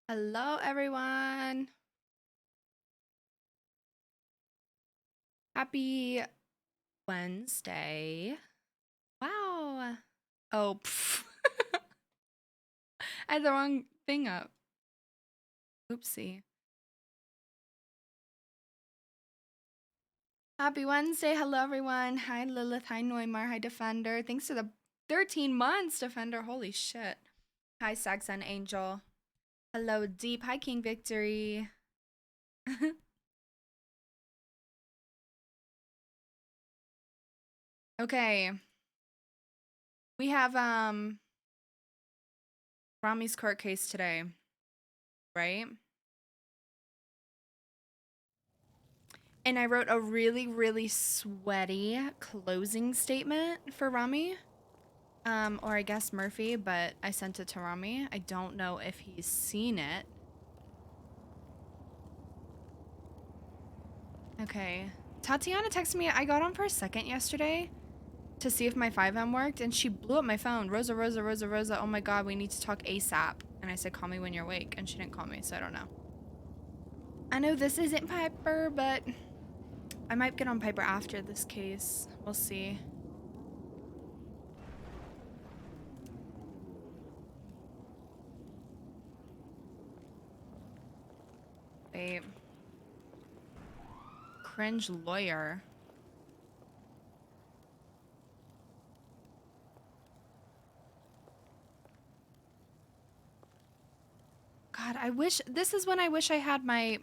Hello, everyone. Happy Wednesday. Wow. Oh, pff. I had the wrong thing up. Oopsie. Happy Wednesday. Hello, everyone. Hi, Lilith. Hi, Neumar. Hi, Defender. Thanks to the 13 months, Defender. Holy shit. Hi, Saxon Angel. Hello, Deep. Hi, King Victory. Okay. We have Rami's court case today, right? And I wrote a really, really sweaty closing statement for Rami. Or I guess Murphy, but I sent it to Rami. I don't know if he's seen it. Okay. Tatiana texted me. I got on for a second yesterday to see if my 5M worked, and she blew up my phone. Rosa, Rosa, Rosa, Rosa. Oh my god, we need to talk ASAP. And I said, call me when you're awake. And she didn't call me, so I don't know. I know this isn't Piper, but I might get on Piper after this case. We'll see. Wait. Cringe lawyer. God, I wish this is when I wish I had my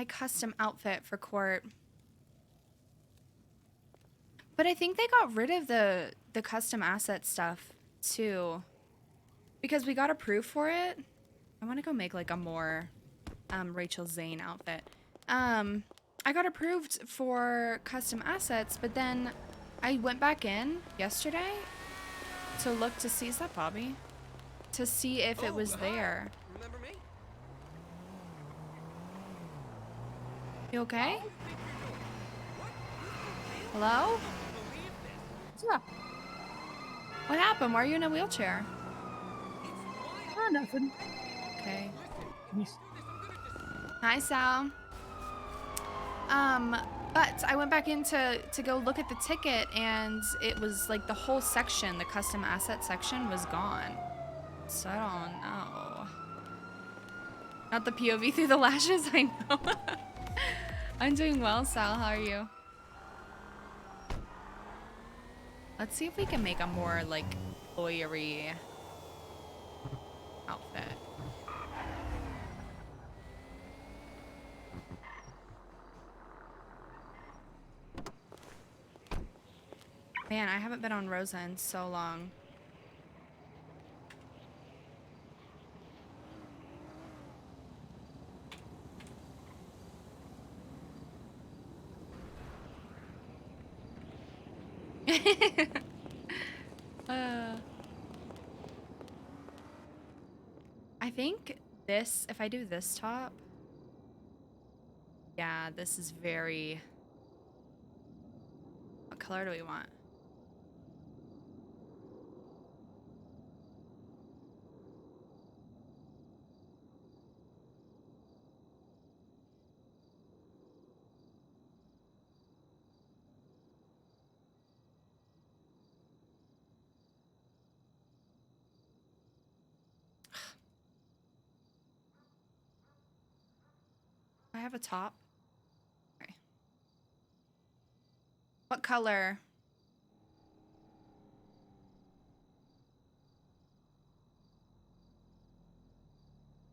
custom outfit for court. But I think they got rid of the custom asset stuff too. Because we got approved for it. I want to go make like a more Rachel Zane outfit. I got approved for custom assets, but then I went back in yesterday to look to see, is that Bobby? To see if it was there. Remember me? You okay? What do you think you're doing? What? Hello? Believe this. Yeah, What happened? Why are you in a wheelchair? nothing. Okay. Can you Hi, Sal. But I went back in to go look at the ticket, and it was like the whole section, the custom asset section, was gone. So I don't know. Not the POV through the lashes, I know. I'm doing well, Sal. How are you? Let's see if we can make a more like lawyery outfit. Man, I haven't been on Rosa in so long. I think this, if I do this top, yeah, this is very... What color do we want? I have a top. Okay. What color?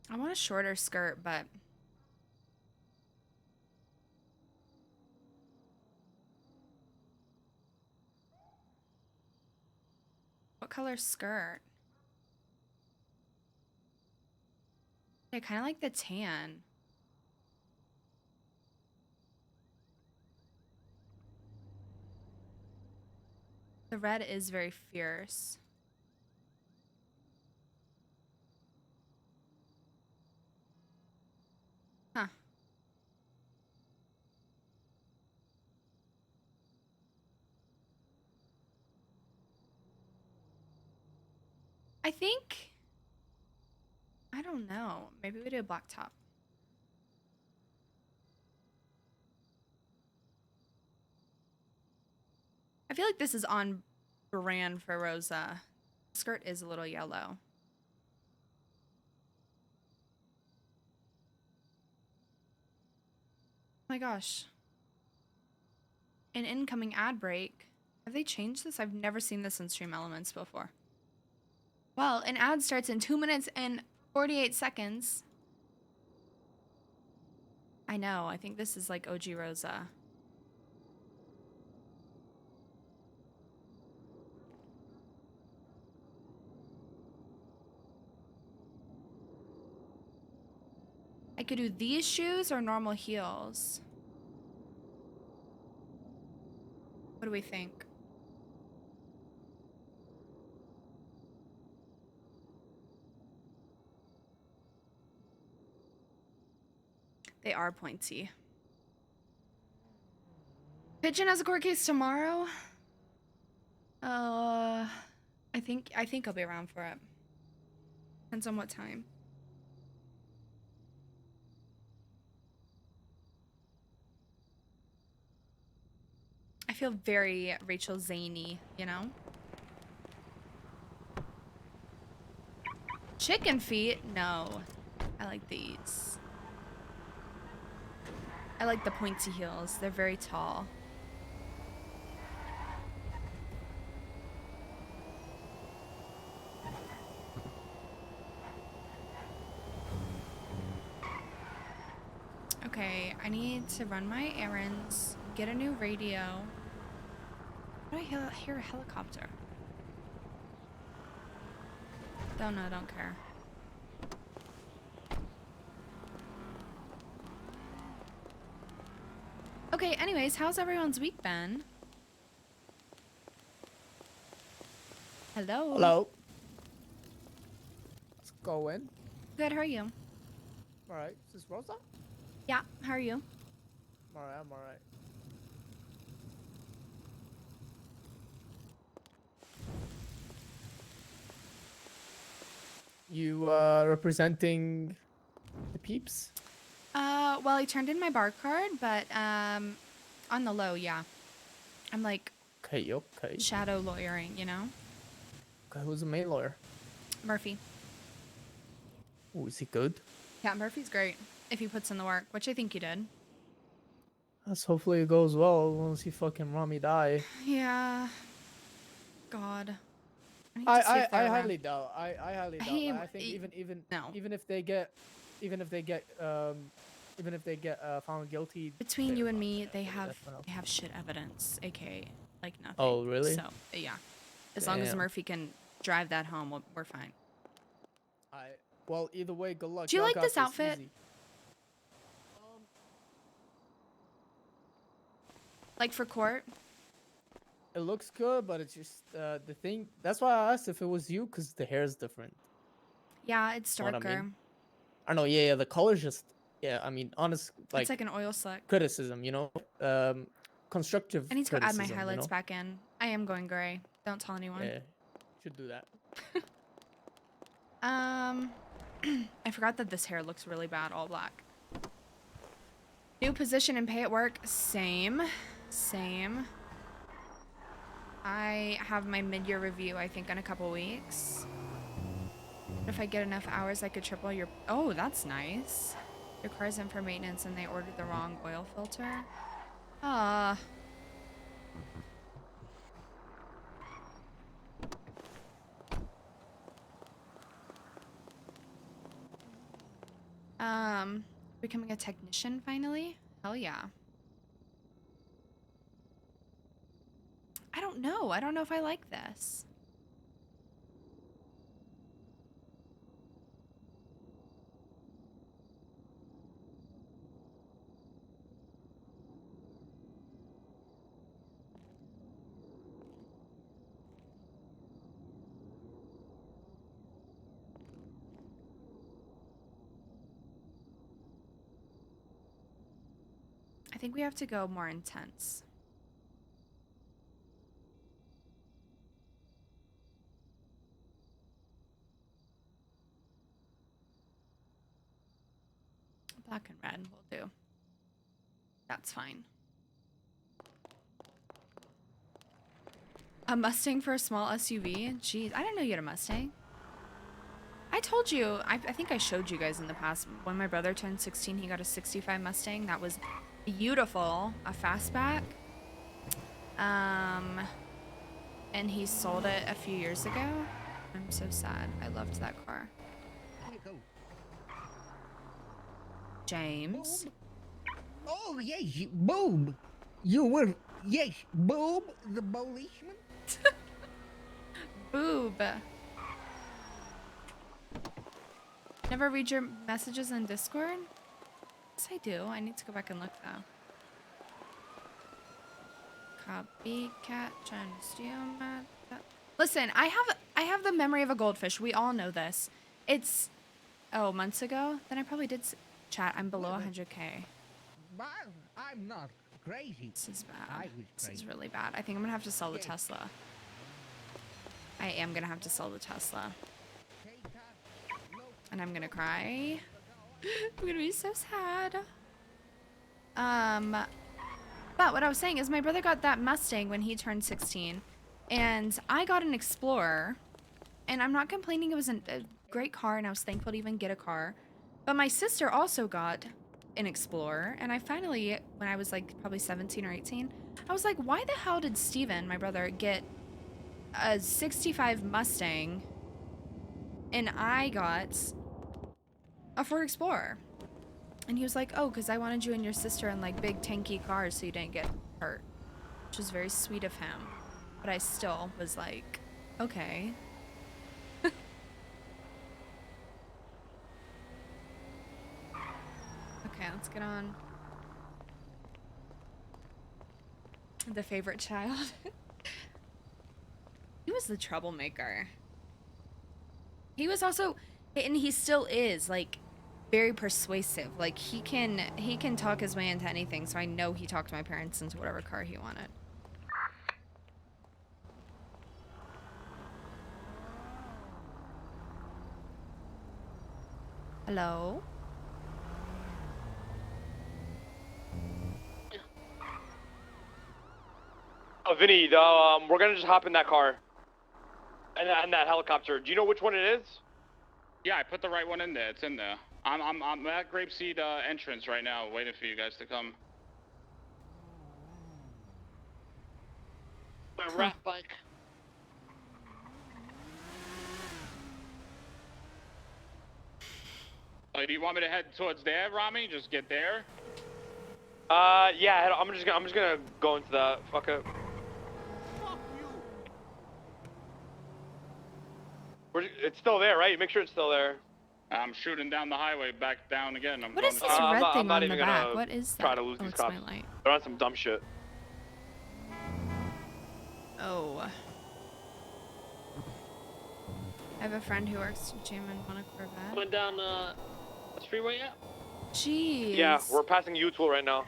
I want a shorter skirt, but... What color skirt? I kind of like the tan. The red is very fierce. Huh. I don't know. Maybe we do a black top. I feel like this is on brand for Rosa. Skirt is a little yellow. Oh my gosh. An incoming ad break. Have they changed this? I've never seen this in Stream Elements before. Well, an ad starts in 2 minutes and 48 seconds. I know. I think this is like OG Rosa. I could do these shoes or normal heels. What do we think? They are pointy. Pigeon has a court case tomorrow. I think I'll be around for it. Depends on what time. I feel very Rachel Zaney, you know? Chicken feet? No. I like these. I like the pointy heels. They're very tall. Okay, I need to run my errands, get a new radio. Why do I hear a helicopter? Don't know, don't care. Okay, anyways, how's everyone's week been? Hello? Hello. It's going. Good, how are you? Alright. Is this Rosa? Yeah, how are you? Alright, I'm alright. You representing the peeps? Well, I turned in my bar card, but, on the low, yeah. I'm like Okay, okay. shadow lawyering, you know? Okay, who's the main lawyer? Murphy. Oh, is he good? Yeah, Murphy's great if he puts in the work, which I think he did. Let's hopefully it goes well once he fucking Rami die. Yeah. God. I need to see I if they're around. highly doubt. I highly doubt. He- Like, I think even no. even if they get found guilty. Between they're you and not me, gonna they do have death penalty. shit evidence, aka like nothing. Oh, really? So yeah, as long as Damn. Murphy can drive that home, we're fine. Well, either way, good luck. Do you Y'all like got this outfit? easy. Like for court? It looks good, but it's just the thing. That's why I asked if it was you, because the hair is different. Yeah, it's Know what I darker. mean? I don't know. Yeah, the color's just. Yeah, I mean, honest, It's like an oil slick. criticism, you know, constructive. I need to go add my criticism, highlights you know? back in. I am going gray. Don't tell anyone. Yeah, should do that. I forgot that this hair looks really bad, all black. New position and pay at work, same. I have my mid-year review, I think, in a couple weeks. If I get enough hours, I could triple your... Oh, that's nice. Your car's in for maintenance and they ordered the wrong oil filter. Ah. Becoming a technician finally? Hell yeah. I don't know. I don't know if I like this. I think we have to go more intense. red will do. That's fine. A Mustang for a small SUV? Jeez, I didn't know you had a Mustang. I told you, I think I showed you guys in the past, when my brother turned 16, he got a 65 Mustang. That was beautiful, a fastback. And he sold it a few years ago. I'm so sad. I loved that car. James. Boob. Oh, yes, Boob. You were, yes, Boob, the policeman. Boob. Never read your messages on Discord? Yes, I do. I need to go back and look though. Copycat trying to steal my... Listen, I have the memory of a goldfish. We all know this. It's... Oh, months ago? Then I probably did chat. I'm below 100k. But I'm not crazy. This is I bad. was This is crazy. really bad. I think I'm gonna have to sell the Tesla. I am gonna have to sell the Tesla. And I'm gonna cry. I'm gonna be so sad. But what I was saying is my brother got that Mustang when he turned 16. And I got an Explorer. And I'm not complaining, it was a great car and I was thankful to even get a car. But my sister also got an Explorer. And I finally, when I was like probably 17 or 18, I was like, why the hell did Steven, my brother, get a 65 Mustang and I got a Ford Explorer? And he was like, oh, because I wanted you and your sister in like big tanky cars so you didn't get hurt. Which was very sweet of him. But I still was like, okay. Okay, let's get on. The favorite child. He was the troublemaker. He was also, and he still is, like, very persuasive. Like, he can talk his way into anything, so I know he talked my parents into whatever car he wanted. Hello? Oh, Vinny, we're gonna just hop in that car. And that helicopter. Do you know which one it is? Yeah, I put the right one in there. It's in there. I'm at Grapeseed entrance right now, waiting for you guys to come. My rat bike. Do you want me to head towards there, Rami? Just get there. Yeah. I'm just gonna go into the fuck it. Fuck you. It's still there, right? Make sure it's still there. I'm shooting down the highway, back down again. What is this I'm red not- thing I'm not on the even back? gonna What is that? try to lose Oh, these it's cops. my light. They're on some dumb shit. Oh. I have a friend who works to gym and on a Corvette. Going down the freeway yet? Jeez. Yeah, we're passing U-Tool right now.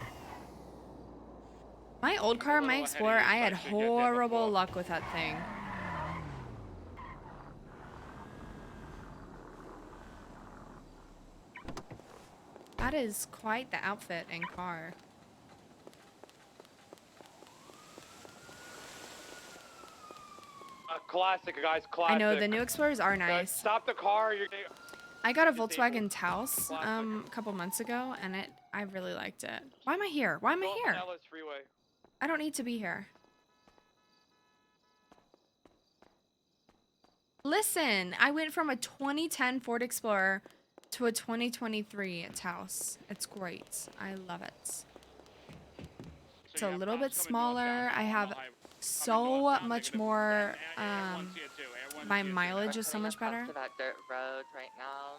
My old car, my ahead of Explorer, you, I so had I should get there horrible before. luck with that thing. That is quite the outfit and car. Classic, guys. Classic. I know, the new Explorers are Guys, nice. stop the car. I got a Disabled. Volkswagen Taos Classic. a couple months ago, and I really liked it. Why am I here? Why am I here? Ellis Freeway. I don't need to be here. Listen, I went from a 2010 Ford Explorer to a 2023 Taos. It's great. I love it. It's a little bit smaller. I have so much more, my mileage is so much better. To that dirt road right now.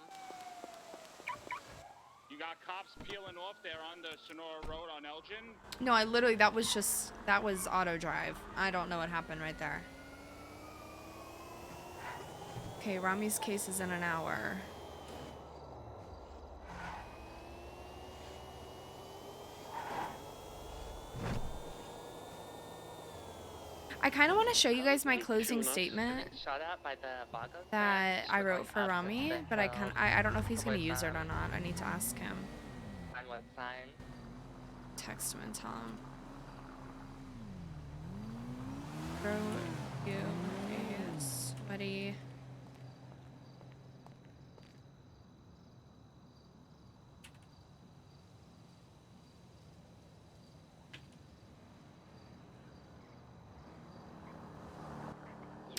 You got cops peeling off there on the Sonora Road on Elgin. No, that was auto drive. I don't know what happened right there. Okay, Rami's case is in an hour. I kind of want to show you guys my closing statement Shot at by the Bago that I We're wrote going for up Rami, the but I don't know if he's gonna with, use it or not. I need to ask him. And with that's fine. Text him and tell him. Bro, you a sweaty.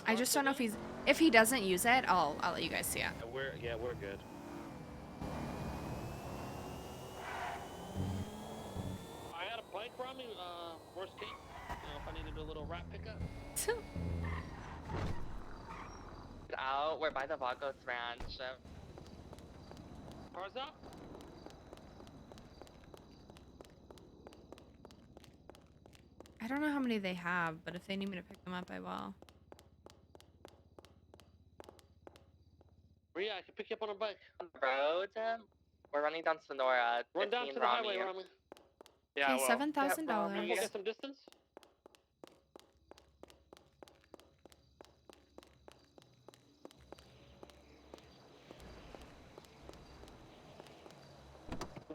I just don't know if he doesn't use it, I'll let you guys see it. We're good. I had a bike from me. Worst case, if I needed a little rat pickup. Out, we're by the Vagos Ranch. Cars out. I don't know how many they have, but if they need me to pick them up, I will. Yeah, I can pick you up on a bike. On the road, we're running down Sonora. Run down to the highway, Rami. Yeah, Okay, well. $7,000. We'll get some distance.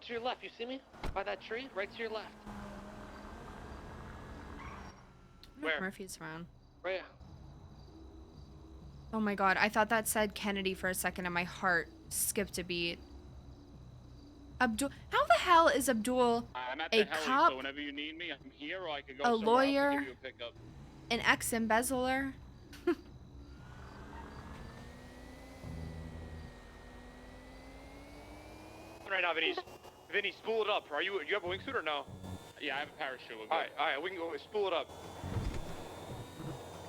To your left, you see me? By that tree? Right to your left. Where? Murphy's around. Right here. Oh my god, I thought that said Kennedy for a second and my heart skipped a beat. Abdul, how the hell is Abdul I'm at a the heli, cop, so whenever you need me, I'm here, or I could go a somewhere else to lawyer, give you a pickup. an ex-embezzler? Right now, Vinny, spool it up. Do you have a wingsuit or no? Yeah, I have a parachute. We'll go. All right, we can go spool it up.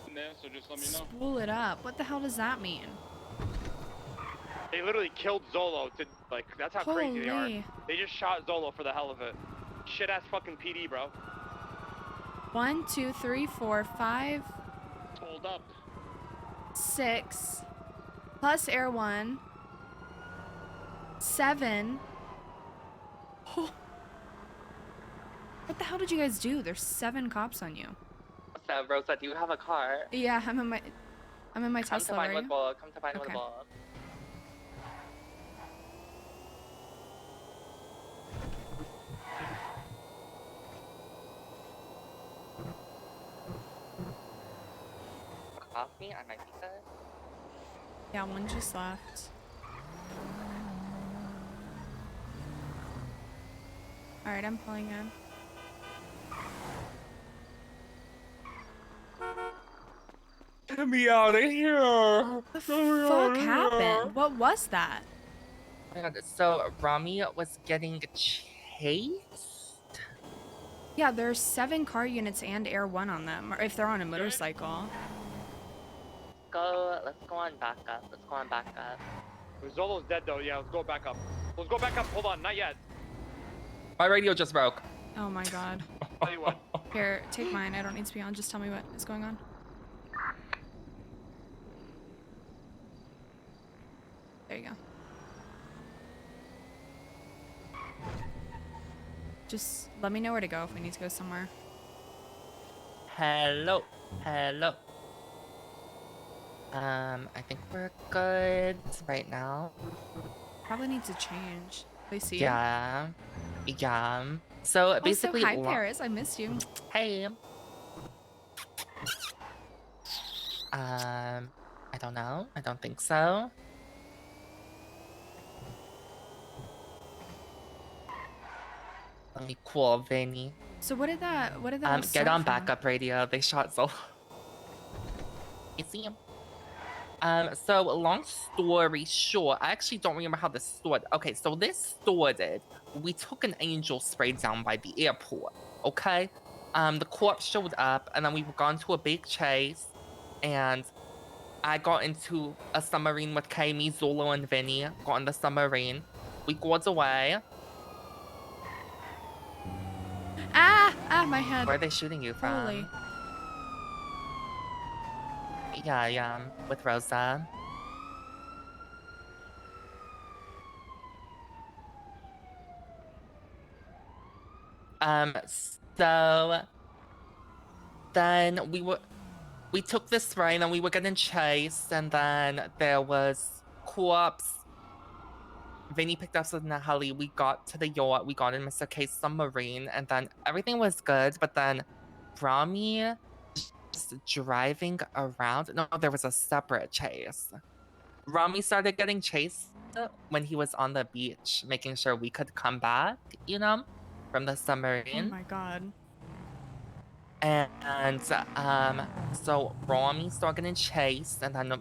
In there, so just let me know. Spool it up. What the hell does that mean? They literally killed Zolo to, like, that's how crazy they are. Holy. They just shot Zolo for the hell of it. Shit ass fucking PD, bro. 1, 2, 3, 4, 5, Hold up. 6, plus Air 1, 7. Oh. What the hell did you guys do? There's 7 cops on you. So, Rosa, do you have a car? Yeah, I'm in my Come to Tesla. mine Are with you? Bull. Come to mine with Okay. Bull. Off me, I might be good. Yeah, one just left. All right, I'm pulling in. Get me out of here! What the fuck happened? What was that? Oh my god, so Rami was getting chased? Yeah, there's 7 car units and Air 1 on them, or if they're on a motorcycle. Let's go on backup. Let's go on backup. Zolo's dead though. Yeah, let's go back up. Let's go back up. Hold on, not yet. My radio just broke. Oh my god. Tell you what. Here, take mine. I don't need to be on. Just tell me what is going on. There you go. Just let me know where to go if we need to go somewhere. Hello. Hello. I think we're good right now. Probably need to change. They see you. Yeah. Yeah. So basically, Also, hi Paris. I missed you. hey. I don't know. I don't think so. Let me cool, Vinny. So what did that all Get start on from? backup radio. They shot Zolo. You see him? So long story short, I actually don't remember how this started. Okay, so this started. We took an angel spray down by the airport. Okay, the corpse showed up, and then we got into a big chase, and I got into a submarine with Kami, Zolo, and Vinny. Got in the submarine. We got away. Ah, my head. Where are they shooting you from? Holy. Yeah, with Rosa. So then we took this train and we were getting chased, and then there was corpse, Vinny picked us in the heli. We got to the yacht. We got in Mr. K's submarine, and then everything was good. But then Rami just driving around. No, there was a separate chase. Rami started getting chased when he was on the beach, making sure we could come back, you know, from the Oh submarine. my god. And so Rami started getting chased, and then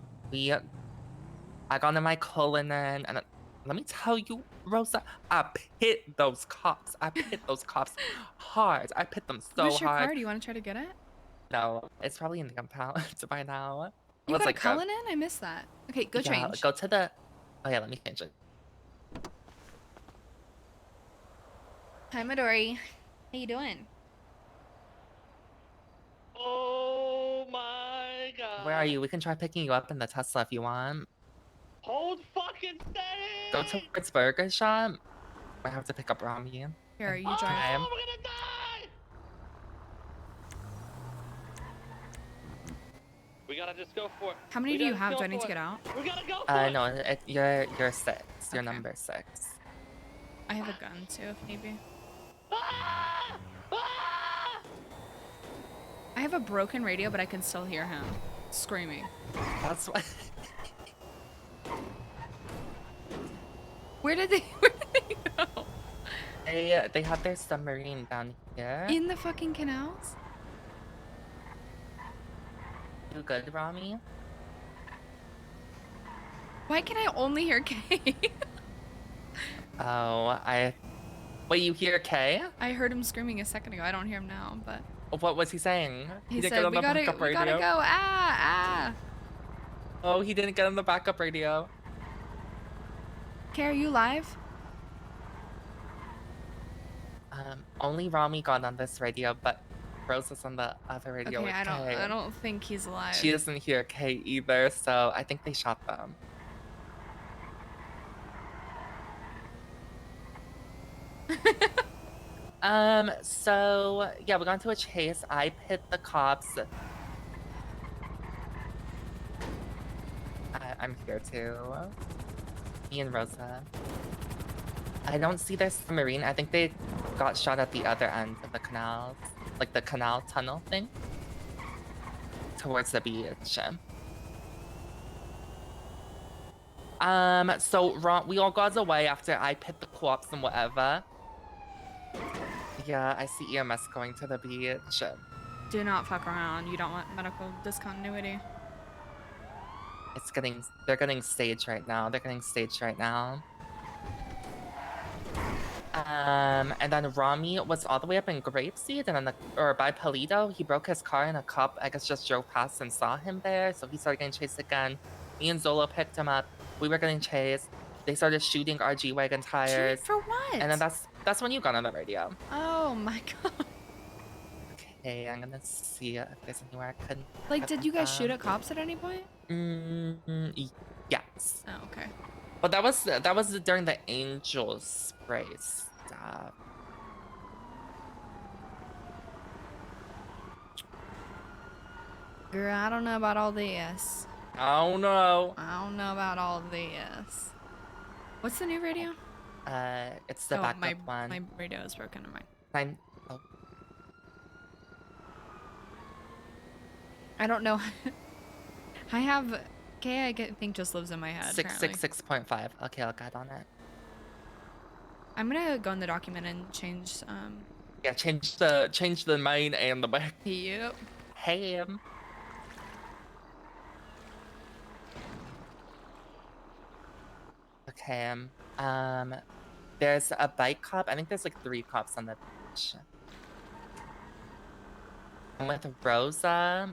I got in my Cullinan, and let me tell you, Rosa, I pit those cops. I pit those cops hard. I pit them so Where's your hard. car? Do you want to try to get it? No, it's probably in the impound by now. It You was got like a Cullinan? I missed that. Okay, go yeah, change. go to the. Oh yeah, let me change it. Hi, Midori. How you doing? Oh my god. Where are you? We can try picking you up in the Tesla if you want. Hold fucking steady! Go towards Burger Shop. I have to pick up Rami. Here, you Oh, drive. we're gonna die! We gotta just go for it. How many We do you gotta have? go Do I need for to it. get out? We gotta go for it! No, you're 6. You're Okay. number 6. I have a gun too, if need be. Ah! Ah! I have a broken radio, but I can still hear him screaming. That's why. Where did they go? They have their submarine down here. In the fucking canals? You good, Rami? Why can I only hear K? Oh, Wait, you hear Kay? I heard him screaming a second ago. I don't hear him now, but What was he saying? he didn't said, get on we the gotta backup radio? go. Ah. Oh, he didn't get on the backup radio. Kay, are you live? Only Rami got on this radio, but Rosa's on the other radio Okay, with I Kay. don't think he's alive. She doesn't hear Kay either, so I think they shot them. So yeah, we got into a chase. I pit the cops. I'm here too. Me and Rosa. I don't see their submarine. I think they got shot at the other end of the canals, like the canal tunnel thing, towards the beach. So we all got away after I pit the cops and whatever. Yeah, I see EMS going to the beach. Do not fuck around. You don't want medical discontinuity. They're getting staged right now. And then Rami was all the way up in Grapeseed, and then or by Paleto, he broke his car and a cop, I guess, just drove past and saw him there, so he started getting chased again. Me and Zola picked him up. We were getting chased. They started shooting our G-Wagon tires. Shoot for what? And then that's when you got on the radio. Oh my god. Okay, I'm gonna see if there's anywhere I could. Like, did you guys shoot at cops at any point? Yes. Oh, okay. But that was during the angel spray stuff. Girl, I don't know about all this. Oh no. I don't know about all this. What's the new radio? It's the backup one. My radio is broken. Never mind. Oh. I don't know. I have K. Think just lives in my head. 666.5. Okay, I'll get on it. I'm gonna go in the document and change. Yeah, change the main and the back. Yep. Hey. Okay. There's a bike cop. I think there's like 3 cops on the beach. I'm with Rosa.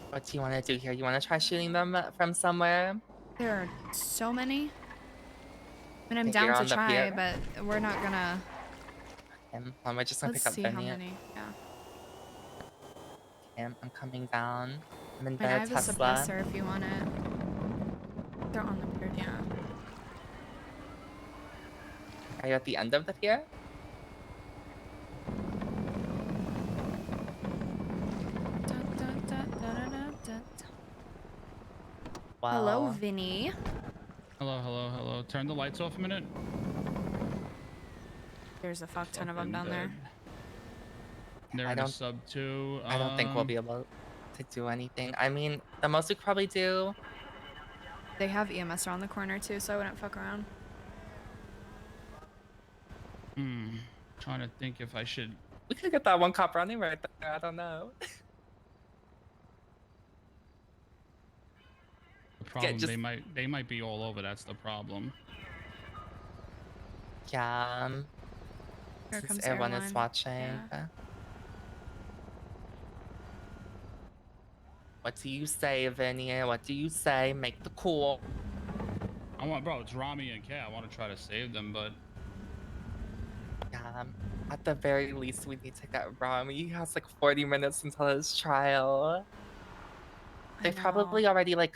What do you want to do here? You want to try shooting them from somewhere? There are so many. I mean, I'm Think down you're to on the try, pier? but we're not gonna. We're just gonna Let's pick up see how Benny. many. Yeah. I'm coming down. I'm in I have the a Tesla. suppressor if you want it. They're on the pier, yeah. Are you at the end of the pier? Hello, Wow. Vinny. Hello, hello, hello. Turn the lights off a minute. There's a fuck ton of them down there. They're I in a don't- sub 2. I don't think we'll be able to do anything. I mean, the most we could probably do. They have EMS around the corner too, so I wouldn't fuck around. Trying to think if I should. We could get that one cop running right there. I don't know. The problem just- they might be all over. That's the problem. Yeah. Here Since comes everyone is airline. watching. Yeah. What do you say, Vinny? What do you say? Make the call. Bro, it's Rami and Kay. I want to try to save them, but Yeah. At the very least, we need to get Rami. He has like 40 minutes until his trial. I They know. probably already like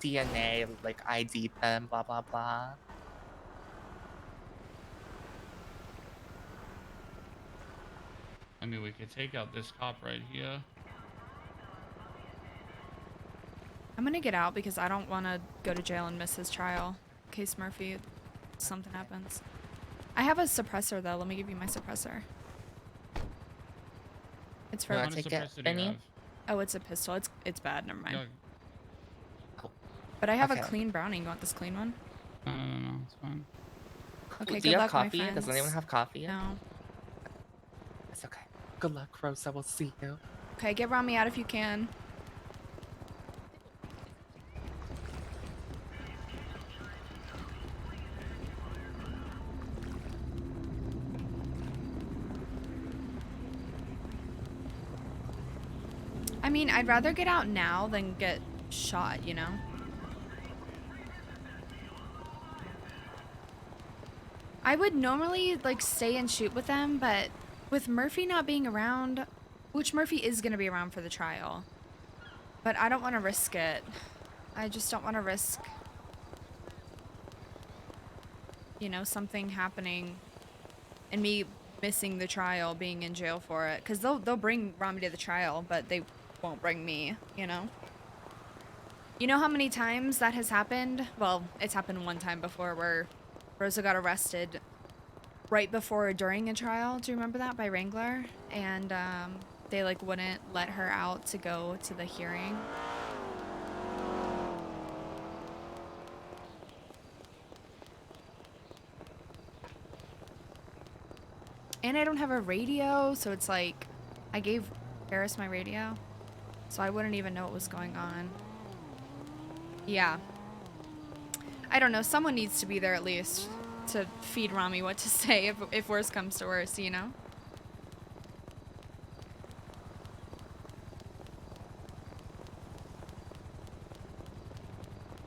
DNA, like ID'd them, blah blah blah. I mean, we could take out this cop right here. I'm gonna get out because I don't want to go to jail and miss his trial in case Murphy something happens. I have a suppressor though. Let me give you my suppressor. It's for. You What wanna kind of take it, suppressor do you Vinny? have? Oh, it's a pistol. It's bad. Never mind. No, But I have a Okay. clean Browning. You want this clean one? no, it's fine. Okay. Do Good you have luck, my coffee? friends. Does anyone have coffee? No. It's okay. Good luck, Rosa. We'll see you. Okay, get Rami out if you can. I mean, I'd rather get out now than get shot, you know? I would normally, like, stay and shoot with them, but with Murphy not being around, which Murphy is going to be around for the trial, but I don't want to risk it. I just don't want to risk, you know, something happening and me missing the trial, being in jail for it. Because they'll bring Rami to the trial, but they won't bring me, you know? You know how many times that has happened? Well, it's happened one time before where Rosa got arrested right before or during a trial. Do you remember that? By Wrangler? And they like wouldn't let her out to go to the hearing. And I don't have a radio, so it's like I gave Paris my radio, so I wouldn't even know what was going on. Yeah. I don't know. Someone needs to be there at least to feed Rami what to say if worse comes to worse, you know?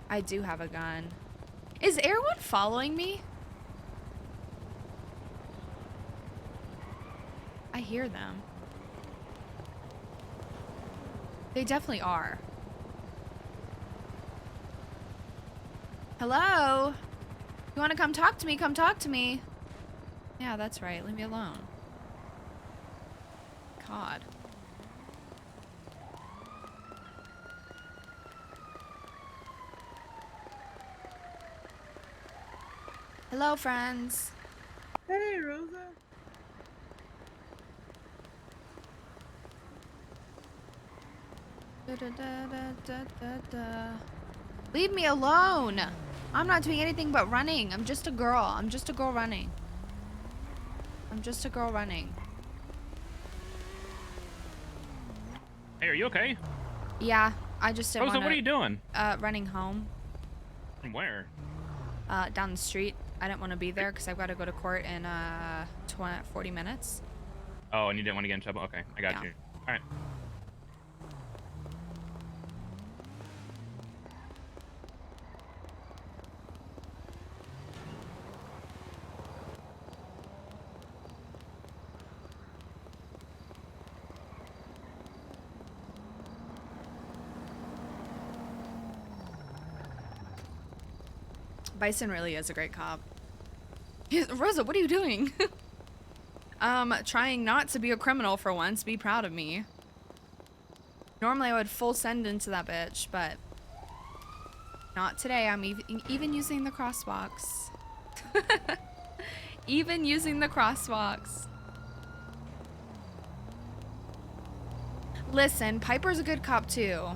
I do have a gun. Is everyone following me? I hear them. They definitely are. Hello? You want to come talk to me? Come talk to me. Yeah, that's right. Leave me alone. God. Hello, friends. Hey, Rosa. Leave me alone. I'm not doing anything but running. I'm just a girl. I'm just a girl running. I'm just a girl running. Hey, are you okay? Yeah, I just didn't Rosa, want what are you doing? running home. From where? Down the street. I didn't want to be there because I've got to go to court in 40 minutes. Oh, and you didn't want to get in trouble? Okay, I got Yeah. you. All right. Bison really is a great cop. Rosa, what are you doing? Trying not to be a criminal for once. Be proud of me. Normally I would full send into that bitch, but not today. I'm even using the crosswalks. Even using the crosswalks. Listen, Piper's a good cop too.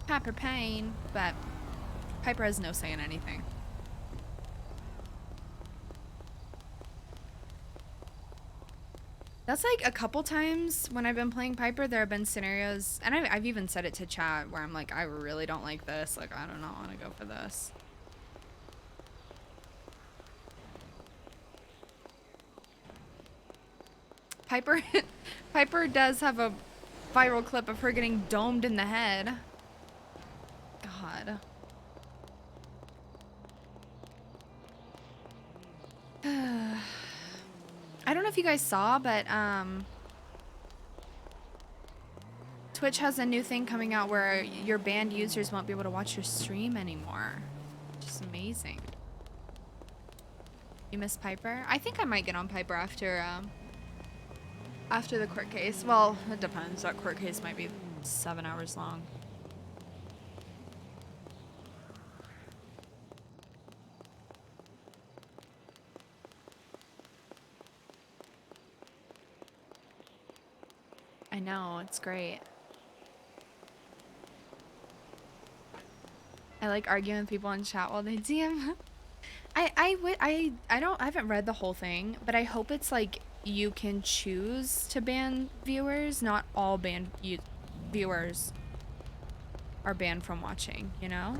Piper Payne, but Piper has no say in anything. That's like a couple times when I've been playing Piper, there have been scenarios, and I've even said it to chat, where I'm like, I really don't like this. Like, I do not want to go for this. Piper does have a viral clip of her getting domed in the head. God. I don't know if you guys saw, but Twitch has a new thing coming out where your banned users won't be able to watch your stream anymore. Which is amazing. You miss Piper? I think I might get on Piper after the court case. Well, it depends. That court case might be 7 hours long. I know, it's great. I like arguing with people in chat while they DM. I haven't read the whole thing, but I hope it's like you can choose to ban viewers. Not all viewers are banned from watching, you know?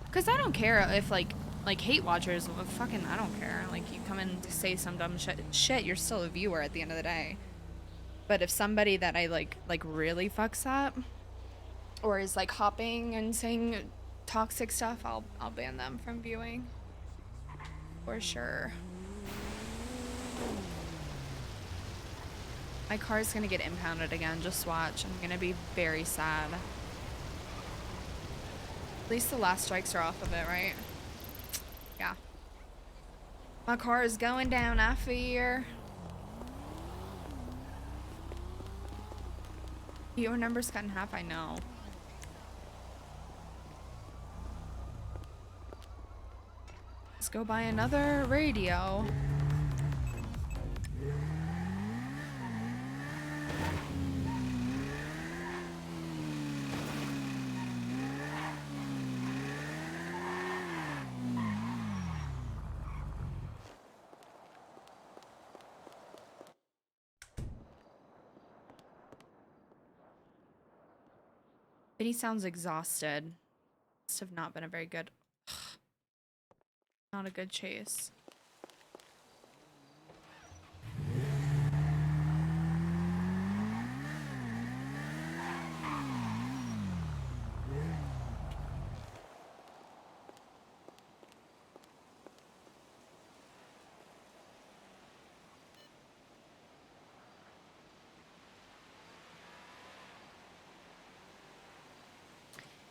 Because I don't care if like hate watchers, well, fucking I don't care. Like you come in to say some dumb shit, you're still a viewer at the end of the day. But if somebody that I like really fucks up or is like hopping and saying toxic stuff, I'll ban them from viewing. For sure. My car's gonna get impounded again, just watch. I'm gonna be very sad. At least the last strikes are off of it, right? Yeah. My car is going down, I fear. Your number's cut in half, I know. Let's go buy another radio. But he sounds exhausted. Must have not been a very good... Not a good chase.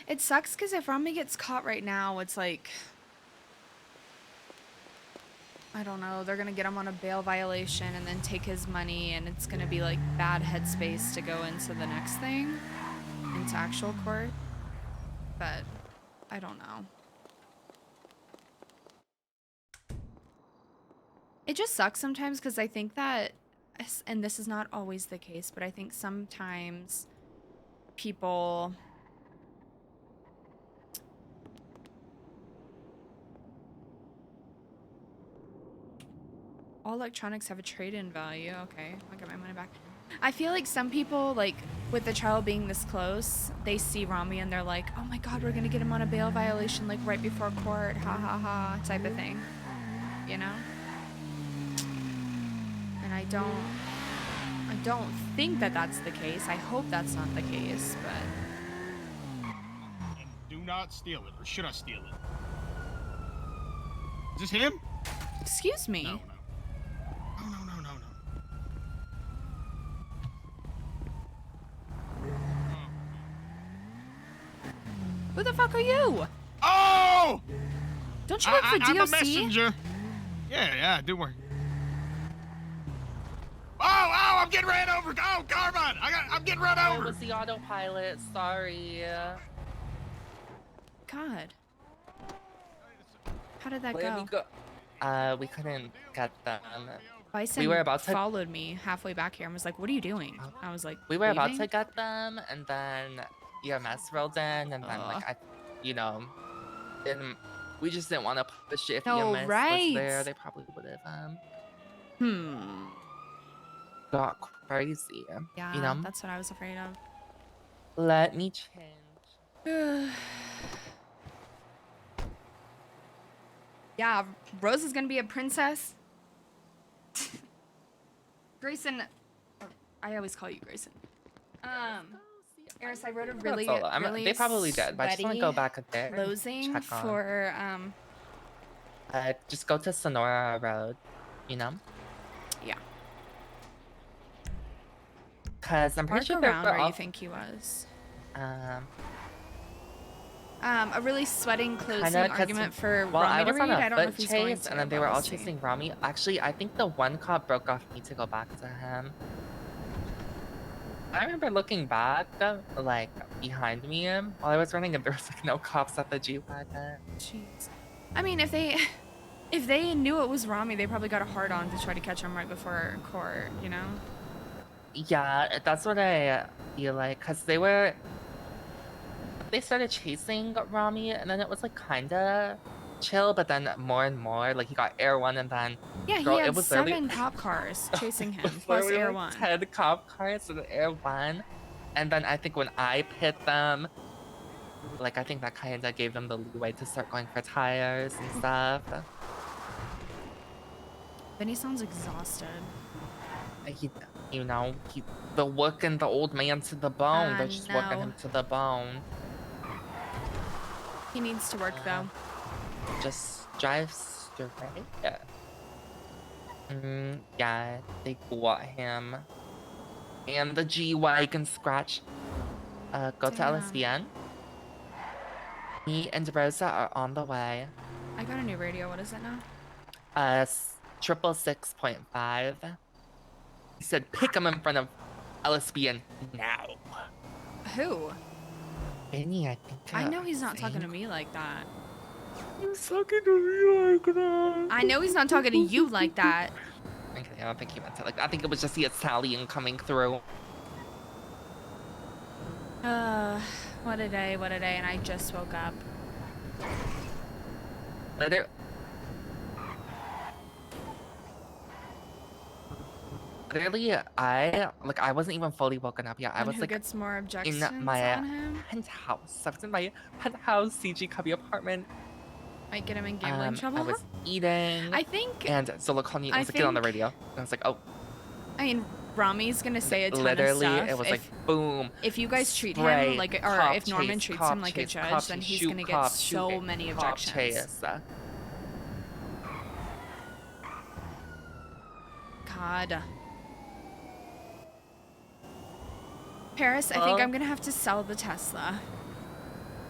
It sucks because if Rami gets caught right now, it's like... I don't know, they're gonna get him on a bail violation and then take his money, and it's gonna be like bad headspace to go into the next thing, into actual court. But I don't know. It just sucks sometimes because I think that, and this is not always the case, but I think sometimes people... All electronics have a trade-in value. Okay, I'll get my money back. I feel like some people, like, with the trial being this close, they see Rami and they're like, oh my god, we're gonna get him on a bail violation, like, right before court, ha ha ha, type of thing. You know? And I don't think that that's the case. I hope that's not the case, but... And do not steal it, or should I steal it? Is this him? Excuse me? No. Who the fuck are you? Oh! Don't you work for I'm a DOC? messenger. Yeah, I do work. Oh, I'm getting ran over. Oh, Carbon, I'm getting run Oh, over. it was the autopilot. Sorry. God. How did that Let me go? go. We couldn't get them. Bison We were about to. followed me halfway back here and was like, "What are you doing?" I was like, We were about to "Leaving?" get them, and then EMS rolled in, and then like we just didn't want to push it. If No, EMS right. was there, they probably would have Hmm. got crazy. Yeah, You know. that's what I was afraid of. Let me change. Yeah, Rose is gonna be a princess. Grayson, I always call you Grayson. Eris, I wrote a really, really They probably did, but I just want to go back a bit. closing check on. for Just go to Sonora Road, you know? Yeah. Cause I'm pretty Mark sure they're around where you off. think he was. A really sweating closing Kinda, argument for well, I Rami to was on read. a I don't know foot if he's going chase, to, and then they but were all we'll see. chasing Rami. Actually, I think the one cop broke off me to go back to him. I remember looking back, like behind me, while I was running, and there was like no cops at the G-Wagon. Jeez. I mean, if they knew it was Rami, they probably got a hard on to try to catch him right before court, you know? Yeah, that's what I feel like, cause they started chasing Rami, and then it was like kinda chill, but then more and more, like he got Air 1, and then Yeah, girl, he had it was 7 cop cars chasing him, plus literally Air like 1. 10 cop cars and Air 1, and then I think when I pit them, like I think that kinda gave them the leeway to start going for tires and stuff. Benny sounds exhausted. They're working the old man to the bone. They're just working no. him to the bone. He needs to work though. Just drive straight. Yeah, they got him. And the G-Wagon scratch. Go to Damn. LSBN. Me and Rosa are on the way. I got a new radio. What is it now? 666.5. He said, pick him in front of LSBN now. Who? Benny, I think. I know he's not talking to me like that. He's talking to me like that. I know he's not talking to you like that. Okay, I don't think he meant it like that. I think it was just the Italian coming through. What a day, and I just woke up. Literally, I wasn't even fully woken up yet. I And was who like gets more objections in my on him? penthouse. I was in my penthouse CG cubby apartment. Might get him in gambling trouble. I was eating. I think. And Zola called me. I was like, get on the radio. And I was like, oh. I mean, Rami's gonna say a ton Literally, of stuff. it was like boom. If you guys treat spray, him like, or cop if Norman chase, treats cop him like chase, a cop judge, then chase, he's shoot, gonna get cop, so shoot, many cop objections. chase. God. Paris, I think I'm gonna have to sell the Tesla.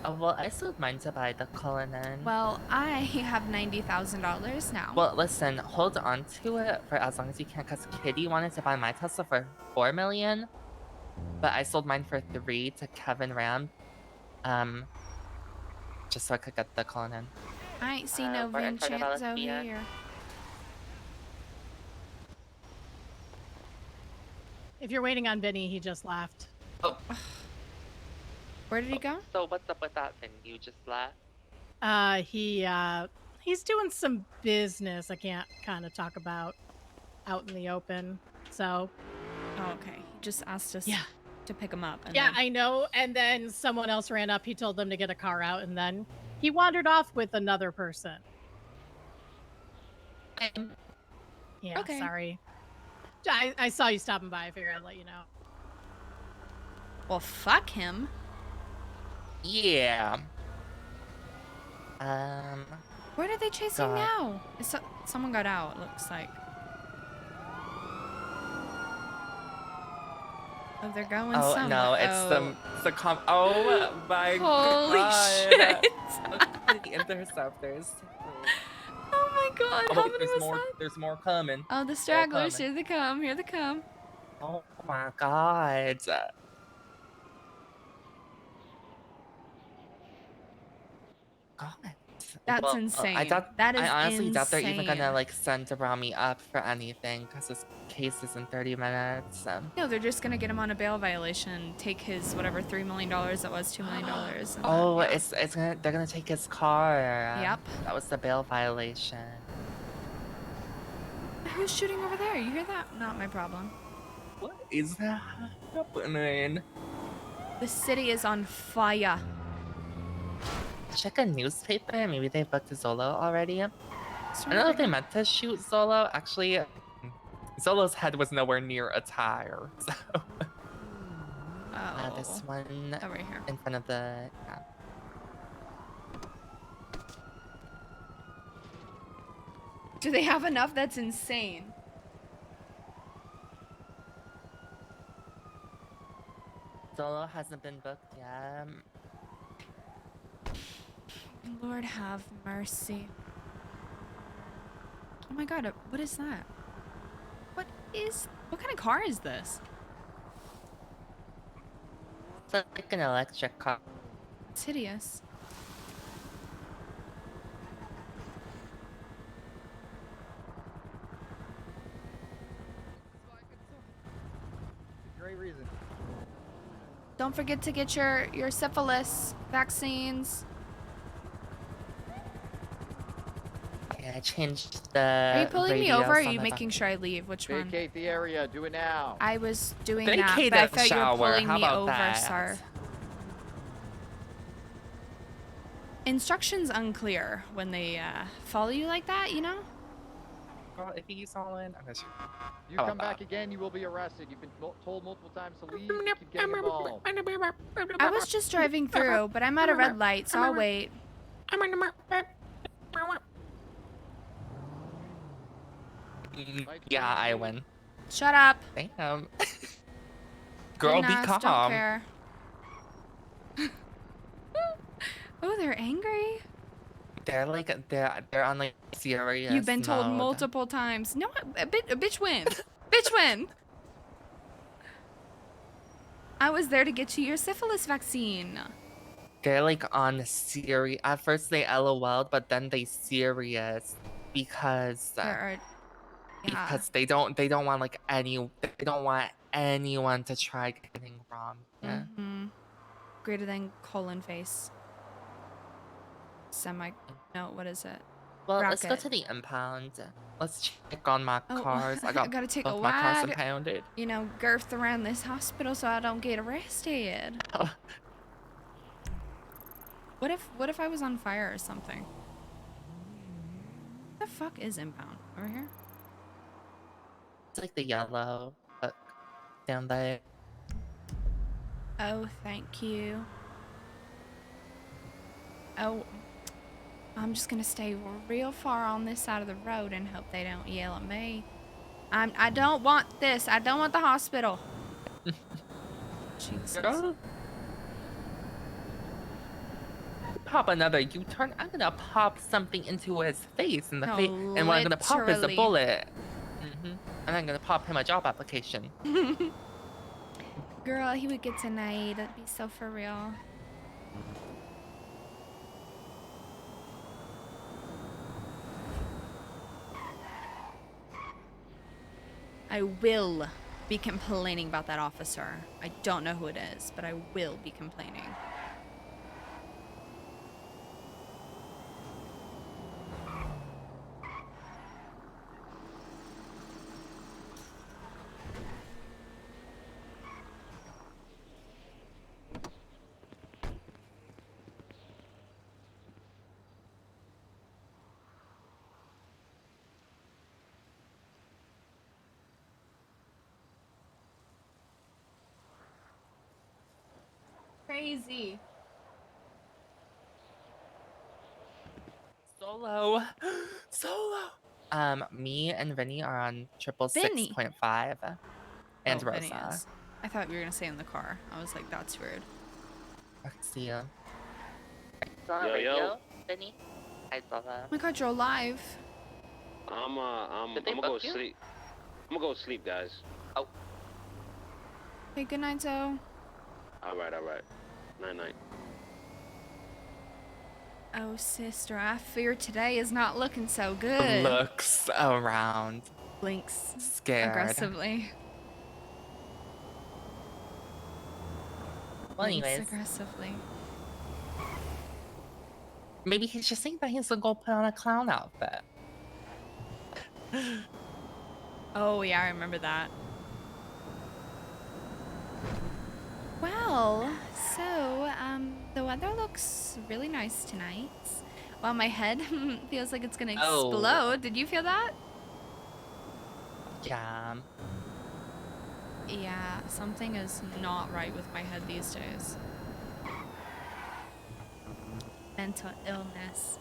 Well, I sold mine to buy the Cullinan. Well, I have $90,000 now. Well, listen, hold on to it for as long as you can, because Kitty wanted to buy my Tesla for $4 million, but I sold mine for $3 million to Kevin Ram, just so I could get the Cullinan. I ain't seen no we're in front of Vincenzo LSBN. here. If you're waiting on Vinny, he just left. Oh. Where did he go? So what's up with that thing? You just left? He's doing some business I can't kind of talk about out in the open. So. Oh, okay. He just asked us to pick him up. And Yeah, then... I know. And then someone else ran up. He told them to get a car out, and then he wandered off with another person. Yeah, Okay. sorry. I saw you stopping by. I figured I'd let you know. Well, fuck him. Yeah. Where are they chasing now? Someone got out, it looks like. Oh, they're going somewhere. No, it's the oh my Holy god. shit. the interceptors. Oh my god, Oh, how wait, many there's was more. that? There's more coming. Oh, the More stragglers, coming. here they come, here they come. Oh my god. God. That's Well, insane. That is I honestly doubt they're even gonna insane. like send Rami up for anything because this case is in 30 minutes. No, they're just gonna get him on a bail violation, take his whatever $3 million that was $2 million. And Oh, yeah. they're gonna take his car. Yep. That was the bail violation. Who's shooting over there? You hear that? Not my problem. What is that happening? The city is on fire. Check a newspaper. Maybe they booked Zolo already. I Sorry, don't know if they Greg. meant to shoot Zolo. Actually, Zolo's head was nowhere near a tire. So Oh. this one Oh, right here. in front of the. Yeah. Do they have enough? That's insane. Zolo hasn't been booked yet. Lord have mercy. Oh my god, what is that? What kind of car is this? It's like an electric car. It's hideous. Great reason. Don't forget to get your syphilis vaccines. Yeah, I changed the. Are you pulling me over or are radios on you my making sure I leave? Which one? Vacate the area. Do it now. I was doing that, Vacate but I that thought you were shower. pulling How me about over, that? sir. Instructions unclear when they follow you like that, you know? Girl, if he's all in, I'm gonna shoot. You How come about back again, you will be arrested. You've been told multiple times to leave. You keep getting involved. I was just driving through, but I'm at a red light, so I'll wait. Yeah, I win. Shut up. Damn. Girl, be Goodness, calm. Don't care. Oh, they're angry. They're like they're on like serious. You've been told mode. multiple times. No, a bitch win. Bitch win. I was there to get you your syphilis vaccine. They're like on serious. At first they LOL'd, but then they serious because Yeah. they don't want like they don't want anyone to try getting wrong. Yeah. Greater than colon face. No, what is it? Well, let's go Rocket. to the impound. Let's check on my Oh, cars. I gotta take both a my cars wide, impounded. you know, girth around this hospital so I don't get arrested. Oh. What if I was on fire or something? What the fuck is impound? Over here? It's like the yellow book down there. Oh, thank you. Oh, I'm just gonna stay real far on this side of the road and hope they don't yell at me. I don't want this. I don't want the hospital. Jesus. Girl. Pop another U-turn. I'm gonna pop something into his face in the No, face, and what I'm gonna pop is a literally. bullet. And I'm gonna pop him a job application. Girl, he would get tonight. That'd be so for real. I will be complaining about that officer. I don't know who it is, but I will be complaining. Crazy. Solo. Me and Vinny are on Vinny? 666.5. And Oh, Vinny Rosa. is. I thought you were gonna say in the car. I was like, that's weird. Garcia. Yo, yo. Benny? Hi, Bella. Oh my god, you're alive. I'm Did they gonna go book you? sleep. I'm gonna go sleep, guys. Oh, Hey, good night, Zoe. All right. Night night. Oh, sister, I fear today is not looking so good. looks around. Blinks Scared. aggressively. Well, Blinks anyways, aggressively. maybe he's just saying that he's gonna go put on a clown outfit. Oh, yeah, I remember that. Well, so, the weather looks really nice tonight. While my head feels like it's gonna explode. Oh. Did you feel that? Yeah. Yeah, something is not right with my head these days. Mental illness.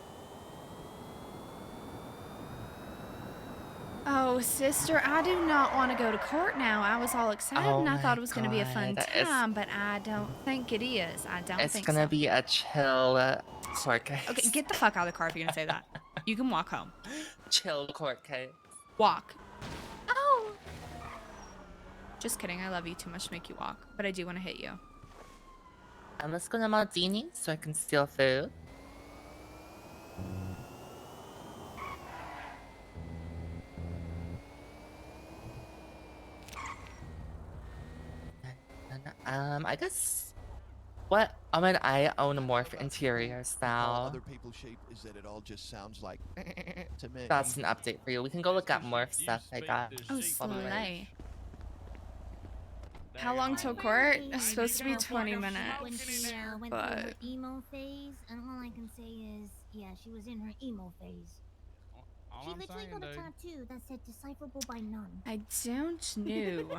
Oh, sister, I do not want to go to court now. I was all excited Oh and I my thought it was going to be a fun God, time, but I don't think it is. I don't It's think gonna so. be a chill court case. Okay, get the fuck out of the car if you're going to say that. You can walk home. Chill court case. Walk. Oh. Just kidding. I love you too much to make you walk, but I do want to hit you. Let's go to Maldini so I can steal food. I guess what I own a morph interiors now. Other people's sheep is that it all just sounds like to me. That's an update for you. We can go look at morph stuff I got. Oh, slay. How long till court? It's supposed to be 20 minutes. But emo phase, and all I can say is, yeah, she was in her emo phase. She literally got a tattoo that said decipherable by none. I don't know.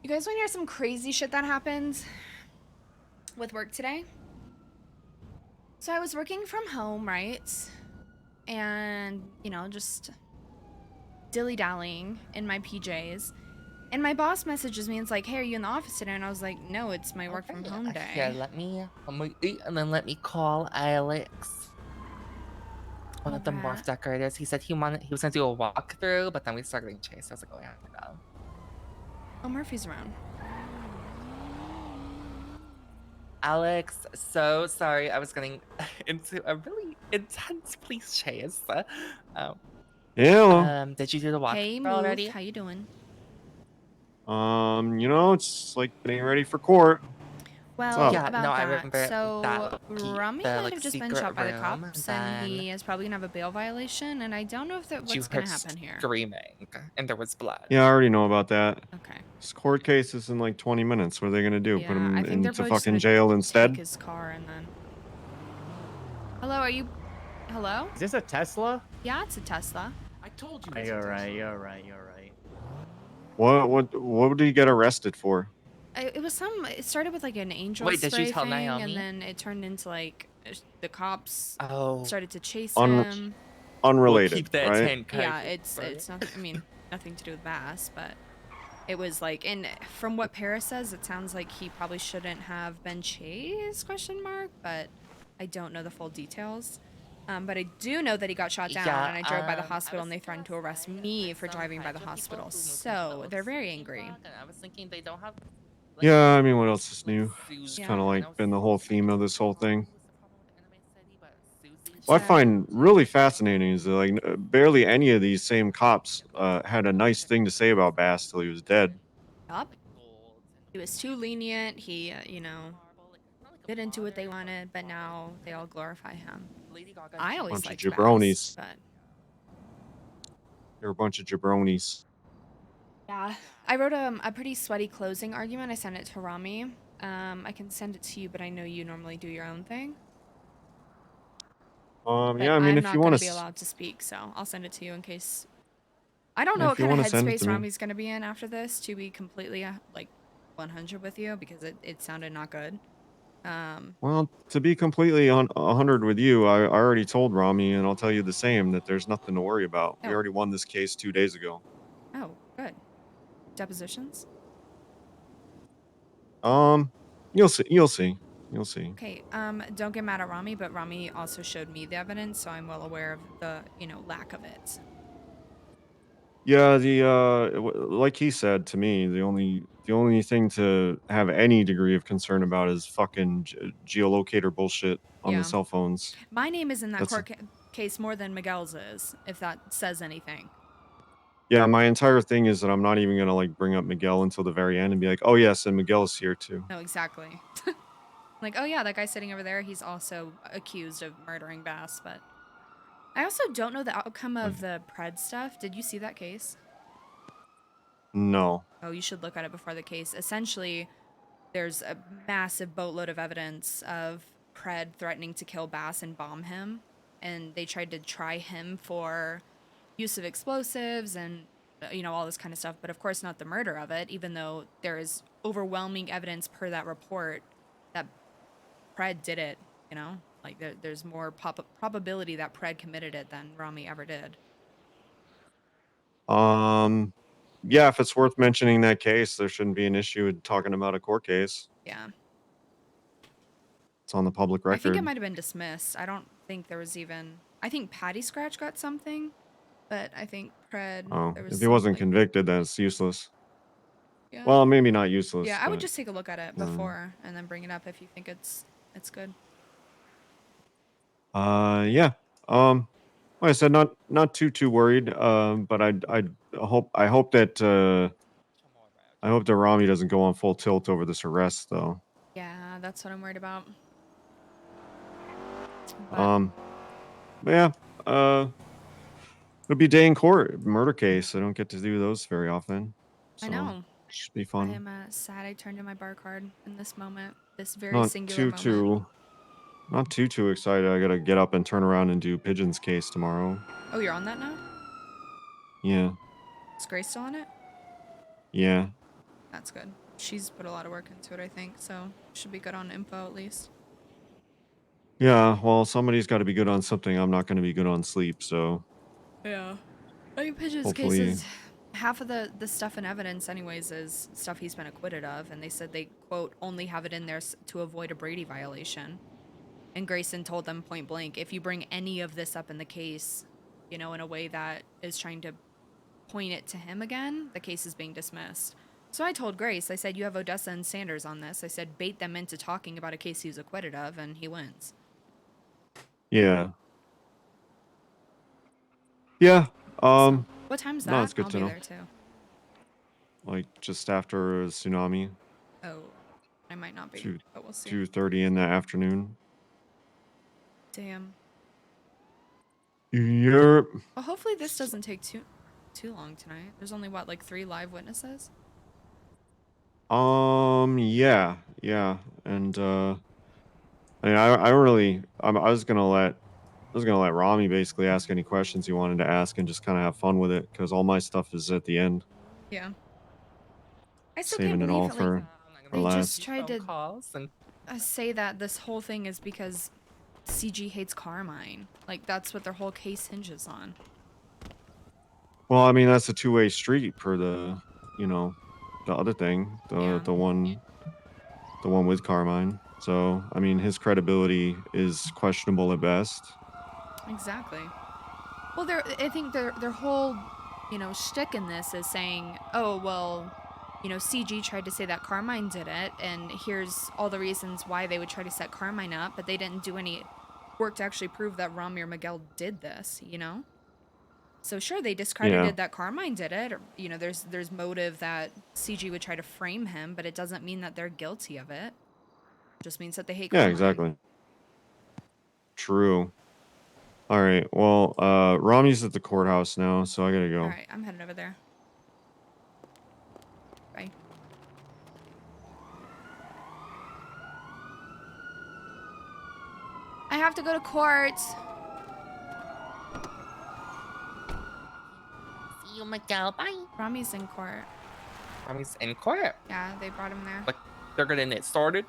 You guys want to hear some crazy shit that happened with work today? So I was working from home, right? And, you know, just dilly-dallying in my PJs. And my boss messages me and it's like, hey, are you in the office today? And I was like, no, it's my work from home day. Here, let me eat and then let me call Alex. One of the morph decorators. He said he was gonna do a walkthrough, but then we started getting chased. I was like, oh, yeah, I know. Oh, Murphy's around. Alex, so sorry. I was getting into a really intense police chase. Yeah. Did you do the walkthrough Hey, already? How you doing? You know, it's like getting ready for court. Well, Yeah, about no, I that. remember So that Rami the, might like, have just been secret shot by the room, cops, and he then is probably gonna have a bail violation. And I don't know if you what's heard gonna happen here. screaming, and there was blood. Yeah, I already know about that. Okay. This court case is in like 20 minutes. What are they gonna do? Put Yeah, him I think they're into probably just fucking gonna jail take instead? his car and then. Hello, are you? Hello? Is this a Tesla? Yeah, it's a Tesla. I told you. You're right. You're right. You're right. What did he get arrested for? It was some. It started with like an angel Wait, did spray you tell thing, Naomi? and then it turned into like the cops Oh. started to chase Un- him. Unrelated, keep that right? 10 card, Yeah, it's nothing. I mean, nothing to do with Bass, but it was like, and from what Paris says, it sounds like he probably shouldn't have been chased? Question mark. But I don't know the full details. But I do know that he got shot down, Yeah, and I drove by the hospital, and they threatened to arrest me for driving by the hospital. So they're very angry. I was thinking they don't have. Yeah, I mean, what else is new? It's Yeah. kind of like been the whole theme of this whole thing. It's, What I find really fascinating is that, like, barely any of these same cops had a nice thing to say about Bass till he was dead. Yup. He was too lenient. He, you know, didn't do what they wanted, but now they all glorify him. I always Bunch of liked jabronis. Bass, but They're a bunch of jabronis. yeah, I wrote a pretty sweaty closing argument. I sent it to Rami. I can send it to you, but I know you normally do your own thing. But Yeah, I mean, I'm if not you gonna want be to, allowed to speak, so I'll send it to you in case. I don't know if what you kind of wanna send it headspace to me. Rami's gonna be in after this. To be completely like 100 with you, because it sounded not good. Well, to be completely on 100 with you, I already told Rami, and I'll tell you the same, that there's nothing to worry about. We Oh. already won this case 2 days ago. Oh, good. Depositions? You'll see. You'll see. You'll see. Okay, don't get mad at Rami, but Rami also showed me the evidence, so I'm well aware of the, lack of it. Yeah, like he said to me, the only thing to have any degree of concern about is fucking geolocator bullshit on Yeah. the cell phones. My name is in that That's court case more than Miguel's is, if that says anything. Yeah, my entire thing is that I'm not even gonna like bring up Miguel until the very end and be like, oh yes, and Miguel's here too. No, exactly. Like, oh yeah, that guy sitting over there, he's also accused of murdering Bass, but I also don't know the outcome of the Pred stuff. Did you see that case? No. Oh, you should look at it before the case. Essentially, there's a massive boatload of evidence of Pred threatening to kill Bass and bomb him, and they tried to try him for use of explosives and all this kind of stuff, but of course not the murder of it, even though there is overwhelming evidence per that report that Pred did it, like there's more probability that Pred committed it than Rami ever did. Yeah, if it's worth mentioning that case, there shouldn't be an issue with talking about a court case. Yeah. It's on the public record. I think it might have been dismissed. I don't think there was even, I think Patty Scratch got something, but I think Pred, Oh, there was if he wasn't like, convicted, then it's useless. yeah. Well, maybe not useless. Yeah, I would but, just take a look at it before and then bring it up if you think it's good. Yeah. Like I said, not too worried. But I hope that Rami doesn't go on full tilt over this arrest, though. Yeah, that's what I'm worried about. But yeah. It'll be a day in court, murder case. I don't get to do those very often. So I know. Should be fun. I am sad I turned in my bar card in this moment, this very singular moment. Not too excited. I gotta get up and turn around and do Pigeon's case tomorrow. Oh, you're on that now? Yeah. Is Grace still on it? Yeah. That's good. She's put a lot of work into it, I think, so should be good on info at least. Yeah, well, somebody's got to be good on something. I'm not going to be good on sleep, so. Yeah. I mean, Pigeon's case is half of the stuff in evidence anyways is stuff he's been acquitted of, and they said they, quote, only have it in there to avoid a Brady violation. And Grayson told them point blank, if you bring any of this up in the case, in a way that is trying to point it to him again, the case is being dismissed. So I told Grace, I said, you have Odessa and Sanders on this. I said, bait them into talking about a case he was acquitted of, and he wins. Yeah. Yeah. So, what time's that? No, it's good I'll to be know. there too. Like just after a tsunami. Oh, I might not be, but we'll see. 2:30 in the afternoon. Damn. Yep. Well, hopefully this doesn't take too long tonight. There's only what, like 3 live witnesses? Yeah, and I mean, I was gonna let Rami basically ask any questions he wanted to ask and just kind of have fun with it because all my stuff is at the end. Yeah. I still Saving can't it all believe it, like, for they last. just tried to say that this whole thing is because CG hates Carmine. Like, that's what their whole case hinges on. Well, I mean, that's a two-way street for the, the other thing, the one with Carmine. So, I mean, his credibility is questionable at best. Exactly. Well, I think their whole, shtick in this is saying, oh, well, CG tried to say that Carmine did it, and here's all the reasons why they would try to set Carmine up, but they didn't do any work to actually prove that Rami or Miguel did this, So sure, they discredited that Carmine did it, or, there's motive that CG would try to frame him, but it doesn't mean that they're guilty of it. It just means that they hate Carmine. Yeah, exactly. True. All right. Well, Rami's at the courthouse now, so I gotta go. All right, I'm headed over there. Bye. I have to go to court. See you, Miguel. Bye. Rami's in court. Rami's in court? Yeah, they brought him there. Like, they're gonna get started?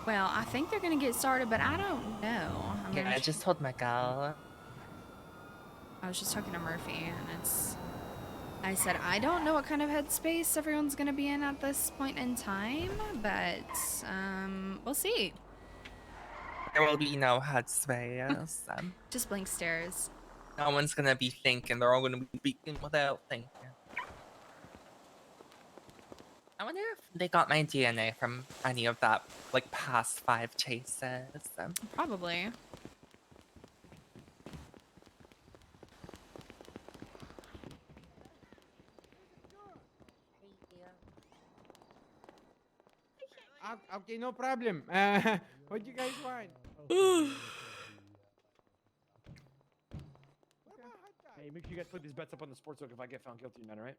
Well, I think they're gonna get started, but I don't know. Yeah, I just told Miguel. I was just talking to Murphy, and I said, I don't know what kind of headspace everyone's gonna be in at this point in time, but we'll see. There will be no headspace. Just blank stares. No one's gonna be thinking. They're all gonna be speaking without thinking. I wonder if they got my DNA from any of that, like, past 5 chases. Probably. Okay, no problem. What do you guys want? Hey, make sure you guys put these bets up on the sportsbook if I get found guilty, man, alright?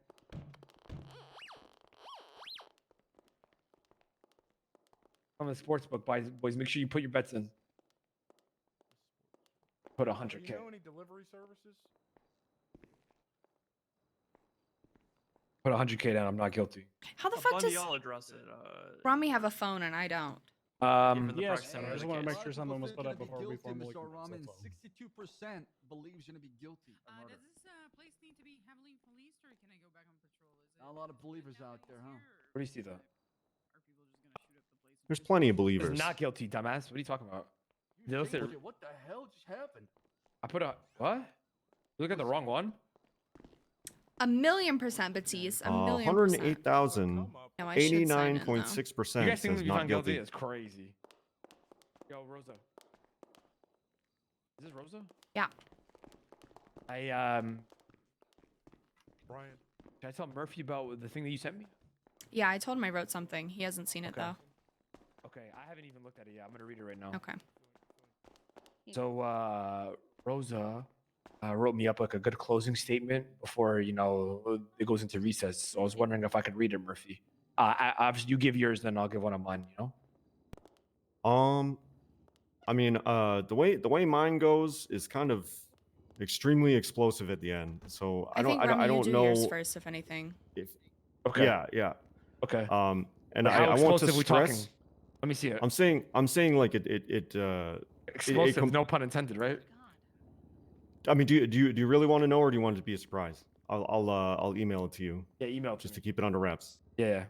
On the sportsbook, boys, make sure you put your bets in. Put 100K. Do you know any delivery services? Put 100K down. I'm not guilty. How the fuck does y'all address it? Rami have a phone and I don't? Yes, I just want to make sure something was put up before we formally. 62% believes you're gonna be guilty of murder. Does this place need to be heavily policed, or can I go back on patrol? Is Not a lot of believers out there, huh? Where do you see that? There's plenty of He's believers. not guilty, dumbass. What are you talking about? You looked at, What the hell just happened? I put a what? You look at the wrong one. 1,000,000% Batiste. 1,000,000%. 108,000. No, I should sign in, though. 89.6% You guys think says you not found guilty? guilty. It's crazy. Yo, Rosa. Is this Rosa? Yeah. Brian. Brian. Should I tell Murphy about the thing that you sent me? Yeah, I told him I wrote something. He hasn't seen it, Okay. though. Okay, I haven't even looked at it yet. I'm gonna read it right now. Okay. So, Rosa wrote me up like a good closing statement before, you know, it goes into recess. So I was wondering if I could read it, Murphy. Obviously, you give yours, then I'll give one of mine. You know. I mean, the way mine goes is kind of extremely explosive at the end. So I think Rami, don't you do know yours first, if anything. if. Okay. Yeah. Okay. And Like, how I want to explosive we stress. talking? Let me see it. I'm saying like it Explosive, no pun intended, right? I mean, do you really want to know, or do you want it to be a surprise? I'll email it to you. Yeah, email it just to to keep it under wraps. Yeah.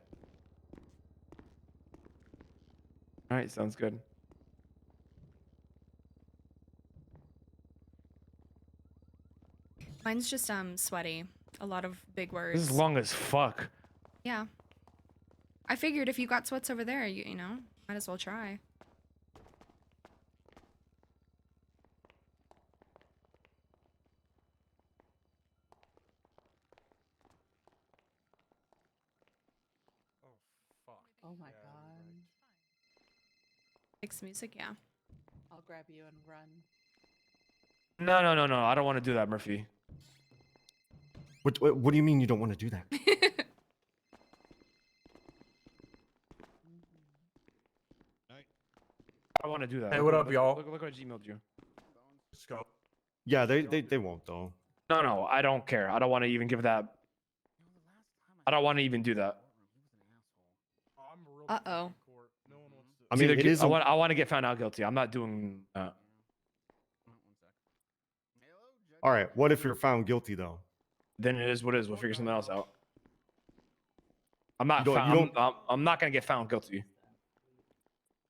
All right, sounds good. Mine's just sweaty. A lot of big words. This is long as fuck. Yeah. I figured if you got sweats over there, you know, might as well try. Oh my god. Fix music, yeah. I'll grab you and run. No. I don't want to do that, Murphy. What do you mean you don't want to do that? I want to do that. Hey, what up, y'all? Look what I just emailed you. Let's go. Yeah, they won't though. No, I don't care. I don't want to even give that. I don't want to even do that. Uh-oh. I mean, it is. I want to get found out guilty. I'm not doing that. All right. What if you're found guilty though? Then it is what it is. We'll figure something else out. I'm not. You don't- I'm not gonna get found guilty.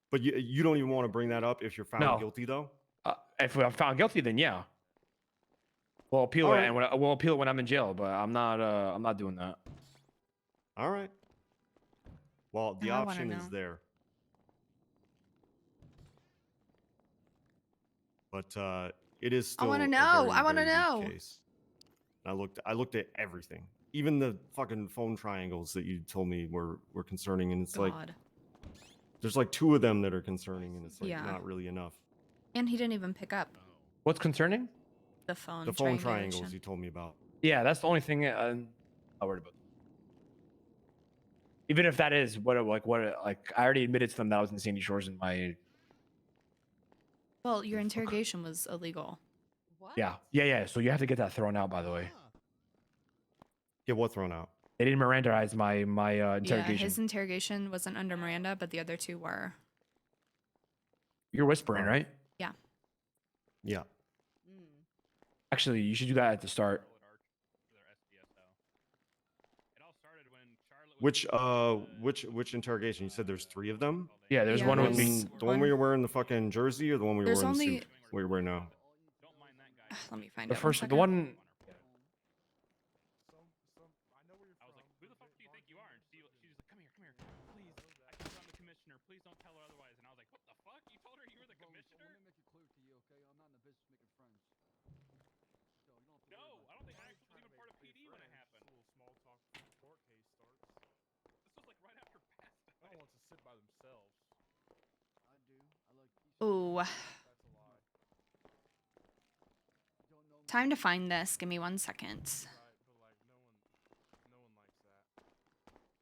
But you don't even want to bring that up if you're found No. guilty though. If I'm found guilty, then yeah. We'll appeal All it, right. and we'll appeal it when I'm in jail. But I'm not. I'm not doing that. All right. Well, the Now I wanna option is know. there. But it is still. I wanna a know, very, I wanna very weak know. case. And I looked at everything, even the fucking phone triangles that you told me were concerning, and it's like God. there's like 2 of them that are concerning, and it's like Yeah. not really enough. And he didn't even pick up What's concerning? the phone. The phone triangulation. triangles you told me about. Yeah, that's the only thing I'm worried about. Even if that is what I already admitted to them that I was in Sandy Shores in my. Well, your interrogation was illegal. Yeah. So you have to get that thrown out, by the way. Get what thrown out? They didn't Mirandaize my Yeah, interrogation. his interrogation wasn't under Miranda, but the other 2 were. You're whispering, Oh. right? Yeah. Yeah. Actually, you should do that at the start. Which interrogation? You said there's 3 of them? Yeah, there's Yeah, one with there's me. The one where you're wearing the fucking jersey or the one where you're There's wearing only- the suit? What you're wearing now? Let me find The it. first, one the second. one. Please don't tell her otherwise. And I was like, what the fuck? You told her you were the commissioner? Let me make it clear to you, okay? I'm not in the business of making friends. So, you don't have to No, worry I don't think Axel was even part of PD when it happened. Small talk before the court case starts. This was like right after Bass died. No one wants to sit by themselves. I do. I like peace. Ooh. That's a lie. Don't know me. Time to find this. Give me 1 second. Right, but like no one likes that.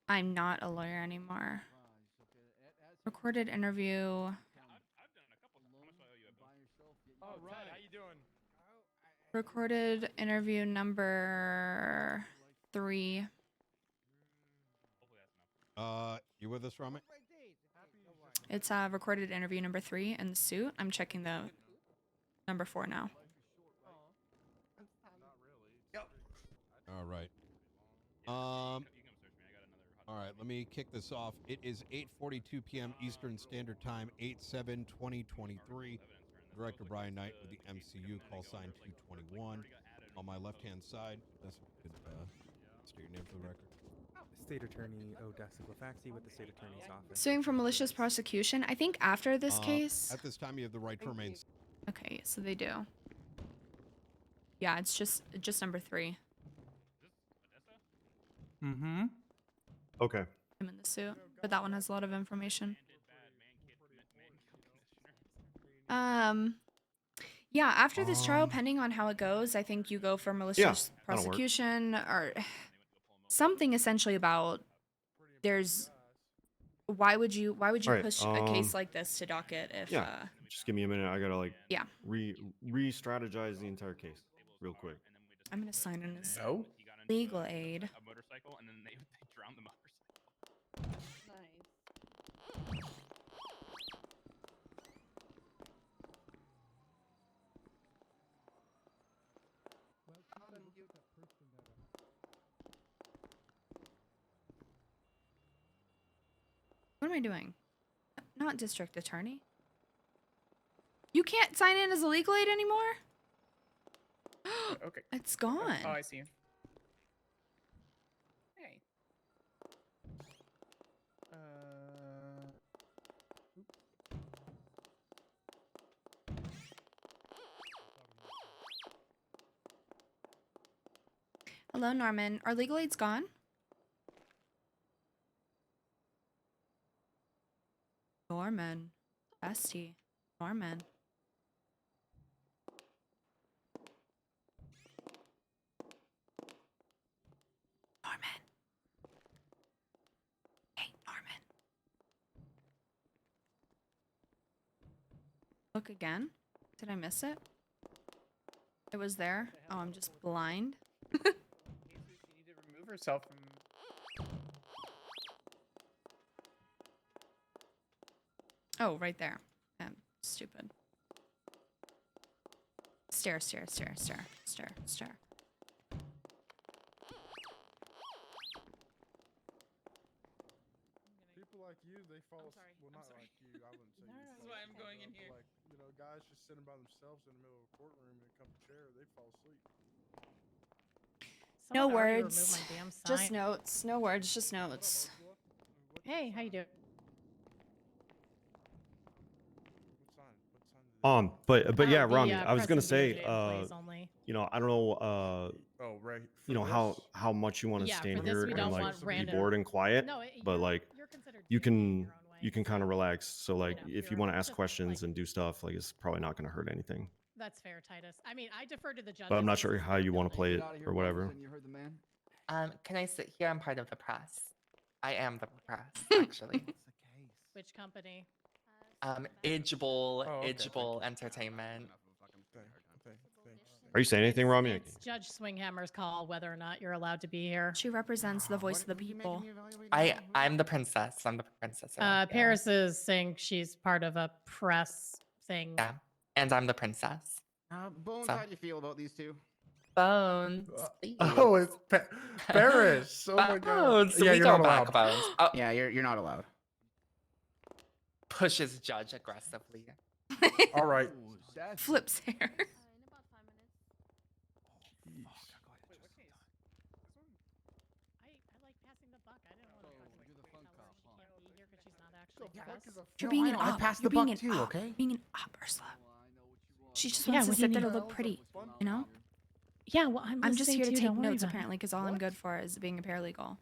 I'm not a lawyer anymore. Surprise, okay? As Recorded interview. I've done a couple. How much do I owe you? by yourself, yet you All don't right. know. How you doing? Recorded interview number 3. Hopefully that's enough. You with us, Rami? It's recorded interview number 3 in the suit. I'm checking the number 4 now. All right. You can come search me. I got another. All right, let me kick this off. It is 8:42 p.m. Eastern Standard Time, 8/7/2023. Director Brian Knight with the MCU, call sign 221. On my left-hand side, that's good. State your name for the record. State Attorney Odessa Glafaxi with the State Attorney's Office. Suing for malicious prosecution. I think after this case. At this time, you have the right to remain. Okay, so they do. Yeah, it's just number 3. Mm-hmm. Okay. I'm in the suit, but that one has a lot of information. Yeah, after this trial, pending on how it goes, I think you go for malicious that'll work. prosecution or something essentially about why would you Alright, push a case like this to docket if Yeah. Just give me a minute. I gotta like yeah. re-strategize the entire case real quick. I'm gonna sign in as No. legal aid. A motorcycle, and then they drowned the motorcycle. What am I doing? Not district attorney. You can't sign in as a legal aid anymore? Okay. It's gone. Oh, I see. Hey. Hello, Norman. Are legal aids gone? Norman. Bestie. Norman. Norman. Hey, Norman. Look again. Did I miss it? It was there. Oh, I'm just blind. She need to remove herself from. Oh, right there. I'm stupid. Stare, stare, stare, stare, stare, stare. People like you, they fall. Well, not like you. I wouldn't say. This is why I'm going in here. Like guys just sitting by themselves in the middle of a courtroom in a comfy chair, they fall asleep. No Someone already removed words. my damn Just sign. notes. No words, just notes. Hey, how you doing? But yeah, The, Rami, I was gonna press say, and BOJ employees only. you know, I don't know, Oh, right. you know how much you want to Yeah, stand for this, here we and don't like want be random- bored and quiet, No, but like you're considered you guilty in can your own way. you can kind of relax. So like if you you're want to ask just, questions like- and do stuff, like it's probably not gonna hurt anything. That's fair, Titus. I mean, I defer to the judges. But I'm not This sure is how their you want to building. play it or whatever. You heard the man? Can I sit here? I'm part of the press. I am the press, actually. Which company? Idgeable, okay, Idgeable Entertainment. Are you saying anything, Rami? It's Judge Swinghammer's call whether or not you're allowed to be here. She represents the voice of the people. I'm the princess. I'm the princess. around here. Paris is saying she's part of a press things. Yeah, and I'm the princess. Bones, So. how do you feel about these two? Bones. Oh, it's Paris. Oh my god. Bones. Yeah, We you're go not back, allowed. Bones. Oh, Yeah, you're not allowed. pushes judge aggressively. All right. Flips hair. I like passing the buck. I didn't want to fucking tell her she can't be here because she's not actually with us. You're being an I op. passed You're the being buck an too, op. okay? Being an op, Ursula. She just Yeah, wants what to do you sit there to mean? look pretty, you know? Yeah, well, I'm just listening here to you, take don't worry notes about it. apparently because all I'm good for is being a paralegal.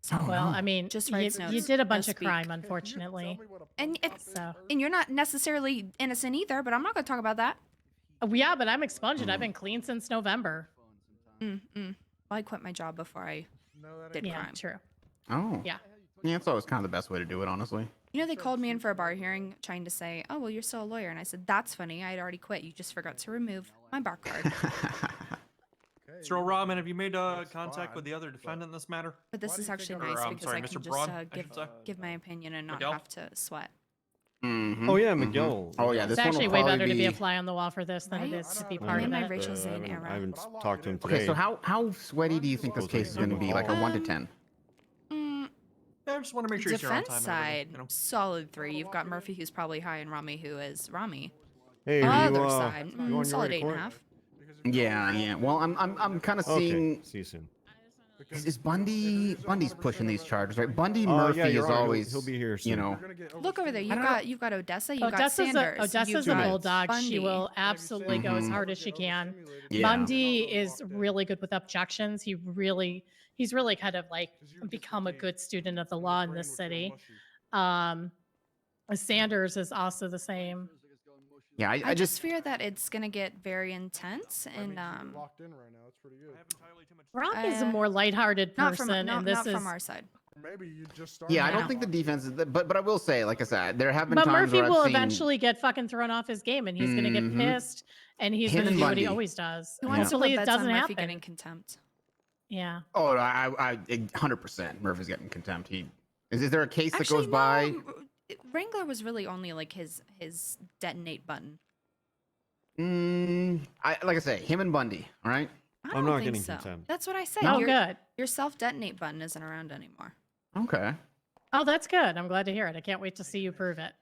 So, Well, I mean, just you, writes you notes. did a no bunch of speak. crime, unfortunately. And it's So. and you're not necessarily innocent either, but I'm not going to talk about that. Yeah, but I'm expunged. I've been clean since November. Well, I quit my job before I did Yeah, crime. true. Oh. Yeah. Yeah, that's always kind of the best way to do it, honestly. You know, they called me in for a bar hearing trying to say, oh, well, you're still a lawyer. And I said, that's funny. I had already quit. You just forgot to remove my bar card. Mr. O'Rahman, have you made contact with the other defendant in this matter? But this is actually Or, nice I'm because sorry, I can Mr. just Braun, I give, should say. give my opinion and not Miguel? have to sweat. Mm-hmm. Oh yeah, Miguel. Oh yeah, this It's one actually will way probably better to be a be- fly on the wall for this than it is to be part I'm of in my it. Rachel Zane era. I haven't talked to him today. Okay, so how sweaty do you think this case is going to be? Like a 1 to 10? I just want to make sure he's here on Defense time. and everything, side, you know? solid 3. You've got Murphy, who's probably high, and Rami, who is Rami. Hey, are Other you, side, you on your solid way to court? 8.5. Yeah. Well, I'm kind of Okay, seeing. see you soon. Is Bundy's pushing these charges, right? Bundy Oh, Murphy yeah, you're is right. always He'll be here you soon. know. Look over there. You've got Odessa. You've got Odessa's Sanders. Odessa's you've a got bulldog. She Bundy. will absolutely go as hard as she can. Yeah. Bundy is really good with objections. He's really kind of like become a good student of the law in this city. Sanders is also the same. Yeah, I just fear that it's gonna get very intense and Locked in right now. It's pretty good. Rock is a more lighthearted not from person, and this not is from our side. Maybe you just started. Yeah, I don't think the defense is. But I will say, like I said, there have been But times Murphy where will I've seen eventually get fucking thrown off his game, and he's gonna get pissed, and he's Him gonna and do what he Bundy. always does. Who wants to Hopefully, put it bets on doesn't Murphy happen. getting contempt? Yeah. Oh, I 100% Murphy's getting contempt. Is there a case that Actually, goes by? no, Wrangler was really only like his detonate button. Like I say, him and Bundy. All right. I I'm don't not think getting so. contempt. That's what I said. Oh, your, good. Your self detonate button isn't around anymore. Okay. Oh, that's good. I'm glad to hear it. I can't wait to see you prove it.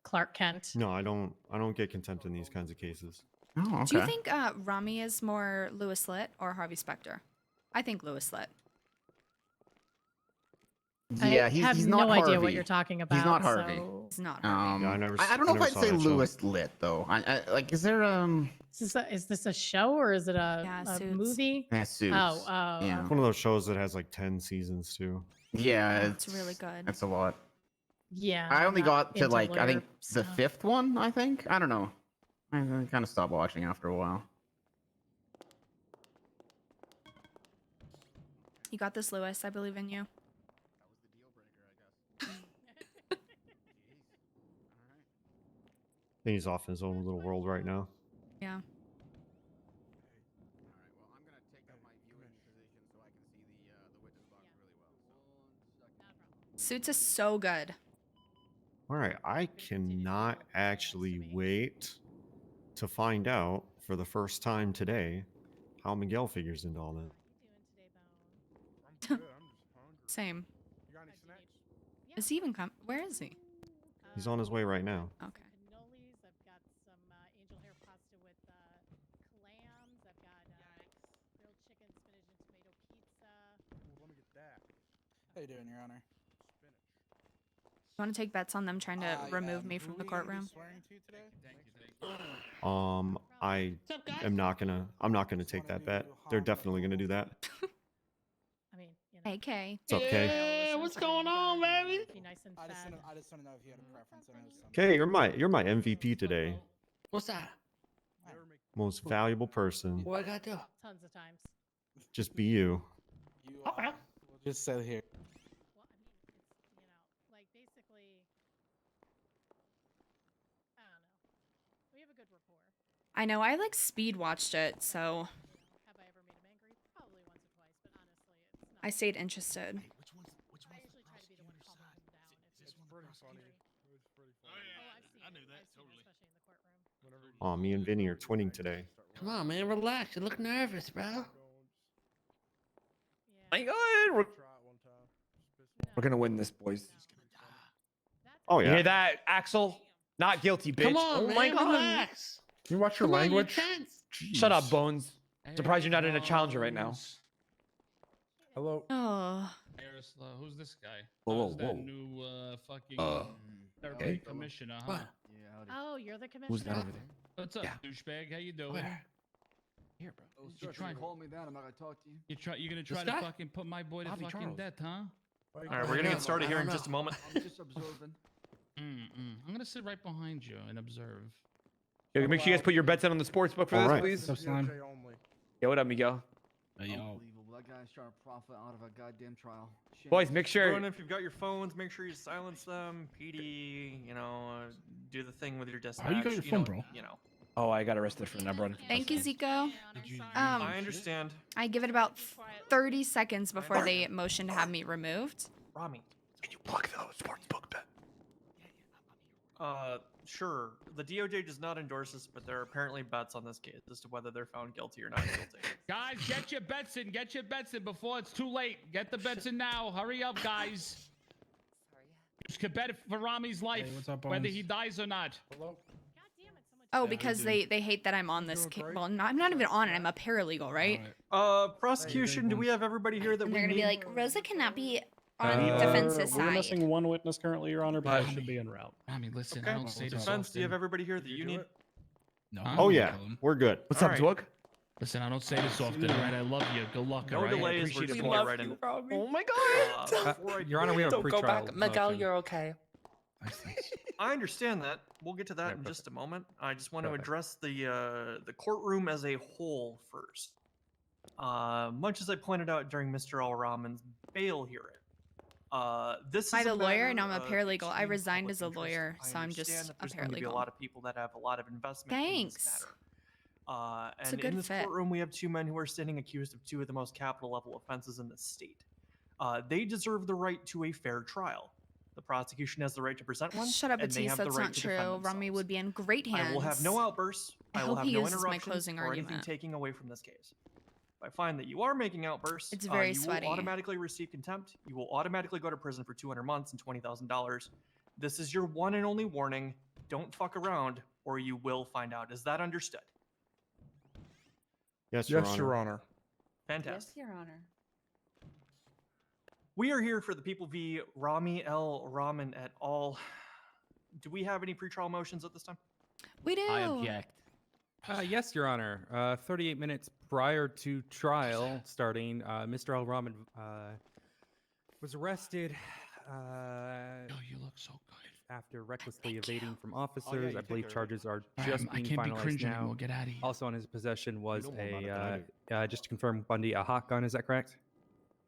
Clark Kent. No, I don't get contempt in these kinds of cases. Oh, okay. Do you think Rami is more Lewis Litt or Harvey Specter? I think Lewis Litt. Yeah, I he's have not no idea what Harvey. you're talking about. He's not Harvey. so- He's not. Yeah, I don't know if never I'd saw say that show. Lewis Lit though. I like, is there Is this a show or is it a Suits. movie? Yeah, Suits. Oh, Yeah. It's one of those shows that has like 10 seasons too. Yeah, It's really good. That's a lot. Yeah. I only I'm got not to into like I think lawyer the stuff. 5th one. I think I don't know. I kind of stopped watching after a while. You got this, Lewis. I believe in you. I think he's off in his own little world right now. Yeah. Suits is so good. All right, I cannot actually wait to find out for the first time today how Miguel figures into all that. Same. Is he even come? Where is he? He's on his way right now. Okay. Cannolis. I've got some angel hair pasta with clams. I've got grilled chicken, spinach, and tomato pizza. Let me get that. How you doing, Your Honor? You want to take bets on them trying to remove me from the courtroom? I am not gonna. I'm not gonna take that bet. They're definitely gonna do that. Hey, Kay. What's up, Kay? Yeah, what's going on, baby? I just want to know if you had a preference. I know some. Kay, you're my MVP today. What's that? Most valuable person. What I gotta do? Tons of times. Just be you. Okay. We'll just sit here. Like basically, I don't know. We have a good rapport. I know. I like speed watched it, so Have I ever made him angry? Probably once or twice, but honestly, it's not. I stayed interested. I usually try to be the one calming him down. If it's Pretty funny. It's pretty funny. Oh, I've Oh, me and Vinny are twinning today. Come on, man, relax. You look nervous, bro. My God, we're gonna win this, boys. Oh You yeah. hear that, Axel? Not guilty, bitch. Come on, oh man, my God. relax. Can you watch your Come on, you're language? tense. Shut up, Bones. Surprised you're not in a challenger right now. Hello. Oh. Who's this guy? Whoa, Who's whoa, that whoa. new fucking okay. therapy commissioner, huh? What? Oh, you're the commissioner. Who's that over there? What's up, douchebag? How you doing? Where? Here, bro. Oh, You sir, trying- call me down. I'm not gonna talk to you. You're gonna try This to guy? fucking put my boy to Bobby fucking Charles. death, huh? All All right, we're gonna get started here in just a moment. I'm just observing. I'm gonna sit right behind you and observe. Yo, make sure you guys put your bets in on the sports book for All this, right. please. DOJ only. Yo, what up, Miguel? Unbelievable. That guy's trying to profit out of a goddamn trial. Shame. Boys, make sure. Everyone, if you've got your phones, make sure you silence them. PD, do the thing with your dispatch. How you got your phone, bro? Oh, I got arrested for number one. Thank you, Zico. I understand. I give it about 30 seconds before they motion to have me removed. Rami. Can you plug the sports book bet? Sure. The DOJ does not endorse this, but there are apparently bets on this case as to whether they're found guilty or not guilty. Guys, get your bets in. Get your bets in before it's too late. Get the bets in now. Hurry up, guys. You could bet for Rami's life, Hey, what's up, whether Bones? he dies or not. Hello. Oh, because they hate that I'm on this case. Well, I'm not even on it. I'm a paralegal, right? Prosecution, do we have everybody here that And we they're gonna need? be like, Rosa cannot be on defense's We're side. missing one witness currently, Your Honor, but I should be en route. Rami, listen, Okay. I don't say this Defense, do you have often. everybody here that you need? No. Huh? Oh yeah. We're good. What's All up, right. Dwug? Listen, I don't say this often, right? I love you. Good luck, No all right? delays. We're appreciate just it. going We love right in. Oh my God. Before I Your Honor, we have a Don't go pretrial back. Miguel, motion. you're okay. I understand that. We'll get to that in just a moment. I just want to address the courtroom as a whole first. Much as I pointed out during Mr. Al-Rahman's bail hearing, this Am I is a the lawyer? matter No, I'm a of paralegal. I extreme resigned public as a interest. lawyer, I so I'm understand just that a there's going to be a paralegal. lot of people that have a lot of investment in this Thanks. matter. It's a And good in this fit. courtroom, we have two men who are standing accused of two of the most capital level offenses in the state. They deserve the right to a fair trial. The prosecution has the right to present one. Shut up, and they Batiste. have the That's right not to defend true. Rami themselves. would be in great hands. I will have no outbursts. I will hope have he no uses my interruptions closing or anything argument. taking away from this case. If I find that you are making outbursts, It's very you sweaty. will automatically receive contempt. You will automatically go to prison for 200 months and $20,000. This is your one and only warning. Don't fuck around, or you will find out. Is that understood? Yes, Yes, Your Honor. Fantastic. Your Honor. We are here for the people v. Rami L. Rahman et al. Do we have any pretrial motions at this time? We do. I object. Yes, Your Honor. 38 minutes prior to trial starting, Mr. Al-Rahman was arrested. You look so good. After recklessly evading from officers. you I believe take her. charges are All right, just I being can't be finalized cringing now. anymore. Get out of here. Also, in his possession was don't want that just to confirm, Bundy, a hot gun. Is that correct?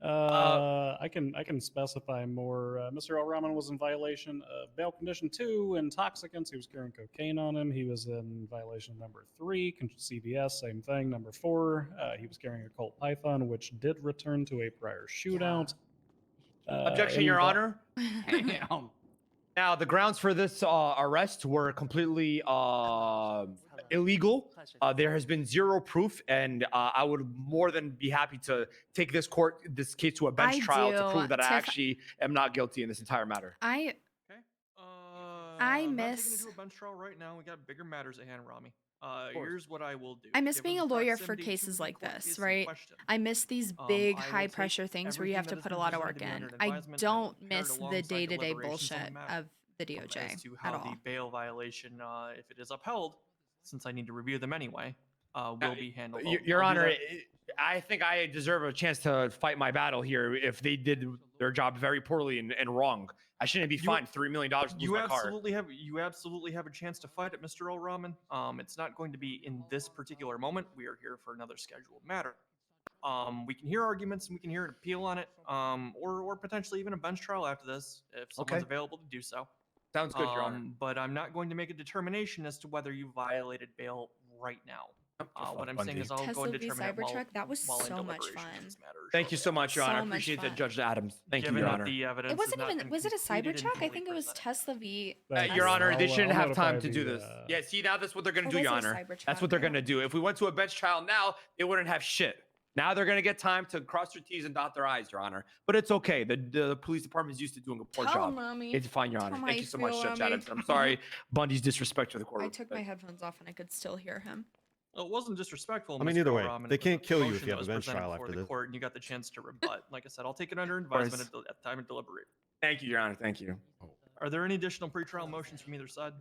I can specify more. Mr. Al-Rahman was in violation of bail condition 2, intoxicants. He was carrying cocaine on him. He was in violation of number 3, CBS, same thing. Number 4, he was carrying a Colt Python, which did return to a prior shootout. Objection, Your Honor. Now, the grounds for this arrest were completely illegal. There has been zero proof, and I would more than be happy to take this case to a bench trial to prove that I actually am not guilty in this entire matter. I I'm not taking it miss. to a bench trial right now. We got bigger matters at hand, Rami. Here's what I will do. I miss Given being the a lawyer for proximity to cases the like court this, case in right? question, I miss these I big, will high take pressure things where you have to everything put that a has lot of been work presented in. under I advisement and don't prepared miss the alongside day-to-day deliberations on bullshit the matter. of the DOJ As to at how all. the bail violation, if it is upheld, since I need to review them anyway, will be handled. Your I'll do Honor, that. I think I deserve a chance to fight my battle here if they did their job very poorly and wrong. I shouldn't be fined $3 million to lose You my car. absolutely have a chance to fight it, Mr. Al-Rahman. It's not going to be in this particular moment. We are here for another scheduled matter. We can hear arguments and we can hear an appeal on it, or potentially even a bench trial after this if someone's available to do so. Sounds good, Your Honor. But I'm not going to make a determination as to whether you violated bail right now. What I'm saying is I'll go Tesla into v determine it Cybertruck. That was while in so much deliberation fun. of this matter. Thank you so much, Your So Honor. I much appreciate that, fun. Judge Adams. Thank you, Given Your that Honor. the evidence It wasn't has not even. been Was it a completed and Cybertruck? I fully think it was presented. Tesla v. Your Honor, they shouldn't have time notify to do the, this. Yeah, see, now that's what they're going Or to do, was Your it a Honor. That's Cybertruck? what they're I going to do. If we went to a bench trial now, they wouldn't have shit. Now they're going to get time to cross their T's and dot their I's, Your Honor. But it's okay. The police department is used to doing a poor Tell job. 'em, Mommy. It's fine, Your Tell Honor. 'em how Thank you you so much, feel, Judge Mommy. Adams. I'm sorry Bundy's disrespect to the court. I took my headphones off and I could still hear him. Well, it wasn't disrespectful. I mean, Mr. either way, Rahman. they It was can't a kill you if motion you that have a was bench presented trial before after the this. court, and you got the chance to rebut. Like I said, I'll take it under course. advisement at time to deliberate. Thank you, Your Honor. Thank you. Are there any additional pretrial motions from either side?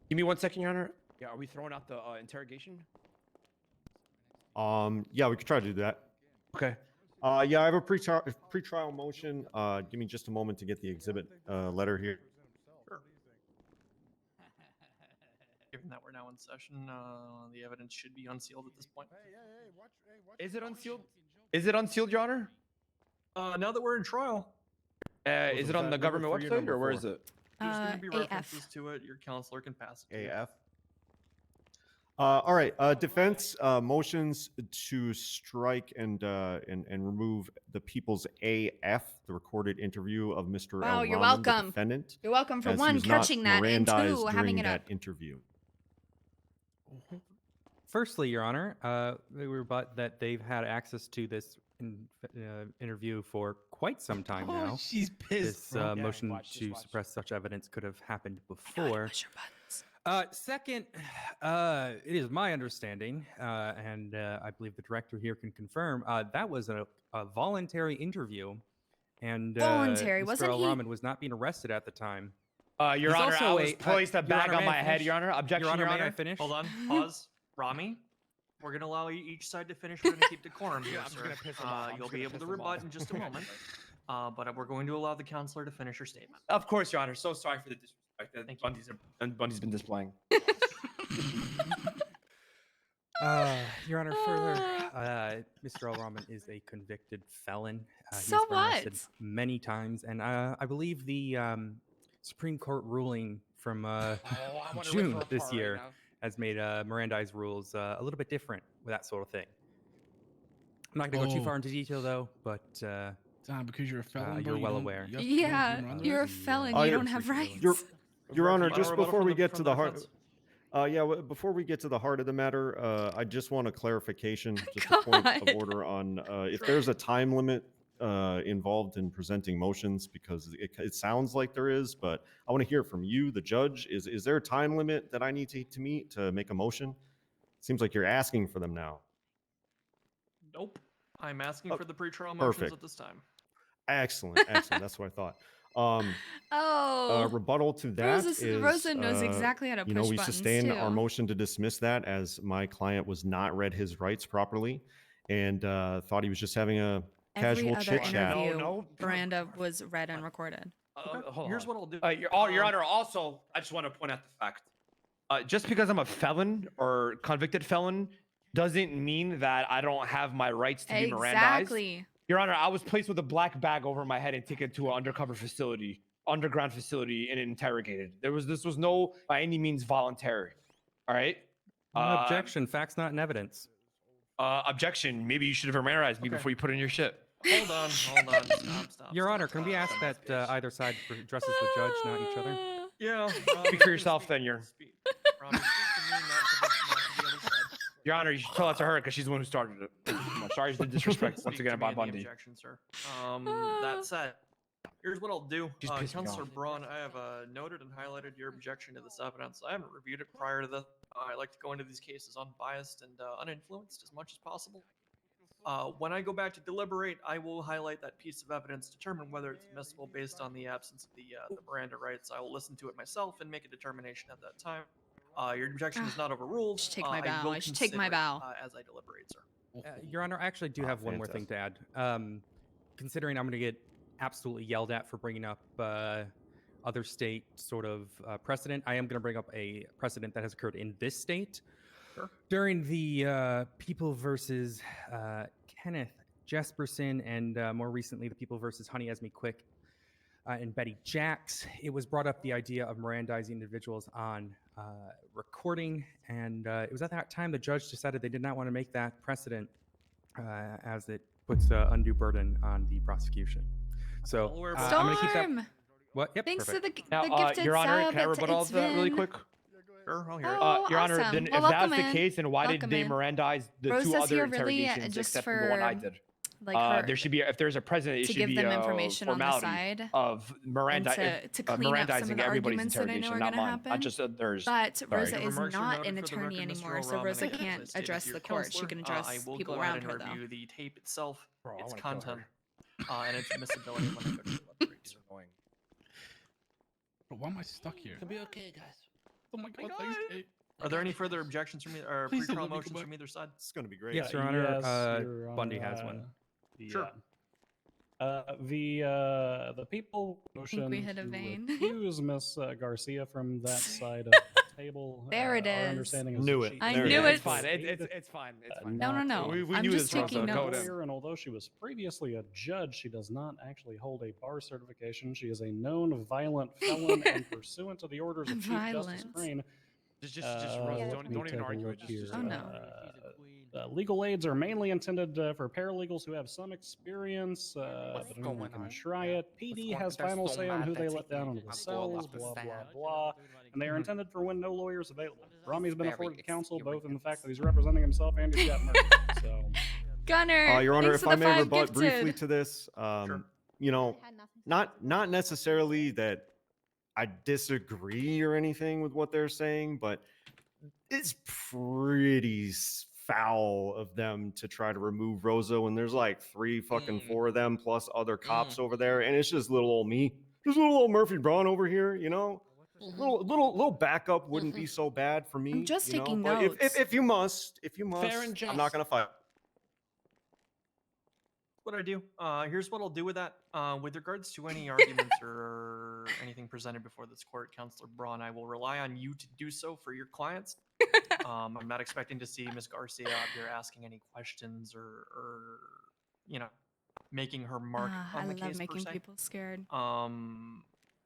Give me 1 second, Your Honor. Yeah, are we throwing out the interrogation? Yeah, we could try to do that. Okay. Yeah, I have a pretrial motion. Give me just a moment to get the exhibit letter here. Sure. Given that we're now in session, the evidence should be unsealed at this point. Is it unsealed? Is it unsealed, Your Honor? Now that we're in trial. Is it on the government website or where is it? There's going to be AF. references to it. Your counselor can pass it. to you. AF. All right. Defense motions to strike and remove the People's AF, the recorded interview of Mr. Wow, El you're Rahman, the welcome. defendant, You're welcome for as he one, was not catching that, and Mirandized two, having during it that up. interview. Firstly, Your Honor, they rebut that they've had access to this interview for quite some time now. Oh, she's pissed. This Yeah, motion watch, just to watch. suppress such evidence could have happened Naughty, before. push your buttons. Second, it is my understanding, and I believe the director here can confirm, that was a voluntary interview, and Voluntary, Mr. wasn't El he? Rahman was not being arrested at the time. Your He's Honor, I also was a- placed a Your bag Honor, on may I my head, finish? Your Honor. Objection, Your Honor, may I Honor. finish? Hold on. Pause. Rami, we're going to allow each side to finish. We're going to keep decorum here, Yeah, I'm just sir. gonna piss him off. I'm You'll just be gonna able piss to him rebut off. in just a moment. But we're going to allow the counselor to finish her statement. Of course, Your Honor. So sorry for the disrespect that Thank you. Bundy's been displaying. Your Honor, further, Mr. El Rahman is a convicted felon. He's So been arrested what? many times, and I believe the Supreme Court ruling from June this year has made Mirandai's rules a little bit different with that sort of thing. I'm not going to go too Oh. far into detail, though, but Because you're a felon, bro, you're you well don't- aware. you have to- you Yeah, don't run you're a this. felon. Oh, You yeah. don't have rights. Your Honor, Final just rebuttal before from we the- get from to the the heart, defense? before we get to the heart of the matter, I just want a clarification, just a point God. of order on if there's a time limit involved in presenting motions, because it sounds like there is, but I want to hear from you, the judge. Is there a time limit that I need to meet to make a motion? Seems like you're asking for them now. Nope. I'm asking Oh, for the pretrial motions perfect. at this time. Excellent, excellent. That's what I thought. Oh. Rebuttal to that is Rosa knows exactly how to you know, push we buttons, sustain our too. motion to dismiss that as my client was not read his rights properly and thought he was just having a Every casual other chit chat. interview, Miranda was read and recorded. Here's what I'll do. Your Honor, also, I just want to point out the fact. Just because I'm a felon or convicted felon doesn't mean that I don't have my rights to be Mirandized. Exactly. Your Honor, I was placed with a black bag over my head and taken to an underground facility, and interrogated. This was no by any means voluntary. All right. Objection. Facts not in evidence. Objection. Maybe you should have Mirandized me before you put in your shit. Hold on. Stop. Your Honor, can we ask that either side addresses the judge, not each other? Yeah. Speak for yourself, then, Your. Rami, speak to me, not to the other side. Your Honor, you should tell that to her because she's the one who started it. Thank you so much. Sorry for the disrespect once Speak again to by me in the Bundy. Objection, sir. That said, here's what I'll do. She's pissing me Counselor off. Braun, I have noted and highlighted your objection to this evidence. I haven't reviewed it prior to this. I like to go into these cases unbiased and uninfluenced as much as possible. When I go back to deliberate, I will highlight that piece of evidence, determine whether it's admissible based on the absence of the Miranda rights. I will listen to it myself and make a determination at that time. Your objection is not overruled. I should take my I bow. will I should take my consider it, bow. as I deliberate, sir. Your Honor, I actually do have one more thing to add. Considering I'm going to get absolutely yelled at for bringing up other state sort of precedent, I am going to bring up a precedent that has occurred in this state. Sure. During the People versus Kenneth Jesperson and more recently the People versus Honey Esme Quick and Betty Jacks, it was brought up the idea of Mirandizing individuals on recording, and it was at that time the judge decided they did not want to make that precedent, as it puts undue burden on the prosecution. So I'm going to keep that. Storm! What? Yep. Thanks perfect. for the gifted Your Honor, sub. can I rebuttal It's to that really Vin. quick? Sure, I'll hear it. Oh, Your Honor, awesome. then Well, if that's welcome the in. case, then why Welcome did they in. Mirandize the two Rosa's other here really interrogations just except for the one I for, did? like, her, There should be, if there's a precedent, it to should give be them a information on the formality side of and to clean up some of Mirandizing the everybody's arguments that I know interrogation, are not going to mine, happen. not just theirs. But Sorry. Rosa Your is remarks are not noted an for the attorney record, Mr. anymore, so O'Rourke, Rosa and can't as stated address to the your court. She counselor, can address I will people go ahead around and her, though. review the tape itself, Bro, I its wanna kill her. content, and its admissibility when I go to deliberate. Bro, why am I stuck here? It'll be okay, guys. Oh my god, thanks, Kate. Are there any further objections from or Please don't pretrial let me go motions back. from either side? It's going to be great. Yes, Your Honor. Yes, Your Bundy Honor, has one. Sure. The people motion we hit a to vein. accuse Miss Garcia from that side of the table. There it Our is. understanding is Knew that it. she I There it knew is. it. It's fine. It's fine. It's fine. No, no, no. We I'm knew just this, Rosa. taking Go notes. to- And although she was previously a judge, she does not actually hold a bar certification. She is a known violent felon, and pursuant to the orders of Chief Justice Violent. Crane. Just Rosa, let don't me even take a argue look it. here. Oh, no. Legal aids are mainly intended for paralegals who have some experience, What's but anyone going can on? try it. PD going- has There's final so say on mad who they that's let down into taking the a ball cells, off the blah, blah, stand. blah. And they are intended for when no lawyer is available. Rami's been Very afforded counsel both in the experience. fact that he's representing himself and he's got murder. So, Gunner, Your Honor, thanks if for I the may 5 rebut briefly gifted. to this, Sure. you know, not necessarily that I disagree or anything with what they're saying, but it's pretty foul of them to try to remove Rosa when there's like 3 fucking 4 of them plus other cops over there, and it's just little old me, just little old Murphy Braun over here, you know. Little backup wouldn't be so bad for me. I'm just you know? taking But notes. if you must, Fair and I'm not just. gonna fight. What I do? Here's what I'll do with that. With regards to any arguments or anything presented before this court, Counselor Braun, I will rely on you to do so for your clients. I'm not expecting to see Ms. Garcia out here asking any questions or you know, making her mark I on the love case per making se. people scared.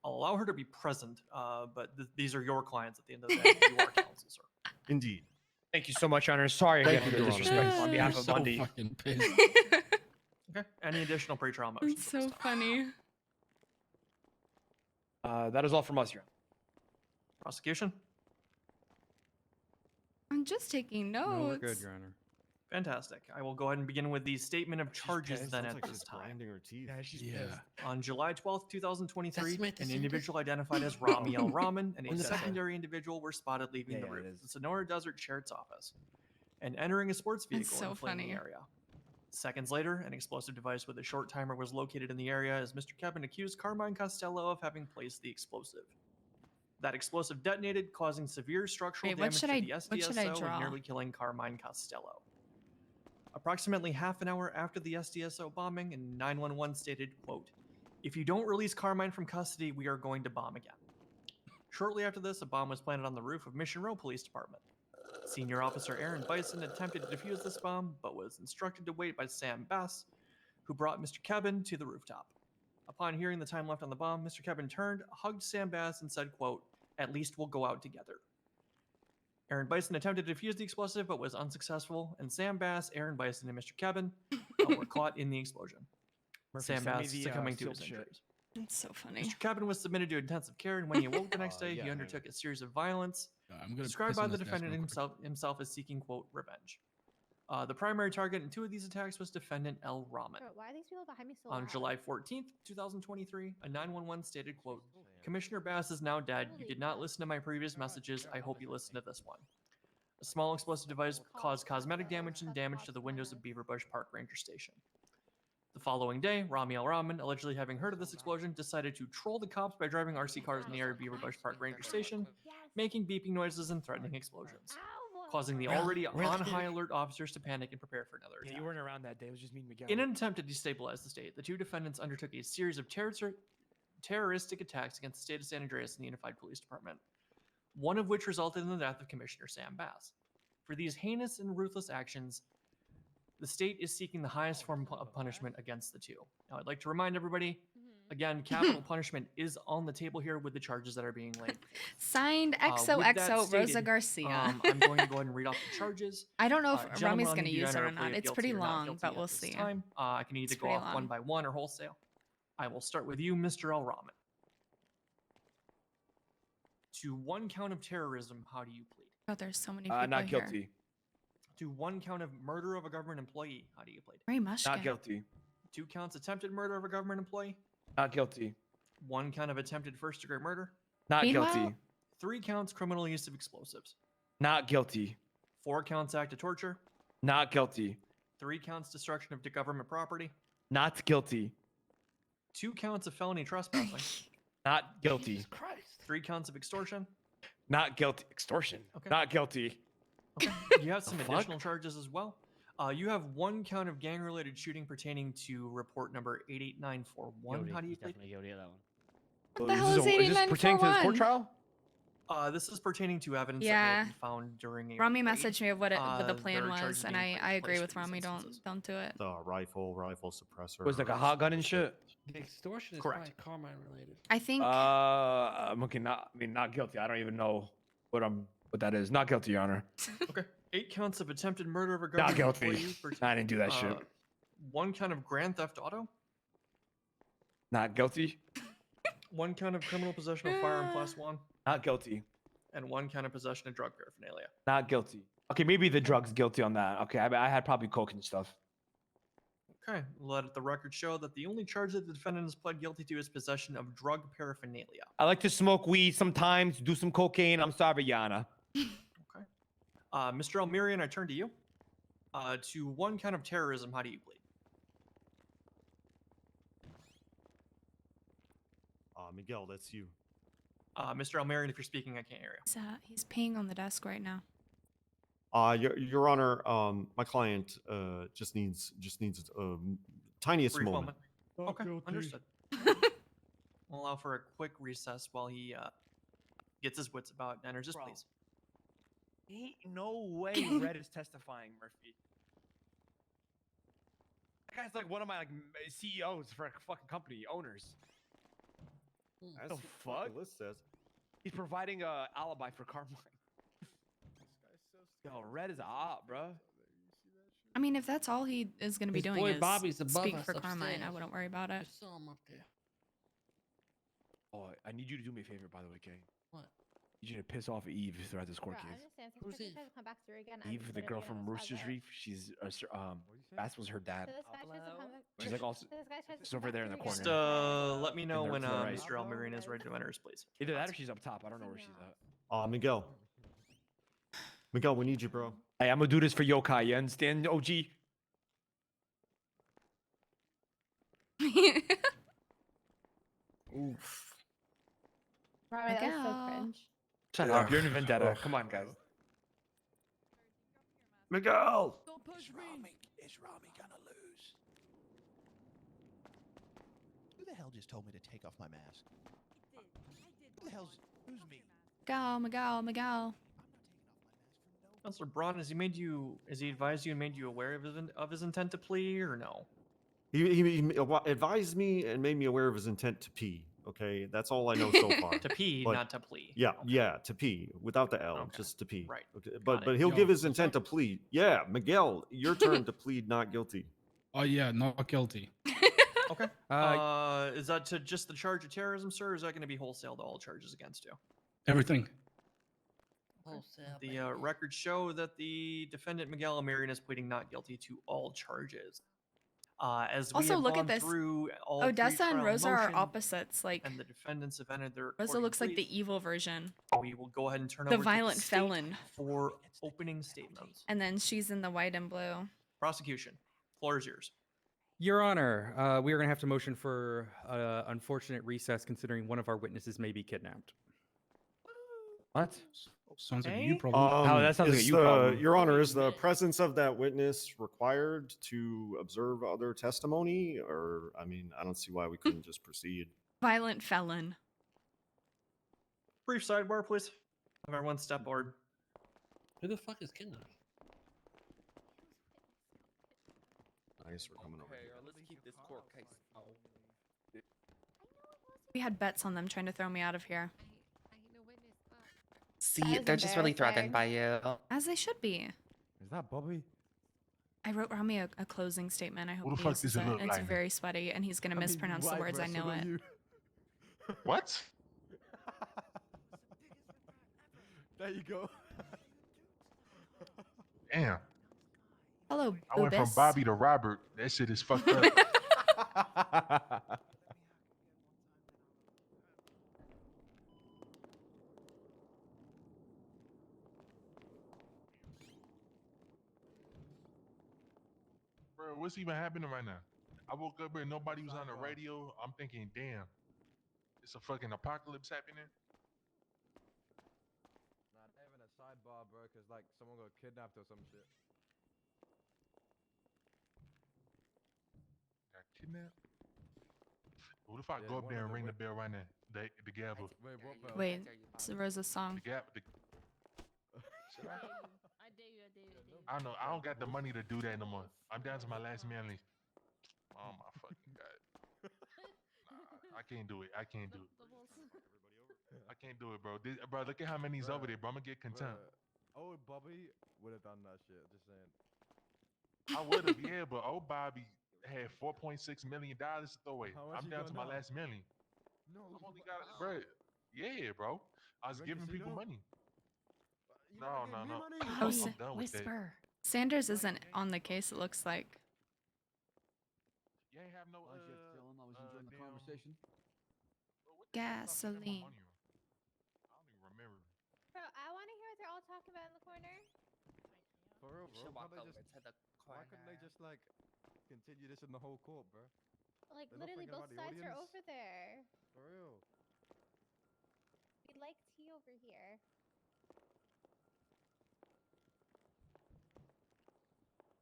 I'll allow her to be present, but these are your clients at the end of the day. You are counsel, sir. Indeed. Thank you so much, Your Honor. Sorry Thank again you, for the Your Honor. disrespect on I'm behalf of so Bundy. fucking pissed. Okay. Any additional pretrial motions? It's so funny. That is all from us, Your Honor. Prosecution? I'm just taking notes. No, we're good, Your Honor. Fantastic. I will go ahead and begin with the statement of charges then at this time. Yeah. On July 12th, 2023, That's Smith, an isn't it? individual identified as Rami L. Rahman and a On the back. secondary individual were spotted leaving Yeah, the yeah, it roof of is. the Sonora Desert Sheriff's Office and entering a sports That's vehicle so and fleeing the funny. area. Seconds later, an explosive device with a short timer was located in the area as Mr. Kevin accused Carmine Costello of having placed the explosive. That explosive detonated, causing severe structural Wait, what damage should to I- the what should I SDSO draw? and nearly killing Carmine Costello. Approximately half an hour after the SDSO bombing, and 911 stated, quote, "If you don't release Carmine from custody, we are going to bomb again." Shortly after this, a bomb was planted on the roof of Mission Row Police Department. Senior Officer Aaron Bison attempted to defuse this bomb, but was instructed to wait by Sam Bass, who brought Mr. Kevin to the rooftop. Upon hearing the time left on the bomb, Mr. Kevin turned, hugged Sam Bass, and said, quote, "At least we'll go out together." Aaron Bison attempted to defuse the explosive, but was unsuccessful, and Sam Bass, Aaron Bison, and Mr. Kevin were caught in the explosion. Murphy, Sam send me Bass the, succumbing to sealed his shit. injuries. It's so funny. Mr. Kevin was submitted to intensive care, and when he awoke the next day, yeah, he undertook a series of violence I'm gonna described piss by on the this desk defendant real quick. himself as seeking, quote, revenge. The primary target in 2 of these attacks was defendant L. Rahman. Bro, why are these people behind me so On loud? July 14th, 2023, a 911 stated, quote, "Commissioner Bass is now dead. You did not listen to my previous messages. I hope you listen to this one." A small explosive device caused cosmetic damage and damage to the windows of Beaver Bush Park Ranger Station. The following day, Rami L. Rahman, allegedly having heard of this explosion, decided to troll the cops by driving RC cars in the area of Beaver Bush Park Ranger Station, making beeping noises and threatening explosions, causing the already on high alert officers to panic and prepare for another Yeah, attack. you weren't around that day. It was just me and Miguel. In an attempt to destabilize the state, the 2 defendants undertook a series of terroristic attacks against the state of San Andreas and the Unified Police Department, one of which resulted in the death of Commissioner Sam Bass. For these heinous and ruthless actions, the state is seeking the highest form of punishment against the 2. Now, I'd like to remind everybody, Again, capital punishment is on the table here with the charges that are being laid. Signed With that XOXO Rosa stated, Garcia. I'm going to go ahead and read off the charges. I don't know if Gentlemen, Rami's I'll going to need you use it enter or a plea not. of It's guilty pretty or not long, guilty but at we'll this see. time. I can either It's go pretty off one long. by one or wholesale. I will start with you, Mr. El Rahman. To one count of terrorism, how do you plead? Oh, there's so many people Not here. guilty. To one count of murder of a government employee, how do you plead? Very much. Not guilty. 2 counts attempted murder of a government employee. Not guilty. 1 count of attempted first-degree murder. Not Meanwhile- guilty. 3 counts criminal use of explosives. Not guilty. 4 counts act of torture. Not guilty. 3 counts destruction of government property. Not guilty. 2 counts of felony trespassing. Not guilty. 3 counts of extortion. Not guilty. Extortion. Okay. Not guilty. Okay. You have some The fuck? additional charges as well. You have 1 count of gang-related shooting pertaining to report number 88941. How do you plead? Definitely guilty of that one. What the hell is Is this pertaining to this court 8941? trial? This is pertaining to evidence Yeah. that may be found during a Rami raid. messaged me of what the plan there are was, charges and being I agree placed with for these Rami. instances. Don't do it. The rifle suppressor. Was like a hot gun and shit. The extortion is Correct. probably Carmine related. I think I'm okay. Not guilty. I don't even know what that is. Not guilty, Your Honor. Okay. 8 counts of attempted murder of a government Not guilty. employee. I didn't do that shit. 1 count of grand theft auto. Not guilty. 1 count of criminal possession of firearm class 1. Not guilty. And 1 count of possession of drug paraphernalia. Not guilty. Okay, maybe the drug's guilty on that. Okay, I had probably coke and stuff. Okay. Let the record show that the only charge that the defendant has pled guilty to is possession of drug paraphernalia. I like to smoke weed sometimes, do some cocaine. I'm sorry, Yana. Okay. Mr. Almirian, I turn to you. To 1 count of terrorism, how do you plead? Miguel, that's you. Mr. Almirian, if you're speaking, I can't hear you. he's peeing on the desk right now. Your Honor, my client just needs tiniest Brief moment. Okay, understood. We'll allow for a quick recess while he gets his wits about and enters his Bro. pleas. Ain't no way Red is testifying, Murphy. That guy's like one of my CEOs for a fucking company, owners. That's The what fuck? the list says. He's providing a alibi for Carmine. Yo, Red is a op, bro. I mean, if that's all he is going to be His doing boy is Bobby's above speak us for Carmine, I upstairs. wouldn't worry about it. I saw him up there. Oh, I need you to do me a favor, by the way, Kay. What? I need you to piss off Eve throughout this court Bro, I case. understand. Who's Since Eve? tries to come back through again, I'm Eve, just the girl literally from almost Rooster's out Reef, she's Bass was her dad. So this guy tries to come back. She's like also So this guy tries to she's come over back there in the through corner. again. Just let me know there when to the right. Mr. Almirian is ready to enter his pleas. Either that or she's up top. I don't know where she's at. Miguel. Miguel, we need you, bro. Hey, I'm gonna do this for Yokai. You understand, OG? Oof. Right, that was so Miguel. cringe. Shut up. You're in a vendetta. Come on, guys. Miguel. Don't push me. Is Rami gonna lose? Who the hell just told me to take off my mask? Who's me? Miguel. Counselor Braun, has he advised you and made you aware of his intent to plea or no? He advised me and made me aware of his intent to pee. Okay, that's all I know so far. To pee, But- not to plea. Yeah, yeah, to pee without the L, Okay. just to pee. Right. Okay, Got but it. he'll Yo, give his intent to plead. Yeah, Miguel, your turn to plead not guilty. Oh yeah, not guilty. Okay. Is that to just the charge of terrorism, sir, or is that going to be wholesale to all charges against you? Everything. Wholesale. The records show that the defendant Miguel Amirian is pleading not guilty to all charges. As we Also, have look at gone this. through all Odessa and pre-trial Rosa are motion opposites. Like, and the defendants have entered their Rosa recording looks like pleas, the evil version. we will go ahead and turn The over violent to the state felon. for opening statements. And then she's in the white and blue. Prosecution, floor is yours. Your Honor, we are going to have to motion for unfortunate recess considering one of our witnesses may be kidnapped. What? Sounds like Okay. you problem. that sounds like is you problem. Your Honor, is the presence of that witness required to observe other testimony? Or, I mean, I don't see why we couldn't just proceed. Violent felon. Brief sidebar, please. Have everyone step forward. Who the fuck is kidnapped? I guess we're coming over here. let's keep this court case. We had bets on them trying to throw me out of here. See, they're just really threatened by you. As they should be. Is that Bobby? I wrote Rami a closing statement. I hope Who the he fuck uses does it it. look It's like? very sweaty, and he's gonna mispronounce the words. I know it. What? There you go. Damn. Hello, I went from Boobus. Bobby to Robert. That shit is fucked up. Bro, what's even happening right now? I woke up and nobody was on the radio. I'm thinking, damn, it's a fucking apocalypse happening. Nah, they having a sidebar, bro, because like someone got kidnapped or some shit. Got kidnapped? What if I go up there and ring the bell right now? The gavel. Wait, what bell? Wait, it's Rosa's song. The gavel. Should I? I don't know. I don't got the money to do that no more. I'm down to my last million. Oh my fucking god. Nah, I can't do it. I can't do it. I can't do it, bro. Bro, look at how many's over there, bro. I'm gonna get contempt. Oh, Bobby would have done that shit. Just saying. I would have, yeah, but old Bobby had $4.6 million to throw away. How much I'm you down got to my now? last million. No, I've only got, bro. Yeah, bro. I was Rent giving people casino? money. No. Oh, I'm done with that. Sanders isn't on the case. It looks like. You ain't have no. I was enjoying the conversation. Gasoline. I don't even remember. Bro, I want to hear what they're all talking about in the corner. For real, You should bro. walk over to the Why couldn't they corner. just like continue this in the whole court, bro? Like, They're not literally, thinking both about the sides are audience. over there. For real. We like tea over here.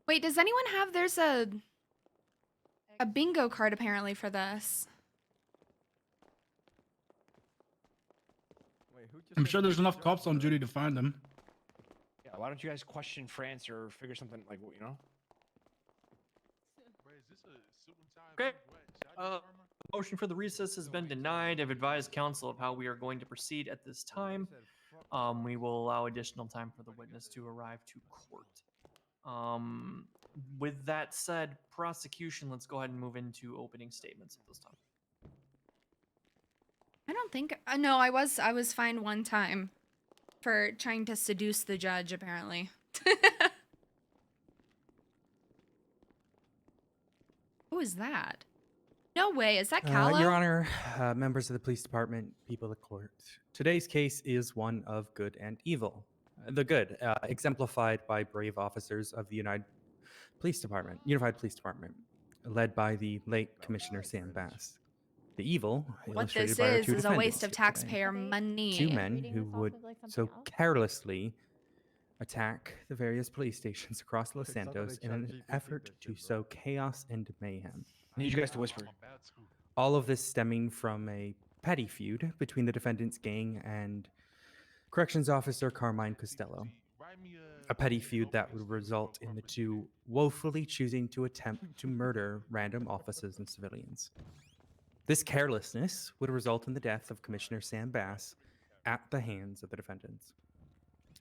Wait, does anyone have? There's a bingo card apparently for this. Wait, who just I'm said sure there's good enough job, cops on bro? duty to find them. Yeah, why don't you guys question France or figure something like, you know? Bro, is this a suit and tie? Okay. What? Should I do armor? Motion for the recess has been denied. I've advised counsel of how we are going to proceed at this time. We will allow additional time for the witness to arrive to court. With that said, prosecution, let's go ahead and move into opening statements at this time. I don't think. No, I was fined one time for trying to seduce the judge. Apparently. Who is that? No way. Is that Callow? Your Honor, members of the police department, people of the court. Today's case is one of good and evil. The good, exemplified by brave officers of the Unified Police Department, led by the late Commissioner Sam Bass. The evil, What illustrated this by our two is a waste defendants of here today. taxpayer money. Two men who would so carelessly attack the various police stations across Los Sounds like Santos in an ChatGPT effort that to shit, sow chaos and mayhem. I need you guys to whisper. All of this stemming from a petty feud between the defendant's gang and Corrections Officer Carmine Costello. A petty feud that would result in the two woefully choosing to attempt to murder random officers and civilians. This carelessness would result in the death of Commissioner Sam Bass at the hands of the defendants.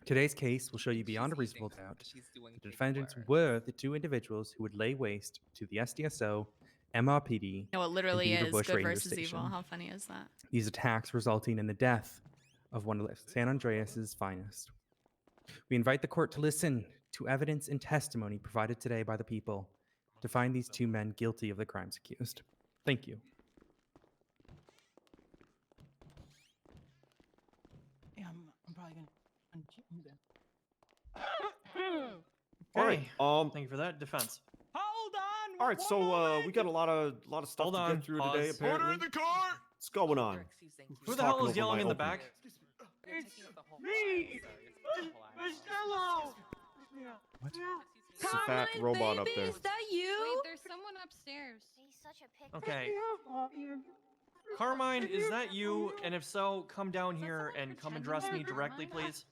Today's case will show you beyond a reasonable doubt that the defendants were the two individuals who would lay waste to the SDSO, MRPD, No, it and literally Beaver is Bush good Ranger versus Station. evil. How funny is that? These attacks resulting in the death of one of San Andreas's finest. We invite the court to listen to evidence and testimony provided today by the people to find these two men guilty of the crimes accused. Thank you. Yeah, I'm probably gonna unjam them. Okay. All right. Thank you for that. Defense. Hold on. All right. So we got a lot of stuff Hold to on, get through pause. today. Apparently. Order in the court! What's going on? Who Just the hell talking is over yelling my in the opening. back? It's me, Marcelo. It's a fat robot up there. Is that you? Wait, there's someone upstairs. He's such a pick. Okay. Carmine, is that you? And if so, come down here and come address me directly, please.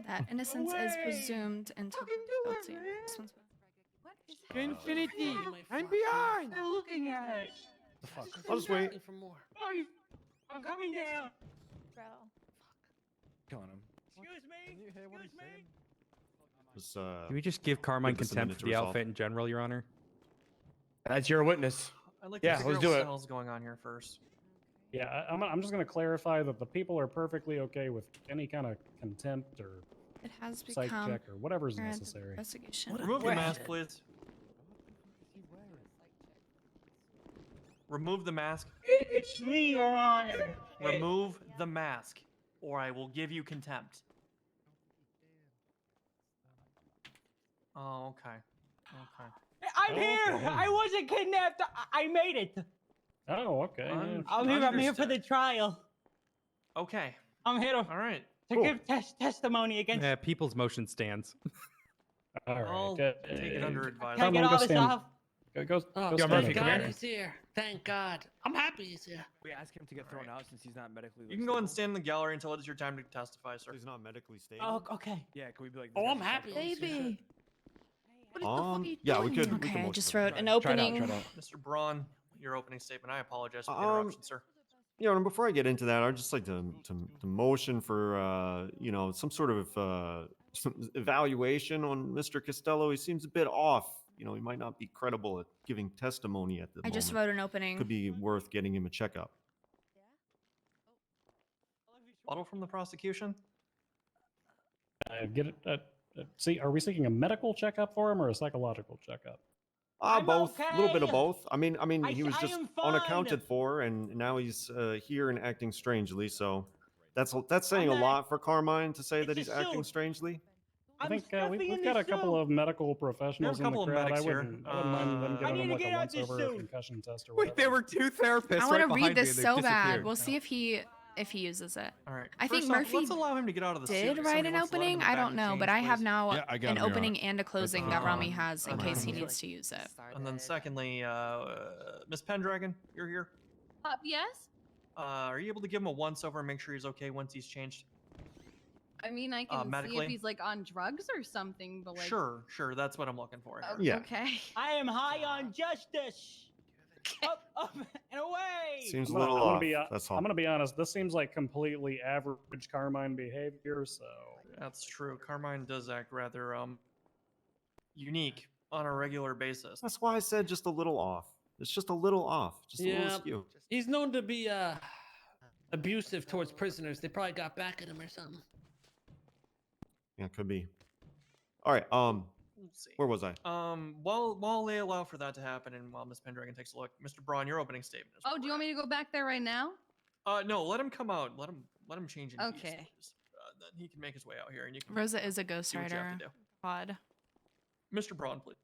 That innocence is presumed until guilty. This one's Infinity, I'm behind. Still looking at it. The fuck? I'll just wait. For more. I'm coming down. Bro. Killing him. Excuse me. Can you hear what he's saying? Just, Can we just give Carmine give this a contempt minute for to the resolve. outfit in general, Your Honor? That's your witness. I'd like Yeah, to figure let's out do what it. the hell's going on here first. Yeah, I'm just going to clarify that the people are perfectly okay with any kind of contempt or It has psych become check or whatever's current necessary. investigation. Remove the mask, please. Remove the mask. It's me, Your Honor. Remove the mask, or I will give you contempt. Oh, okay. Okay. I'm here. I wasn't kidnapped. I made it. Oh, okay. yeah. I'm here for the trial. Okay. I'm here to, All right. to give testimony against. Yeah, people's motion stands. All right. I'll good. take it under Can I advisement. get all this off? Go Oh, stand thank there. God he's here. Thank God. I'm happy he's here. We ask him to get thrown out since he's not medically. You can go and stand in the gallery until it is your time to testify, sir. He's not medically stable. Oh, okay. Yeah, can we be like? Oh, I'm happy. Baby. Yeah, we could. Okay, I motion just for that. wrote an Try it out, opening. try it out. Mr. Braun, your opening statement. I apologize for the interruption, sir. You know, and before I get into that, I'd just like to motion for some sort of some evaluation on Mr. Costello. He seems a bit off. You know, he might not be credible at giving testimony at the I moment. just wrote an opening. Could be worth getting him a checkup. Bottle from the prosecution. Get it. See, are we seeking a medical checkup for him or a psychological checkup? Both. A little bit of okay. both. I mean, he was I just am fine. unaccounted for, and now he's here and acting strangely. So that's saying a I'm not- lot for Carmine to say It's that a he's acting suit. strangely. I I'm think stuffing we've in got the a couple suit. of medical professionals in the couple of crowd. I medics here. wouldn't mind them I giving need him to like get a out once this over suit. concussion test or Wait, whatever. there were two therapists I right want to behind read me, this and so they've bad. disappeared. We'll see if he uses it. All right. I think First off, Murphy let's allow him to get out of the suit. did If write somebody an wants to let him in opening. the I back don't and know, change, but I have please. now Yeah, I got an him, Your opening Honor. and a closing that Rami has in case he needs to use it. And then secondly, Miss Pendragon, you're here. Yes. Are you able to give him a once over and make sure he's okay once he's changed? I mean, I can see medically? if he's like on drugs or something, but like. Sure, that's what I'm looking for here. Yeah. Okay. I am high on justice. Up and away. Seems a I'm little gonna off. be, That's all. I'm gonna be honest. This seems like completely average Carmine behavior. So That's true. Carmine does act rather unique on a regular basis. That's why I said just a little off. It's just a little off. Just a little Yeah, skew. he's known to be abusive towards prisoners. They probably got back at him or something. Yeah, could be. All right. see. Where was I? While they allow for that to happen, and while Miss Pendragon takes a look, Mr. Braun, your opening statement. Oh, do you want me to go back there right now? No, let him come out. Let him change into these, Okay. please. Then he can make his way out here, and you can. Rosa is a do what you have ghostwriter. to do. Odd. Mr. Braun, please.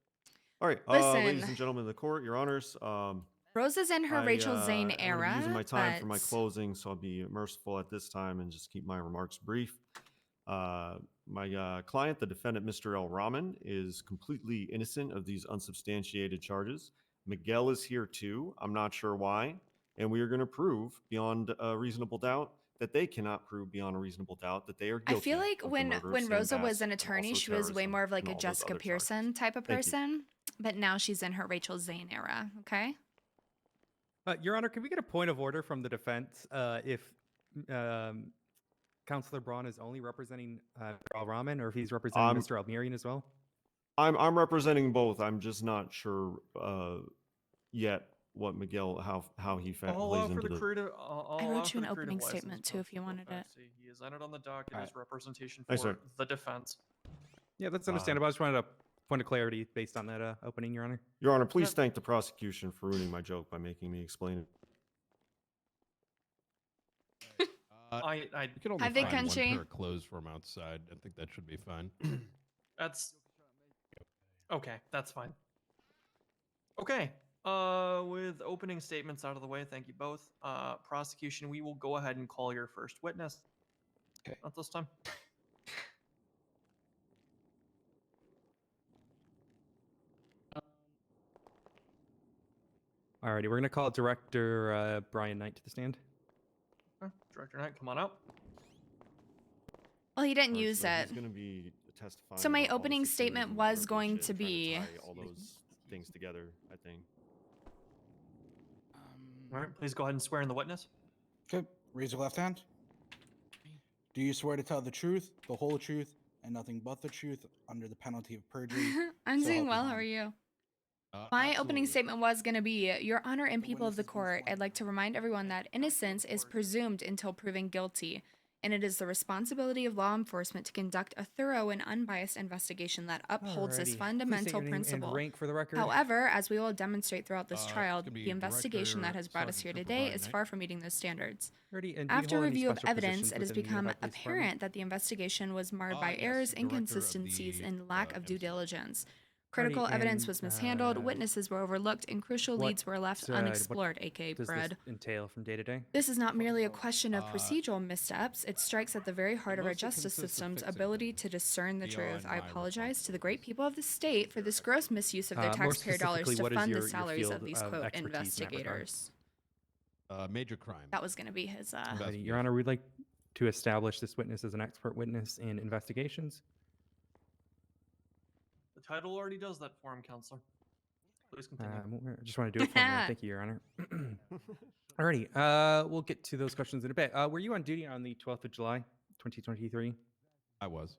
All right, Listen. ladies and gentlemen of the court, your honors. Rosa's in her Rachel Zane I'm gonna be era. using my time for my but- closing, so I'll be merciful at this time and just keep my remarks brief. My client, the defendant, Mr. L. Rahman, is completely innocent of these unsubstantiated charges. Miguel is here too. I'm not sure why. And we are going to prove beyond a reasonable doubt that they cannot prove beyond a reasonable doubt that they are I guilty. feel like of the when murder of when Sam Rosa Bass was an and attorney, also she was way terrorism more of like and a all those Jessica other charges. Pearson type of Thank you. person. But now she's in her Rachel Zane era. Okay. Your Honor, can we get a point of order from the defense if Counselor Braun is only representing Al Rahman, or if he's representing Mr. Almirian as well? I'm representing both. I'm just not sure yet what Miguel how he I'll lays allow for into the the. creative. I I'll allow wrote for you the an creative opening license statement too if you wanted it. fancy. He is entered on the docket as representation Thanks, for sir. the defense. Yeah, that's understandable. I just wanted a point of clarity based on that opening, Your Honor. Your Honor, please thank the prosecution for ruining my joke by making me explain it. I You can only Have they find one country? pair of clothes from outside. I think that should be fine. That's okay. That's fine. Okay. With opening statements out of the way, thank you both. Prosecution, we will go ahead and call your first witness. Okay. At this time. Alrighty, we're gonna call Director Brian Knight to the stand. Okay. Director Knight, come on out. Well, he didn't Alright, use so it. He's going to be testifying. So my about all the opening security statement and was murder going bullshit, to trying be. tie all those things together, I think. All right, please go ahead and swear in the witness. Good. Raise your left hand. Do you swear to tell the truth, the whole truth, and nothing but the truth under the penalty of perjury? I'm So doing help you well. God? How are you? My opening statement was going to be, Your Honor and people of the court, I'd like to remind everyone that innocence is presumed until proven guilty, and it is the responsibility of law enforcement to conduct a thorough and unbiased investigation that upholds this Alrighty. Please state fundamental your name and principle. rank for the record. However, as we will demonstrate throughout this It's trial, gonna be the investigation that Director has brought us Sergeant here Trooper today Brian is Knight. far from meeting those standards. Alrighty, and do you After hold any review of special evidence, positions it has within the become Unified Police Department? apparent that the investigation was marred by Yes, errors, Director of inconsistencies, the, and lack of due diligence. Critical Alrighty, evidence and, was mishandled, witnesses were overlooked, and crucial leads were left what unexplored, aka does bread. this entail from day to day? This is not merely a question of procedural missteps, it strikes at the very heart of our justice system's ability to discern the truth. I apologize to the great people of the state for this gross misuse of their More taxpayer dollars specifically, to what is fund the your salaries of field these, of quote, expertise in that regard? investigators. Major crime. That was going to be his, Alrighty, Your Honor, we'd like to establish this witness as an expert witness in investigations. The title already does that for him, Counselor. Please continue. I just want to do it for me. Thank you, Your Honor. Alrighty, we'll get to those questions in a bit. Were you on duty on the 12th of July, 2023? I was.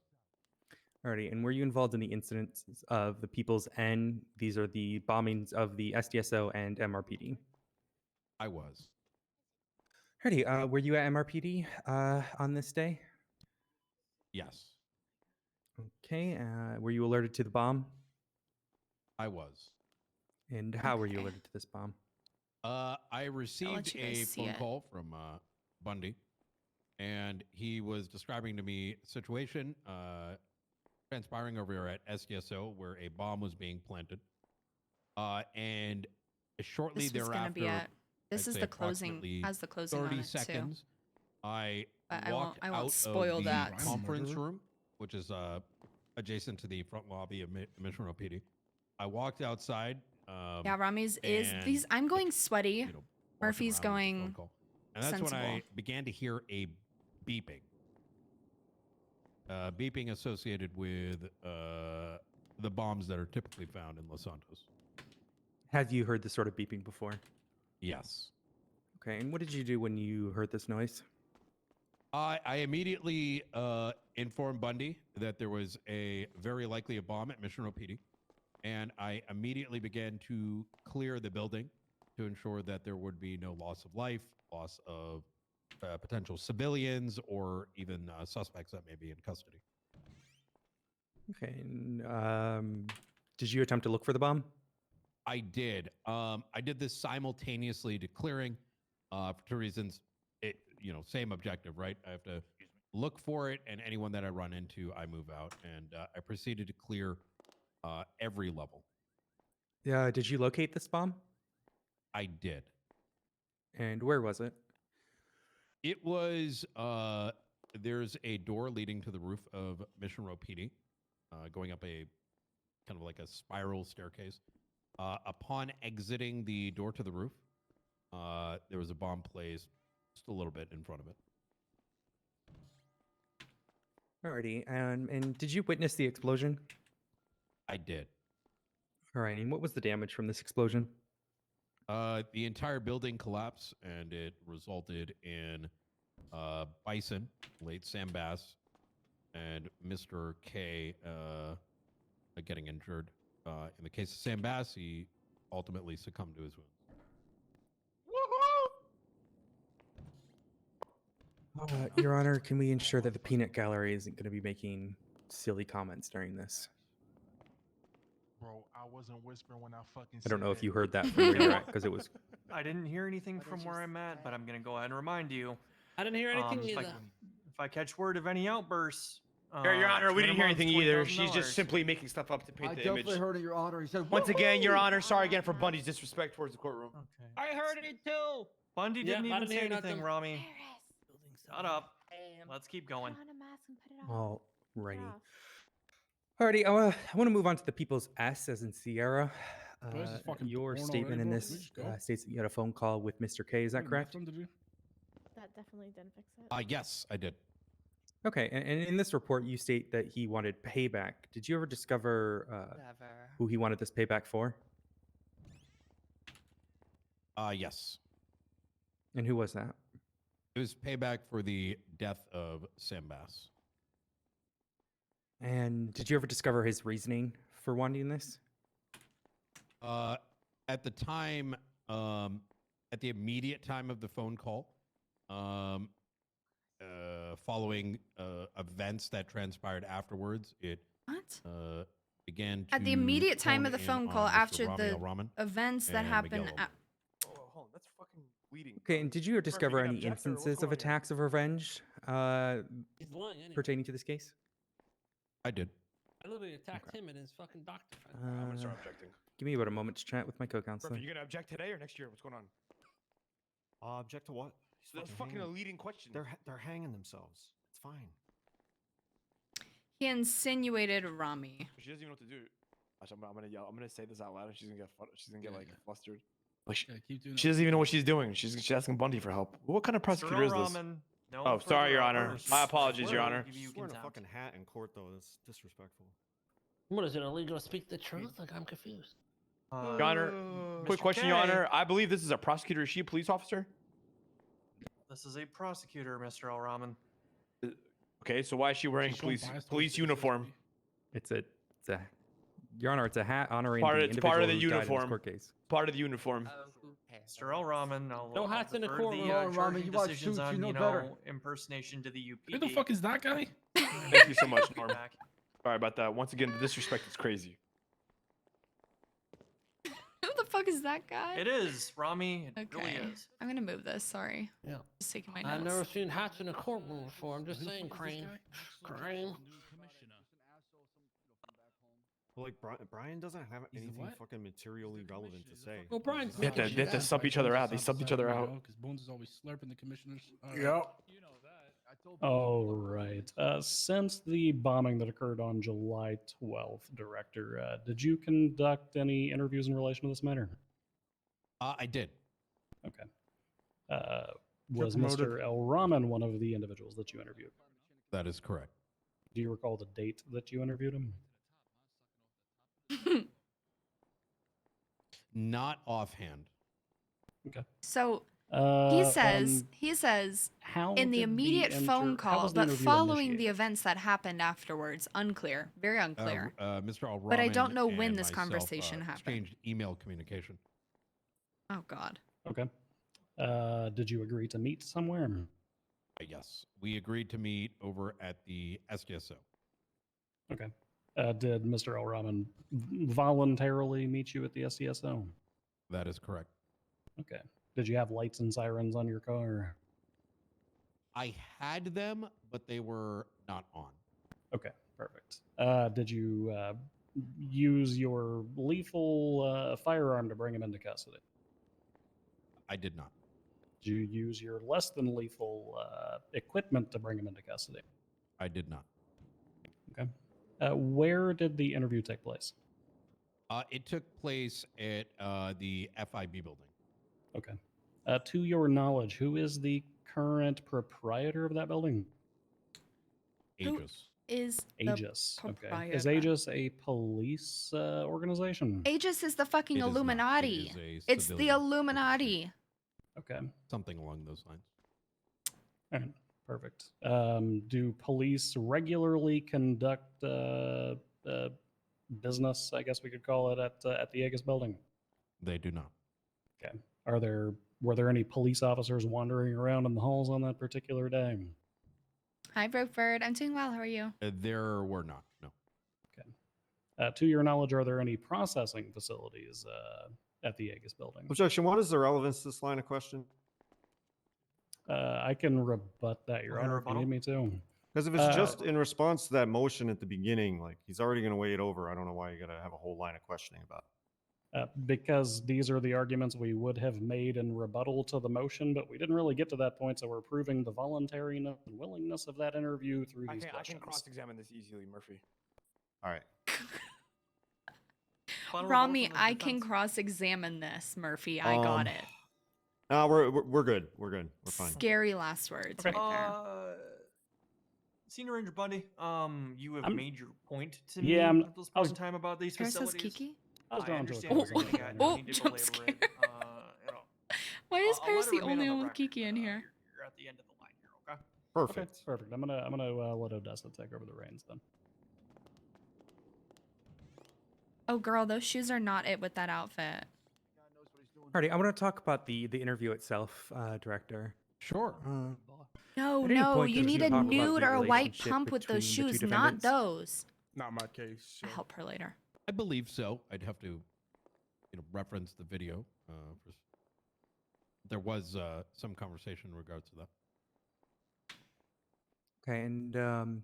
Alrighty, and were you involved in the incidents of the People's N? These are the bombings of the SDSO and MRPD. I was. Alrighty, were you at MRPD on this day? Yes. Okay, were you alerted to the bomb? I was. And how were you alerted to this bomb? I received you a guys see phone it. call from Bundy, and he was describing to me a situation transpiring over here at SDSO where a bomb was being planted. And shortly This was thereafter, gonna be at- this I'd is say the closing- approximately has the closing on 30 it, too. seconds, I But I walked won't out spoil of the that. conference room, which is adjacent to the front lobby of Mission Row PD. I walked outside. Yeah, Rami's is and these. I'm going sweaty. walking Murphy's around with the phone going call. And that's sensible. when I began to hear a beeping. Beeping associated with the bombs that are typically found in Los Santos. Have you heard this sort of beeping before? Yes. Okay, and what did you do when you heard this noise? I immediately informed Bundy that there was a very likely a bomb at Mission Row PD, and I immediately began to clear the building to ensure that there would be no loss of life, loss of potential civilians, or even suspects that may be in custody. Okay, and, did you attempt to look for the bomb? I did. I did this simultaneously to clearing for two reasons. Same objective, right? I have to look for it, and anyone that I run into, I move out. And I proceeded to clear every level. Yeah, did you locate this bomb? I did. And where was it? It was, there's a door leading to the roof of Mission Row PD, going up a kind of like a spiral staircase. Upon exiting the door to the roof, there was a bomb placed just a little bit in front of it. Alrighty, and did you witness the explosion? I did. Alright, and what was the damage from this explosion? The entire building collapsed, and it resulted in Bison, late Sam Bass, and Mr. K getting injured. In the case of Sam Bass, he ultimately succumbed to his wounds. Your Honor, can we ensure that the peanut gallery isn't going to be making silly comments during this? Bro, I wasn't whispering when I fucking I don't said know if that. you heard that from where you're at, because it was... I didn't hear anything from where I'm at, but I'm gonna go ahead and remind you. I didn't hear anything if either. If I catch word of any outbursts, Your Honor, we didn't hear anything either. $20,000. She's just simply making stuff up to paint I the definitely image. heard it, Your Honor. He said, Once again, Your "Woohoo!" Honor, sorry again for Bundy's disrespect towards the courtroom. Okay. I heard it too. Bundy Yeah, didn't I even didn't say hear anything, nothing. Rami. Shut up. Let's keep going. Alrighty. Alrighty, I want to move on to the People's S, as in Sierra. This is fucking Your porn statement already, in bro. this We just go? states that you had a phone call with Mr. K. Is that correct? That definitely didn't fix it. Yes, I did. Okay, and in this report, you state that he wanted payback. Did you ever discover who he wanted this payback for? Yes. And who was that? It was payback for the death of Sam Bass. And did you ever discover his reasoning for wanting this? At the time, at the immediate time of the phone call, following events that transpired afterwards, it began to At the immediate time of the hone phone in call on Mr. after Rami the Al-Rahman events that and happened. Miguel Hold on, that's fucking bleeding. Okay, and did you discover gonna any object or what's instances of going on here? attacks of revenge pertaining to this case? I did. I literally attacked him and his fucking doctor friend. I'm gonna start objecting. Give me about a moment to chat with my co-counselor. Murphy, you gonna object today or next year? What's going on? Object to what? That's fucking a leading question. They're hanging themselves. It's fine. He insinuated Rami. She doesn't even know what to do. Actually, I'm gonna yell. I'm gonna say this out loud, and she's gonna get like flustered. Like she doesn't even know what she's doing. She's asking Bundy for help. What kind of prosecutor is this? No Oh, sorry, further Your Honor. offers. My apologies, Your We'll Honor. give you Wearing a contempt. fucking hat in court, though. That's disrespectful. What is it illegal to speak the truth? Like I'm confused. Your Honor, quick Mr. question, K. Your Honor. I believe this is a prosecutor. Is she a police officer? This is a prosecutor, Mr. Al-Rahman. Okay, so why is she wearing police uniform? It's a, Your Honor, it's a hat honoring Part the of, it's part of the individual who died in this uniform. court case. Part of the uniform. Mr. Al-Rahman, I'll No hats in the defer courtroom. the Al-Rahman, charging you watch decisions Suits, on, you know better. impersonation to the UPD. Who the fuck is that guy? Thank you so much, Norm. Sorry about that. Once again, the disrespect is crazy. Who the fuck is that guy? It is, Rami. It Okay. really is. I'm gonna move this. Sorry. Yeah. Just taking my I've notes. never seen hats in a courtroom before. I'm just saying, Crane. Crane. Well, like Brian doesn't have anything fucking materially relevant to say. Well, Brian's They have to sub each other out. They subbed each other out. Because Bones is always slurping the commissioners. Yep. All right. Since the bombing that occurred on July 12th, Director, did you conduct any interviews in relation to this matter? I did. Okay. Was promoted. Mr. El Rahman one of the individuals that you interviewed? That is correct. Do you recall the date that you interviewed him? Not offhand. Okay. So Uh, he says how in the did the immediate phone how call, was the but interview following the initiated? events that happened afterwards, unclear, very unclear. Mr. Al-Rahman But I don't know when and this myself, conversation happened. exchanged email communication. Oh God. Okay. Did you agree to meet somewhere? Yes, we agreed to meet over at the SDSO. Okay. Did Mr. El Rahman voluntarily meet you at the SCSO? That is correct. Okay. Did you have lights and sirens on your car? I had them, but they were not on. Okay, perfect. Did you use your lethal firearm to bring him into custody? I did not. Did you use your less than lethal equipment to bring him into custody? I did not. Okay. Where did the interview take place? It took place at the FIB building. Okay. To your knowledge, who is the current proprietor of that building? Aegis. Is Aegis. Okay. Is Aegis a police organization? Aegis is the fucking It is not. It Illuminati. is a It's the civilian Illuminati. Okay. Something along those lines. All right. Perfect. Do police regularly conduct business, I guess we could call it, at the Aegis building? They do not. Okay. Were there any police officers wandering around in the halls on that particular day? Hi, Brokebird. I'm doing well. How are you? There were not. No. To your knowledge, are there any processing facilities at the Aegis building? Objection. What is the relevance to this line of question? I can rebut that, Your Honor, if you need me to. Because if it's just in response to that motion at the beginning, like he's already going to weigh it over. I don't know why you got to have a whole line of questioning about it. Because these are the arguments we would have made in rebuttal to the motion, but we didn't really get to that point, so we're proving the voluntariness and willingness of that interview through these I can questions. cross-examine this easily, Murphy. All right. Rami, I can cross-examine this, Murphy. I got it. No, we're good. We're good. We're fine. Scary last words right there. Senior Ranger Bundy, you have made your point to me Yeah, at this point in time about these Garcia's facilities. Kiki? I was I going to understand what you're getting at. Oh, You need to jump belabor scare. it. Why is I'll let Paris it the remain only on the one with record, Kiki in here? You're at the end of the line here, okay? Perfect. Okay, perfect. I'm gonna let Odessa take over the reins then. Oh, girl, those shoes are not it with that outfit. Alrighty, I want to talk about the interview itself, Director. Sure. No, At any no, point you did need you a talk about nude the or a white relationship pump with those between the two shoes, not defendants? those. Not my case. So. I'll help her later. I believe so. I'd have to, reference the video. There was some conversation in regards to that. Okay, and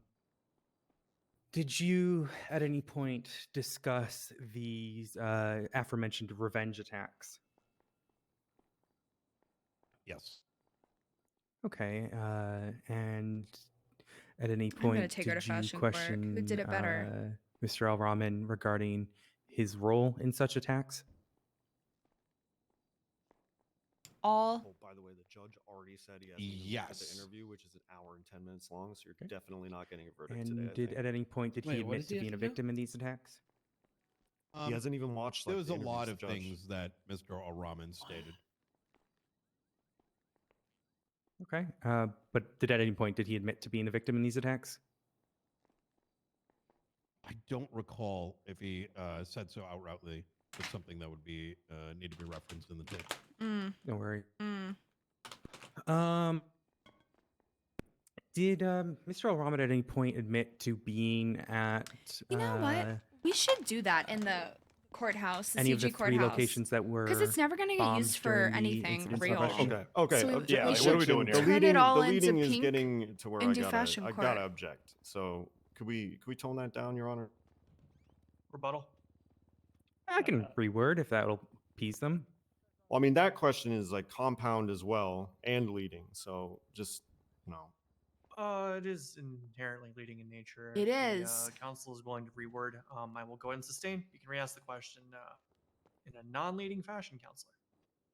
did you at any point discuss these aforementioned revenge attacks? Yes. Okay, and at any I'm gonna point take her to did you fashion court. Who question did it better? Mr. Al-Rahman regarding his role in such attacks? All. Oh, by the way, the judge already said he has to look at the interview, which is an hour and 10 minutes long, so you're definitely not getting a verdict And today. I did think. at any point did he admit to being a victim in these attacks? He hasn't even watched. Like, There was the a lot interviews, of Judge. things that Mr. Al-Rahman stated. Okay, but did at any point did he admit to being a victim in these attacks? I don't recall if he said so outrightly. It's something that would be need to be referenced in the tape. Don't worry. Mm. Did Mr. Al-Rahman at any point admit to being at You know what? We should do that in the courthouse, the any CG of the courthouse. three locations that were Because it's never going to get bombed used for during the anything incidents real. of Russia? Okay. So yeah. we Like, should what are we doing here? turn it all the into leading is pink getting to where and I do gotta, fashion I court. gotta object. So could we tone that down, Your Honor? Rebuttal. I can reword if that'll appease them. Well, I mean, that question is like compound as well and leading. So just, It is inherently leading in nature. It The, is. counsel is willing to reword. I will go ahead and sustain. You can re-ask the question in a non-leading fashion, counselor.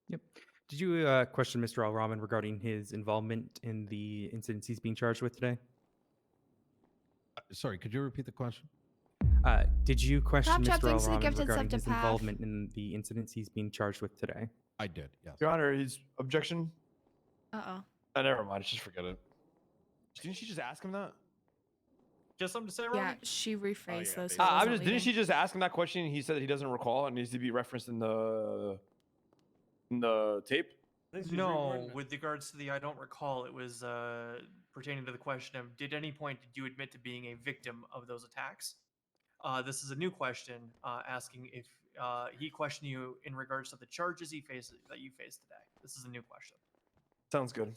Yep. Did you question Mr. Al-Rahman regarding his involvement in the incidents he's being charged with today? Sorry, could you repeat the question? Did you question Chop, chop, Mr. thanks for the Al-Rahman gifted regarding sub to his Path. involvement in the incidents he's being charged with today? I did, yes. Your Honor, his objection. Uh-oh. Never mind. Just forget it. Didn't she just ask him that? Just something to say, Yeah, Robbie? she rephrased those. I'm just. Didn't she just ask him that question? And he said that he doesn't recall. It needs to be referenced in the tape. No, with regards to the I don't recall, it was pertaining to the question of did any point did you admit to being a victim of those attacks? This is a new question asking if he questioned you in regards to the charges that you faced today. This is a new question. Sounds good.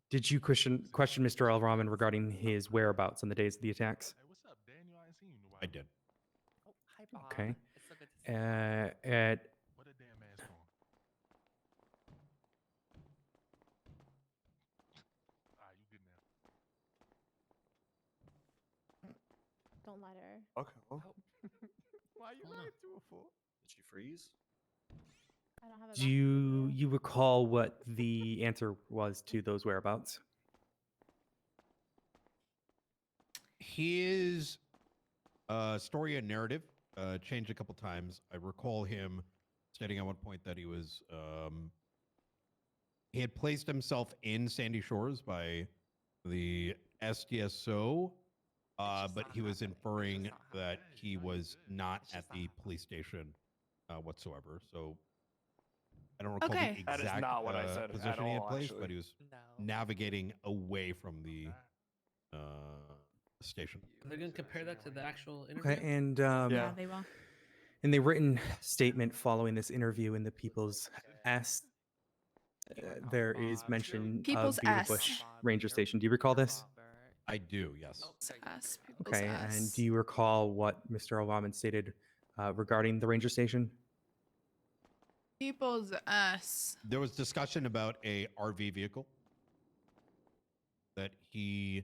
Did you question Mr. Al-Rahman regarding his whereabouts on the days of the attacks? I did. Okay. At Don't let her. Okay. Well, Why are you lying to her for? did she freeze? I don't have a do you recall what the answer was to those whereabouts? His story and narrative changed a couple times. I recall him stating at one point that he was he had placed himself in Sandy Shores by the SDSO, but he was inferring that he was not at the police station whatsoever. So I don't recall Okay. the That is exact not what I said at position he had all, placed, but actually. he was navigating away from the station. Are they going to compare that to the actual interview? Okay, and Yeah, they will. in the written statement following this interview in the People's S, there is mention People's of Beaver S. Bush Ranger Station. Do you recall this? I do, yes. S. People's Okay, S. and do you recall what Mr. Al-Rahman stated regarding the Ranger Station? People's S. There was discussion about a RV vehicle that he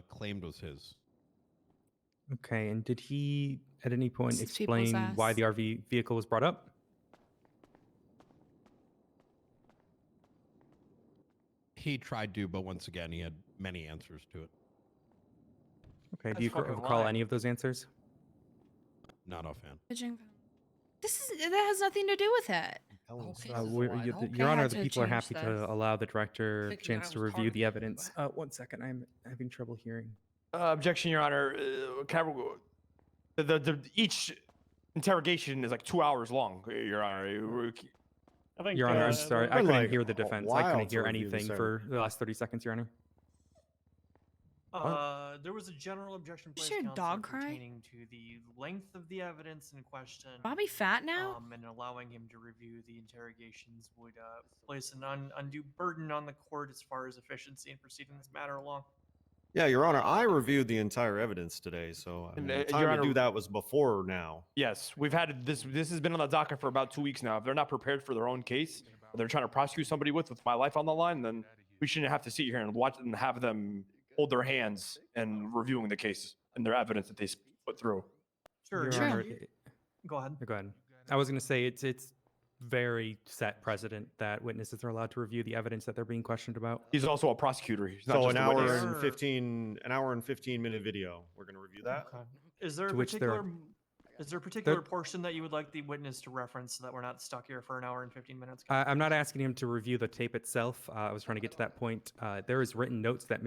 claimed was his. Okay, and did he at any point This is People's explain why S. the RV vehicle was brought up? He tried to, but once again, he had many answers to it. Okay, do you That's fucking recall lying. any of those answers? Not offhand. That has nothing to do with it. Your Honor, had the to people are change happy this. to allow the director a Thinking chance I to was part review of the it. evidence. 1 second, I'm having trouble hearing. Objection, Your Honor. Each interrogation is like 2 hours long, Your Honor. I think, Your Honor, I'm sorry. I been, couldn't like, hear the a defense. I while couldn't to hear review this anything for the last 30 seconds, Your Honor. There was a general objection Is placed, your Counselor, dog cry? pertaining to the length of the evidence in question. Bobby fat now? And allowing him to review the interrogations would place an undue burden on the court as far as efficiency in proceeding this matter along. Yeah, Your Honor, I reviewed the entire evidence today, so I mean, the time to do that was before now. Yes, we've had this. This has been on the docket for about 2 weeks now. If they're not prepared for their own case, or they're trying to prosecute somebody with my life on the line, then we shouldn't have to sit here and watch and have them hold their hands and reviewing the case and their evidence that they put through. Sure. Your Honor, Go ahead. Go ahead. I was going to say it's very set precedent that witnesses are allowed to review the evidence that they're being questioned about. He's also a prosecutor. He's not So just an a hour witness. and 15-minute video. We're gonna review that. Okay. Is there a To which there- particular portion that you would like the witness to reference so that we're not stuck here for an hour and 15 minutes? I'm not asking him to review the tape itself. I was trying to get to that point. There is written notes that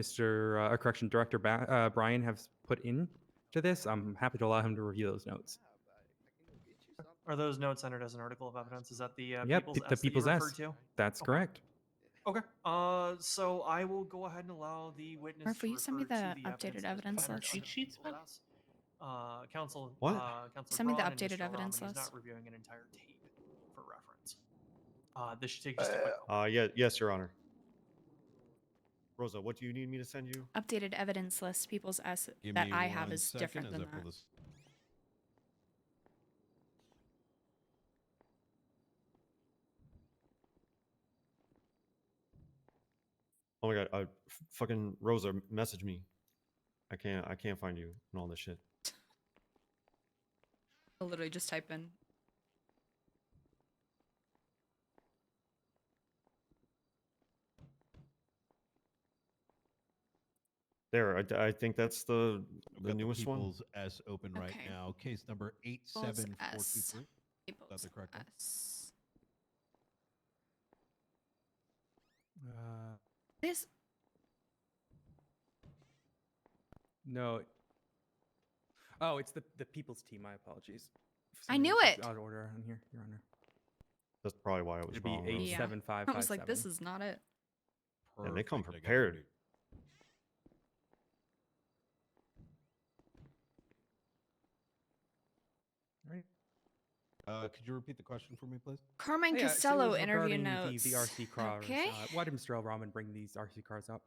Correction Director Brian has put in to this. I'm happy to allow him to review those notes. Are those notes entered as an article of evidence? Is that the Yep, People's the S that you People's referred S. to? That's correct. Okay. So I will go ahead and allow the witness Murph, will to you send me refer the to updated evidence evidence as list? cheat sheets, Counsel. What? Counselor Send me the Braun and updated Mr. evidence Rahman is list. not reviewing an entire tape for reference. This should take just a quick moment. Yes, Your Honor. Rosa, what do you need me to send you? Updated evidence list. People's S Give that me I have one is second different as than I pull that. this. Oh my God, fucking Rosa, message me. I can't find you and all this shit. I'll literally just type in. There, I think that's the newest one. People's S open right Okay. now. Case number People's 87423. People's That's the correct one. S. This. No. Oh, it's the People's Team. My apologies. For I some knew reason it. it's Out of order on here, Your Honor. That's probably why it was It'd be wrong. Rosa. 87557. I was like, this is not it. Yeah, they come Perfect, I got it. prepared. Could you repeat the question for me, please? Carmine Yeah, so it Costello was interview regarding notes. The RC cars. Okay. Why did Mr. L. Rahman bring these RC cars up?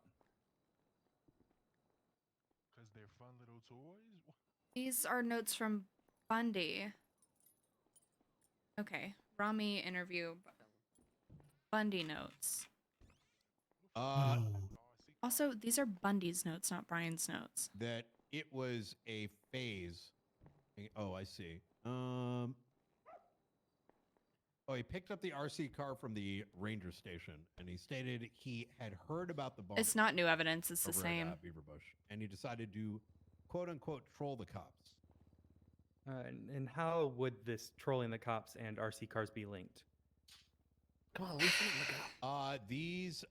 Because they're fun little toys. These are notes from Bundy. Okay. Rami interview. Bundy notes. Also, these are Bundy's notes, not Brian's notes. That it was a phase. Oh, I see. Oh, he picked up the RC car from the ranger station, and he stated he had heard about the bomb. It's not new evidence. It's the over same. at Beaver Bush, and he decided to, quote unquote, troll the cops. And how would this trolling the cops and RC cars be linked? Come on, listen and look out. These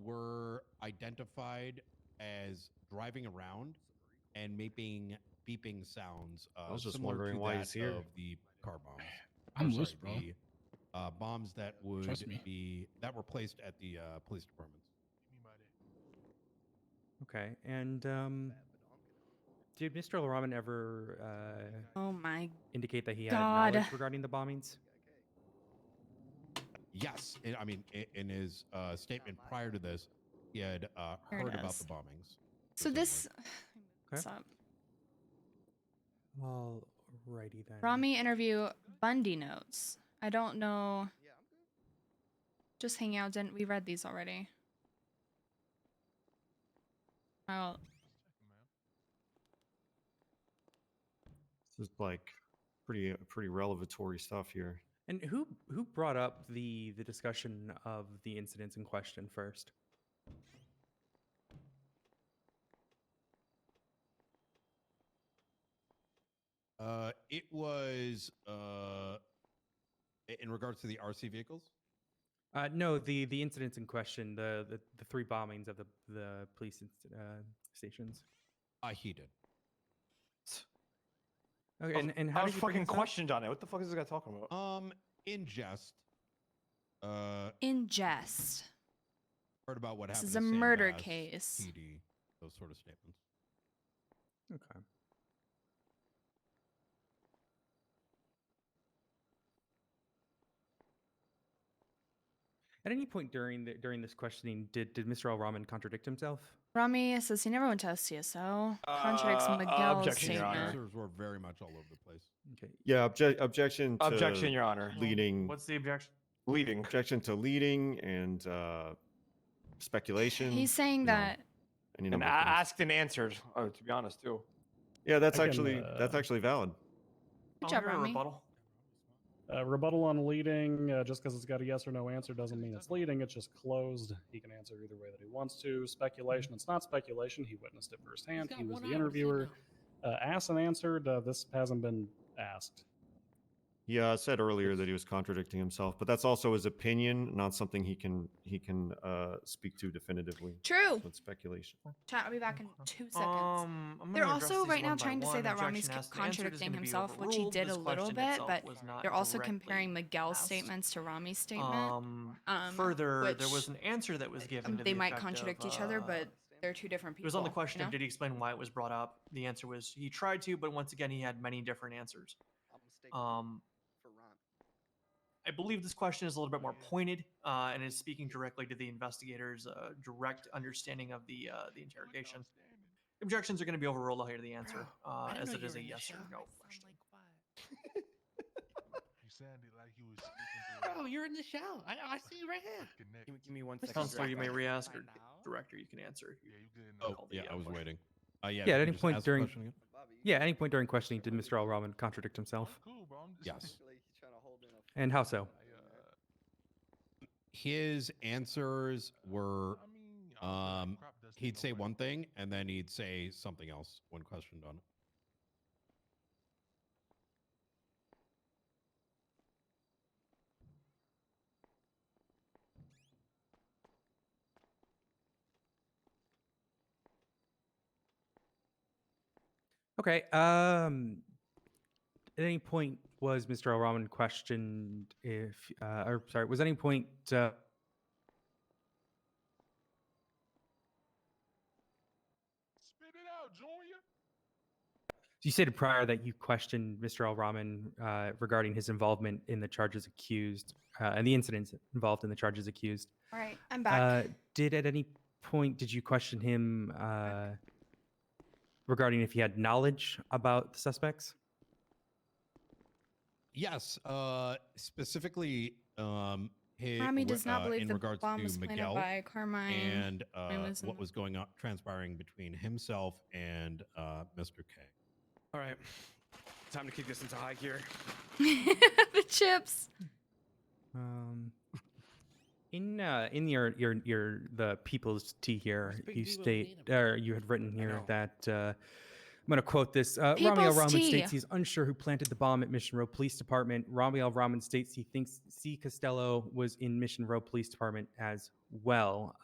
were identified as driving around and making beeping sounds. I was just similar wondering to why that he's here. Of the car bombs. I'm Or sorry, loose, bro. The bombs that would Trust me. be that were placed at the police departments. Okay, and did Mr. L. Rahman ever Oh my indicate that he had God. knowledge regarding the bombings? Yes, I mean, in his statement prior to this, he had Here it heard about is. the bombings. So this. Okay. Stop. Alrighty then. Rami interview Bundy notes. I don't know. Just hang out. Didn't we read these already? Oh, This is like pretty revelatory stuff here. And who brought up the discussion of the incidents in question first? It was In regards to the RC vehicles? No, the incidents in question, the 3 bombings of the police stations. He did. Okay, and how I did was you bring fucking this up? questioned on it. What the fuck is this guy talking about? In jest. In jest. Heard about what This happened is to a San murder Bas, case. PD, those sort of statements. Okay. At any point during this questioning, did Mr. Al-Rahman contradict himself? Rami says he never went to SCSO. Contradicts Miguel's objection, Your Honor. statement. Answers were very much all over the place. Okay. Yeah, objection to Objection, Your Honor. leading. What's the objection? Leading. Objection to leading and speculation. He's saying you know, that. any And number of things. asked and answered. Oh, to be honest, too. Yeah, that's I can, actually valid. Good job, hear a Rami. rebuttal. Rebuttal on leading, just because it's got a yes or no answer doesn't mean it's leading. It's just closed. He can answer either way that he wants to. Speculation, it's not speculation. He witnessed it firsthand. He was the interviewer. Asked and answered. This hasn't been asked. Yeah, I said earlier that he was contradicting himself, but that's also his opinion, not something he can speak to definitively. True. So it's speculation. Chat, I'll be back in 2 seconds. I'm They're gonna address also these right now one by trying to say one. that Rami's Objection asked and answered is contradicting gonna be himself, which he overruled. did This a little question bit, itself but was not they're also directly comparing Miguel's asked. statements to Rami's statement. Further, there which, was an answer that was given. To they the might effect contradict of, each other, but they're 2 different It people. was on the question you know? of did he explain why it was brought up? The answer was he tried to, but once again, he had many different answers. I believe this question is a little bit more pointed and is speaking directly to the investigator's direct understanding of the interrogation. Objections are going to be overruled. I'll hear the answer as it is a yes or no question. You sounded like you was speaking Bro, you're in the show. I see you right here. Give me 1 second. Counselor, you may re-ask, or director, you can answer. Yeah, you good Oh, enough. yeah, I was waiting. Yeah, if at you any could just point ask the during question again. at any point during questioning, did Mr. Al-Rahman contradict himself? Cool, bro. I'm just Yes. And how so? His answers were, he'd say one thing and then he'd say something else when questioned on it. Okay. At any point was Mr. Al-Rahman questioned if, or sorry, was any point? spit it out, Junior. You stated prior that you questioned Mr. Al-Rahman regarding his involvement in the charges accused and the incidents involved in the charges accused. All right, I'm back. Did at any point did you question him regarding if he had knowledge about the suspects? Yes, specifically, Rami does not believe in the regards bomb to was planted Miguel by Carmine. and was what was going on, transpiring between himself and Mr. K. All right. Time to kick this into high gear. The chips. In your the people's tea here, you state or you had written here that I'm going to quote this. Rami Al-Rahman states he's unsure who planted the bomb at Mission Row Police Department. Rami Al-Rahman states he thinks C. Costello was in Mission Row Police Department as well.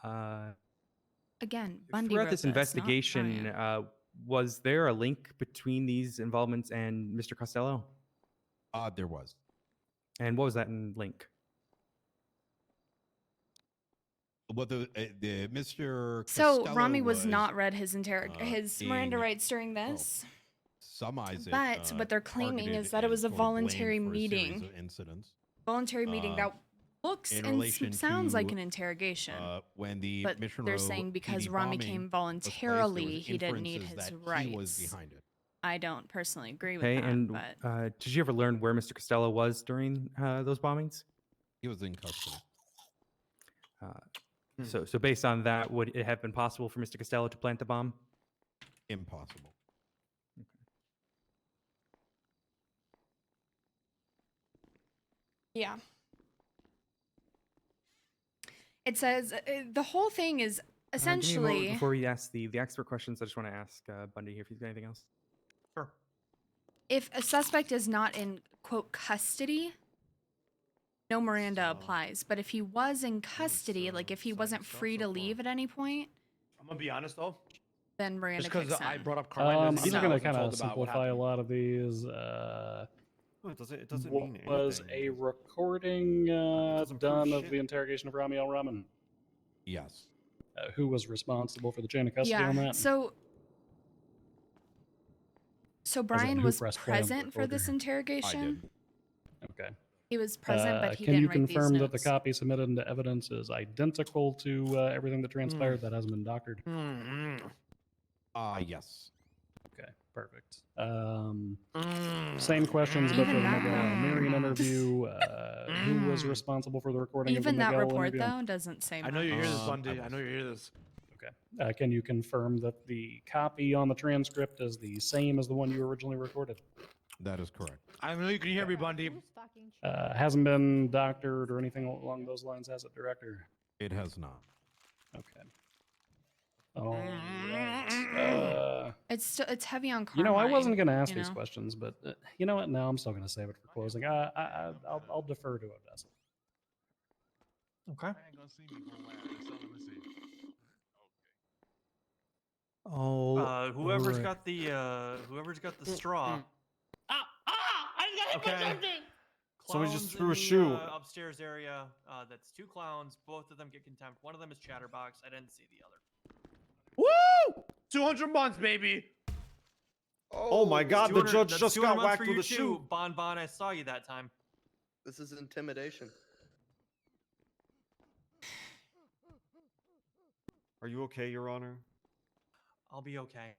Again, Bundy throughout wrote this not investigation, Ryan. Was there a link between these involvements and Mr. Costello? There was. And what was that link? Well, the Mr. So Costello Rami was not read his his Miranda being, rights during this. Summarize it, But what they're claiming targeted is that it was a and sort of blamed voluntary for a series meeting. of incidents. Voluntary meeting that looks in and relation sounds like to, an interrogation. When the but Mission they're Row saying because PD Rami bombing came was placed, there voluntarily, was he didn't need inferences his that rights. He was behind it. I don't personally agree with Okay, that, and but did you ever learn where Mr. Costello was during those bombings? He was in custody. So based on that, would it have been possible for Mr. Costello to plant the bomb? Impossible. yeah. It says the whole thing is Give me a moment essentially before we ask the expert questions, I just want to ask Bundy here if he's got anything else. if a suspect is not in quote custody, no Miranda applies. But if he was in custody, like if he wasn't free to leave at any point, I'm gonna be honest though. then Miranda Just because kicks I in. brought up Carmine, I'm doesn't mean I going to wasn't kind told of about what simplify a happened. lot of these. Well, it doesn't mean anything. Was a recording doesn't prove done of shit. the interrogation of Rami Al-Rahman? Yes. Who was responsible for the chain of custody Yeah. on that? So As in, Brian who was pressed play on the present for recorder? this interrogation. Okay. He was present, but he can didn't you write these confirm that the notes. copy submitted into evidence is identical to everything that transpired? That hasn't been doctored. Yes. Okay, perfect. Same questions, but for the Even that, Miguel though. Miriam interview. Who was responsible for the recording Even of the that Miguel report, interview? though, doesn't say I know much. you hear this, Bundy. I know you hear this. Okay. Can you confirm that the copy on the transcript is the same as the one you originally recorded? That is correct. I know you can hear me, Bundy. Hasn't been doctored or anything along those lines, has it, Director? It has not. Okay. All right. It's heavy on You know, I wasn't Carmine, going to ask you these know? questions, but you know what? No, I'm still going to save it for closing. I'll defer to Odessa. Okay. I ain't gonna see me for a while. That's all I'm gonna say. Oh. Whoever's right. got the straw. I just got hit by something. Somebody just Clowns threw in a the, shoe. Upstairs area. That's 2 clowns. Both of them get contempt. One of them is Chatterbox. I didn't see the other. Woo! 200 months, baby. Oh my God! The 200 judge that's just 200 got months whacked for with you a shoe. too, Bon Bon. I saw you that time. This is intimidation. Are you okay, Your Honor? I'll be okay.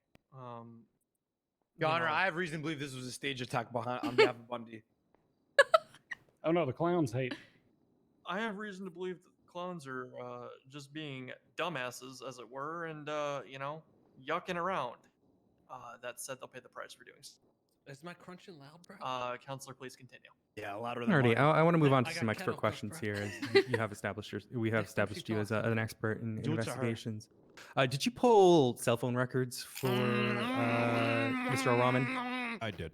Your Honor, I have reason to believe this was a stage attack on behalf of Bundy. Oh no, the clowns hate. I have reason to believe that clowns are just being dumbasses, as it were, and yucking around. That said, they'll pay the price for doing so. Is my crunching loud, bro? Counselor, please continue. Yeah, louder than Alrighty, mine. I want to move on I to got some kettle expert cooked, questions bro. here. As we have established you as an expert in Do it to her. investigations. Did you pull cell phone records for Mr. Al-Rahman? I did.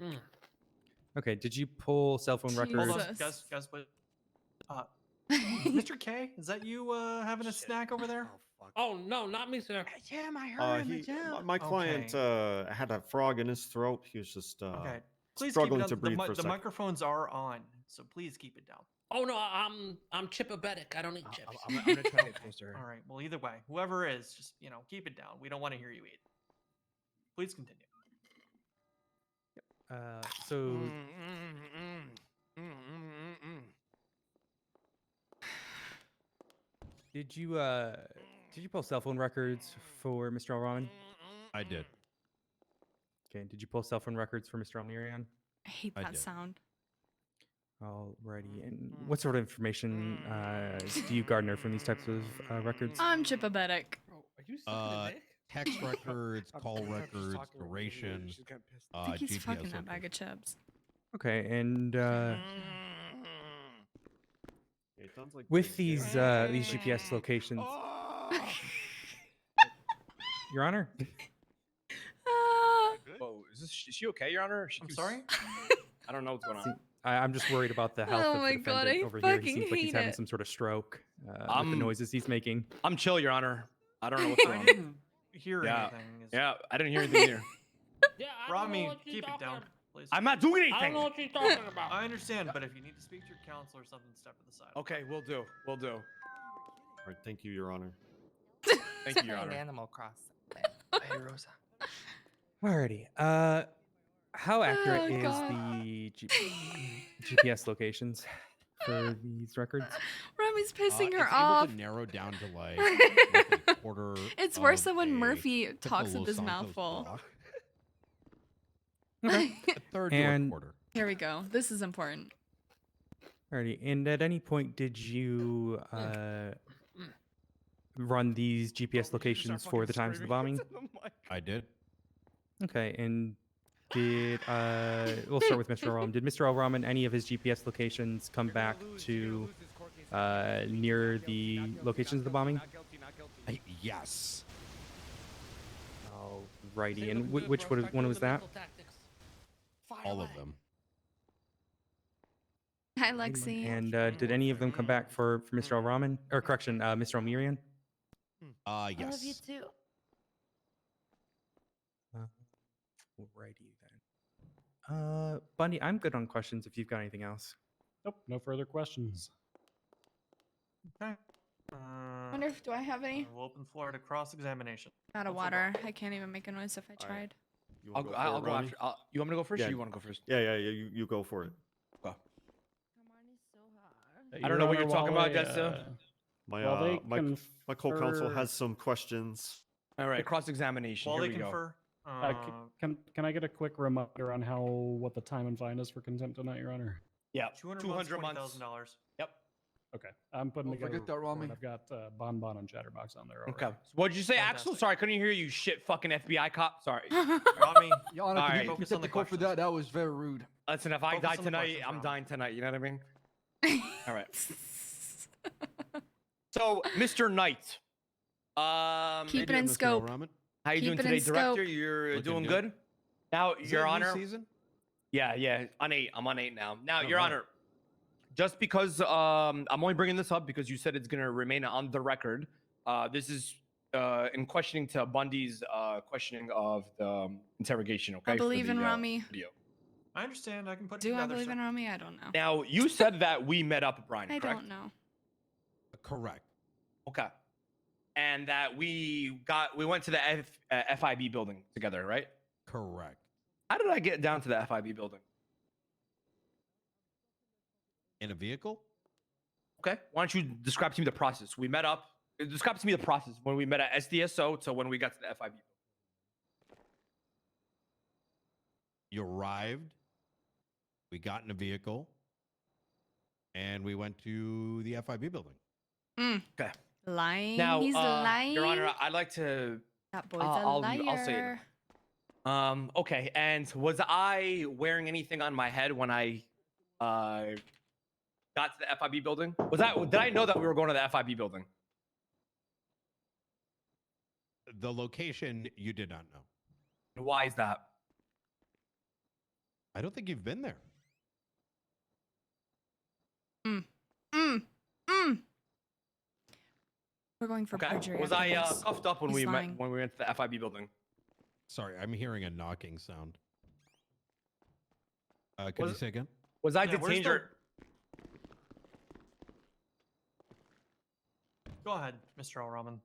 Okay, did you pull cell phone records? Hold on, guys, wait. Mr. K, is that you having a snack over there? Oh no, not me, sir. Jim, I heard him. Jim. My client had a frog in his throat. He was just Okay. Please struggling keep it to down. breathe for a The second. microphones are on, so please keep it down. Oh no, I'm chipabetic. I don't eat chips. I'm gonna try to get close to her. All right. Well, either way, whoever is, just keep it down. We don't want to hear you eat. Please continue. So did you pull cell phone records for Mr. Al-Rahman? I did. Okay, did you pull cell phone records for Mr. Al-Mirian? I hate I that did. sound. Alrighty, and what sort of information do you garner from these types of records? I'm chipabetic. Bro, are you sucking a dick? Text records, call records, duration, I think he's GPS fucking that location. bag of chips. Okay, and It sounds like with these GPS locations, Your Honor. Whoa, is she okay, Your Honor? I'm sorry. I don't know what's going on. I'm just worried about the health Oh of my the God, defendant I over here. He fucking seems like he's hate having it. some sort of stroke with the noises he's making. I'm chill, Your Honor. I don't know what's going I on. didn't hear Yeah. anything. Yeah, I didn't hear anything either. Yeah, I don't know Rami, what she's keep it talking down, about. please. I'm not doing I don't anything. know what she's talking about. I understand, but if you need to speak to your counselor or something, step to the side. Okay, we'll do. We'll do. All right, thank you, Your Honor. Thank you, Your Honor. Animal Crossing. Hey, Rosa. Alrighty. How accurate Oh, is God. the GPS locations for these records? Rami's pissing It's her able off. to narrow down to like a quarter. It's worse of than when a Murphy typical talks with Los his Santos mouth full. block. Okay. A third to a And- quarter. Here we go. This is important. Alrighty. And at any point, did you run these GPS locations for the times of the bombing? I did. Okay. And did we'll start with Mr. Al-Rahman. Did Mr. Al-Rahman, any of his GPS locations come back to near the locations of the bombing? Yes. Alrighty. And which one was that? All of them. I Lexi. And did any of them come back for Mr. Al-Rahman? Or correction, Mr. Al-Mirian? Yes. I love you too. Alrighty then. Bundy, I'm good on questions if you've got anything else. Nope, no further questions. Okay. Wonder if do I have any? We'll open the floor to cross-examination. Out of water. I can't even make a noise if I tried. You I'll wanna go, for it, I'll go Ronnie? after. You want me to go first, Yeah. or you want to go first? Yeah. You go for it. Go. I Your don't know what you're Honor, talking while about, Dessa. My while they my co-counsel confer- has some questions. All right, cross-examination. While Here they we go. confer, Can I get a quick reminder on what the time and fine is for contempt tonight, Your Honor? Yeah, $200 months. $20,000. Yep. Okay, I'm putting Don't together. forget that, a report. Rami. I've got Bonbon and Chatterbox on there. Okay. already. So what'd you say, Axel? Fantastic. Sorry, I couldn't hear you. Shit, fucking FBI cop. Sorry. Rami, Your Honor, All can right. you Focus keep on the the call for that? That was very rude. Listen, if I Focus die on the tonight, questions, I'm Rami. dying tonight. You know what I mean? All right. So, Mr. Knight. Keep it in scope. How you Keep doing it in today, Director? scope. You're Looking doing good. good. Now, Is Your it a new Honor. season? Yeah. On 8. I'm on 8 now. Now, Oh, Your wow. Honor. Just because I'm only bringing this up because you said it's gonna remain on the record. This is in questioning to Bundy's questioning of the interrogation. Okay. I for believe the, in Rami. Video. I understand. I can put it Do I together, believe sir. in Rami? I don't know. Now, you said that we met up, Brian. I Correct? don't know. Correct. Okay. And that we went to the FIB building together, right? Correct. How did I get down to the FIB building? In a vehicle? Okay. Why don't you describe to me the process? We met up. Describe to me the process when we met at SDSO to when we got to the FIB. You arrived. We got in a vehicle. And we went to the FIB building. Okay. Lying. Now, He's lying. Your Honor, I'd like to. That boy's a I'll liar. say it. Okay. And was I wearing anything on my head when I got to the FIB building? Did I know that we were going to the FIB building? The location you did not know. Why is that? I don't think you've been there. We're going for Okay. perjury. Was after I this. cuffed up when He's we lying. met when we went to the FIB building? Sorry, I'm hearing a knocking sound. Could you Was- say again? Was I Yeah, where's detained the- or? Go ahead, Mr. Al-Rahman.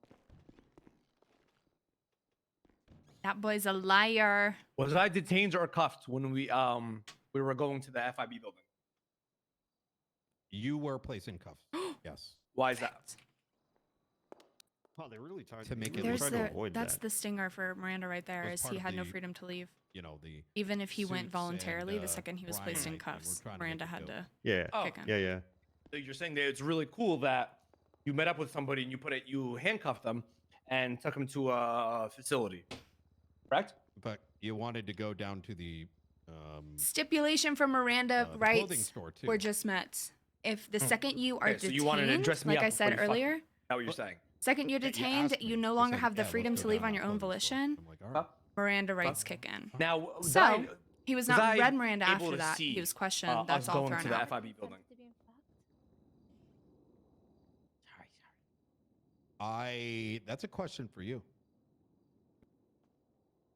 That boy's a liar. Was I detained or cuffed when we were going to the FIB building? You were placed in cuffs. Yes. Why is that? Wow, they really tried To make it There's try to the avoid that's that. the stinger for Miranda right there. Was Is part he of had no the- freedom to leave. You know, the Even if he went suits voluntarily, and, the second he was Brian placed in Knight, and we're cuffs, trying to make Miranda it had go. to Yeah. Oh. kick him. Yeah. So you're saying that it's really cool that you met up with somebody and you handcuffed them and took them to a facility, correct? But you wanted to go down to the Stipulation from Miranda the clothing rights store, too. were just met. If the second you are Okay, so detained, you wanted to dress me like up I before said you fucked me. earlier, Is that what you're saying? second you're Yeah, you detained, asked me. you no You longer said, have the "Yeah, let's freedom go to leave down on to your the own clothing store." volition. I'm like, all right. Miranda rights kick in. Now, was So I- he was was not I read Miranda able after to that. see, He was questioned. us That's all going thrown to the out. FIB building. That's a question for you.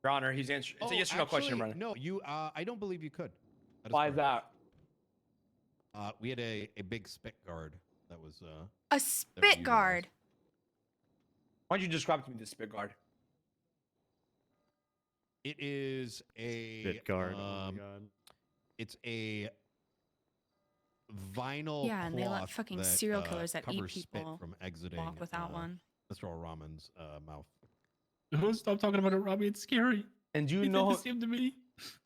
Your Honor, he's answering. It's a yes or no question, Miranda. No, you. I don't believe you could. Why is correct. that? We had a big spit guard that was. A spit guard. Why don't you describe to me the spit guard? It is a Spit guard. Oh my god. It's a vinyl. Yeah, and they let cloth fucking that, serial killers that eat covers spit people from exiting walk without one. Mr. Al-Rahman's mouth. Don't stop talking about it, Robbie. It's scary. And do you He did know? the same to me.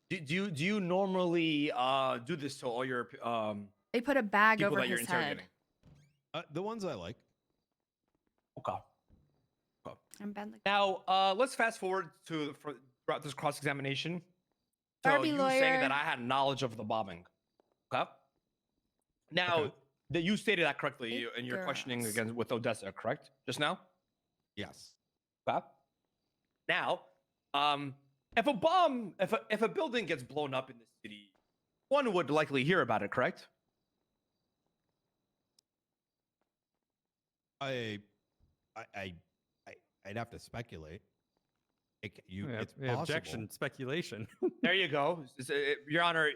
Do you normally do this to all your They put a bag people over that you're his head. interrogating? The ones I like. Okay. I'm bad like Now, let's fast forward throughout this cross-examination. So Barbie you lawyer. saying that I had knowledge of the bombing. Okay. Now, that you stated that correctly in your questioning girls. again with Odessa, correct? Just now? Yes. Okay. Now, if a building gets blown up in the city, one would likely hear about it, correct? I'd have to speculate. It's Objection, possible. speculation. There you go. Your Honor,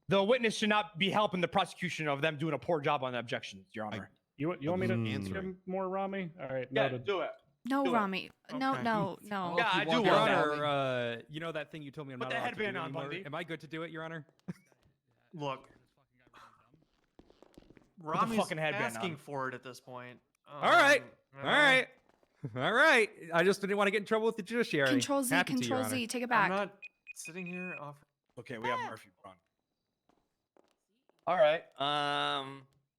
the witness should not be helping the prosecution of them doing a poor job on the objections, Your Honor. You want me to answer give more, Rami? All right, Yeah, noted. do it. No, Do it. Rami. No, Okay. no, no. Yeah, I do Your want that. Honor, you know that thing you told me I'm Put not the allowed to do headband on, anymore? Bundy. Am I good to do it, Your Honor? Look, the Rami's fucking headband asking on. for it at this point. All right. All right. All right. I just didn't want to get in trouble with the judiciary. Control Z, Happy to, Your Control Honor. Z. Take it I'm back. not sitting here off. Okay, we have Murphy on. All right.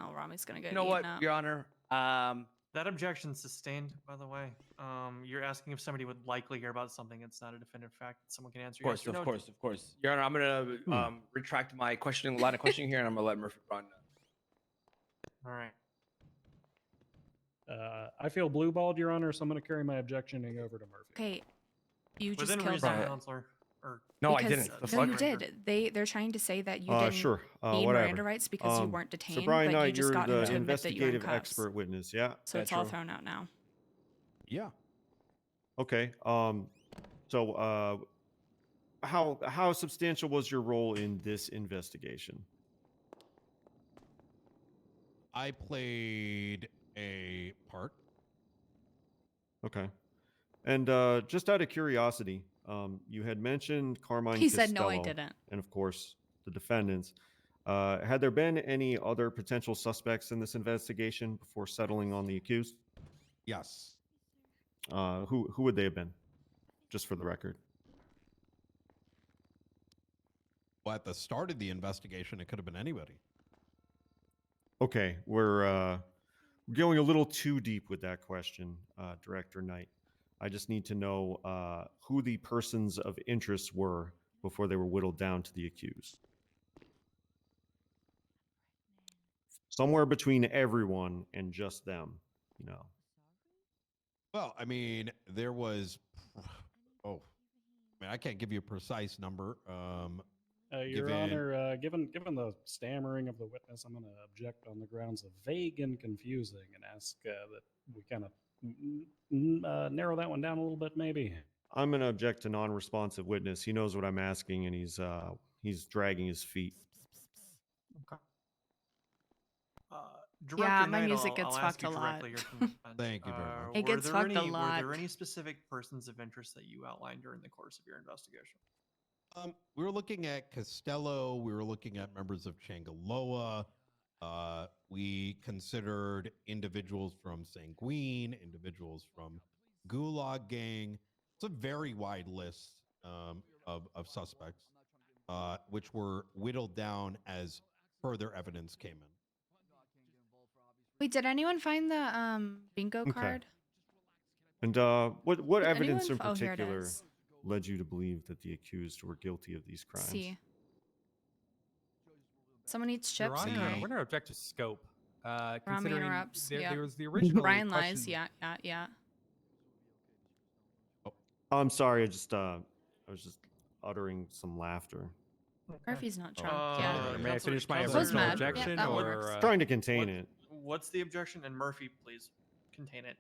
Oh, Rami's gonna get You know eaten what, up. Your Honor? That objection's sustained, by the way. You're asking if somebody would likely hear about something. It's not a definitive fact that someone can answer. Of course, yes or of no. course, of course. Your Honor, I'm gonna retract my line of questioning here, and I'm gonna let Murphy run. All right. I feel blue-balled, Your Honor, so I'm going to carry my objectioning over to Murphy. Okay, you just Within killed reason, that. Counselor. Or No, I Because- didn't. The No, fuck? you did. They're trying to say that you didn't Sure. need Whatever. Miranda rights because you weren't detained, So Brian but you Knight, just you're got him the to admit that you were in investigative cuffs. expert witness. Yeah. So it's all thrown out now. Yeah. Okay. So how substantial was your role in this investigation? I played a part. Okay. And just out of curiosity, you had mentioned Carmine He said, "No, I Costello didn't." And of course, the defendants. Had there been any other potential suspects in this investigation before settling on the accused? Yes. Who would they have been? Just for the record. Well, at the start of the investigation, it could have been anybody. Okay, we're going a little too deep with that question, Director Knight. I just need to know who the persons of interest were before they were whittled down to the accused. Somewhere between everyone and just them, you know. Well, I mean, there was. Oh, I mean, I can't give you a precise number. Your Honor, given the stammering of the witness, I'm going to object on the grounds of vague and confusing, and ask that we kind of narrow that one down a little bit, maybe. I'm going to object to non-responsive witness. He knows what I'm asking, and he's dragging his feet. Okay. Yeah, Director my Knight, music I'll gets ask fucked you a lot. directly here from the bench. Thank you very much. It gets fucked a lot. Were there any specific persons of interest that you outlined during the course of your investigation? We were looking at Costello. We were looking at members of Changaloa. We considered individuals from Sanguine, individuals from Gulag Gang. It's a very wide list of suspects, which were whittled down as further evidence came in. Wait, did anyone find the bingo card? And what Did evidence in anyone- oh, here it particular is. led you to believe that the accused were guilty of these crimes? See. Someone eats Your chips. Honor, Okay. I'm going to object to scope. Rami Considering interrupts. there, Yeah. there was the original Brian question. lies. Yeah. Oh, I'm sorry. I was just uttering some laughter. Murphy's not drunk. Yeah. May I finish my Counselor- original Mad. objection? Yeah, that or works. Trying to contain it. What's the objection? And Murphy, please contain it.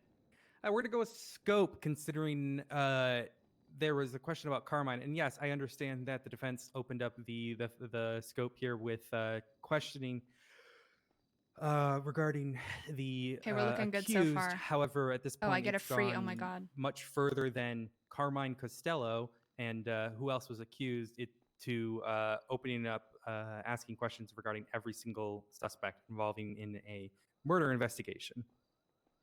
we're going to go with scope, considering there was a question about Carmine. And yes, I understand that the defense opened up the scope here with questioning regarding the Okay, we're looking good so accused. far. However, at this Oh, point, I get a it's free. Oh my gone god. much further than Carmine Costello and who else was accused, to opening up, asking questions regarding every single suspect involving in a murder investigation.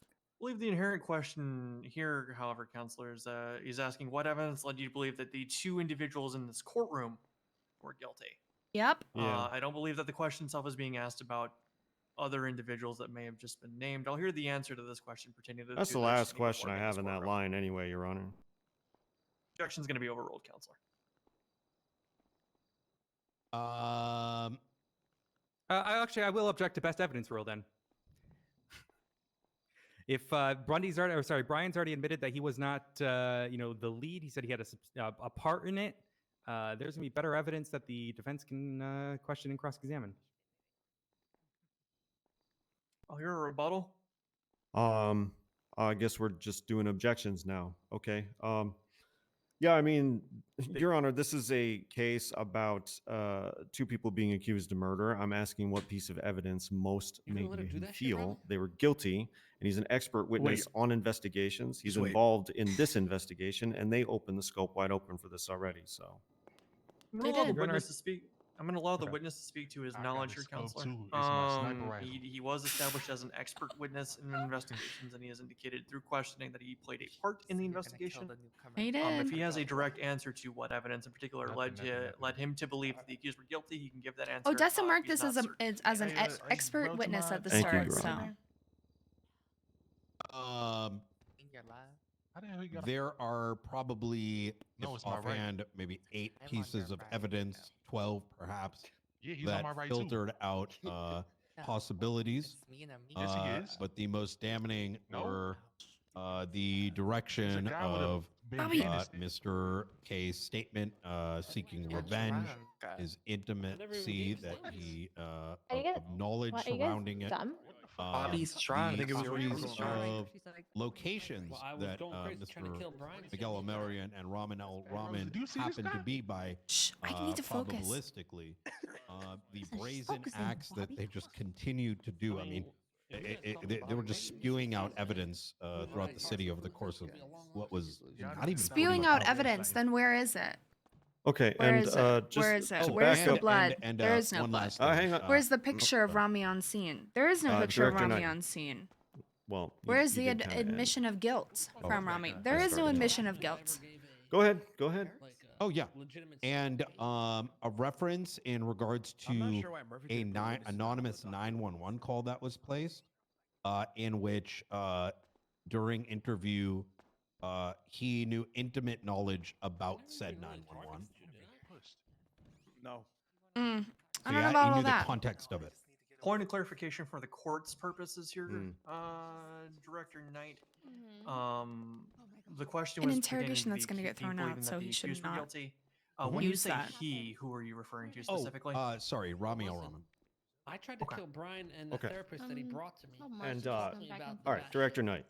I believe the inherent question here, however, Counselor, is asking what evidence led you to believe that the two individuals in this courtroom were guilty. Yep. I don't believe that the question itself is being asked about other individuals that may have just been named. I'll hear the answer to this question pertaining to That's two the that are last sitting question before I me in have this in that courtroom. line anyway, Your Honor. Objection's going to be overruled, Counselor. I will object to best evidence rule then. If Brian's already admitted that he was not, the lead. He said he had a part in it. There's gonna be better evidence that the defense can question and cross-examine. I'll hear a rebuttal. I guess we're just doing objections now. Okay. Yeah, I mean, Your Honor, this is a case about two people being accused of murder. I'm asking what piece of evidence most made him feel they were guilty, and he's an expert witness on investigations. He's involved in this investigation, and they opened the scope wide open for this already. So I'm gonna allow the did. witness to speak. I'm gonna allow the Okay. witness to speak to his I got knowledge the here, scope counselor. too. It's my sniper rifle. He was established as an expert witness in investigations, and he has indicated through questioning that he played a part in the investigation. He If did. he has a direct answer to what evidence in particular led him to believe that the accused were guilty, he can give that answer. Oh, Dessa marked He's this not as an certain. expert witness at the Thank you, start. Your So Honor. There are probably, No, if it's my right. offhand, maybe 8 pieces of evidence, 12 perhaps, Yeah, he's on that my right too. filtered out possibilities. Yes, he is. But the most damning No. were the direction guy with a of bandana stick. Mr. K's statement seeking revenge, his intimacy that he of knowledge What, are you guys surrounding it. dumb? Bobby's trying. I think it was series trying. of locations Well, I was that going crazy trying to Mr. kill Brian. Miguel Amarian and Ramen Al Ramen do you see this happened to guy? be by I need to focus. probabilistically. The brazen acts that they just continued to do. I mean, they were just spewing out evidence throughout the city over the course of what was not even spewing 48 out hours. evidence. Then where is it? Okay, Where and is it? just Where is it? to Where's back the up- blood? and, There is no one blood. last thing, hang on. Where's the picture of Rami on scene? There is no picture of Director Rami Knight. on scene. Well, Where you- is you the did kinda end. admission of guilt from Rami? There I is no started. admission of guilt. Go ahead. Go ahead. Oh yeah, and a reference in regards I'm not to sure why Murphy a didn't bring witnesses anonymous 911 call that was placed, in which during interview he knew intimate knowledge about said 911. No. I So don't he know had- about he all knew the that. context of it. Point of clarification for the court's purposes here, Director Knight. The question An was interrogation pertaining that's to going to the get thrown believing out, that so the he should accused were not guilty. When you use say that. he, who are you referring to specifically? Sorry, Rami Al Raman. I tried to kill Brian and the Okay. therapist that he brought to me. And Talking about all right, Director Knight.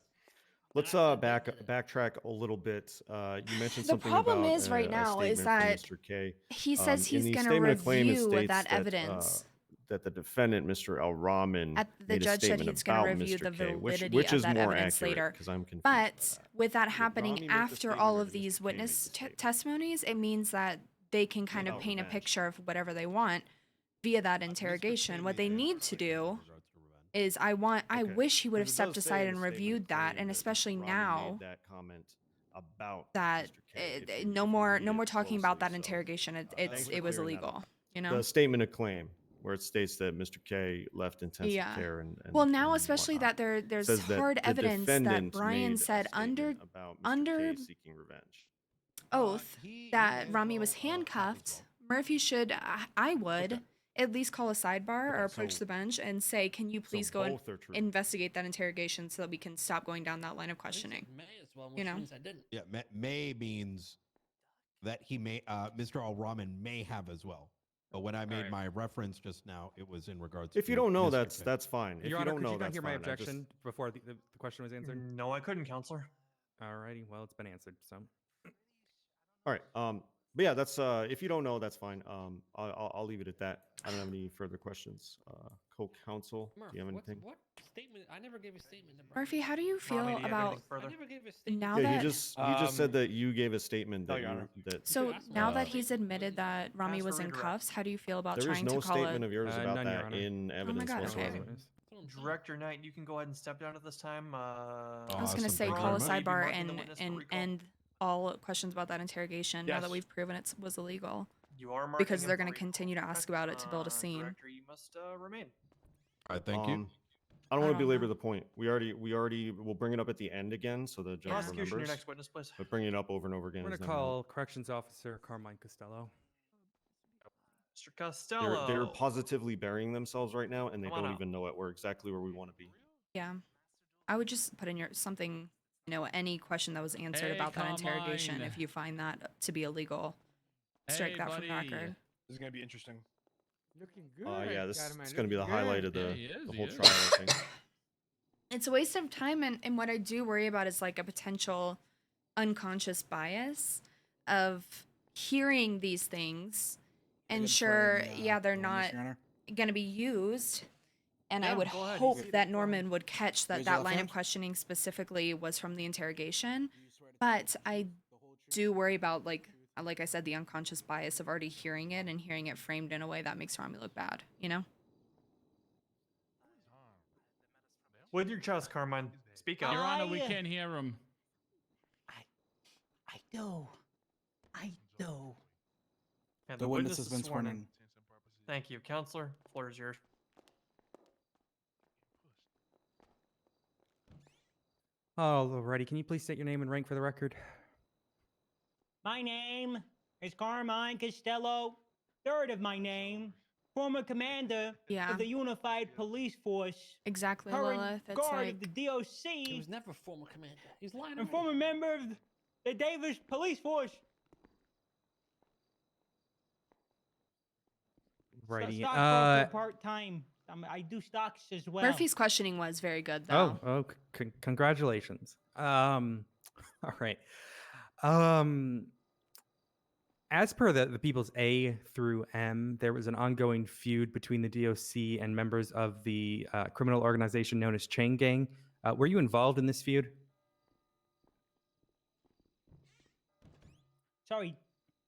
Let's backtrack a little bit. You mentioned The something problem about is right a now is statement from that Mr. K. he says In he's the going to statement of claim, it review states that evidence. that the defendant, Mr. Al Rahman, The made a judge said statement he's going about to review Mr. the K, validity which of is that more evidence accurate later. because I'm confused. But with that Rami happening make the after statement all or of did Mr. these K make the witness statement? testimonies, it means that they can kind of About paint a revenge. picture of whatever they want via that interrogation. What they need to do is I wish he would have Because it stepped does say aside in and the statement of reviewed that, claim and that especially Rami now made that comment about that Mr. K, if no you more read it talking about that closely. So, interrogation. thanks for It was clearing that illegal. up. You know. The statement of claim where it states that Mr. K left intensive Yeah. care and Well, now and especially whatnot. that there's Says that hard the evidence that defendant Brian made a said under statement about Mr. K seeking revenge. oath that Rami was handcuffed. Murphy should, I would, at least call a sidebar or approach so- the bench and say, can you please go and both are true. investigate that interrogation so that we can stop going down that line of questioning. May as well, You which know? means I didn't. Yeah, may means that he may, Mr. Al Rahman may have as well. But when I made my reference just now, it was in regards. If you to don't know, Mr. K. that's fine. If Your you Honor, don't could know, you not that's hear my fine. I just- objection before the question was answered? No, I couldn't, Counselor. Alrighty, well, it's been answered, so. All right. But yeah, that's if you don't know, that's fine. I'll leave it at that. I don't have any further questions. Co-counsel, do you have anything? What statement? I never gave a statement to Brian. Murphy, how do you feel Rami, do you have about anything further? I never gave a statement. now Yeah, that he just said that you gave a statement that Your Honor. that. so now that he's admitted that Rami Ask was the in redirect. cuffs, how do you feel about There is trying no to call statement it? of yours about none, Your that Honor. in evidence God, okay. whatsoever. That's what I'm saying. Director Knight, you can go ahead and step down at this time. I was going to Awesome, say thank you call a very much. sidebar Marking the witness for and recall. end all questions about that interrogation now that Yes. we've proven it was illegal. You are marking Because him they're for going to recall. continue to ask about it to build a scene. Director, you must remain. All right, thank you. I don't I want to don't belabor know. the point. We already will bring it up at the end again, so the judge Prosecution, your remembers. next witness, please. But bringing it up over and over again We're is going to never help. call Corrections Officer Carmine Costello. Mr. Costello. They're positively burying themselves right now, and they Come on don't out. even know it. We're exactly where we want to be. Yeah. I would just put in your something, any question that was answered Hey, about that interrogation. Carmine. If you find that to be illegal, strike Hey, that from the buddy. record. This is gonna be interesting. Looking good. Yeah, this Carmine, is going to be the looking highlight good. of the, Yeah, he is, the he whole is. trial, I think. it's a waste of time, and what I do worry about is like a potential unconscious bias of hearing these things, and sure, yeah, they're not going to be used. And I Yeah, would go ahead. hope that Norman would catch that Raise that your line of hand. questioning specifically was from the interrogation. But I do worry about, like I said, the unconscious bias of already hearing it and hearing it framed in a way that makes Rami look bad, you know? With your chest, Carmine. Speak up. Your Honor, we I- can't hear him. I do. I do. And The witness has been sworn in. Thank you, Counselor. Floor is yours. Alrighty, can you please state your name and rank for the record? My name is Carmine Costello, third of my name, former commander of the Unified Police Force. Exactly, current Lilith. It's guard like... of the DOC. He was never former commander. He's lying. And former member of the Davis Police Force. Righty. Stockbroker part-time. I do stocks as well. Murphy's questioning was very good, though. Congratulations. All right. As per the people's A through M, there was an ongoing feud between the DOC and members of the criminal organization known as Chain Gang. Were you involved in this feud? Sorry,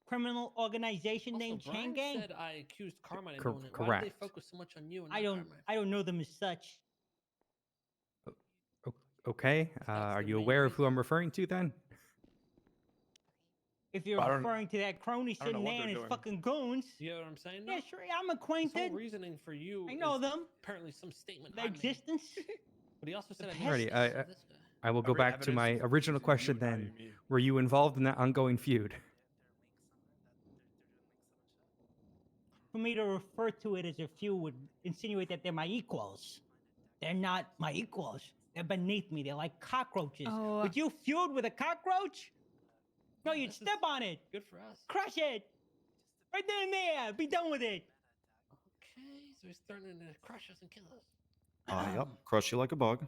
criminal organization named Chain Gang? Said I accused Carmine of Cor- doing it. Why correct. did they focus so much on you? And I not don't. Carmine? I don't know them as such. Okay. Are you aware of who I'm referring to then? If you're I don't- referring to that crony I don't know sitting what there and they're his doing. fucking goons. You know what I'm saying? Yeah, No? sure. I'm His acquainted. whole reasoning for you I know is them. apparently some statement. Their I made. existence. But he also said I Alrighty. made this, this guy. I will go Every back to my evidence original is question you, how then. you mean. Were you involved in that ongoing feud? For me to refer to it as a few would insinuate that they're my equals. They're not my equals. They're beneath me. They're like cockroaches. Oh. Would you feud with a cockroach? No, you'd step on it. Good for us. Crush it. Right then and there. Be done with it. Okay, so he's threatening to crush us and kill us. Yep. Crush you like a bug.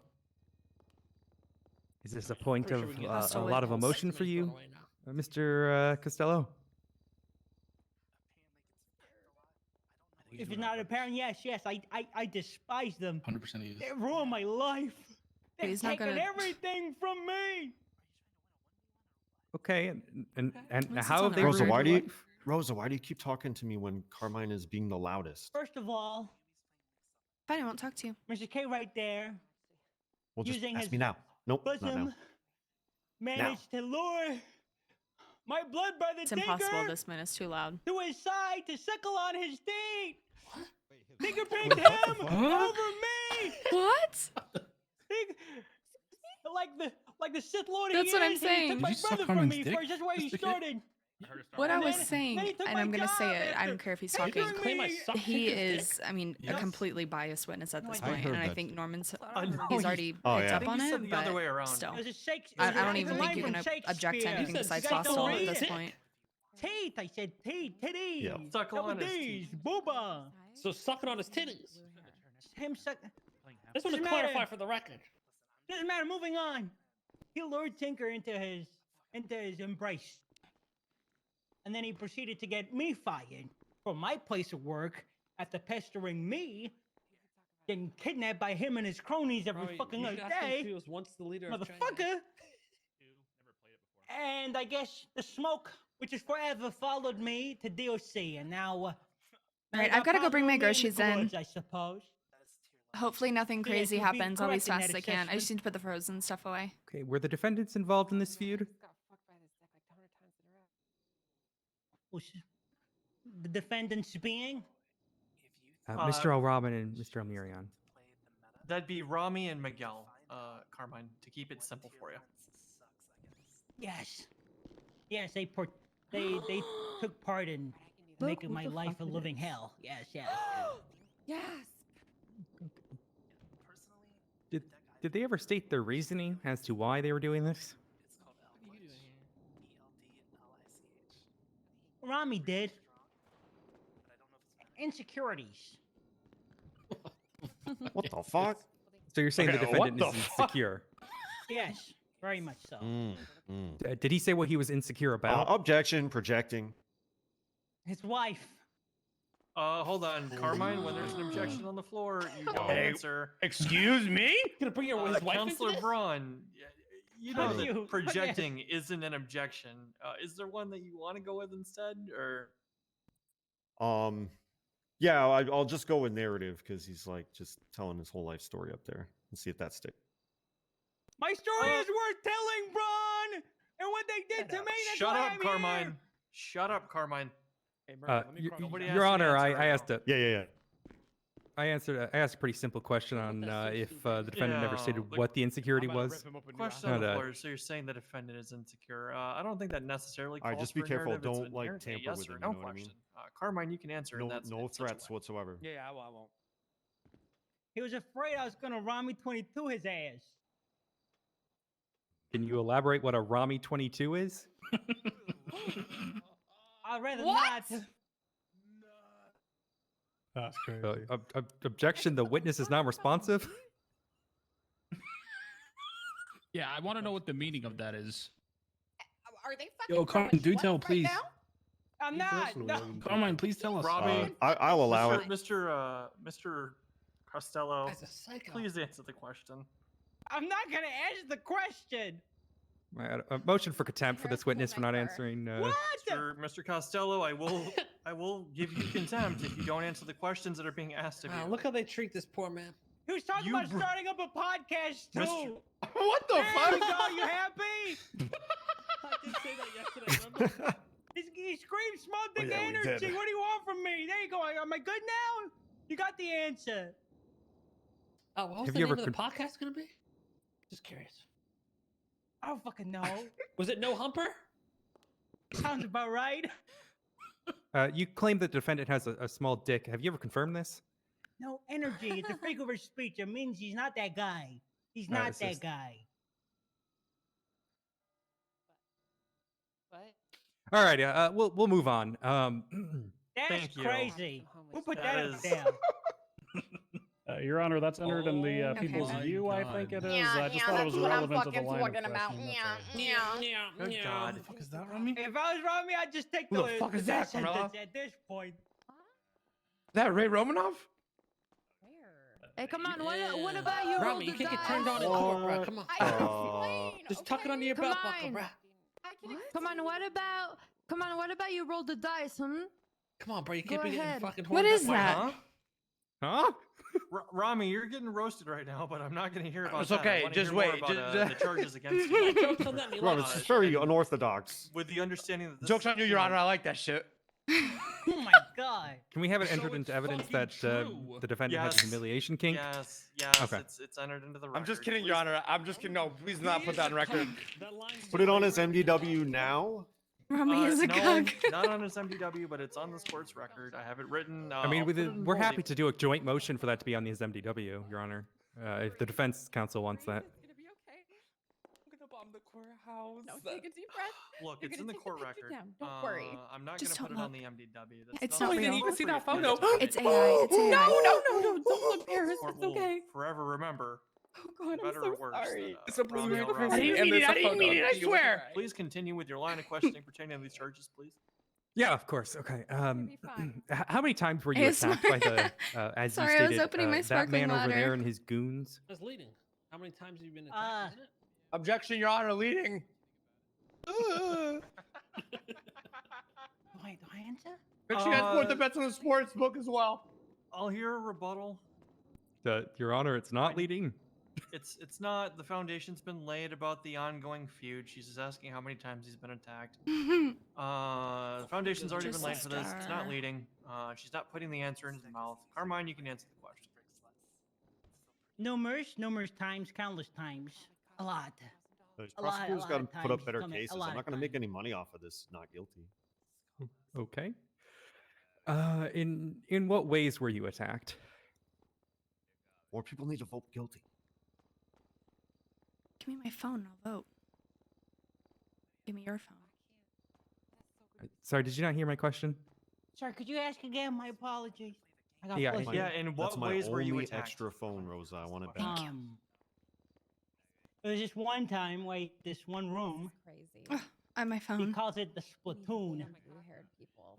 Is this a point Pretty of sure we can get a lot of all emotion for segments you, thrown away now. Mr. Costello? If it's not apparent, yes. I despise them. 100% he is. They ruined my life. They've He's not taken gonna- everything from me. Okay, and This how is have they on Rosa, ruined why your do you, life? Rosa, why do you keep talking to me when Carmine is being the loudest? First of all, Fine, I won't talk to you. Mr. K right there Well, just using ask his me now. Nope, not bosom now. managed to lure my blood brother It's impossible. Tinker This man is too loud. to his side to suckle on his teat. Tinker picked him over me. What? Like the Sith Lord That's he what I'm is, saying. He took Did my you suck brother from Carmen's me dick, first. That's where he Mr. K? started. What I was And then saying, he took and my I'm gonna say job it. I after don't care if he's taking talking. Claim I me. sucked He Tinker's is, dick. I mean, a Yes. completely biased witness at this I point, heard and I that. think Norman's No, he's already picked Oh, yeah. up on You it. said the other but way around. Still, It was a I it was don't a even line think you from can object to Shakespeare. anything You said besides you guys don't hostile read at this it. point. Teeth, I said teeth, titties. Yeah. Suckle Double on his D's, teeth. booba. So sucking on his titties. Him suck. Just want to Doesn't clarify matter. for the record. Doesn't matter. Moving on. He lured Tinker into his embrace, and then he proceeded to get me fired from my place of work after pestering me, getting kidnapped by him and his cronies every Robbie, fucking you other should ask him if he day, was once the leader of China. motherfucker. And I guess the smoke, which is forever, followed me to DOC, and now. All right, I've got to go bring my groceries in. I suppose. Hopefully nothing So yes, crazy you'd be happens. I'll be as correct in fast as that I can. I just assessment. need to put the frozen stuff away. Okay, were the defendants involved in this feud? The defendants being. Mr. O'Robin and Mr. O'Mirion. That'd be Rami and Miguel, Carmine, to keep it simple for you. Yes. Yes, they took part in Look, making what my the life a fuck it living is. hell. Yes, yes. Yes. Did they ever state their reasoning as to why they were doing this? Rami did. Insecurities. What the fuck? So you're saying the Okay, what defendant the is fuck? insecure? Yes, very much so. Did he say what he was insecure about? Objection, projecting. His wife. Hold on, Carmine. When there's an objection on the floor, you don't Hey, answer. excuse me? Gonna bring your his wife into Counselor this? Braun, you How know do that you- projecting isn't an objection. Is there one that you want to go with instead, or? Yeah, I'll just go with narrative because he's like just telling his whole life story up there and see if that sticks. My story is worth telling, Braun! And what they did to me, that's Shut why up, I'm Carmine. here! Shut up, Carmine. Nobody Your asked you to Honor, answer I right asked now. a Yeah. I asked a pretty simple question on if the defendant never Yeah, stated the- what the insecurity was. Question on Not, the floor. So you're saying the defendant is insecure? I don't think that necessarily All calls right, just be for a careful. narrative. It's Don't like inherently a tamper yes with or it. no You know what I mean? question. Carmine, you can answer. No, in that, no in such a threats way. whatsoever. Yeah, I won't. He was afraid I was gonna Rami 22 his ass. Can you elaborate what a Rami 22 is? I'd rather What? not. That's crazy. Objection. The witness is non-responsive. Yeah, I want to know what the meaning of that is. Are they fucking Yo, Carmine, do throwing tell, sweats please. right now? I'm not. No. Carmine, please tell us. Robbie, I'll allow it. Mr. Costello, Guy's a psycho. please answer the question. I'm not gonna answer the question. A motion for contempt for this witness for not answering. Mr. Costello, I will give you contempt if you don't answer the questions that are being asked of you. Wow, look how they treat this poor man. He was talking about starting up a podcast too. Mr. What the There fuck? we go. You happy? I did say that yesterday, remember? He screamed small dick yeah, we did. energy. What do you want from me? There you go. Am I good now? You got the answer. Oh, what was Have the you name ever of the podcast gonna be? Just curious. I don't fucking know. Was it No Humper? Sounds about right. You claim that the defendant has a small dick. Have you ever confirmed this? No energy. It's a figure of speech. It means he's not that guy. He's not it's that just- guy. What? All right. We'll move on. That's Thank you. crazy. Who put that up is- there? Your Honor, that's entered in the Okay. People's My View, I God. think it is. Yeah, I just yeah, thought it that's was what I'm relevant to the fucking line of talking about. questioning, Yeah, that's all. yeah. Good God. What the fuck is that, Rami? If I was Rami, I'd just take Who the fuck is that, sentence Carmela? at this point. Is that Ray Romanov? Hey, come on. What about you? Rami, roll you the can't get dice? turned on in court, bro. Come on. I can explain. Just tuck it okay? under your Come belt buckle, on. bro. I can Come on. What about you roll the dice, Come on, bro. You can't Go be getting ahead. fucking What horned is up. that? Huh? Huh? Rami, you're getting roasted right now, but I'm not going to hear about It's that. okay, I wanna just hear more wait, about, just- the charges against Yeah, you. jokes on that. and he Rob, likes it's it. very unorthodox. With the understanding that this Joke's is, on you, Your Honor. I like that shit. Oh my god. Can we have it So entered into it's evidence fucking that true. the defendant has Yes. a humiliation kink? Yes, Okay. it's entered into the record. I'm just kidding, Your Honor. I'm just kidding. No, please not put that on record. Put it on his MDW now. Rami is a no, cuck. not on his MDW, but it's on the sports record. I have it written. I mean, I'll put it in we're bold. happy to do a joint motion for that to be on his MDW, Your Honor, if the defense counsel wants that. It's gonna be okay. I'm gonna bomb the courthouse. No, take a deep breath. Look, You're it's gonna in the take court the picture record. down. Don't worry. I'm not Just going to put don't it on look. the MDW. That's It's not not real. appropriate You can see that for you photo. to It's do. AI. It's AI. No, don't look, Paris. Court It's will okay. forever remember, Oh god, I'm better so or worse, sorry. that, It's a Rami blue Al-Rami- I didn't mean it. I didn't mean it. I swear. Please continue with your line of questioning pertaining to these charges, please. Yeah, of course. Okay. be fine. How many times were you ASMR. attacked by the, as Sorry, you I stated, was opening my that sparkling man over water. there and his goons? That's leading. How many times have you been attacked? Isn't it? Objection, Your Honor. Leading. Wait, do I answer? Make sure you guys put the bets on the sports book as well. I'll hear a rebuttal. Your Honor, it's not leading. It's not. The foundation's been laid about the ongoing feud. She's just asking how many times he's been attacked. The foundation's already Just been a laid for this. It's not star. leading. She's not putting the answer in his mouth. Carmine, you can answer the question. Numerous times, countless times. A lot. Those A lot prosecutors got to of put up times better come in, a cases. lot I'm of not going to make times. any money off of this. Not guilty. Okay. In what ways were you attacked? More people need to vote guilty. Give me my phone. I'll vote. Give me your phone. Sorry, did you not hear my question? Sorry, could you ask again? My apologies. I got Yeah, flustered. Yeah, in That's what my ways were you only attacked? extra phone, Rosa. I want it back. There was this one time, like this one room. Crazy. Ugh, on my He phone. calls it the Splatoon. Blue-haired people.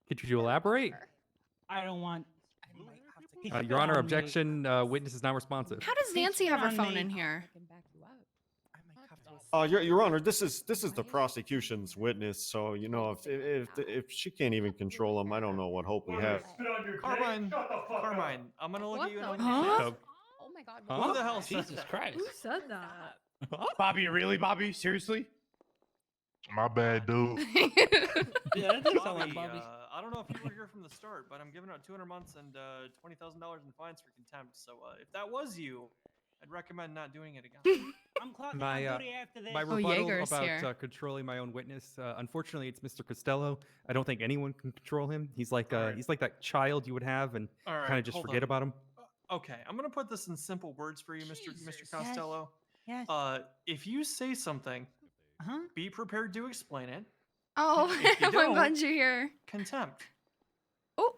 Could you elaborate? I don't want. He spit Your Honor, on me. objection. Witness is not responsive. How does He Nancy spit have her on phone me. in here? Your Honor, this is the prosecution's witness, so you know if she can't even control him, I don't know what hope we have. Carmine, I'm gonna look What at you. the And heck? Oh my god. Who the hell said Jesus that? Christ. Who said that? Bobby, really, Bobby? Seriously? My bad, dude. Yeah, that does sound like Bobby, Bobby. I don't know if you were here from the start, but I'm giving out 200 months and $20,000 in fines for contempt. So if that was you, I'd recommend not doing it again. I'm clocking My on duty after this. my Oh, rebuttal Jaeger's about here. controlling my own witness. Unfortunately, it's Mr. Costello. I don't think anyone can control him. He's like he's like that child you would have and All right, kind of just hold forget on. about him. Okay, I'm gonna put this in simple words for you, Mr. Costello. Yes. If you say something, be prepared to explain it. Oh, If you I'm don't, glad you're here. Contempt. Oh.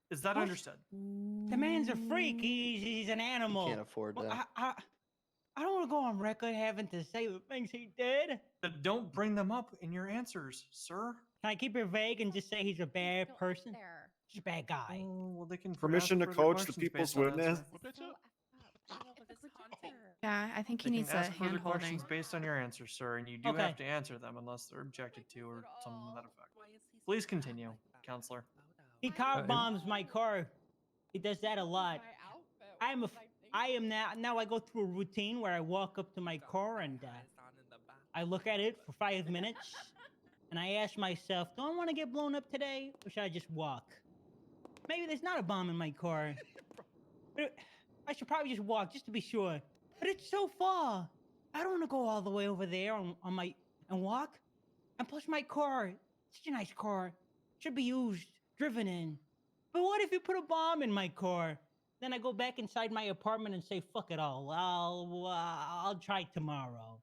Is that What? understood? The man's a freak. He's an animal. Can't afford Well, that. I don't want to go on record having to say the things he did. Then don't bring them up in your answers, sir. Can I keep it vague and just say he's a bad person? He's a bad guy. Oh, well, they can Permission ask to further coach the questions people's based on that, witness? sir. Yeah, I think he They needs can a ask further hand holding. questions based on your answers, sir, and you do Okay. have to answer them unless they're objected to or something to that effect. Please continue, counselor. He car bombs my car. He does that a lot. I am now I go through a routine where I walk up to my car and I look at it for 5 minutes and I ask myself, do I want to get blown up today or should I just walk? Maybe there's not a bomb in my car. But I should probably just walk just to be sure. But it's so far. I don't want to go all the way over there and walk. And plus my car, such a nice car, should be used, driven in. But what if you put a bomb in my car? Then I go back inside my apartment and say, fuck it all. I'll try tomorrow.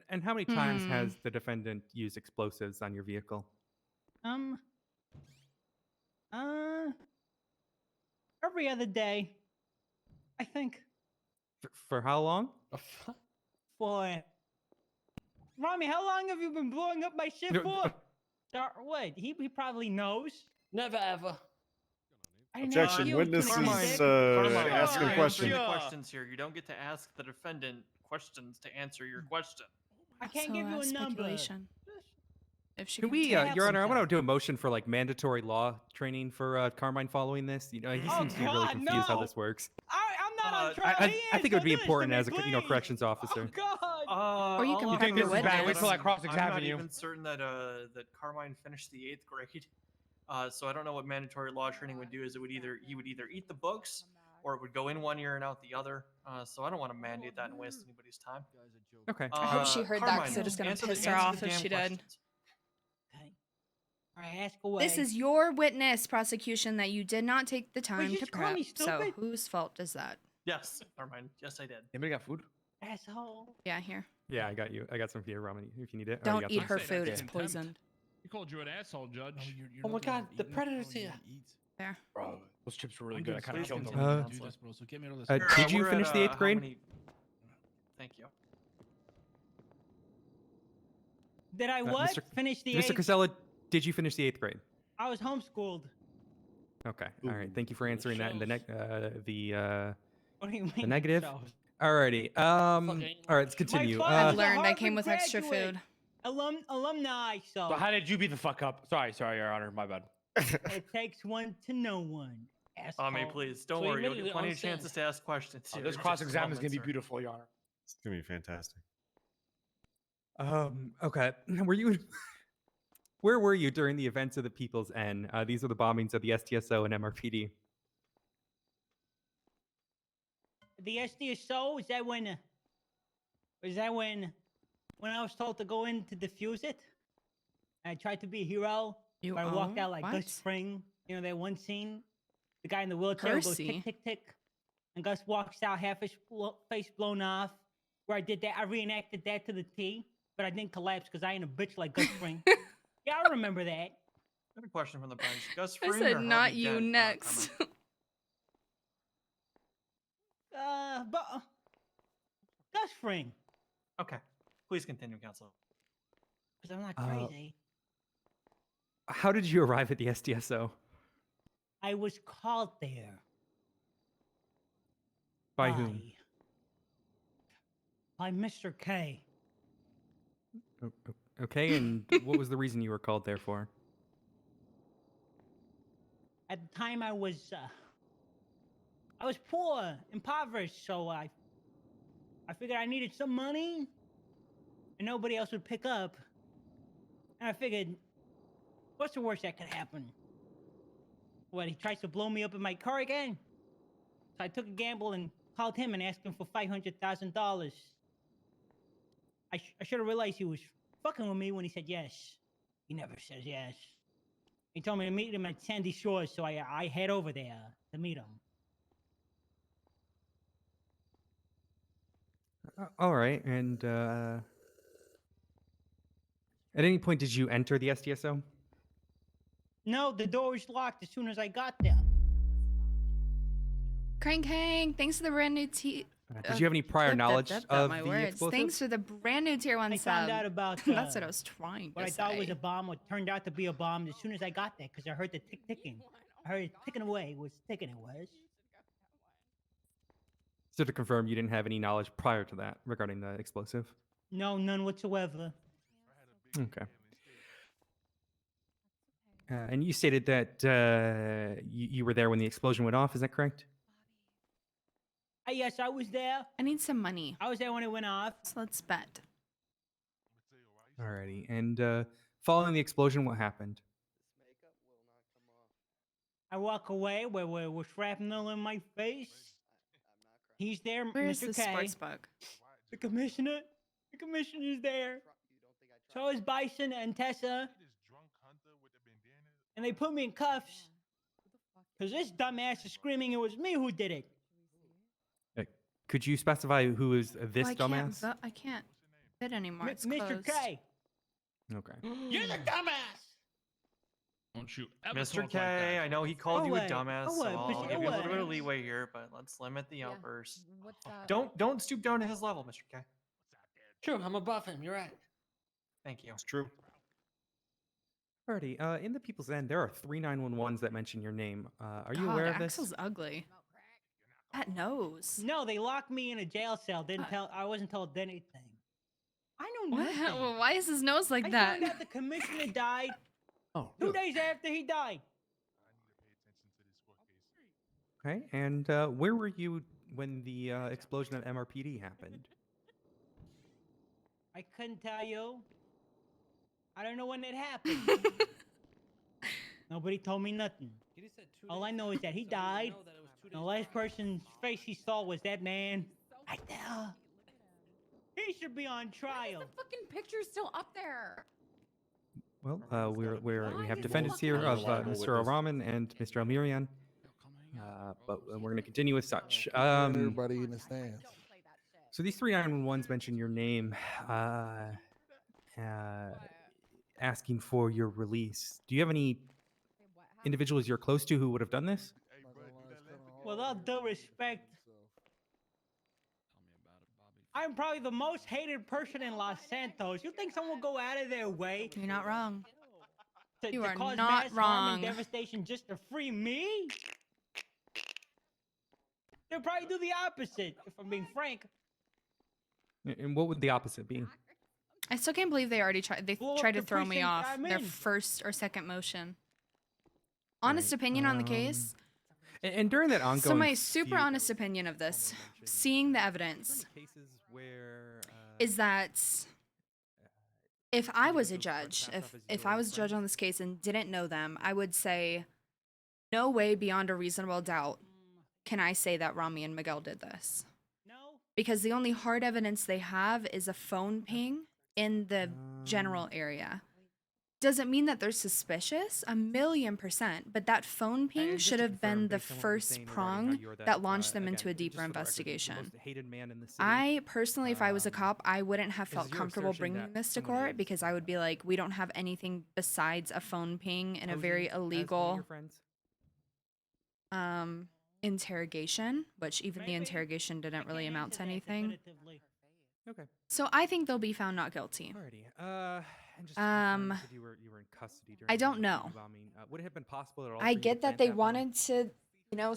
And how many times has the defendant used explosives on your vehicle? Every other day, I think. For how long? For Rami, how long have you been blowing up my shit for? What? He probably knows. Never ever. I didn't Objection. ask you, Witness Carmine, is Carmine, asking a you're question. answering the questions here. You don't get to ask the defendant questions to answer your question. I can't So, give you a number. speculation. If she Can can we, tell. Your Honor, I want to do a motion for like mandatory law training for Carmine following this. You know, he Oh, seems to be really God, confused how no. this works. I'm not on trial. I think it would be important as a corrections officer. God. Or you can I'll prep be your honest, witness. I'm- Wait till I I'm cross-examine not you. even certain that that Carmine finished the 8th grade. So I don't know what mandatory law training would do. Is he would either eat the books or it would go in one ear and out the other. So I don't want to mandate that and waste anybody's time. Okay. I hope she heard that Carmine, because it was going to answer the- piss her answer the off if damn she did. questions. All right, ask away. This is your witness, prosecution, that you did not take the time you to just call prep. me So stupid? whose fault is that? Yes, Carmine. Yes, I did. Anybody got food? Asshole. Yeah, here. Yeah, I got you. I got some for you, Ramen, if you need it. Don't you got eat some? her Say food. that's It's contempt. poisoned. He called you an asshole, Judge. Oh my God, the predator's here. There. Bro, those chips were really I'm good. I just kind of please killed them. continue. do this, bro. So get me out of this. Uh, did you We're finish at, the 8th how grade? many- Thank you. Did I what? Finish the Mr. eighth? Casella, did you finish the 8th grade? I was homeschooled. Okay. All right. Thank you for answering that in the What do you mean? the negative. shows? Alrighty. All right. Let's continue. My father's I've a learned I Harvard came with extra graduate. food. Alumni, so So how did you beat the fuck up? Sorry, Your Honor. My bad. it takes one to know one. Asshole. I mean, please don't So you worry. You'll admitted get it plenty on of chances to ask questions. Oh, Here this in just a cross-exam is moment, gonna be sir. beautiful, Your Honor. It's gonna be fantastic. Okay. Were you? Where were you during the events of the People's N? These are the bombings of the STSO and MRPD. The SDSO, is that when I was told to go in to defuse it? I tried to be a hero. You but I walked out like what? Gus Fring. You know that one scene? The guy in the wheelchair goes Percy. tick, tick, tick. And Gus walks out, half his face blown off. Where I did that, I reenacted that to the T. But I didn't collapse because I ain't a bitch like Gus Fring. Yeah, I remember that. got a question from the bench. Gus I Fring said or not Harvey you Dent, next. But Gus Fring, Okay. Please continue, Counselor. because I'm not Uh, crazy. How did you arrive at the SDSO? I was called there By whom? by Mr. K. Okay, and what was the reason you were called there for? At the time, I was poor, impoverished, so I figured I needed some money, and nobody else would pick up. And I figured, what's the worst that could happen? What, he tries to blow me up in my car again? So I took a gamble and called him and asked him for $500,000. I should have realized he was fucking with me when he said yes. He never says yes. He told me to meet him at Sandy Shores, so I head over there to meet him. All right, and at any point did you enter the SDSO? No, the door was locked as soon as I got there. Crank Hang, thanks for the brand new Did you have any prior knowledge of my the words. explosives? Thanks for the brand new tier 1 I sub. found out about That's what I was trying what to I thought was say. a bomb. What turned out to be a bomb as soon as I got there, because I heard the ticking. I heard it ticking away. It was ticking. It was. So to confirm, you didn't have any knowledge prior to that regarding the explosive? No, none whatsoever. Okay. And you stated that you were there when the explosion went off. Is that correct? Yes, I was there. I need some money. I was there when it went off. So let's bet. Alrighty. And following the explosion, what happened? I walk away where was shrapnel in my face. He's there, Where's Mr. the K. sportsbook? The commissioner's there. So is Bison and Tessa. And they put me in cuffs. Because this dumbass is screaming it was me who did it. Could you specify who is this Well, dumbass? I can't fit anymore. It's Mr. closed. K. Okay. You're the dumbass. Don't you ever Mr. talk K, like that. I know he called you a Away. dumbass, so Away, I'll pussy, give you a little bit of away. leeway here, but let's limit the outbursts. What's that? Don't stoop down to his level, Mr. K. True, I'm above him. You're right. Thank you. It's true. Alrighty. In the People's End, there are 3 911s that mention your name. Are you God, aware of this? Axel's ugly. That nose. No, they locked me in a jail cell. I wasn't told anything. I know What? nothing. Well, why is his nose like I that? found out the commissioner died Oh. 2 days after he died. Okay. And where were you when the explosion at MRPD happened? I couldn't tell you. I don't know when it happened. Nobody told me nothing. All I know is that he died. The last person's face he saw was that man right there. He should be on trial. The fucking picture's still up there. Well, we have is defendants it here fucking of reliable Mr. Al-Rahman and Mr. Almirian. But we're going to continue with such. Everybody in the stands. So these 3 911s mention your name, asking for your release. Do you have any individuals you're close to who would have done this? With all due respect, I'm probably the most hated person in Los Santos. You think someone will go out of their way? You're not wrong. You to are cause not mass harm and wrong. devastation just to free me? They'll probably do the opposite, if I'm being frank. And what would the opposite be? I still can't believe they already tried. They Blow up tried to the throw me precinct off I'm their in. first or second motion. Honest opinion on the case. And during that ongoing So my super feud- honest opinion of this, seeing the evidence, is that if I was a judge, if I was a judge on this case and didn't know them, I would say, no way beyond a reasonable doubt can I say that Rami and Miguel did this. Because the only hard evidence they have is a phone ping in the general area. doesn't mean that they're suspicious, 1,000,000%. But that phone ping And just should to have been confirm, the based on what you're first saying regarding how prong you're that launched them again, into a just deeper for the record, the investigation. most hated man in the city. I personally, if I was a cop, I wouldn't have is felt your comfortable assertion bringing that this to somebody court is, because I would be like, we don't have anything besides a phone ping and a very posing as one of illegal your friends? interrogation, which even the interrogation didn't really amount to anything. Okay. So I think they'll be found not guilty. Alrighty. And just to confirm, you said you were in custody during I the don't know. bombing. Would it have been possible at all? I get that they wanted to,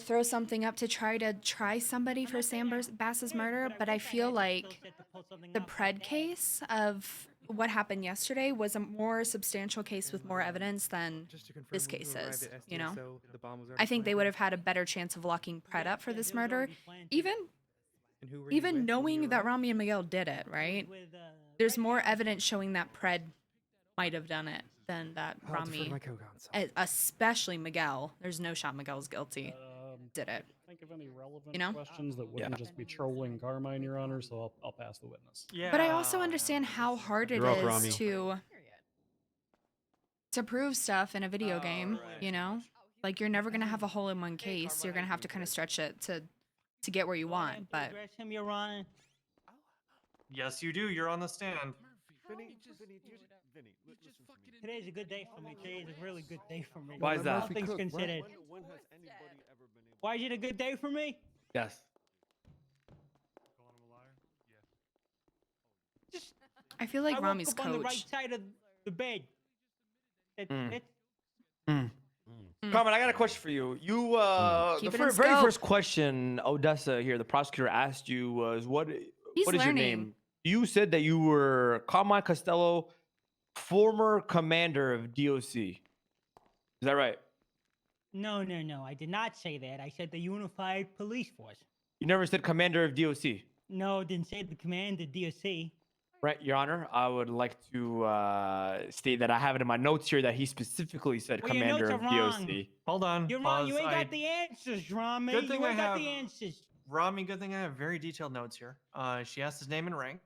throw something up to try somebody for Sam Bass's murder, but I feel like the Pred case of what happened yesterday was a more substantial case with more evidence than this case is, The bomb was I think they would have had a better chance of locking Pred up for this murder, even knowing that Rami and Miguel did it, right? There's more evidence showing that Pred might have done it than that I'll defer to Rami, my co-counsel. especially Miguel. There's no shot Miguel's guilty. Did it? Think of any relevant questions that wouldn't just be trolling Carmine, Your Honor, so I'll pass the witness. But I also understand how hard it You're up, is Rami. to prove stuff in a video game, Like, you're never going to have a hole-in-one case. You're going to have to kind of stretch it to get where you want, but... Address him, Your Honor. Yes, you do. You're on the stand. Today's a good day for me. Today is a really good day for me. Why is that? All things considered. Why is it a good day for me? Yes. I feel like I woke Rami's up on the right coach. side of the bed. That's it. Carmen, I got a question for you. You, Keep the it in very scope. first question Odessa here, the prosecutor asked you was, what is your learning. name? You said that you were Carmine Costello, former commander of DOC. Is that right? No. I did not say that. I said the Unified Police Force. You never said commander of DOC. No, didn't say the commander DOC. Right, Your Honor. I would like to state that I have it in my notes here that he specifically said Well, your commander notes of are DOC. wrong. Hold on. You're wrong. You pause. ain't got the answers, Rami. Good thing You I ain't got have the answers. Rami. Good thing I have very detailed notes here. She asked his name and rank.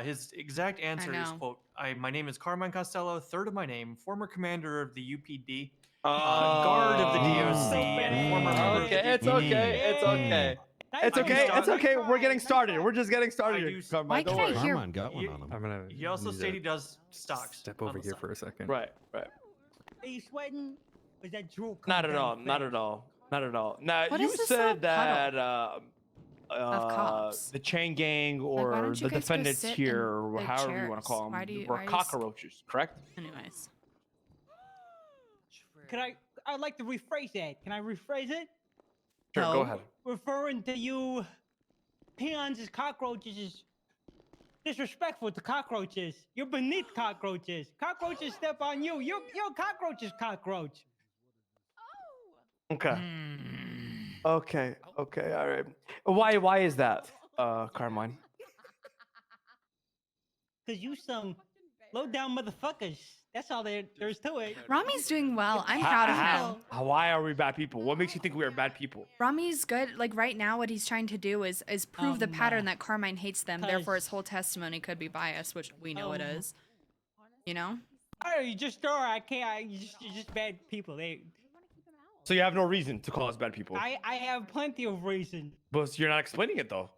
His exact answer is, know. quote, my name is Carmine Costello, third of my name, former commander of the UPD, guard of the DOC, and former member of the Okay, it's DPD. okay. It's okay. It's I do okay. start- It's okay. We're getting started. We're just getting started. I here, do- Carmine. Why Don't can I worry. hear- Carmine got one on him. I'm gonna. He also need said to he does stocks. Step on over the here side. for a second. Right. Are you sweating? Or is that drool Not coming at down all. your Not face? at all. Not at all. Now What you is this said little that cops? the chain gang why or don't you the guys go defendants sit here, in or the however you want chairs? to call Why them, do you- were why is- cockroaches, correct? Anyways. I'd like to rephrase that. Can I rephrase it? Sure, go No. ahead. Referring to you peons as cockroaches is disrespectful to cockroaches. You're beneath cockroaches. Cockroaches step on you. You're a cockroach's cockroach. Okay. Okay. Okay. All right. Why is that, Carmine? Cause you some low down motherfuckers. That's all there is to it. Rami's doing well. I'm proud of him. Why are we bad people? What makes you think we are bad people? Rami's good. Like, right now, what he's trying to do is prove the pattern that Carmine hates them. Therefore, his whole testimony could be biased, which we know it is. You know? Oh, you just are. I can't. You're just bad people. So you have no reason to call us bad people. I have plenty of reason. But you're not explaining it though.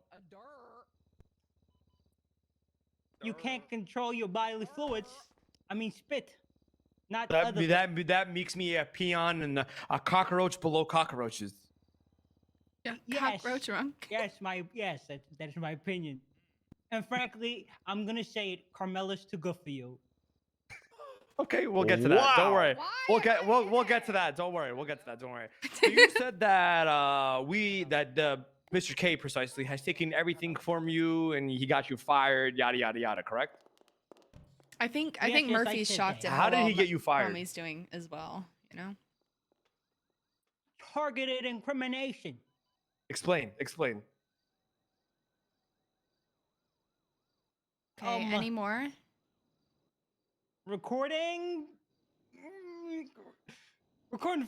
You can't control your bodily fluids. I mean, spit. Not That makes me a peon and a cockroach below cockroaches. Yeah, Yes. cockroach wrong. Yes, that's my opinion. And frankly, I'm gonna say it. Carmela's too good for you. Okay, we'll get to that. Don't worry. We'll get to that. Don't worry. We'll get to that. Don't worry. So you said that Mr. K precisely has taken everything from you and he got you fired. Yada yada yada. Correct? I think Yes, yes, I Murphy's said shocked that. at How did well he get you fired? Rami's doing as well. You know? Targeted incrimination. Explain. Okay. Any more? Recording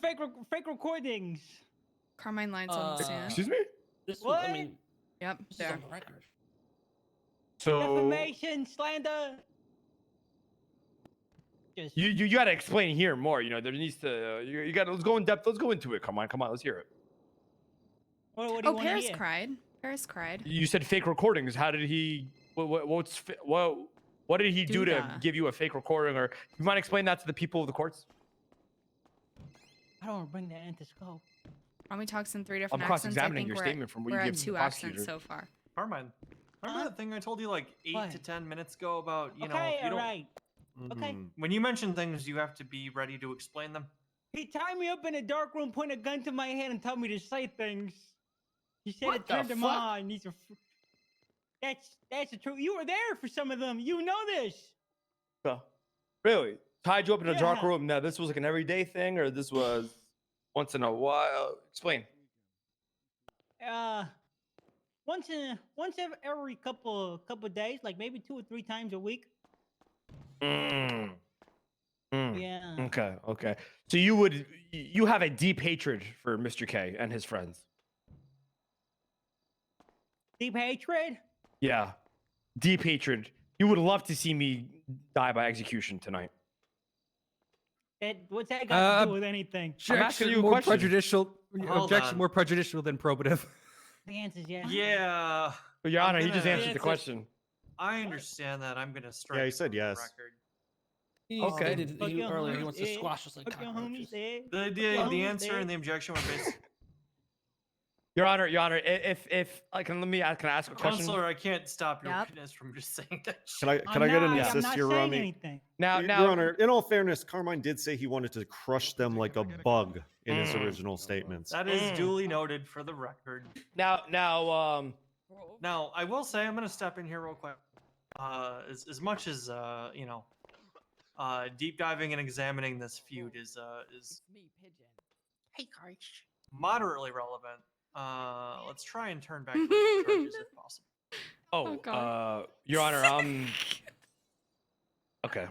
fake recordings. Carmine lines on the stand. Excuse me? What? Yep. There. So Defamation, slander. Just You got to explain here more. You know, there needs to. You got to let's go in depth. Let's go into it. Come on, let's hear it. what do you Oh, want to Paris hear? cried. Paris cried. You said fake recordings. How did he? What did he do to Duda. give you a fake recording? Or you mind explain that to the people of the courts? I don't want to bring that into scope. Mommy talks in 3 I'm different accents. I cross-examining think your we're statement from what you we're at gave to the 2 accents prosecutor. so far. Carmine, remember that thing I told you like 8 to 10 minutes ago about, you know, Okay, if you don't... alright. Okay. When you mention things, you have to be ready to explain them. He tied me up in a dark room, pointed a gun to my head, and told me to say things. He said What it the turned him fuck? on. That's the truth. You were there for some of them. You know this. Really? Tied you up in a dark Yeah. room. Now, this was like an everyday thing, or this was once in a while? Explain. Once every couple days, like maybe 2 or 3 times a week. Mm. Yeah. Okay. So you have a deep hatred for Mr. K and his friends. Deep hatred? Yeah. Deep hatred. You would love to see me die by execution tonight. What's that got to do with anything? I'm asking you a more question. prejudicial. Hold Objection on. more prejudicial than probative. The answer's yes. Yeah. Your Honor, he just gonna- answered the question. I understand that. I'm going to strike Yeah, he said from the yes. record. He Okay. stated earlier he wants to squash us like Fuck your cockroaches. homies there. The answer and the objection were based... Your Honor, if can I ask a question? Counselor, I can't stop your Yep. witness from just saying that shit. Can I get an I'm assist not here, saying Rami? anything. Now, Your Honor, in all fairness, Carmine did say he wanted to crush them like a bug in his original statements. That is duly noted for the record. Now, Now, I will say, I'm going to step in here real quick. As much as, you know, deep diving and examining this feud is Hey, guys. moderately relevant, let's try and turn back to the charges if possible. Your Honor, okay.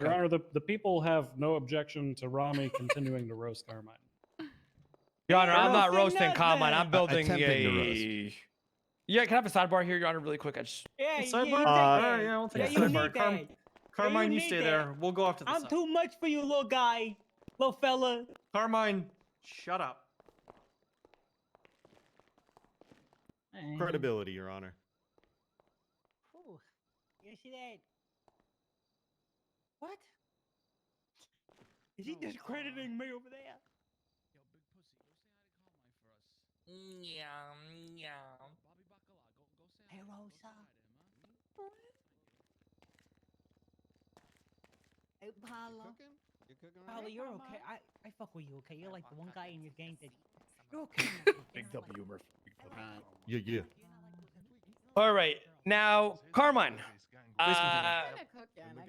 Your Honor, the people have no objection to Rami continuing to roast Carmine. Your Honor, I'm not Roasting roasting Carmine. I'm nothing. building Attempting to a. Yeah, can I have a sidebar here, Your Honor, really quick? I just. Yeah, Sidebar? you take All that. right, yeah, we'll take Yeah, a you sidebar. need that. Carmine, you need stay that. there. We'll go off to the I'm side. too much for you, little guy, little fella. Carmine, shut up. Credibility, Your Honor. Ooh, you see that? What? Is he discrediting me over there? Hey, Rosa. Hey, Paolo. Paolo, you're okay. I fuck with you, okay? You're like the one guy in your gang that you're okay. Big W, Murphy. Yeah. All right, now, Carmine.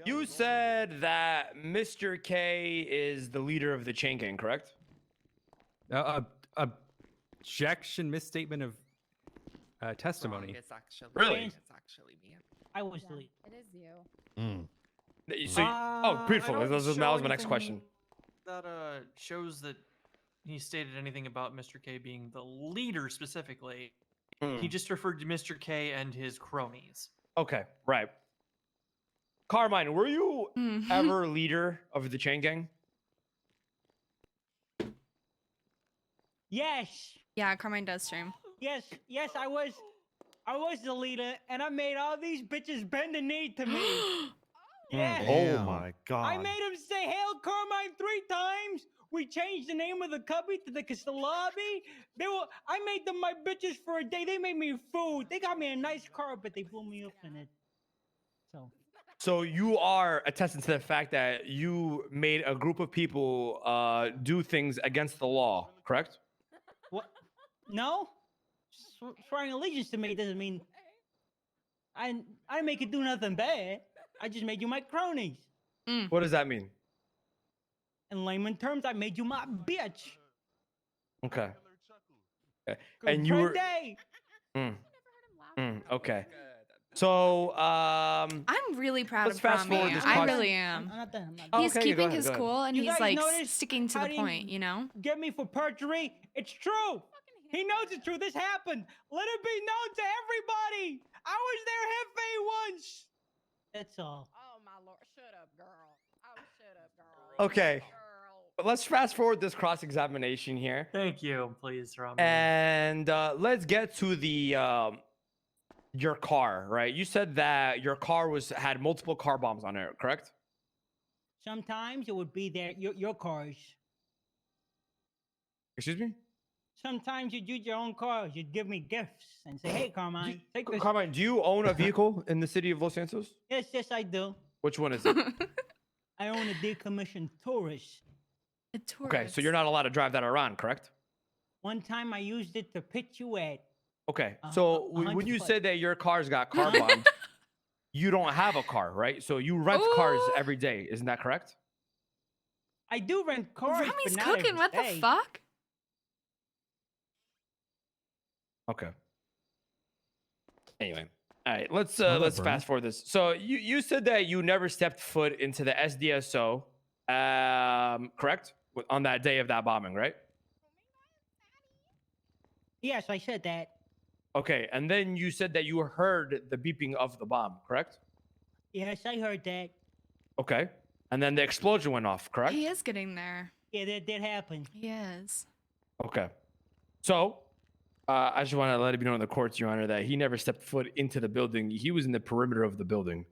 You said that Mr. K is the leader of the chain gang, correct? Objection, misstatement of testimony. It's actually Really? It's actually me. I was the lead. It is you. So, oh, beautiful. I don't That was show my next anything question. That shows that he stated anything about Mr. K being the leader specifically. He just referred to Mr. K and his cronies. Okay, right. Carmine, were you ever leader of the chain gang? Yes. Yeah, Carmine does stream. Yes, I was the leader, and I made all these bitches bend the knee to me. Yeah. Oh my God. I made them say "Hail Carmine" 3 times. We changed the name of the cubby to the Castellabi. I made them my bitches for a day. They made me food. They got me a nice car, but they blew me up in it. So you are attesting to the fact that you made a group of people do things against the law, correct? What? No. Swearing allegiance to me doesn't mean I didn't make you do nothing bad. I just made you my cronies. What does that mean? In layman terms, I made you my bitch. Okay. Good And you were. day. Okay. So I'm really proud let's of fast Rami. forward this I podcast. really am. I'm not done. I'm not done. He's Okay, go keeping ahead, his go ahead. cool and You he's guys like notice sticking to how the he point, you know? Get me for perjury. It's true. He knows it's true. This happened. Let it be known to everybody. I was there, Hefe, once. That's all. Oh my lord! Shut up, girl. Okay. But let's fast forward this cross-examination here. Thank you, please, Roman. And let's get to the your car, right? You said that your car had multiple car bombs on it, correct? Sometimes it would be your cars. Excuse me? Sometimes you'd use your own cars. You'd give me gifts and say, "Hey, Carmine, take this." Carmine, do you own a vehicle in the city of Los Santos? Yes, I do. Which one is it? I own a decommissioned Taurus. A Taurus. Okay, so you're not allowed to drive that around, correct? One time I used it to pitch you at. Okay, so when you said that your car's got car bombed, you don't have a car, right? So you rent cars every day, isn't that correct? I do rent cars, Rami's but not cooking. every What day. the fuck? Okay. Anyway, all right, let's Smell that burn. fast forward this. So you said that you never stepped foot into the SDSO, correct? On that day of that bombing, right? Yes, I said that. Okay, and then you said that you heard the beeping of the bomb, correct? Yes, I heard that. Okay, and then the explosion went off, correct? He is getting there. Yeah, that did happen. He is. Okay, so I just want to let it be known in the courts, Your Honor, that he never stepped foot into the building. He was in the perimeter of the building.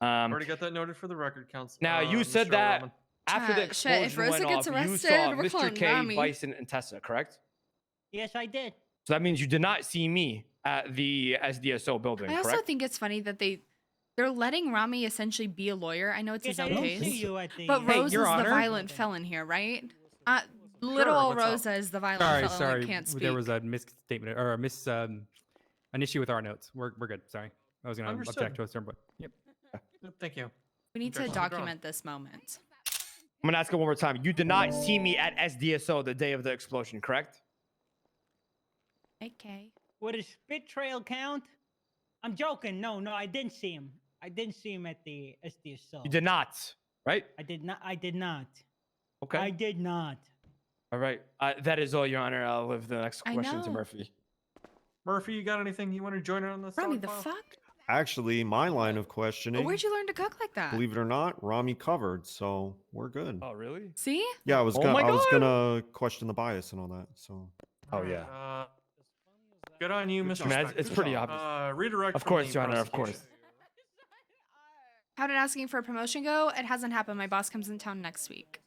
Already got that noted for the record, counsel. Now you said Mr. that Roman. after the Shit, explosion if Rosa went gets off, you arrested, saw we're Mr. calling K, Rami. Bison, and Tessa, correct? Yes, I did. So that means you did not see me at the SDSO building, I also correct? think it's funny that they're letting Rami essentially be a lawyer. I know it's Yes, his I own don't case, see you at the. but Hey, Rose is Your the Honor. violent felon here, right? Little old what's up? Rosa is the violent felon Sorry. that can't speak. There was a misstatement or an issue with our notes. We're good. Sorry. I was going to Understood. object to a certain point. Yep. Thank you. We need to Objections are drawn. document this moment. I'm gonna ask it one more time. You did not see me at SDSO the day of the explosion, correct? Okay. Would a spit trail count? I'm joking. No, I didn't see him. I didn't see him at the SDSO. You did not, right? I did not. I did not. Okay. I did not. All right. That is all, Your Honor. I'll leave the next I question to know. Murphy. Murphy, you got anything you want to join in on this? Rami, dog the pile? fuck? Actually, my line of questioning, Where'd you learn to cook like that? believe it or not, Rami covered, so we're good. Oh, really? See? Yeah, I was Oh gonna my I was God. gonna question the bias and all that. So Oh, yeah. Good on you, Good Mr. job. Man, Spector. it's pretty obvious. Redirect. Of from course, the Your Honor, of prosecution. course. How did asking for a promotion go? It hasn't happened. My boss comes in town next week.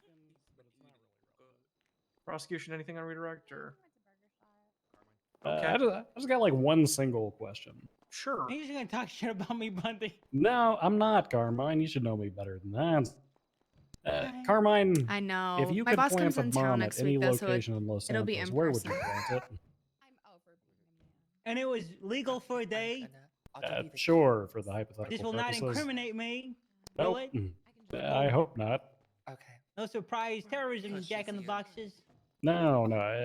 Prosecution, anything on redirect or? I just got like one single question. Sure. He's gonna talk shit about me, Bundy. No, I'm not, Carmine. You should know me better than that. Carmine, I know. if you My could boss plant comes a in town bomb next at any week, though, so location in Los it'll be Santos, in where would you person. plant it? And it was legal for a day. Sure, for the hypothetical This will not purposes. incriminate me. Will Nope. it? I hope not. No surprise terrorism, Jack in the Boxes. No,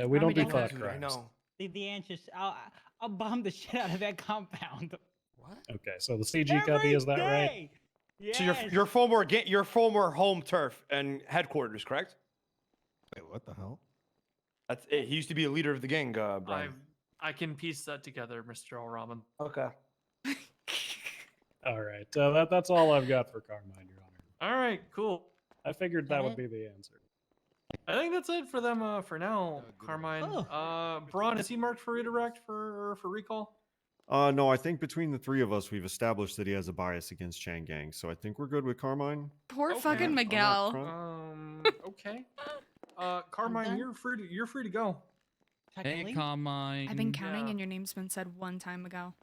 we don't do don't thought do crimes. The answer's I'll bomb the shit out of that compound. Okay, so the CG copy, is that right? Yes. So your former home turf and headquarters, correct? Wait, what the hell? That's it. He used to be a leader of the gang, Brian. I can piece that together, Mr. Raman. Okay. All right, that's all I've got for Carmine, Your Honor. All right, cool. I figured that would be the answer. I think that's it for them for now, Carmine. Braun, is he marked for redirect for recall? no, I think between the three of us, we've established that he has a bias against Chang Gang. So I think we're good with Carmine. Poor Okay. fucking On that Miguel. front. Okay. Carmine, you're free to go. Hey, Carmine. I've been counting, and your name's been said one time ago.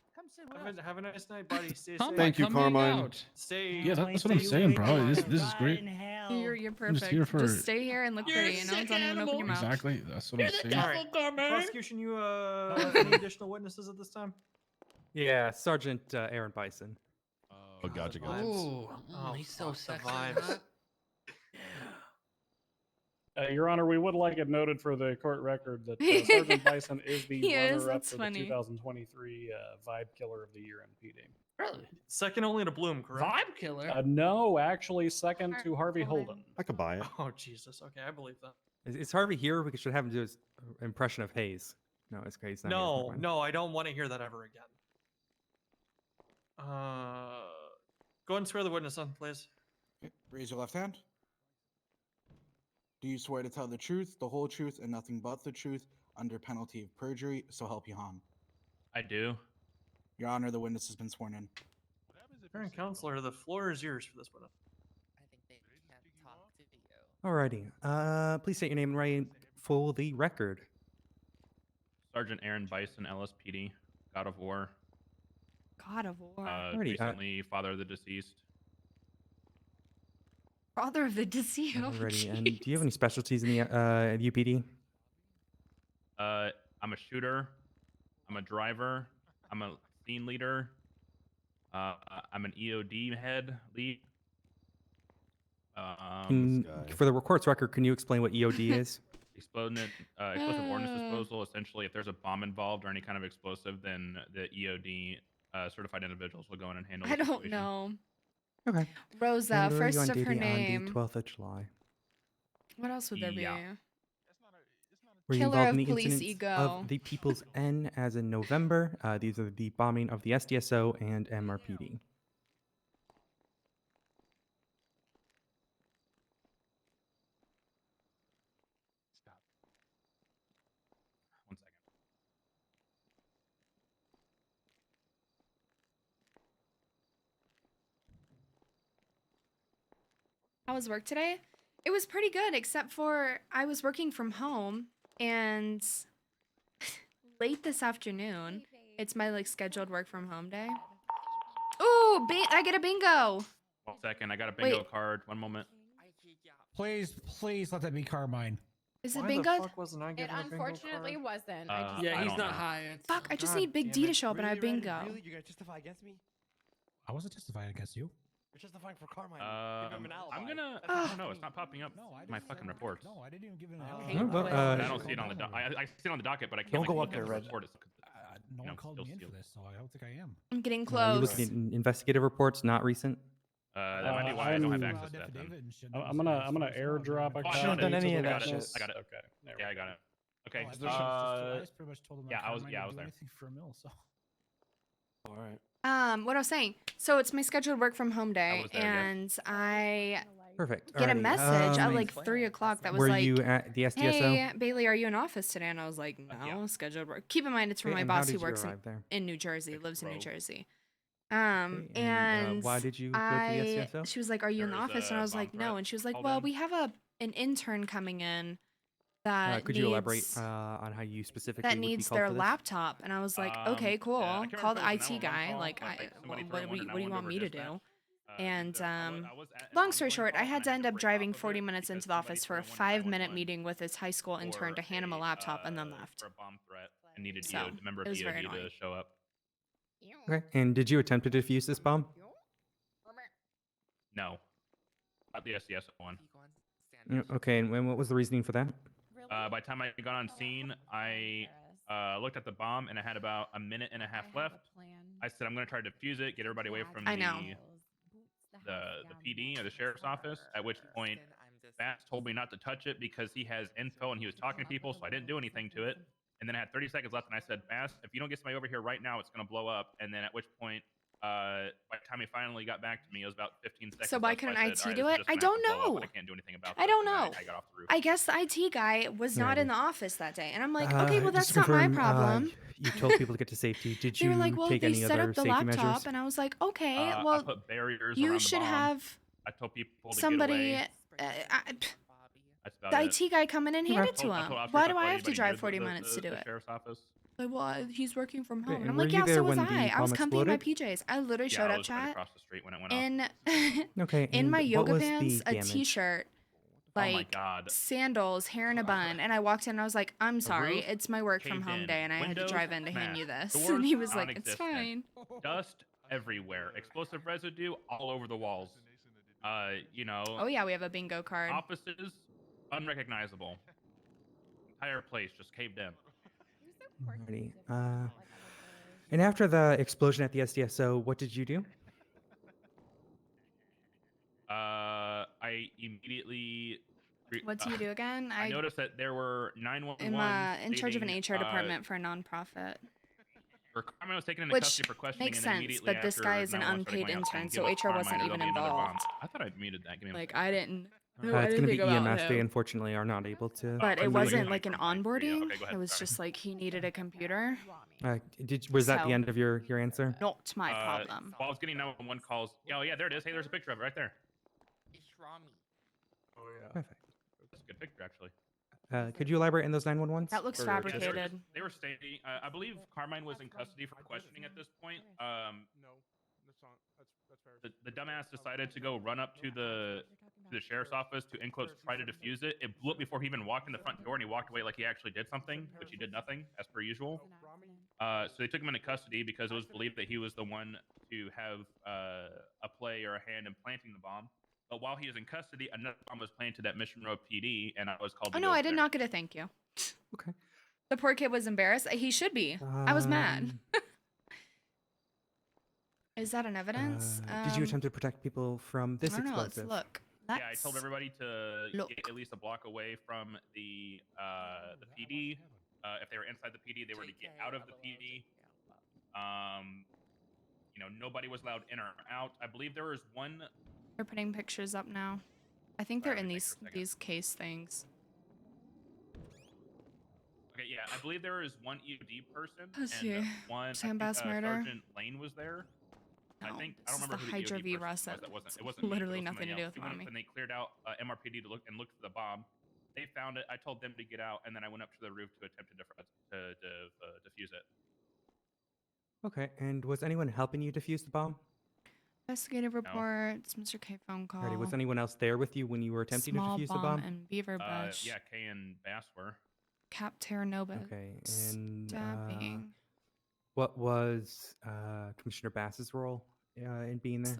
Have a nice night, buddy. Stay Carmine, safe. Thank you, come hang Carmine. out. Stay. Yeah, that's what I'm saying, bro. This is great. You're I'm just perfect. here for- Just stay here and look pretty, you know? Don't even open your mouth. Exactly. That's what I'm saying. All right. Prosecution, you any additional witnesses at this time? Yeah, Sergeant Aaron Bison. Oh, gotcha, Vibes. Ooh, Oh, he's so fuck, the sexy. vibes. Your Honor, we would like it noted for the court record that Sergeant Bison is the He is, runner-up that's for funny. the 2023 Vibe Killer of the Year MPD. Really? Second only to Bloom, correct? Vibe killer. No, actually, second to Harvey Holden. I could buy it. Oh, Jesus. Okay, I believe that. Is Harvey here? We should have him do his impression of Hayes. No, it's Hayes. Not here. Never No, mind. no, I don't want to hear that ever again. Go ahead and swear the witness on, please. Raise your left hand. Do you swear to tell the truth, the whole truth, and nothing but the truth under penalty of perjury? So help you Han. I do. Your Honor, the witness has been sworn in. Parent counselor, the floor is yours for this one. Alrighty. Please state your name and right for the record. Sergeant Aaron Bison, LSPD, God of War. God of War. Recently, father of the deceased. Father of the deceased. Oh, Alrighty. And jeez. do you have any specialties in the UPD? I'm a shooter. I'm a driver. I'm a scene leader. I'm an EOD head lead. For the court's record, can you explain what EOD is? Explosive ordnance disposal. Essentially, if there's a bomb involved or any kind of explosive, then the EOD certified individuals will go in and handle. I the don't situation. know. Okay. Rosa, And were you first on of her duty name. on the 12th of July? What else would there be? Were you Killer involved in of the police incidents ego. of the People's N as in November? These are the bombing of the SDSO and MRPD. One second. How was work today? It was pretty good, except for I was working from home and late this afternoon. It's my like scheduled work from home day. Ooh, I get a bingo. 1 second. I got a bingo Wait. card. One moment. Please let that be Carmine. Is it Why bingo? the fuck wasn't I It given a bingo unfortunately card? wasn't. Yeah, he's don't not know. high. Fuck, I just God need Big damn D it. to show up and I have bingo. Really? You're gonna testify against me? I wasn't testifying against you. You're testifying for Carmine. You have an alibi. I'm gonna. Ah. I don't know. It's not popping up. My fucking reports. No, I didn't even give it an Okay, alibi. but, I don't see it on the. I see it on the docket, but I can't. Don't like, go look up at there, the Red. report. No you one know, called still me in for sealed. this, so I don't think I am. I'm getting Are you close. looking at investigative reports, not recent? That might be why I don't have access to that. Then. I'm gonna airdrop a Oh, I copy found it. done any to of the that witness. I got it. Okay. There we Yeah, I go. got it. Okay. I just pretty much told him yeah, I was. Carmine Yeah, I didn't was do there. anything for a mill, so. All right. What I was saying. So it's my scheduled work from home day, was there, yes. and I Perfect. get a Alrighty, message at like 3 o'clock that was were like, you at the SDSO? "Hey, Bailey, are you in office today?" And I was like, "No, yeah. scheduled work." Keep in mind, it's from Okay, my and how boss who did you works arrive there? in New Jersey, lives in New Rogue. Jersey. Okay, And why did you go to the SDSO? she was like, "Are you in the There's office?" And I a was bomb like, "No." threat And she was like, called "Well, in. we have an intern coming in that Could you elaborate needs- on how you specifically that would be needs called their for this? laptop." And I was like, "Okay, cool. I can't Call the remember if it was IT an 911 guy. call, like, but, I, somebody what, threw do one we, and I what do you went want over me to dispatch. do?" I And was at an long story ongoing short, call I had and to had end to up break driving off of 40 it minutes into because the office for a somebody threw 5-minute 911 meeting with his high school intern to hand him a laptop and then left. For a bomb threat and needed So, a member of it was very EOD to annoying. show up. Okay, and did you attempt to defuse this bomb? No, not the SDSO one. Okay, and what was the reasoning for that? By the time I got on scene, I looked at the bomb and I had about a minute and a half left. I said, I'm going to try to defuse it, get everybody away from I know. the PD or the sheriff's office, at which point Bass told me not to touch it because he has info and he was talking to people, so I didn't do anything to it. And then I had 30 seconds left and I said, Bass, if you don't get somebody over here right now, it's going to blow up. And then at which point, by the time he finally got back to me, it was about 15 seconds So why left, couldn't I IT said, "All right, do this is it? just I gonna have don't to blow up, know. but I can't do anything about I this." don't And then know. I got off the roof. I guess the IT guy was not in the office that day. And I'm like, okay, well, just that's to not my confirm, problem. You told people to get to safety. Did They you were like, well, take they any set other up the safety laptop. measures? And I was like, okay, I well, put barriers you around should the bomb. have I told people to somebody, get away. That's about the it. IT guy come in and hand it to I him. told officers Why not do to I let have to anybody drive near 40 minutes to do the it? sheriff's office. Like, well, he's working from home. Okay, And I'm and were like, you yeah, there so was when the I. I was bomb comfy in my exploded? PJs. I literally Yeah, showed I up, was right chat, across the street when it went in, Okay, in my and what yoga was the pants, a damage? t-shirt, Oh my like God. sandals, hair in a bun. And I walked in and I was like, I'm sorry, roof it's my work from caved home in. day and I had to Windows drive in to hand smashed. you this. Doors And he was like, it's non-existent. fine. Dust everywhere. Explosive residue all over the walls. You know. Oh yeah, we have a bingo card. Offices unrecognizable. Entire place just caved in. Alrighty. And after the explosion at the SDSO, what did you do? I immediately. What do you do again? I noticed that there were 911. I'm in charge of an stating, HR department for a nonprofit. Carmine was taken into Which custody for questioning, makes and then sense, immediately but this after guy is an 911 started unpaid going out saying, intern, "Give so us HR wasn't Carmine or even there'll be another bomb." involved. I thought I muted that. Give me a Like, second. I didn't. No, It's going to be anything about EMS. They him. unfortunately are not able to. But it remove wasn't you. like an onboarding. Okay, go ahead, It was sorry. just like he needed a computer. Was that the So- end of your answer? Not my problem. While I was getting 911 calls. Oh yeah, there it is. Hey, there's a picture of it right there. Oh yeah. Perfect. That's a good picture actually. Could you elaborate on those 911s? That looks Yeah, fabricated. they were stating. I believe Carmine was in custody for questioning at this point. No, that's not. That's fair. The dumbass decided to go run up to the sheriff's office to in quotes try to defuse it. It blew up before he even walked in the front door, and he walked away like he actually did something, which he did nothing as per usual. So they took him into custody because it was believed that he was the one to have a play or a hand in planting the bomb. But while he was in custody, another bomb was planted at Mission Road PD, and I was called. Oh to no, go I did there. not get a thank you. Okay. The poor kid was embarrassed. He should be. I was mad. Is that an evidence? Did you attempt to protect people from this I don't know. Let's explosive? look. Yeah, I told everybody to get at least a block away from the PD. If they were inside the PD, they were to get out of the PD. You know, nobody was allowed in or out. I believe there was one. They're putting pictures up now. I think they're in these case things. Okay, yeah, I believe there was one EOD person Let's and see. one. Sam Bass murder. Sergeant Lane was there. I think I This don't is remember the who Hydra the V EOD person Rosa. was. That wasn't. It It's wasn't me, literally it was nothing to somebody do else. with He went up Rami. and they cleared out MRPD to look for the bomb. They found it. I told them to get out, and then I went up to the roof to attempt to defuse it. Okay, and was anyone helping you defuse the bomb? Investigative reports. Mr. K phone call. Alrighty, was anyone else there with you when you were attempting Small to defuse bomb the bomb? and beaver bush. Yeah, Kay and Bass were. Cap Terranova. Okay, and Stabbing. what was Commissioner Bass's role in being there?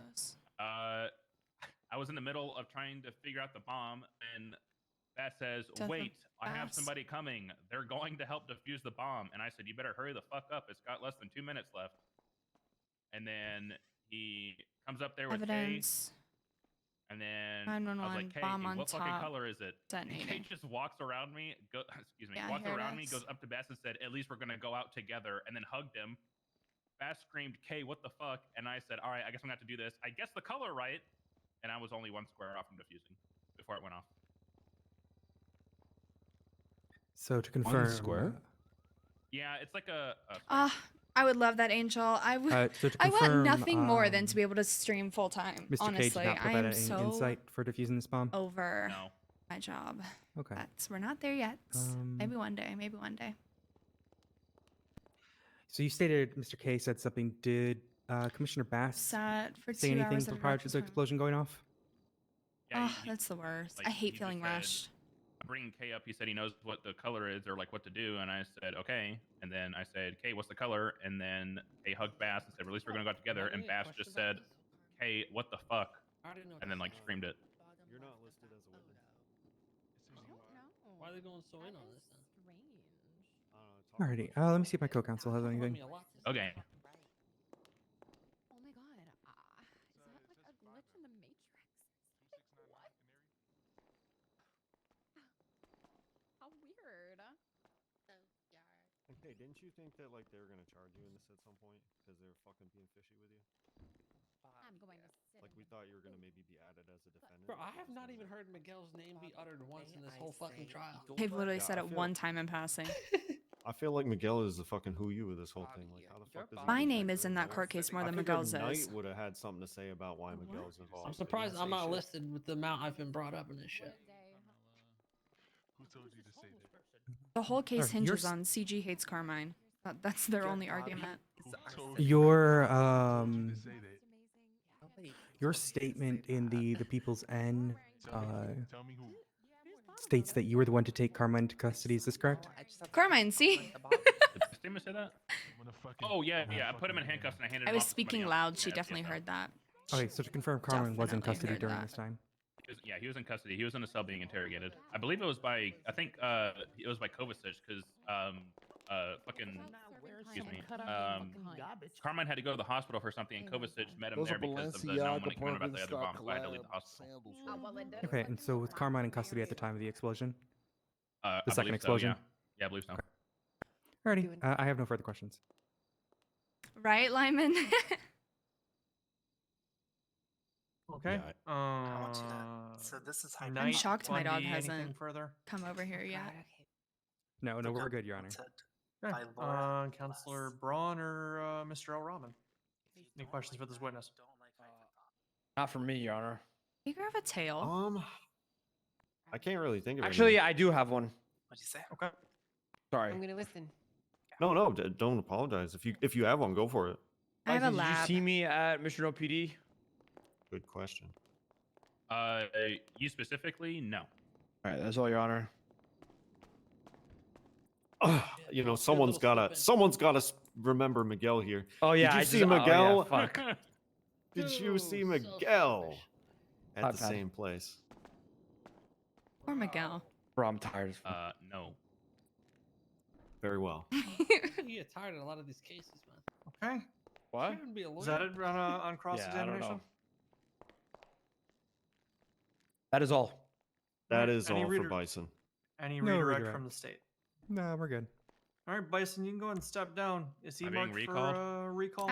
I was in the middle of trying to figure out the bomb, and Bass says, Death of "Wait, I have Bass. somebody coming. They're going to help defuse the bomb." And I said, "You better hurry the fuck up. It's got less than 2 minutes left." And then he comes up there with Evidence. Kay, and then 911, I was like, "Kay, bomb on what fucking top, color is it?" And Kay detonating. just walks around me, Yeah, walks here it around me, is. goes up to Bass and said, "At least we're gonna go out together," and then hugged him. Bass screamed, "Kay, what the fuck?" And I said, "All right, I guess I'm gonna have to do this. I guess the color right." And I was only 1 square off from defusing before it went off. So to confirm, square? Yeah, it's like a I would love that, Angel. I would. so to I want confirm, nothing more than to be able to stream full time. Mr. K did Honestly, not I provide am any so insight for defusing this bomb. over No. my job. Okay. We're not there yet. Maybe one day. Maybe one day. So you stated Mr. K said something. Did Commissioner Bass Sat for say 2 anything hours at a prior to doctor's the room. explosion going off? Yeah, Oh, that's the worst. like, I hate he feeling just said- rushed. I'm bringing Kay up. He said he knows what the color is or like what to do, and I said okay. And then I said, "Kay, what's the color?" And then Kay hugged Bass and said, "At least we're gonna go out together." And Bass just said, "Kay, what the fuck?" And then like screamed it. You're not listed as a witness. Why are they going so in on this then? Alrighty. Let me see if my co-counsel has anything. Okay. Oh my god. Is that like a glitch in the Matrix? Like, what? How weird. Hey, didn't you think that like they were gonna charge you in this at some point because they were fucking being fishy with you? I'm going to sit Like we thought you were gonna maybe be added as a defendant. Bro, I have not even heard Miguel's name be uttered once in this whole fucking trial. They've literally Yeah, said I it feel- one time in passing. I feel like Miguel is the fucking who you with this whole thing. Like how the fuck does he My get name that is in that court case more I than figured Miguel's Knight is. would have had something to say about why Miguel's involved. I'm but he surprised didn't I'm say not shit. listed with the amount I've been brought up in this shit. Who told you to say that? The whole case Alright, hinges yours- on CG hates Carmine. That's their only argument. Your statement in the People's N states that you were the one to take Carmine into custody. Is this correct? Carmine, see? Did Stima say that? Oh yeah, yeah. I put him in handcuffs and I handed I him was off to somebody speaking else. loud. She Yeah, definitely CSO. heard that. Okay, so to confirm, Carmine was in Definitely custody heard during that. this time. He was in custody. He was in a cell being interrogated. I believe it was by. I think it was by Kovacic because fucking. Excuse me. Carmine had to go to the hospital for something, and Kovacic met him Those there are because of the known when it came about the other bomb. Balenciaga So I had to leave the collab hospital. sandals. Okay, and so was Carmine in custody at the time of the explosion? I The second believe so, explosion? yeah, I believe so. Alrighty, I have no further questions. Right, Lyman? Okay. So this is high. I'm shocked my dog Bundy, anything hasn't further? come over here yet. No, no, we're good, Your Honor. Okay. By Laura Counselor Braun or Mr. L. Rahman? Any questions for this witness? Not for me, Your Honor. You can have a tail. I can't really think of it. Actually, I do have one. What'd you say? Okay. Sorry. I'm gonna listen. No, don't apologize. If you have one, go for it. I have a Did you lab. see me at Mission OPD? Good question. You specifically? No. All right, that's all, Your Honor. You know, someone's gotta remember Miguel here. Oh yeah, Did you I see just, Miguel? Oh, yeah, fuck. Did you see Miguel at I've the had- same place? Poor Miguel. Bro, I'm tired. No. Very well. You get tired of a lot of these cases, man. Okay. What? Can't even be a lawyer. Is that it on cross-examination? know. That is all. That is Any all for reader- Bison. Any No redirect redirect. from the state? No, we're good. All right, Bison, you can go ahead and step down. Is he Am I being marked recalled? for recall?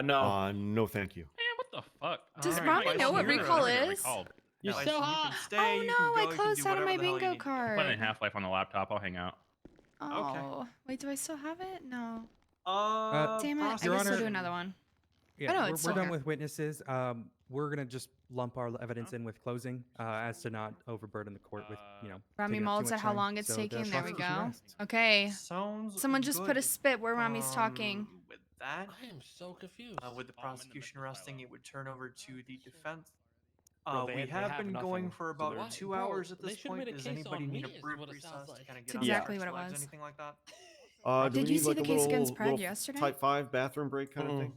No. No, thank you. Man, what the fuck? Does All Rami Bison, know what you're recall never get is? recalled. You're Bison, so you hot. can stay, Oh you no, can go, I you can closed do out of my whatever the hell you bingo need to do. card. Playing Half-Life on the laptop. I'll hang out. Oh, wait, do I still have it? No. Uh, Damn it! I Your guess we'll do Honor- another one. Yeah, no, we're, it's we're still done here. with witnesses. We're gonna just lump our evidence in with closing, as to not overburden the court with, Rami taking up too Mold said much how time. long it's So the taking. There we prosecution go. rests. Okay. Sounds Someone just put a good. spit where Rami's talking. With that, I am so confused. with the prosecution resting, it would turn over to the defense. Bro, they We have have been going nothing, for so about they're- 2 Bro, hours at they this should've point. made a Does case anybody on need a me, is brief what it recess sounds to like. kind of That's get exactly on what it flags, was. anything like that? Do Did we you need, see like, the a case against little- Pred little yesterday? Type 5 bathroom break kind of thing?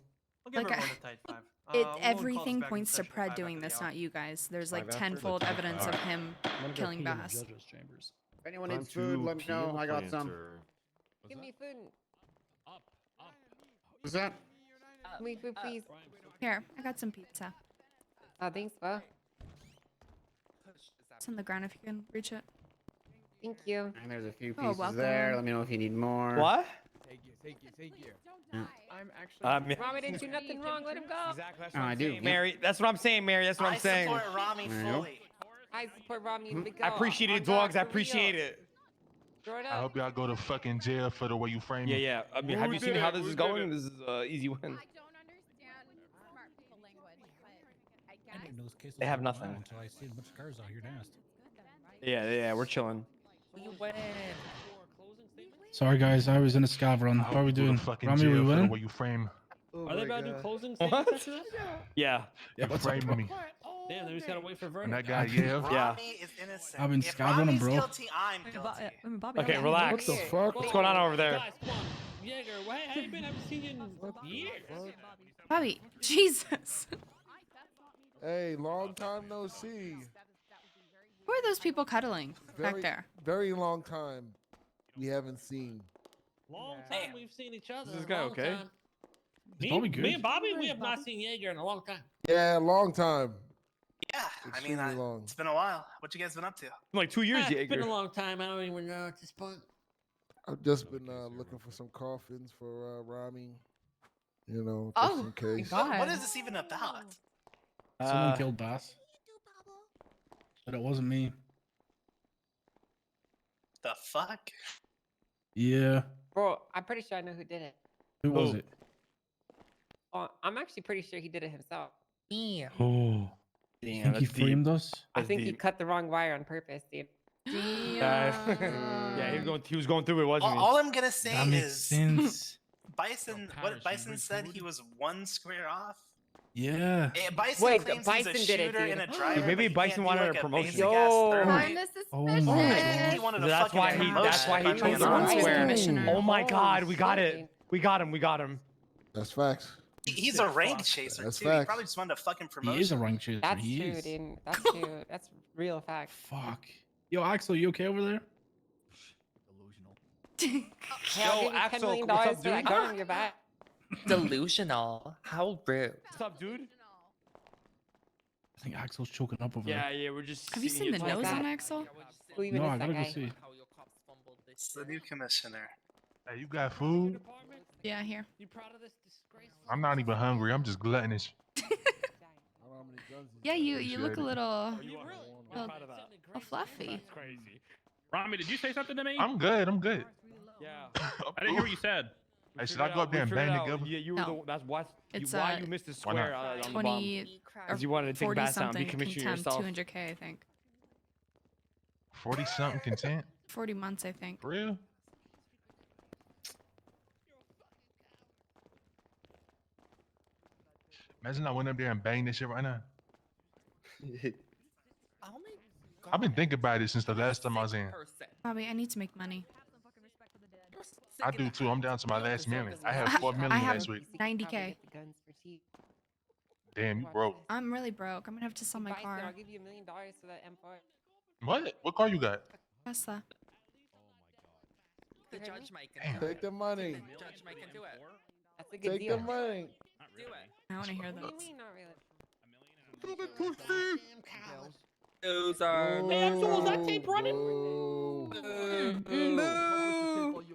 I'll give Like, everyone a type 5. It We'll call this everything back in points to session at Pred 5 doing after the this, hour. not you guys. There's like 5 after? tenfold Type evidence five. of him I'm gonna go killing pee in the Bass. judges' chambers. If anyone Time needs food, to let me pee in know. the I got some. planter. Give me food. What's that? Give me food, please. Here, I got some pizza. Oh, thanks, bro. It's on the ground if you can reach it. Thank you. And there's a few Oh, pieces welcome. there. Let me know if you need more. What? I'm actually. Rami didn't do nothing wrong. Let him go. Oh, I do. Mary, that's what I'm saying, Mary. That's what I'm saying. I support Rami There you go. fully. I support Rami and Miguel. I appreciate On it, dogs. God, I for appreciate real. it. Throw it I up. hope y'all go to fucking jail for the way you frame Yeah, me. yeah. I mean, have you seen how this is going? This is easy win. I don't understand smart people language, but I I guess. didn't know this case was They have going nothing. on until I seen a bunch of cars out here to ask. Yeah, we're chilling. You win. Sorry guys, I was in a scav run. I How hope are we you go to doing? fucking Rami, jail we for the winning? way you frame. Are they about to do closing What? statements after this? Yeah. Yeah, You what's up, framed bro? me. Damn, they just gotta wait for And verdict. that guy, yeah. Yeah. Rami is innocent. I've been If scouting him, Rami's bro. guilty, I'm guilty. Okay, relax. What the fuck? What's going on over there? Guys, come on. Jaeger, how you been? I haven't seen you in years. Bobby, Jesus. Hey, long time no see. Who are those people cuddling back there? Very long time we haven't seen. Long time we've seen each other. Is this guy long okay? time. Is Bobby good? Me and Bobby, we have not seen Jaeger in a long time. Yeah, long time. Yeah, I mean, Extremely long. it's been a while. What you guys been up to? Like 2 years, It's been Jaeger. a long time. I don't even know at this point. I've just been looking for some coffins for Rami. You know, Oh, just in case. What is this even about? Someone killed Bass. But it wasn't me. The fuck? Yeah. Bro, I'm pretty sure I know who did it. Who was it? Oh, I'm actually pretty sure he did it himself. Yeah. Oh. You think he framed us? I think he cut the wrong wire on purpose, dude. Yeah, he was going through it, wasn't he? All I'm gonna say That makes is sense. Bison. What Bison said he was one square off. Yeah. Bison Wait, claims Bison he's a did it, shooter dude. and a driver. Dude, maybe but he Bison can't do, wanted like, a promotion. basic ass thermite. Kinda Oh suspicious. my I think he wanted a That's fucking why he. That's promotion, why he if I'm chose being the one honest. square. Commissioner. Oh my Holy God, we got it. shit. We got him. We got him. That's facts. He's a rank chaser That's too. He facts. probably just wanted a fucking promotion. He is a rank chaser. That's he true, is. dude. That's true. That's real fact. Fuck. Yo, Axel, you okay over there? Hey, I'll give you $10 Axel, million what's up, for that dude? gun on your back. Delusional. How rude. What's up, dude? I think Axel's choking up over Yeah, there. yeah, we're just. Have you seeing seen the it. nose that. on Axel? Who even No, is I that gotta go guy? see. It's the new commissioner. Hey, you got food? Yeah, here. You proud of this disgrace? I'm not even hungry. I'm just gluttonous. how many guns he's Yeah, got. you look a little, Really? little fluffy. Crazy. Rami, did you say something to me? I'm good. I'm good. Yeah. I didn't hear what you said. Hey, should I go up there and bang the governor? Yeah, you were No. that's what. It's why you missed the Why square not? on the 20 bomb. or 'Cause you wanted to take 40 Bass down, something decommission contempt, yourself. 200K, I think. 40 something content. 40 months, I think. For real? Imagine I went up there and banged this shit right now. I've been thinking about it since the last time I was in. Bobby, I need to make money. I do too. I'm down to my last million. I had 4 million I have last week. 90K. Damn, you broke. I'm really broke. I'm gonna have to sell my car. I'll give you $1 million for that M4. What? What car you got? Tesla. The judge might Damn. Take the money. The judge might do it. That's a good Take deal. the money. Do it. I want to hear What do you those. mean, not really? Those are. Hey, Abdul, is that tape running?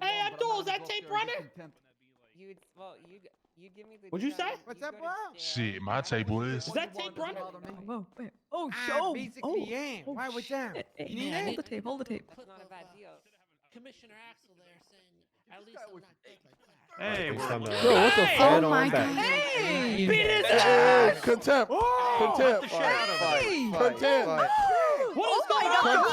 Hey, Abdul, is that tape running? You'd give me the. What'd you say? What's up, bro? Shit, my table is. Is that tape running? Whoa, wait. Oh, Basically, am. Why was that? You need it? Hold the tape, hold the tape. That's not a bad deal. Commissioner Axel there saying, at least I'm not dead like that. Hey, It's we're time to- Bro, what the Hey, fuck? Oh no, my I'm back. god. Hey! Beat his Hey, ass! contempt. Contempt. Hey! Contempt. What is going Contempt.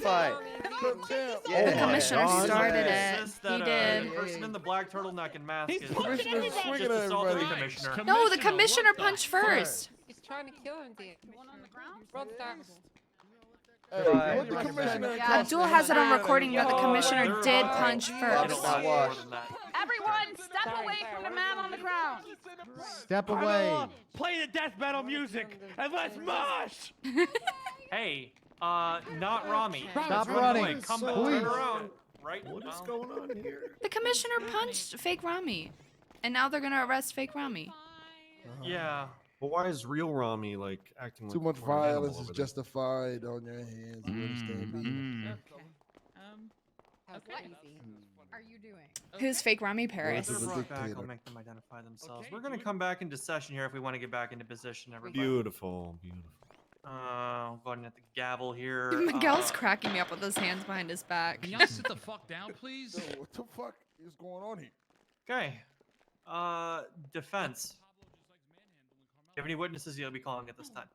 Fight. Contempt. The Yeah. commissioner God. started Insist it. that, He the did. person in the black turtleneck and mask He's is punching Commissioner's everybody. swinging just at assaulted the everybody. commissioner. No, the commissioner punched first. He's trying to kill him, dude. One on the ground? Roadstar. Hey, put the commissioner in Yeah, Abdul has it on recording that the commissioner They're did about to punch do a first. lot more than that. Everyone, step away from the man on the ground. Step away. Play the death metal music and let's mosh. Hey, not Rami. Stop Run running. away. Come back. Please. Turn around. Right. What is now. going on here? The commissioner punched fake Rami. And now they're gonna arrest fake Rami. Yeah. But why is real Rami like acting like Too a much farm animal violence is over there? justified on your hands. You understand me? How crazy are you doing? Who's fake Rami Well, Paris? this is They're a brought back. I'll dictator. make them identify themselves. We're gonna come back into session here if we want to get back into position, everybody. Beautiful. Going at the gavel here. Miguel's cracking me up with his hands behind his back. Can y'all sit the fuck down, please? Yo, what the fuck is going on here? Okay. Defense. Do you have any witnesses you'll be calling at this time?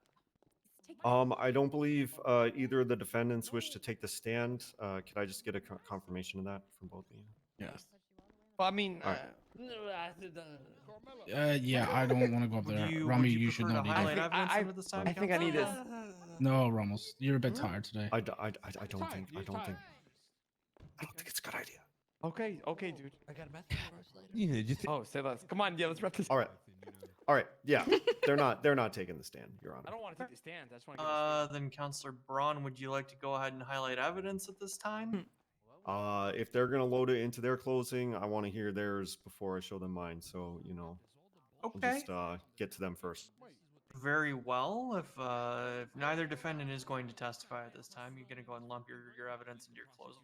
I don't believe either of the defendants wish to take the stand. Could I just get a confirmation of that from both of you? Yes. Well, I mean, All right. Yeah, I don't want to go up there. Rami, you should prefer know to the highlight deal. evidence under this time, I think I need this. No, Ramos, you're a bit tired today. I don't think it's a good idea. Okay, dude. I got a message for us later. Oh, say less. Come on, yeah, let's wrap this. All right. Yeah, they're not taking the stand, Your Honor. I don't want to take the stand. I just want to. Then Counselor Braun, would you like to go ahead and highlight evidence at this time? If they're gonna load it into their closing, I want to hear theirs before I show them mine. So we'll Okay. just get to them first. Very well. If neither defendant is going to testify at this time, you're going to go and lump your evidence into your closing.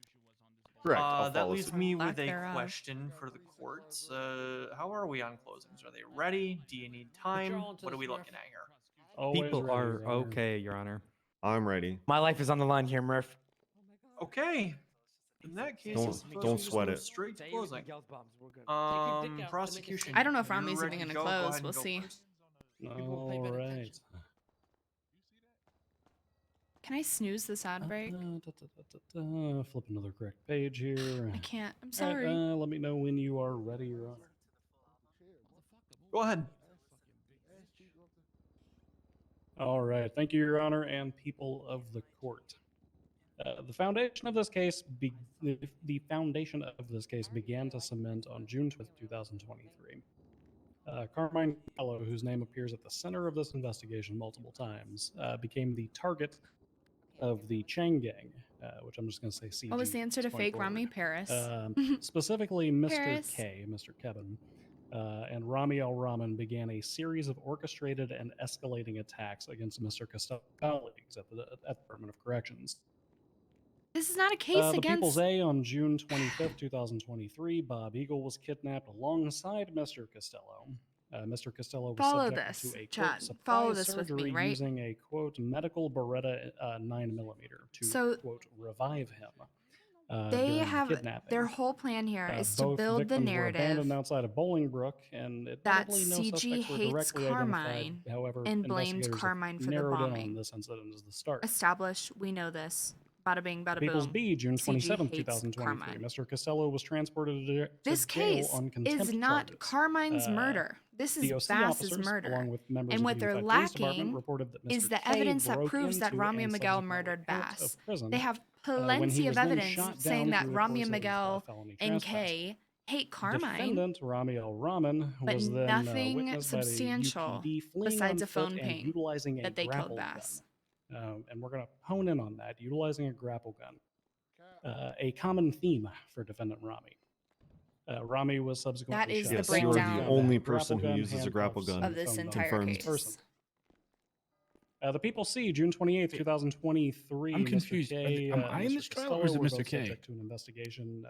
Correct. I'll That follow leaves suit. me Lack with a thereof. question for the courts. How are we on closings? Are they ready? Do you need time? What are we looking at here? Always People ready, are Your Honor. okay, Your Honor. I'm ready. My life is on the line here, Murph. Okay. In that case, Don't- I suppose don't we just sweat move it. straight to closing. Take Prosecution. I don't know if you're Rami's ready even to gonna go. Go close. ahead and We'll go see. first. All right. Can I snooze this ad break? Flip another correct page here. I can't. I'm All right, sorry. let me know when you are ready, Your Honor. Go ahead. All right. Thank you, Your Honor, and people of the court. The foundation of this case began to cement on June 12th, 2023. Carmine Gallo, whose name appears at the center of this investigation multiple times, became the target of the Chang Gang, which I'm just going to say CG. What was the answer to It's going fake forward. Rami Paris? Specifically, Mr. Paris. K, Mr. Kevin, and Rami Al Rahman began a series of orchestrated and escalating attacks against Mr. Costello's colleagues at the Department of Corrections. This is not a case The against. People's A on June 25th, 2023, Bob Eagle was kidnapped alongside Mr. Costello. Mr. Costello was Follow subjected this, to a quote, Chad. surprise Follow this with surgery me, right? using a quote medical Beretta 9mm to So- quote revive him. They During the have kidnapping. their whole plan here is to Both build the victims were abandoned narrative outside of Bolingbrook, and that admittedly no CG suspects were hates directly identified. Carmine However, and blames investigators Carmine have for the narrowed in on bombing. this incident as the start. Establish, we know this. Bada bing, bada People's boom. B, June CG 27th, hates 2023. Carmine. Mr. Costello was transported to This jail case on contempt is not charges. Carmine's murder. This is DOC Bass's officers, murder. along with members And of what the they're Unified Police Department, lacking reported that Mr. is the K evidence that broke proves that into Romeo and Miguel subsequently murdered out Bass. of prison, They have when he plenty was of then evidence shot saying down that through the Romeo course of, Miguel felony and trespass. Kay hate Carmine, Defendant Rami Rahman but was then nothing witnessed by the substantial UPD fleeing besides on a foot phone and ping utilizing a that they killed grapple Bass. gun. And we're going to hone in on that, utilizing a grapple gun. A common theme for defendant Rami. Rami was subsequently That is shot the Yes, down, you are the breakdown only grapple person who gun, uses a grapple handcuffs, gun of this phone entire number. case. Person. The People See, June 28th, 2023. I'm confused. Mr. K, Am I in Mr. this trial, Costello or is it were Mr. both K? subject to an investigation.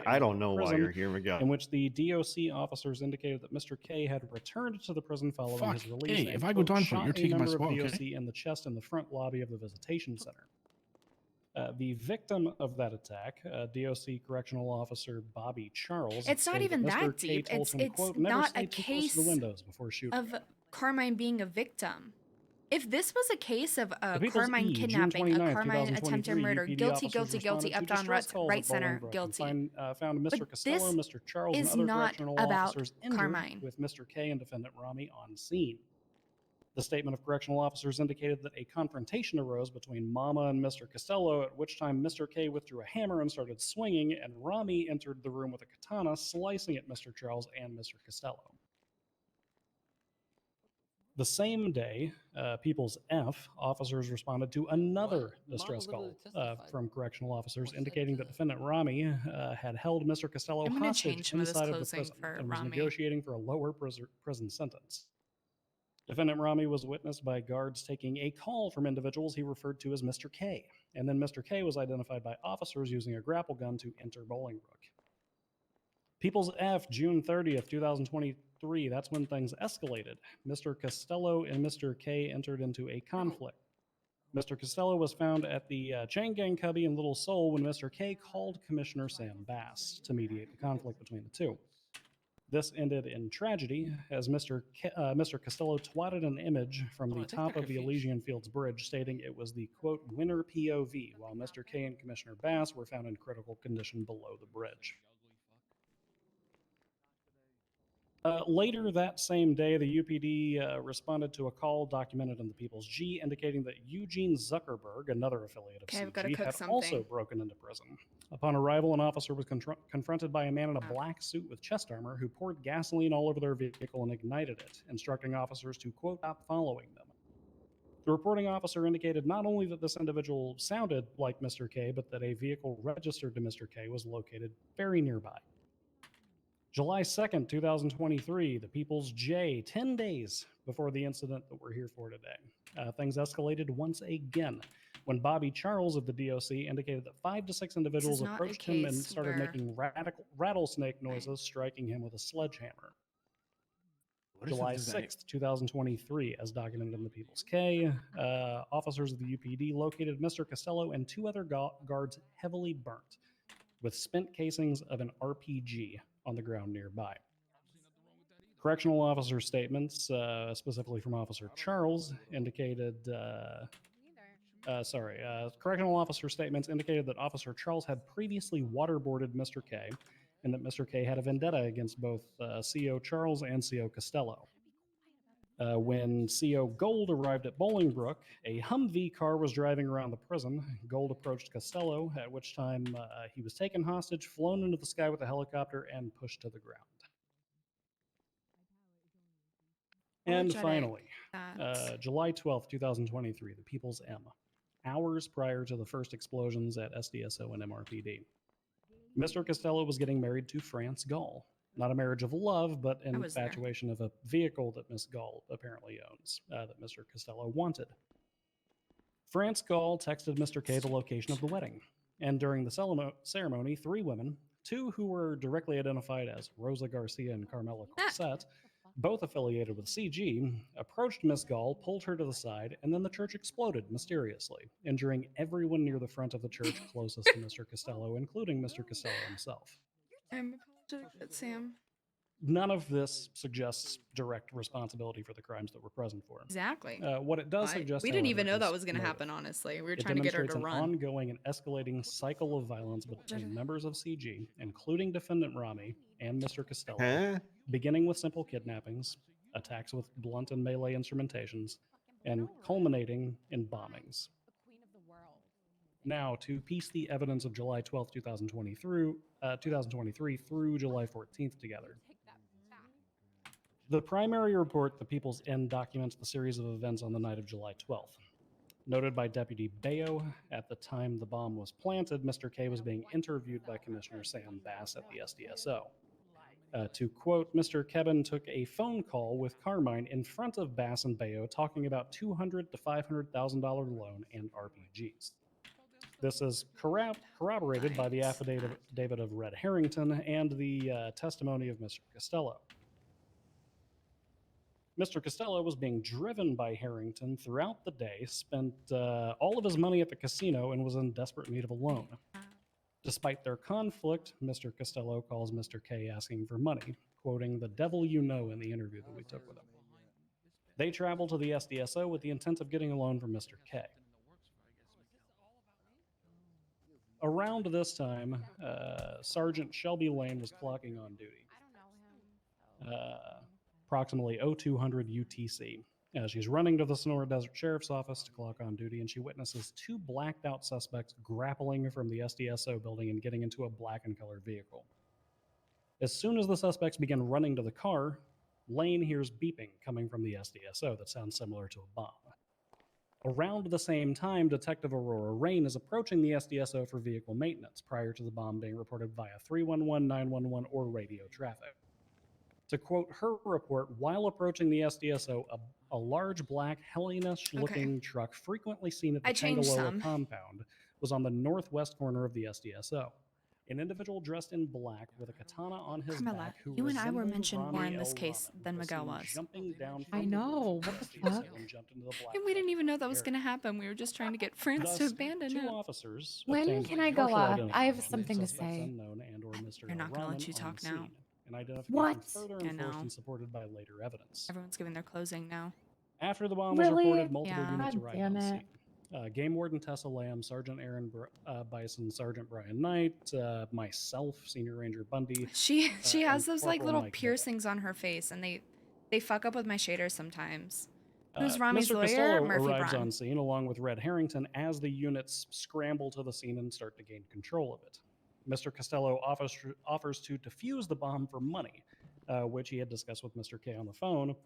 I don't know why prison, you're here, Miguel. in which the DOC officers indicated that Mr. K had returned to the prison following Fuck. his release. Hey, and, if I go quote, down for it, shot you're a taking my member of spot, DOC okay? in the chest in the front lobby of the visitation center. The victim of that attack, DOC correctional officer Bobby Charles. It's not stated even Mr. that K deep. told It's him, quote, "Never not stay a too close to the case windows before shooting." of Carmine being a victim. If this was a case of The People's Carmine E, June kidnapping, a 29th, Carmine attempted 2023, murder, UPD guilty, officers guilty, guilty, responded up, to down, distress calls right at center, Bolingbrook and guilty. found Mr. But Costello, this Mr. Charles, and is other not correctional about officers injured, Carmine. with Mr. K and defendant Rami on scene. The statement of correctional officers indicated that a confrontation arose between Mama and Mr. Costello, at which time Mr. K withdrew a hammer and started swinging, and Rami entered the room with a katana, slicing at Mr. Charles and Mr. Costello. The same day, People's F, officers responded to another distress call from correctional officers indicating that defendant Rami had held Mr. Costello I'm gonna hostage change some of this inside of the closing prison for and was Rami. negotiating for a lower prison sentence. Defendant Rami was witnessed by guards taking a call from individuals he referred to as Mr. K, and then Mr. K was identified by officers using a grapple gun to enter Bolingbrook. People's F, June 30th, 2023, that's when things escalated. Mr. Costello and Mr. K entered into a conflict. Mr. Costello was found at the Chain Gang Cubby in Little Seoul when Mr. K called Commissioner Sam Bass to mediate the conflict between the two. This ended in tragedy as Mr. Costello twatted an image from the top of the Elysian Fields Bridge stating it was the, quote, winner POV, while Mr. K and Commissioner Bass were found in critical condition below the bridge. Later that same day, the UPD responded to a call documented in the People's G indicating that Eugene Zuckerberg, another affiliate of I've gotta CG, cook had something. also broken into prison. Upon arrival, an officer was confronted by a man in a black suit with chest armor who poured gasoline all over their vehicle and ignited it, instructing officers to, quote, stop following them. The reporting officer indicated not only that this individual sounded like Mr. K, but that a vehicle registered to Mr. K was located very nearby. July 2nd, 2023, the People's J, 10 days before the incident that we're here for today. Things escalated once again when Bobby Charles of the DOC indicated that 5 to 6 individuals not a approached him and case started where- making rattlesnake noises, striking him with a sledgehammer. July 6th, 2023, as documented in the People's K, officers of the UPD located Mr. Costello and 2 other guards heavily burnt with spent casings of an RPG on the ground nearby. Correctional officer statements, specifically from Officer Charles, indicated, correctional officer statements indicated that Officer Charles had previously waterboarded Mr. K and that Mr. K had a vendetta against both CO Charles and CO Costello. When CO Gold arrived at Bolingbrook, a Humvee car was driving around the prison. Gold approached Costello, at which time he was taken hostage, flown into the sky with a helicopter, and pushed to the ground. And finally, July 12th, 2023, the People's M, hours prior to the first explosions at SDSO and MRPD. Mr. Costello was getting married to France Gall. Not a marriage of love, but an infatuation of a vehicle that Miss Gall apparently owns, that Mr. Costello wanted. France Gall texted Mr. K the location of the wedding, and during the ceremony, 3 women, 2 who were directly identified as Rosa Garcia and Carmela Corset, both affiliated with CG, approached Miss Gall, pulled her to the side, and then the church exploded mysteriously, injuring everyone near the front of the church closest to Mr. Costello, including Mr. Costello himself. I'm apologetic, Sam. None of this suggests direct responsibility for the crimes that were present for him. Exactly. What it does suggest, we didn't even however, know that is was going to motive. happen, honestly. We were It trying to get her to demonstrates an run. ongoing and escalating cycle of violence between members of CG, including defendant Rami and Mr. Costello, Huh? beginning with simple kidnappings, attacks with blunt and melee instrumentations, and culminating in bombings. Now, to piece the evidence of July 12, 2023 through July 14th together. The primary report, the People's End, documents the series of events on the night of July 12th. Noted by Deputy Bayo, at the time the bomb was planted, Mr. K was being interviewed by Commissioner Sam Bass at the SDSO. To quote, Mr. Kevin took a phone call with Carmine in front of Bass and Bayo talking about $200,000 to $500,000 loan and RPGs. This is corroborated by the affidavit of Red Harrington and the testimony of Mr. Costello. Mr. Costello was being driven by Harrington throughout the day, spent all of his money at the casino, and was in desperate need of a loan. Despite their conflict, Mr. Costello calls Mr. K asking for money, quoting "the devil you know" in the interview that we took with him. They travel to the SDSO with the intent of getting a loan from Mr. K. Around this time, Sergeant Shelby Lane was clocking on duty. Approximately 0200 UTC. She's running to the Sonora Desert Sheriff's Office to clock on duty, and she witnesses two blacked out suspects grappling from the SDSO building and getting into a black and colored vehicle. As soon as the suspects begin running to the car, Lane hears beeping coming from the SDSO that sounds similar to a bomb. Around the same time, Detective Aurora Rain is approaching the SDSO for vehicle maintenance prior to the bomb being reported via 311, 911, or radio traffic. To quote her report, while approaching the SDSO, a large black hellish-looking truck frequently seen at the Tangaloa compound was on the northwest corner of the SDSO. An individual dressed in black with a katana on his Carmela, back who you and I were resembled mentioned more Rami in this El case Rahman than was Miguel seen was. jumping down I from the know. roof of What the the SDSO fuck? and jumped into the black And we didn't even know that was area. going to happen. We were just trying to get France to Thus, abandon two him. officers When obtained can I partial go off? identification I have of something to suspects say. unknown and or Mr. They're not gonna let you on talk scene, now. and identification What? further I enforced know. and supported by later evidence. Everyone's giving their closing now. After the bomb was Really? reported, multiple Yeah. units God arrived damn on it. scene. Game Warden Tessa Lamb, Sergeant Aaron Bison, Sergeant Brian Knight, myself, Senior Ranger Bundy. She has and those like Corporal little Mike Bennett. piercings on her face, and they fuck up with my shaders sometimes. Who's Rami's Mr. lawyer? Costello Murphy arrives Braun. on scene along with Red Harrington as the units scramble to the scene and start to gain control of it. Mr. Costello offers to defuse the bomb for money, which he had discussed with Mr. K on the phone.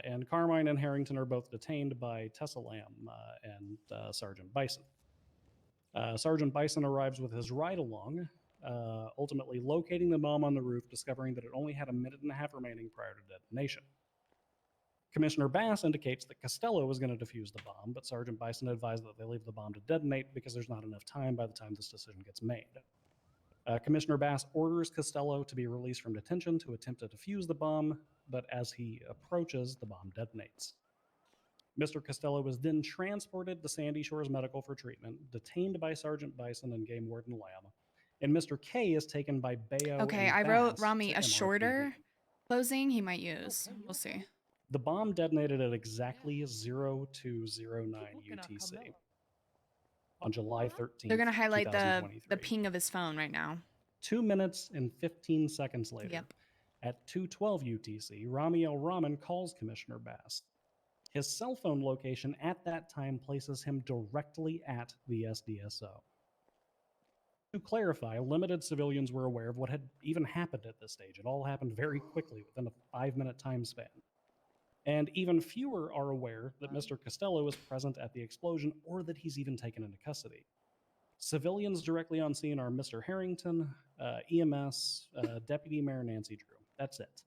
And Carmine and Harrington are both detained by Tessa Lamb and Sergeant Bison. Sergeant Bison arrives with his ride-along, ultimately locating the bomb on the roof, discovering that it only had a minute and a half remaining prior to detonation. Commissioner Bass indicates that Costello was going to defuse the bomb, but Sergeant Bison advised that they leave the bomb to detonate because there's not enough time by the time this decision gets made. Commissioner Bass orders Costello to be released from detention to attempt to defuse the bomb, but as he approaches, the bomb detonates. Mr. Costello was then transported to Sandy Shores Medical for treatment, detained by Sergeant Bison and Game Warden Lamb, and Mr. K is taken by Bayo Okay, and I wrote Bass Rami to a MRPD. shorter closing he might use. We'll see. The bomb detonated at exactly 0209 UTC on July 13th. They're gonna highlight the 2023. ping of his phone right now. 2 minutes and 15 seconds later, Yep. at 2:12 UTC, Rami El Rahman calls Commissioner Bass. His cell phone location at that time places him directly at the SDSO. To clarify, limited civilians were aware of what had even happened at this stage. It all happened very quickly within a 5-minute time span. And even fewer are aware that Mr. Costello is present at the explosion or that he's even taken into custody. Civilians directly on scene are Mr. Harrington, EMS, Deputy Mayor Nancy Drew. That's it.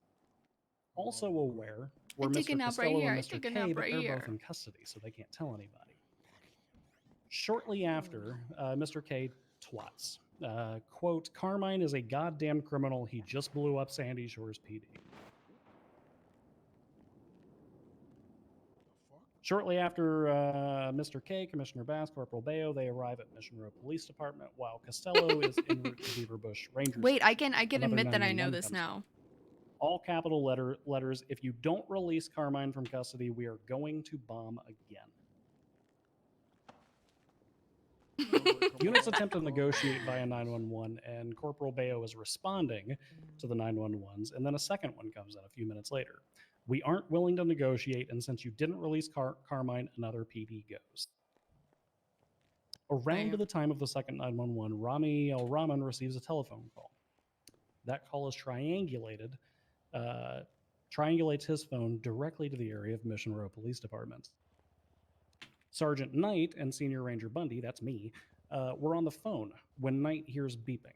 Also aware were I take a Mr. nap right Costello here, and I Mr. take a K, nap but right they're here. both in custody, so they can't tell anybody. Shortly after, Mr. K twats. Quote, Carmine is a goddamn criminal. He just blew up Sandy Shores PD. Shortly after Mr. K, Commissioner Bass, Corporal Bayo, they arrive at Mission Row Police Department while Costello is en route to Beaver Bush Ranger Wait, I Station. can Another admit that I know 911 this comes now. all capital letters. If you don't release Carmine from custody, we are going to bomb again. Units attempt to negotiate via 911, and Corporal Bayo is responding to the 911s, and then a second one comes in a few minutes later. We aren't willing to negotiate, and since you didn't release Carmine, another PD goes. Around the time of the second 911, Rami El Rahman receives a telephone call. That call is triangulates his phone directly to the area of Mission Row Police Department. Sergeant Knight and Senior Ranger Bundy, that's me, were on the phone when Knight hears beeping.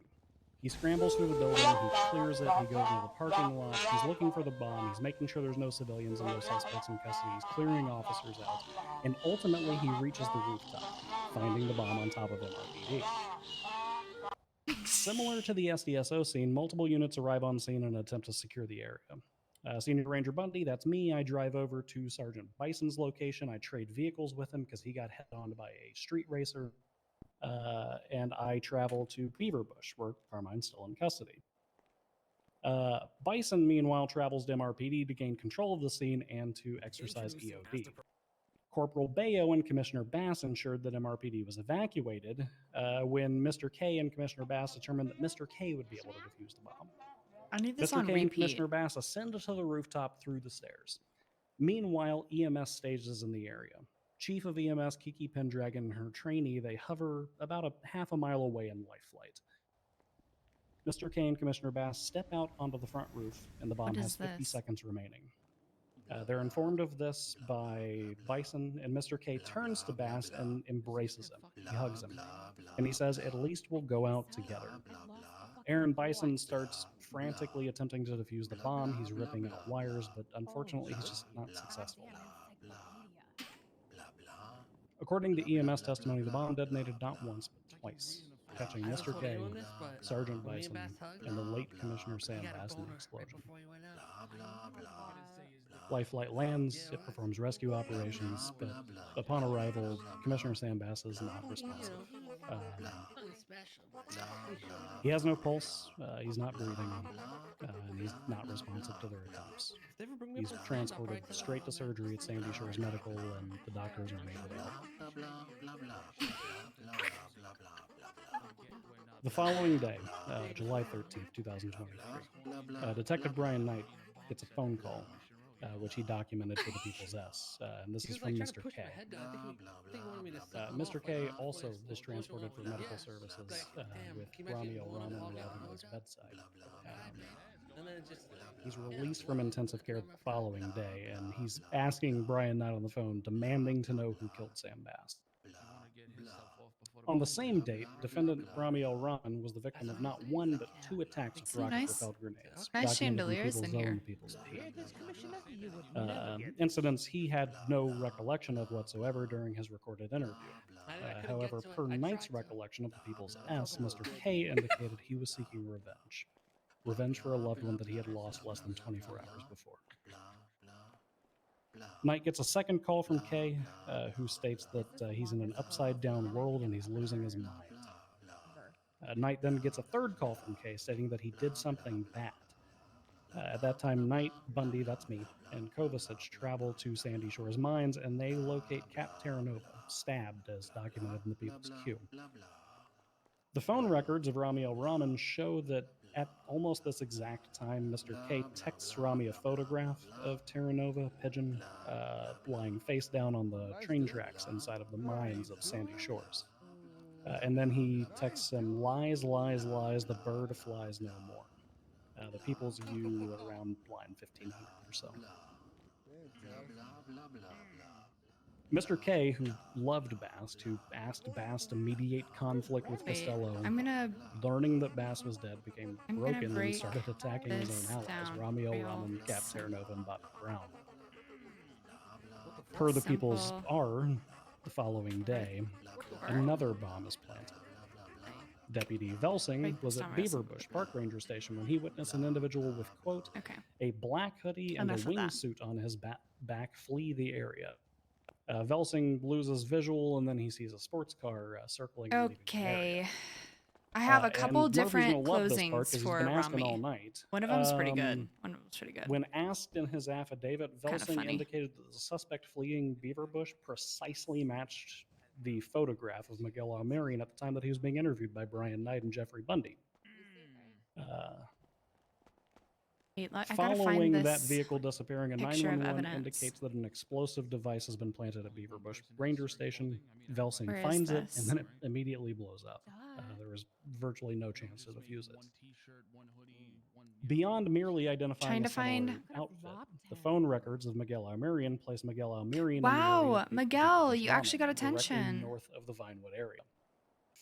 He scrambles through the building, he clears it, he goes into the parking lot, he's looking for the bomb, he's making sure there's no civilians and no suspects in custody, he's clearing officers out, and ultimately he reaches the rooftop, finding the bomb on top of MRPD. Similar to the SDSO scene, multiple units arrive on scene and attempt to secure the area. Senior Ranger Bundy, that's me. I drive over to Sergeant Bison's location. I trade vehicles with him because he got head on by a street racer. And I travel to Beaver Bush, where Carmine's still in custody. Bison, meanwhile, travels to MRPD to gain control of the scene and to exercise EOD. Corporal Bayo and Commissioner Bass ensured that MRPD was evacuated when Mr. K and Commissioner Bass determined that Mr. K would be able to defuse the bomb. I need this Mr. on K and repeat. Commissioner Bass ascend to the rooftop through the stairs. Meanwhile, EMS stages in the area. Chief of EMS Kiki Pendragon and her trainee, they hover about a half a mile away in life flight. Mr. K and Commissioner Bass step out onto the front roof, and the bomb has 50 seconds remaining. They're informed of this by Bison, and Mr. K turns to Bass and embraces him. He hugs him, and he says, "At least we'll go out together." Aaron Bison starts frantically attempting to defuse the bomb. He's ripping out wires, but unfortunately, he's just not successful. According to EMS testimony, the bomb detonated not once, but twice, catching Mr. K, Sergeant Bison, and the late Commissioner Sam Bass in the explosion. Life Flight lands, it performs rescue operations, but upon arrival, Commissioner Sam Bass is not responsive. He has no pulse, he's not breathing, and he's not responsive to their attempts. He's transported straight to surgery at Sandy Shores Medical, and the doctors are unable to help. The following day, July 13th, 2023, Detective Brian Knight gets a phone call, which he documented for the People's S, and this is from Mr. K. Mr. K also is transported for medical services with Rami El Rahman arriving at his bedside. He's released from intensive care the following day, and he's asking Brian Knight on the phone, demanding to know who killed Sam Bass. On the same date, defendant Rami El Rahman was the victim of not one but two attacks with rocket-propelled grenades. Nice documented chandeliers in here. People's incidents he had no recollection of whatsoever during his recorded interview. However, per Knight's recollection of the People's S, Mr. K indicated he was seeking revenge. Revenge for a loved one that he had lost less than 24 hours before. Knight gets a second call from K, who states that he's in an upside-down world and he's losing his mind. Knight then gets a third call from K, stating that he did something bad. At that time, Knight, Bundy, that's me, and Kovacic travel to Sandy Shores Mines, and they locate Cap Terranova, stabbed, as documented in the People's Q. The phone records of Rami El Rahman show that at almost this exact time, Mr. K texts Rami a photograph of Terranova Pigeon lying face down on the train tracks inside of the mines of Sandy Shores. And then he texts him, "Lies, lies, lies, the bird flies no more." The People's View around line 1500 or so. Mr. K, who loved Bast, who asked Bast to mediate conflict with Costello, learning that Bast was dead, became broken and started attacking his own allies, Rami El Rahman, Cap Terranova, and Bobby Brown. Per the People's R, the following day, another bomb is planted. Deputy Velsing was at Beaver Bush Park Ranger Station when he witnessed an individual with, quote, a black hoodie and a wingsuit on his back flee the area. Velsing loses visual, and then he sees a sports car circling. and leaving the area. Okay. I have a And couple Murphy's different gonna love this part closings 'cause he's for been asking all Rami. night. One of them's pretty good. One of them's pretty good. When asked in his affidavit, Kinda Velsing funny. indicated that the suspect fleeing Beaver Bush precisely matched the photograph of Miguel Almerian at the time that he was being interviewed by Brian Knight and Jeffrey Bundy. Wait, I gotta Following find that this vehicle disappearing, a picture of 911 evidence. indicates that an explosive device has been planted at Beaver Bush Ranger Station. Velsing Where is finds it, this? and then it immediately blows up. There was virtually no chance to defuse it. Beyond merely identifying Trying a to find- similar outfit, the phone records of Miguel Almerian place Miguel Almerian Wow, in the area of Miguel, Beaver you Bush actually got Ramen, directly attention. north of the Vinewood area.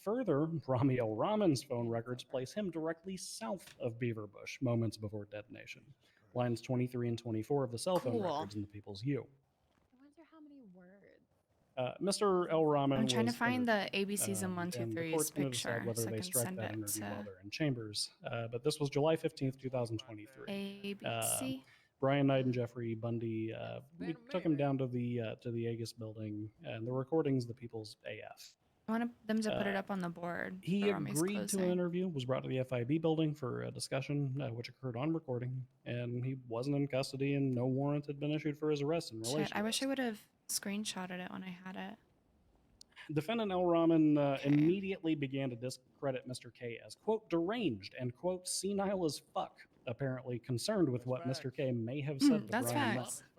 Further, Rami El Rahman's phone records place him directly south of Beaver Bush moments before detonation. Lines 23 and 24 of the cell phone Cool. records in the People's U. I wonder how many words. Mr. El Rahman I'm trying to was find the interviewed, ABCs and and the 123's court's going to decide picture whether so I they can strike send that it interview while to they're in chambers. But this was July 15th, 2023. ABC. Brian Knight and Jeffrey Bundy, we took him down to the Agus building, and the recording's the People's AF. I want them to put it up on the board. He for Rami's agreed to an closing. interview, was brought to the FIB building for a discussion, which occurred on recording, and he wasn't in custody, and no warrant had been issued for his arrest in relation. Shit, I wish I would have screenshotted it when I had it. Defendant El Rahman immediately began to discredit Mr. K as, quote, deranged and, quote, senile as fuck, apparently concerned with what Mr. K may have said to That's Brian facts. Knight.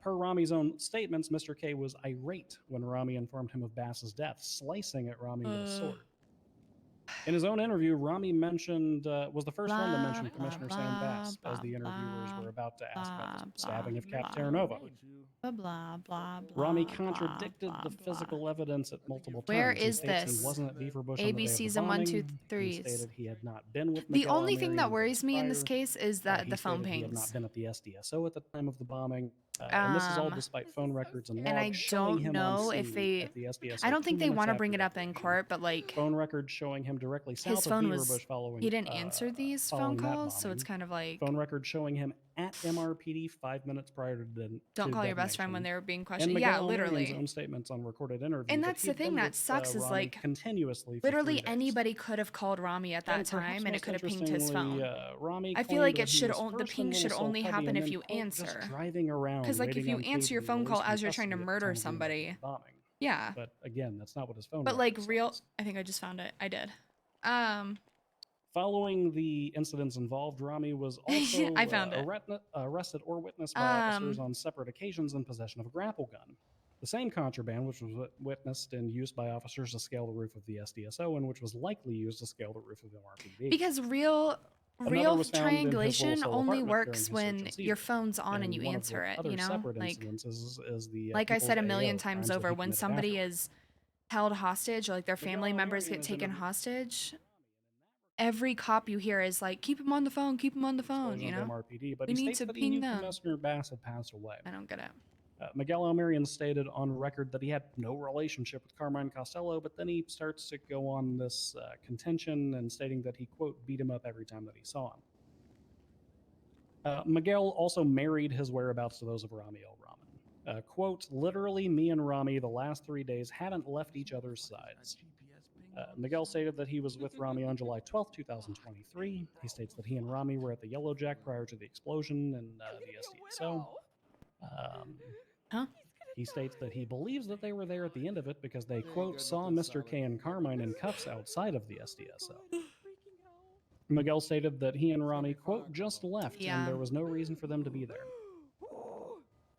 Per Rami's own statements, Mr. K was irate when Rami informed him of Bass's death, slicing at Rami with a sword. In his own interview, Rami mentioned was the first one to mention Commissioner Sam Bass as the interviewers were about to ask about the stabbing of Cap Terranova. Blah, blah, blah, blah. Rami blah, contradicted blah, the blah. physical evidence at multiple times. Where He is states this? He wasn't at Beaver Bush on the day of the ABCs and bombing. 1, 2, He 3s. stated he had not been with The Miguel only thing Almerian that the day worries me in this prior. case is that He the phone stated he had pings. not been at the SDSO at the time of the bombing. And this is all despite phone records and logs And I showing don't him on know if scene they. at the SDSO I don't think 2 they minutes want to after bring it up in court, but like phone records showing him directly south his of phone Beaver was. Bush following. He didn't answer these phone following that calls, so it's bombing. kind of like. Phone records showing him at MRPD 5 minutes prior to Don't to call your best friend when detonation. they were being And questioned. Miguel Yeah, Almerian's literally. own statements on recorded interviews. And that that's he the had thing been that with, sucks is Rami like continuously. For literally 3 days. anybody could have called Rami at that And time, perhaps and it most could have pinged his interestingly, phone. Rami I feel claimed like that it he should was the first ping a should little only sulky happen and if then, you quote, just answer. driving around Because like if waiting you on answer your Cajun phone call released from as you're trying to custody at the murder time of the somebody. bombing. Yeah. But again, that's not what his phone. But like record real, says. I think I just found it. I did. Following the incidents involved, Rami was also I found it. arrested or witnessed by officers on separate occasions in possession of a grapple gun. The same contraband, which was witnessed in use by officers to scale the roof of the SDSO, and which was likely used to scale the roof of MRPD. Because real Another was found in his triangulation Volsol only apartment works during his when search and your seizure. phone's on and you one of answer the it. other You know, separate like incidents is the like I said a People's million AO, times crimes that over, he when committed somebody afterwards. is held hostage, or like their family members get taken hostage, every cop you hear is like, "Keep him on the phone, keep him on the phone." You Explosion of know, MRPD, but we he need states to that he ping knew them. Commissioner Bass had passed away. I don't get it. Miguel Almerian stated on record that he had no relationship with Carmine Costello, but then he starts to go on this contention and stating that he, quote, beat him up every time that he saw him. Miguel also married his whereabouts to those of Rami El Rahman. Quote, literally me and Rami the last 3 days hadn't left each other's sides. Miguel stated that he was with Rami on July 12, 2023. He states that he and Rami were at the Yellow Jack prior to the explosion in the SDSO. He states that he believes that they were there at the end of it because they, quote, saw Mr. K and Carmine in cuffs outside of the SDSO. Miguel stated that he and Rami, quote, just left and there was no reason for them to be there.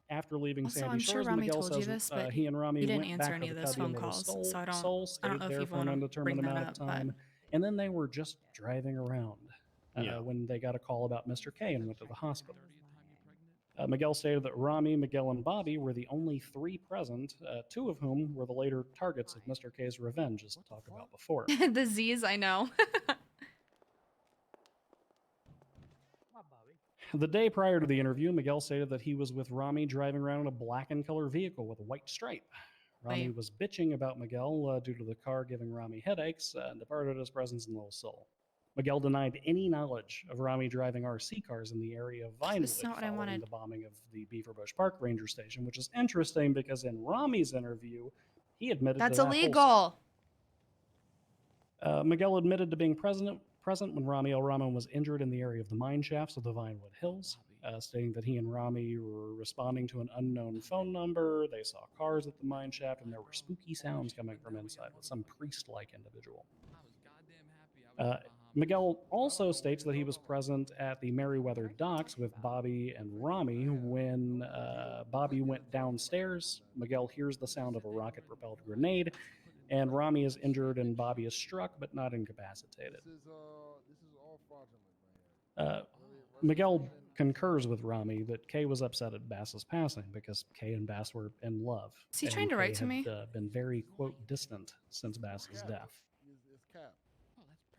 After leaving Also, Sandy I'm sure Shores, Rami Miguel told you says this, but he and Rami you didn't went answer back any to of the those cubby phone under the calls, Soul, so I don't Soul know stayed if there you for an wanna undetermined bring that amount of up, but- time, and then they were just driving around when they got a call about Mr. K and went to the hospital. Miguel stated that Rami, Miguel, and Bobby were the only 3 present, 2 of whom were the later targets of Mr. K's revenge, as talked about before. The Z's, I know. The day prior to the interview, Miguel stated that he was with Rami driving around in a black and color vehicle with a white stripe. Rami Wait. was bitching about Miguel due to the car giving Rami headaches and departed his presence in Little Soul. Miguel denied any knowledge of Rami driving RC cars in the area of Vinewood This is not what I following wanted. the bombing of the Beaverbush Park Ranger Station, which is interesting because in Rami's interview, he admitted That's to that whole illegal. Miguel admitted to being present when Rami El Rahman was injured in the area of the mine shafts of the Vinewood Hills, stating that he and Rami were responding to an unknown phone number. They saw cars at the mine shaft, and there were spooky sounds coming from inside with some priest-like individual. Miguel also states that he was present at the Merriweather docks with Bobby and Rami when Bobby went downstairs. Miguel hears the sound of a rocket-propelled grenade, and Rami is injured and Bobby is struck but not incapacitated. This is all fraudulent, man. Miguel concurs with Rami that Kay was upset at Bass's passing because Kay and Bass were in love. Is he and trying to Kay write to had, me? Been very, quote, distant since Bass's death. It's cap.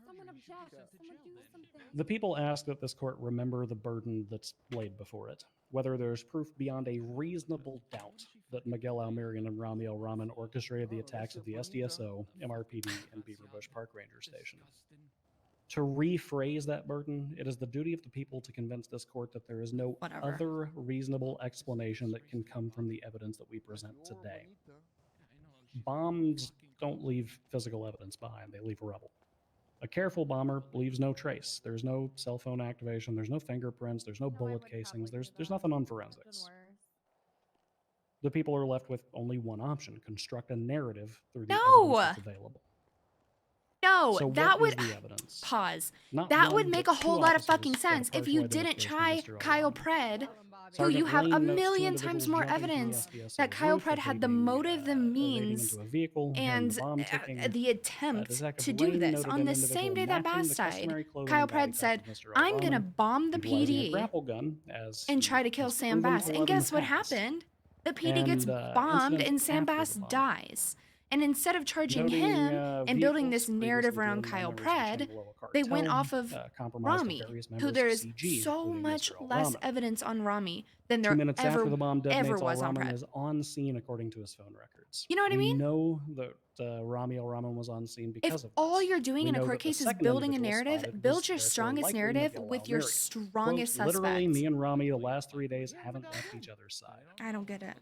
Someone object. Someone do something. The people ask that this court remember the burden that's laid before it, whether there's proof beyond a reasonable doubt that Miguel Almirian and Rami El Rahman orchestrated the attacks of the SDSO, MRPD, and Beaverbush Park Ranger Station. To rephrase that burden, it is the duty of the people to convince this court that there is no other reasonable explanation that can come from the evidence that we present today. Bombs don't leave physical evidence behind, they leave rubble. A careful bomber leaves no trace. There's no cell phone activation, there's no fingerprints, there's no bullet casings, there's nothing on forensics. The people are left with only one option: construct a narrative through the evidence that's available. No, So that what is would the evidence? pause. Not That would one, make but a whole two lot of officers fucking got a sense if partial you didn't identification try of Mr. Kyle Pred, who Sergeant you have Lane a notes two million times individuals more jumping from the evidence SDSO that Kyle roof, Pred had the evading, motive, the evading means, into a vehicle, hearing and the bomb ticking. the attempt Detective to do Lane this noted on an the individual same day that matching Bass the died. customary clothing Kyle and body Pred type said, of Mr. I'm going to Rahman, bomb the utilizing a PD grapple gun as and he try to kill has Sam proven Bass. to And love in guess the what past. happened? The PD gets And, bombed incidents and Sam after Bass the bomb. dies. And instead of charging Noting, him and building this vehicles narrative previously around driven by Kyle members of the Pred, Chambolo they went cartel, off of compromised Rami, various who members of there is CG, so including much Mr. El less Rahman. evidence on Rami than 2 there minutes after the bomb ever detonates, El was on Rahman Pred. is on scene according to his phone records. You know what I We mean? know that Rami El Rahman was on scene because If of all this. you're doing We in a know court that the case is second building a individual narrative, spotted build was your therefore strongest likely narrative Miguel with your Almirian. strongest Quote, literally, suspect. me and Rami the last 3 days haven't left each other's side. I don't get it.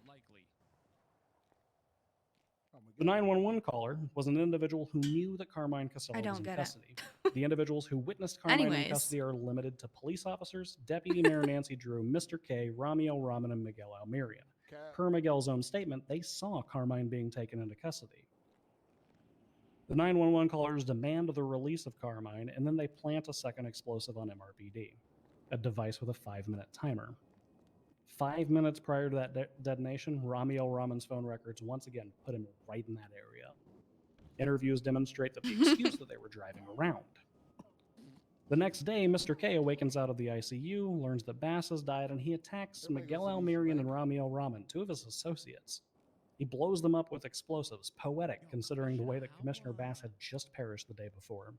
The 911 caller was an individual who knew that Carmine Casella I was don't in get it. custody. The individuals who witnessed Carmine in Anyways. custody are limited to police officers, Deputy Mayor Nancy Drew, Mr. K, Rami El Rahman, and Miguel Almirian. Per Miguel's own statement, they saw Carmine being taken into custody. The 911 callers demand the release of Carmine, and then they plant a second explosive on MRPD, a device with a 5-minute timer. 5 minutes prior to that detonation, Rami El Rahman's phone records once again put him right in that area. Interviews demonstrate that the excuse that they were driving around. The next day, Mr. K awakens out of the ICU, learns that Bass has died, and he attacks Miguel Almirian and Rami El Rahman, 2 of his associates. He blows them up with explosives, poetic considering the way that Commissioner Bass had just perished the day before.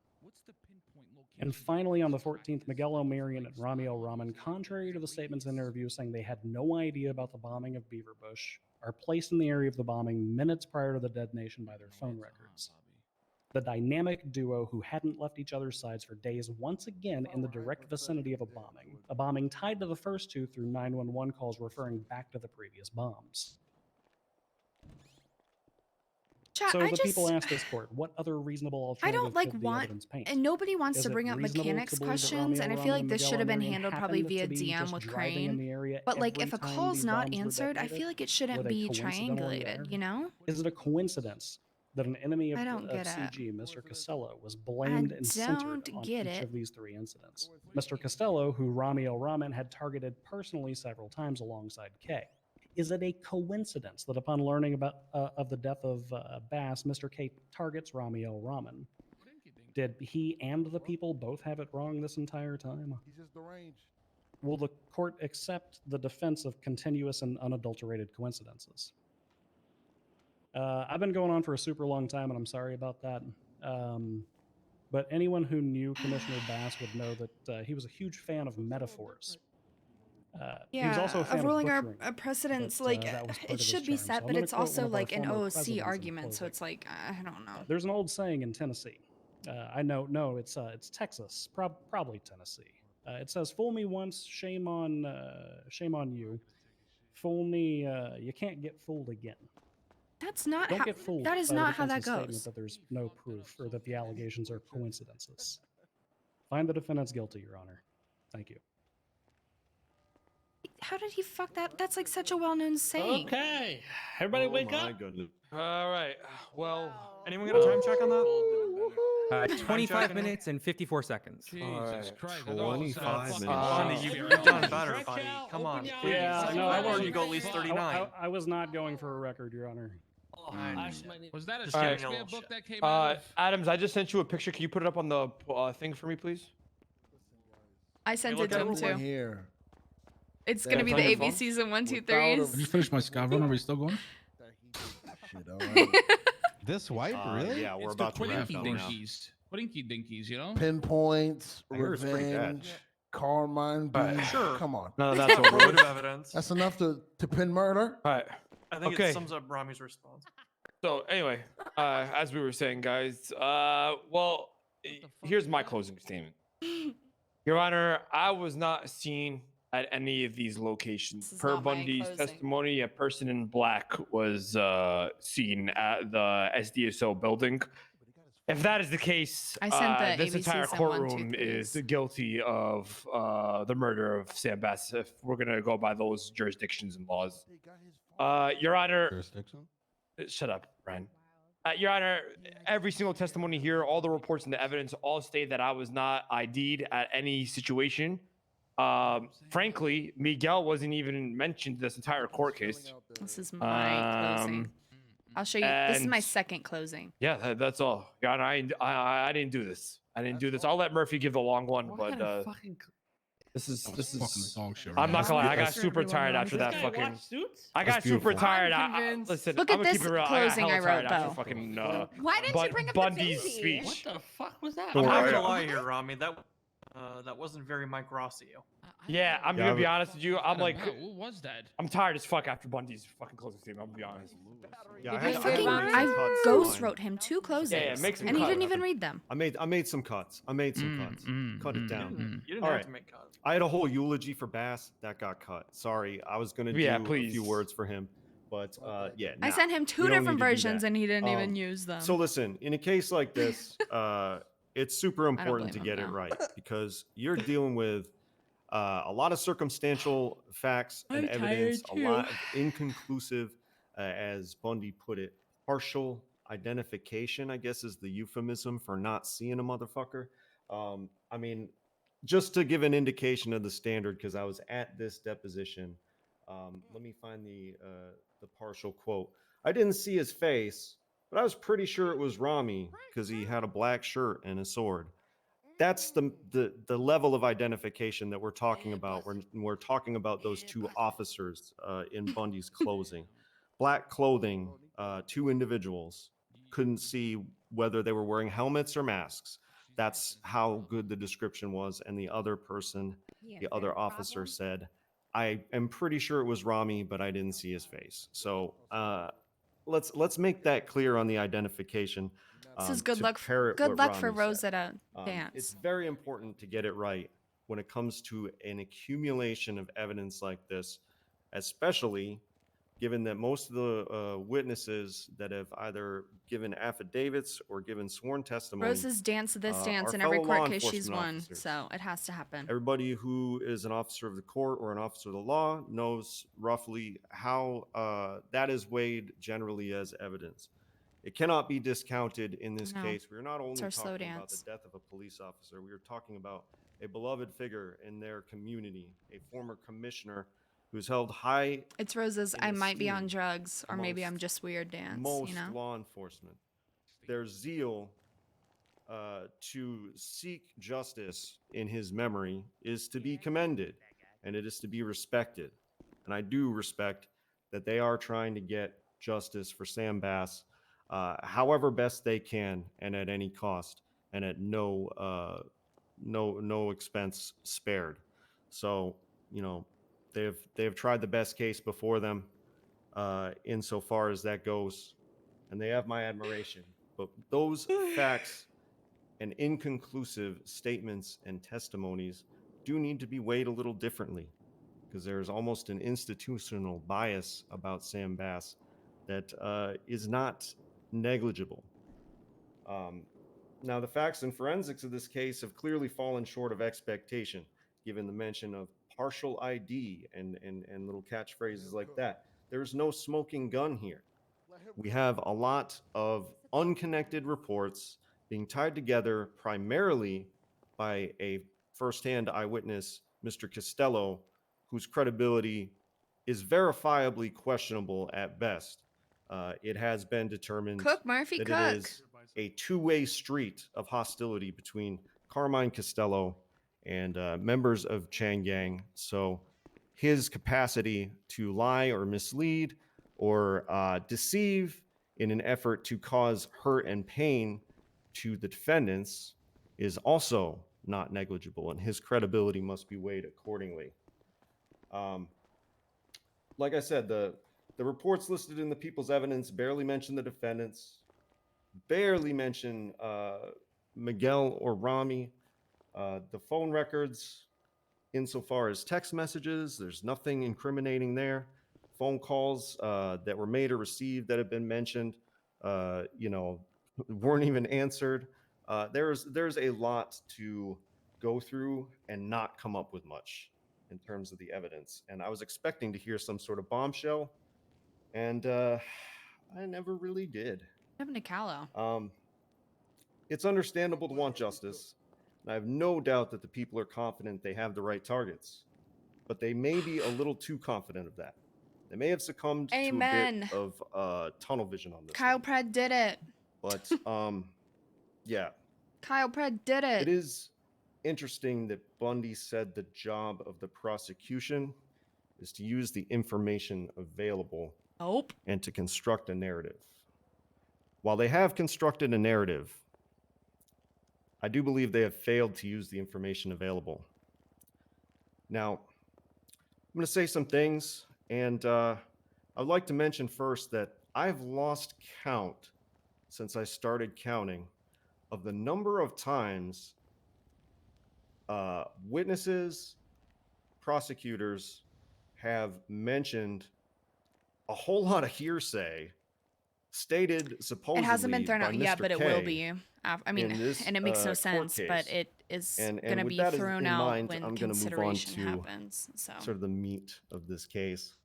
And finally, on the 14th, Miguel Almirian and Rami El Rahman, contrary to the statements in interviews saying they had no idea about the bombing of Beaverbush, are placed in the area of the bombing minutes prior to the detonation by their phone records. The dynamic duo who hadn't left each other's sides for days once again in the direct vicinity of a bombing tied to the first 2 through 911 calls referring back to the previous bombs. Chat, So I the people just- ask this court, what other reasonable I alternative don't like could the want, evidence paint? and nobody wants Is to it bring up reasonable mechanics to believe that questions, Rami and I El feel Rahman like and this Miguel should have been Almirian handled probably happened via to be DM just with driving in Crane. the area But like, every if a time call's these not bombs were answered, I detonated? feel like it Were shouldn't they be coincidentally triangulated. there? You know? Is it a coincidence that an enemy of, I don't of get it. CG, Mr. Costello, was blamed and centered don't on get each it. of these 3 incidents? Mr. Costello, who Rami El Rahman had targeted personally several times alongside K. Is it a coincidence that upon learning about of the death of Bass, Mr. K targets Rami El Rahman? Did he and the people both have it wrong this entire time? He's just deranged. Will the court accept the defense of continuous and unadulterated coincidences? I've been going on for a super long time, and I'm sorry about that. But anyone who knew Commissioner Bass would know that he was a huge fan of metaphors. He was also a fan of ruling of our butchering, precedents, but, like that was part it of his should be charm. set, So I'm but gonna it's quote one also of our like an former OC presidents in argument, so closing. it's like I don't know. There's an old saying in Tennessee: I know, no, it's Texas, probably Tennessee. It says, "Fool me once, shame on you. Fool me, you can't get fooled again." That's not Don't how. get fooled That is by the not how that defense's statement goes. that there's no proof or that the allegations are coincidences. Find the defendants guilty, Your Honor. Thank you. How did he fuck that? That's like such a well-known saying. Okay, everybody wake up. Goodness. All right. Well, anyone got a time check on that? 25 minutes and 54 seconds. Jesus Christ. 25 minutes. Bonnie, you've done better, buddy. Come on, please. Yeah, no, I wanted you to go at least 39. I was not going for a record, Your Honor. Was that a Just kidding. Shakespeare book that came out? Adams, I just sent you a picture. Can you put it up on the thing for me, please? I sent Hey, it to him look at too. Here. It's Yeah, gonna be it's the on your phone? ABCs and 1, 2, Without 3s. I just finished my Scavron. Are we still going? Shit, all right. This wipe, really? Yeah, we're It's about the to wrap Quinky up now. Dinkies. Quinky Dinkies, you know? Pinpoints, I hear it's pretty bad. revenge, Carmine All right. beef. Sure. Come on. No, that's all. Probative evidence. That's enough to pin murder? All right. I think Okay. it sums up Rami's response. So anyway, as we were saying, guys, well, here's my closing statement. Your Honor, I was not seen at any of these locations. This is Per not my Bundy's closing. testimony, a person in black was seen at the SDSO building. If that is the case, I sent the this entire ABCs and 1, 2, courtroom is 3s. guilty of the murder of Sam Bass. If we're gonna go by those jurisdictions and laws, Your Honor. Jurisdiction? Shut up, Brian. Your Honor, every single testimony here, all the reports and the evidence all state that I was not ID'd at any situation. Frankly, Miguel wasn't even mentioned in this entire court case. This is my closing. I'll show you. This is my second closing. Yeah, that's all. Your Honor, I didn't do this. I didn't do this. I'll let Murphy give the long one, but this is fucking dog shit. I'm not gonna lie. I got Sure, super everyone tired knows after this that guy fucking. watched Suits? I got That's super beautiful. tired. I'm convinced. Listen, Look I'm at gonna keep this it real. closing I I got hella wrote, tired after though. fucking. Why didn't you bring up the Bundy's baby? speech? What the fuck was that? I'm not worry. gonna lie here, Rami. That wasn't very Mike Rossi. Yeah, I'm Yeah, gonna be but- honest with you. I'm like, Who was that? I'm tired as fuck after Bundy's fucking closing statement. I'm gonna be honest. Yeah, I had- fucking had some I cuts ghost on. wrote him 2 closings, Yeah, make some and he cuts. didn't even read them. I made some cuts. Cut it down. You didn't All have right. to make cuts. I had a whole eulogy for Bass that got cut. Sorry, I was gonna do Yeah, a please. few words for him, but yeah. I nah, sent him we 2 don't different need to do versions, that. and he didn't even Um, use them. So listen, in a case like this, it's super important to blame get him, it no. right because you're dealing with a lot of circumstantial facts and I'm evidence, tired a lot too. of inconclusive, as Bundy put it, partial identification, I guess is the euphemism for not seeing a motherfucker. I mean, just to give an indication of the standard, because I was at this deposition. Let me find the partial quote. I didn't see his face, but I was pretty sure it was Rami because he had a black shirt and a sword. That's the level of identification that we're talking about when we're talking about those 2 officers in Bundy's closing. Black clothing, 2 individuals. Couldn't see whether they were wearing helmets or masks. That's how good the description was. And the other person, the other officer said, I am pretty sure it was Rami, but I didn't see his face. So let's make that clear on the identification. This is good to luck. parrot Good what luck for Rami said. Rosa to It's dance. very important to get it right when it comes to an accumulation of evidence like this, especially given that most of the witnesses that have either given affidavits or given sworn testimony. Rosa's danced this dance are in every fellow court law case she's enforcement won, officers. so it has to happen. Everybody who is an officer of the court or an officer of the law knows roughly how that is weighed generally as evidence. It cannot be discounted in this No, case. We're not only it's our slow talking about the dance. death of a police officer. We are talking about a beloved figure in their community, a former commissioner who's held high It's Rosa's in I might be on esteem drugs, or maybe I'm amongst just weird dance, most you know? law enforcement. Their zeal to seek justice in his memory is to be commended, and it is to be respected. And I do respect that they are trying to get justice for Sam Bass, however best they can, and at any cost, and at no expense spared. So, you know, they've tried the best case before them, insofar as that goes, and they have my admiration. But those facts and inconclusive statements and testimonies do need to be weighed a little differently, because there's almost an institutional bias about Sam Bass that is not negligible. Now, the facts and forensics of this case have clearly fallen short of expectation, given the mention of partial ID and little catchphrases like that. There's no smoking gun here. We have a lot of unconnected reports being tied together primarily by a firsthand eyewitness, Mr. Costello, whose credibility is verifiably questionable at best. It has been determined Cook, Murphy, that cook. it is a two-way street of hostility between Carmine Costello and members of Chang Gang. So his capacity to lie or mislead or deceive in an effort to cause hurt and pain to the defendants is also not negligible, and his credibility must be weighed accordingly. Like I said, the reports listed in the people's evidence barely mention the defendants, barely mention Miguel or Rami. The phone records, insofar as text messages, there's nothing incriminating there. Phone calls that were made or received that have been mentioned, weren't even answered. There's a lot to go through and not come up with much in terms of the evidence. And I was expecting to hear some sort of bombshell, and I never really did. What happened to Callow? It's understandable to want justice, and I have no doubt that the people are confident they have the right targets, but they may be a little too confident of that. They may have succumbed to a Amen. bit of tunnel vision on this. Kyle Pratt did it. But yeah, Kyle Pratt did it. it is interesting that Bundy said the job of the prosecution is to use the information available and to construct a narrative. While they have constructed a narrative, I do believe they have failed to use the information available. Now, I'm going to say some things, and I'd like to mention first that I've lost count since I started counting of the number of times witnesses, prosecutors have mentioned a whole lot of hearsay stated supposedly It hasn't been thrown by out yet, Mr. but it K will be. I mean, in this, and it makes no court sense, but case. it is And going to with be that thrown in out mind, when I'm gonna move on consideration to happens. So sort of the meat of this case.